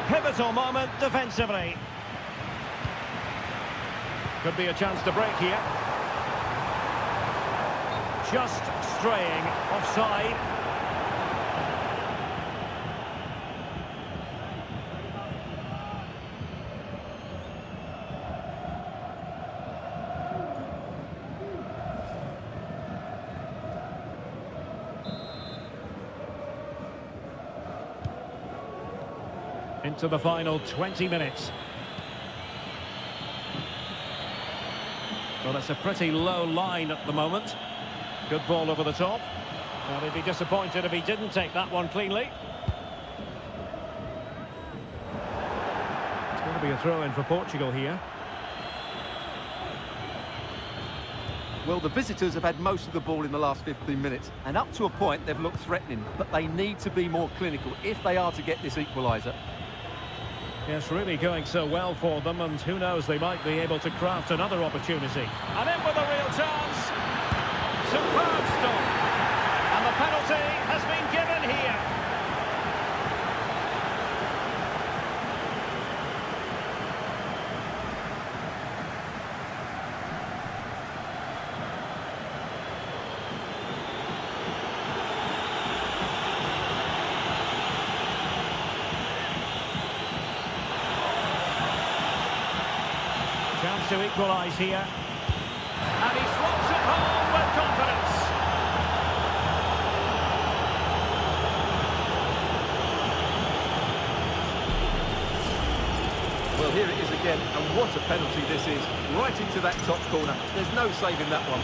Pivotal moment defensively. Could be a chance to break here. Just straying offside. Into the final 20 minutes. Well, it's a pretty low line at the moment. Good ball over the top. Well, he'd be disappointed if he didn't take that one cleanly. It's going to be a throw-in for Portugal here. Well, the visitors have had most of the ball in the last 15 minutes, and up to a point they've looked threatening, but they need to be more clinical if they are to get this equaliser. Yes, really going so well for them, and who knows, they might be able to craft another opportunity. And in with a real chance. Superb stop. And the penalty has been given here. Chance to equalise here. And he slots it home with confidence. Well, here it is again, and what a penalty this is. Right into that top corner. There's no saving that one.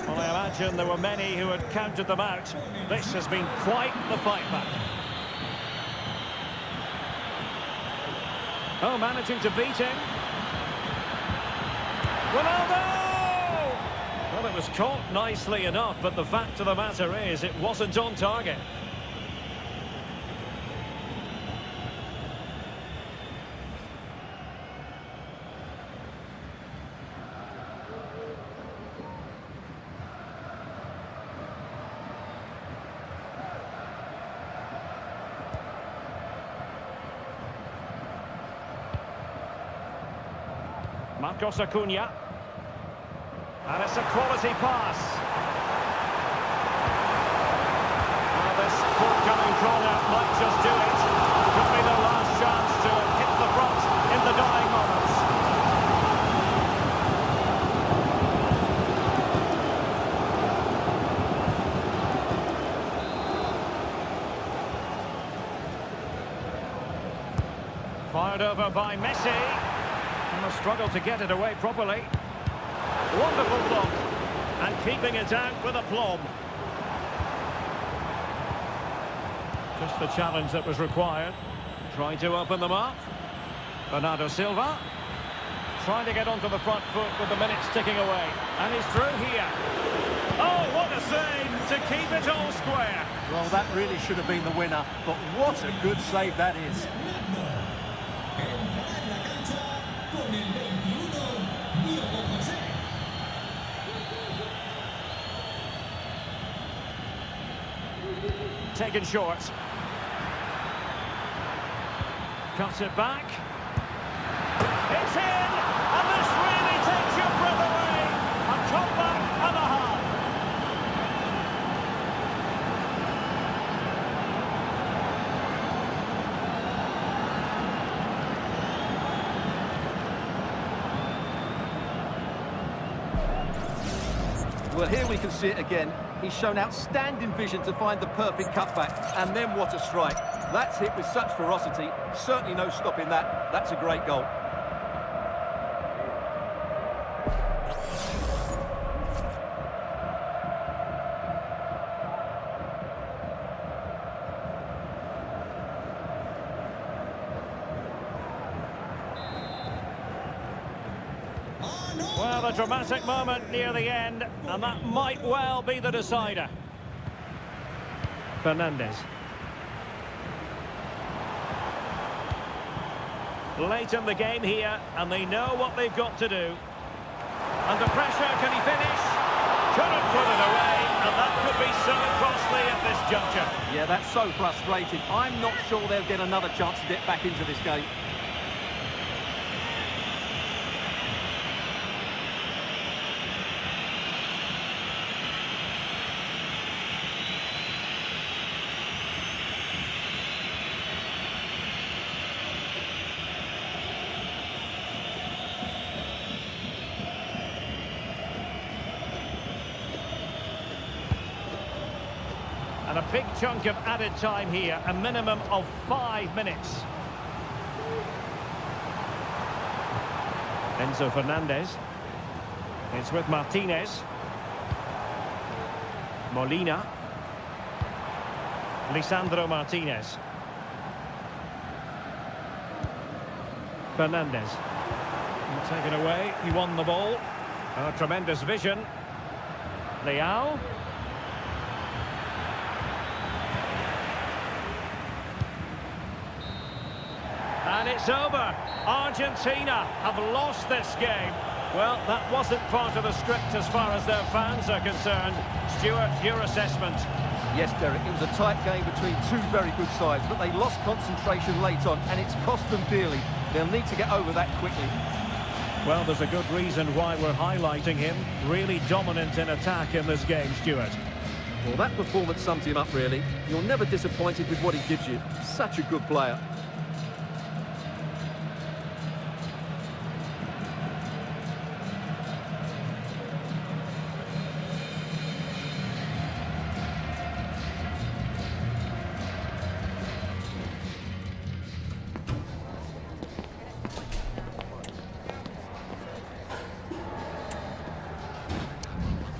Well, I imagine there were many who had counted them out. This has been quite the fight back. Oh, managing to beat him. Ronaldo! Well, it was caught nicely enough, but the fact of the matter is it wasn't on target. Marcos Acuna. And it's a quality pass. Well, this forthcoming corner might just do it. Could be the last chance to hit the front in the dying moments. Powered over by Messi. And a struggle to get it away properly. Wonderful block. And keeping it out with aplomb. Just the challenge that was required. Trying to open them up. Bernardo Silva. Trying to get onto the front foot with the minutes ticking away. And he's through here. Oh, what a save to keep it all square. Well, that really should have been the winner, but what a good save that is. Taken short. Cuts it back. It's in! And this really takes your breath away. A comeback and a half. Well, here we can see it again. He's shown outstanding vision to find the perfect cutback. And then what a strike. That's hit with such ferocity. Certainly no stopping that. That's a great goal. Well, a dramatic moment near the end, and that might well be the decider. Fernandes. Late in the game here, and they know what they've got to do. Under pressure, can he finish? Couldn't put it away, and that could be so costly at this juncture. Yeah, that's so frustrating. I'm not sure they'll get another chance to get back into this game. And a big chunk of added time here, a minimum of 5 minutes. Enzo Fernandez. It's with Martinez. Molina. Lisandro Martinez. Fernandez. Taken away, he won the ball. Oh, tremendous vision. Leao. And it's over. Argentina have lost this game. Well, that wasn't part of the script as far as their fans are concerned. Stuart, your assessment? Yes, Derek, it was a tight game between two very good sides, but they lost concentration late on, and it's cost them dearly. They'll need to get over that quickly. Well, there's a good reason why we're highlighting him. Really dominant in attack in this game, Stuart. Well, that performance sums him up, really. You're never disappointed with what he gives you. Such a good player.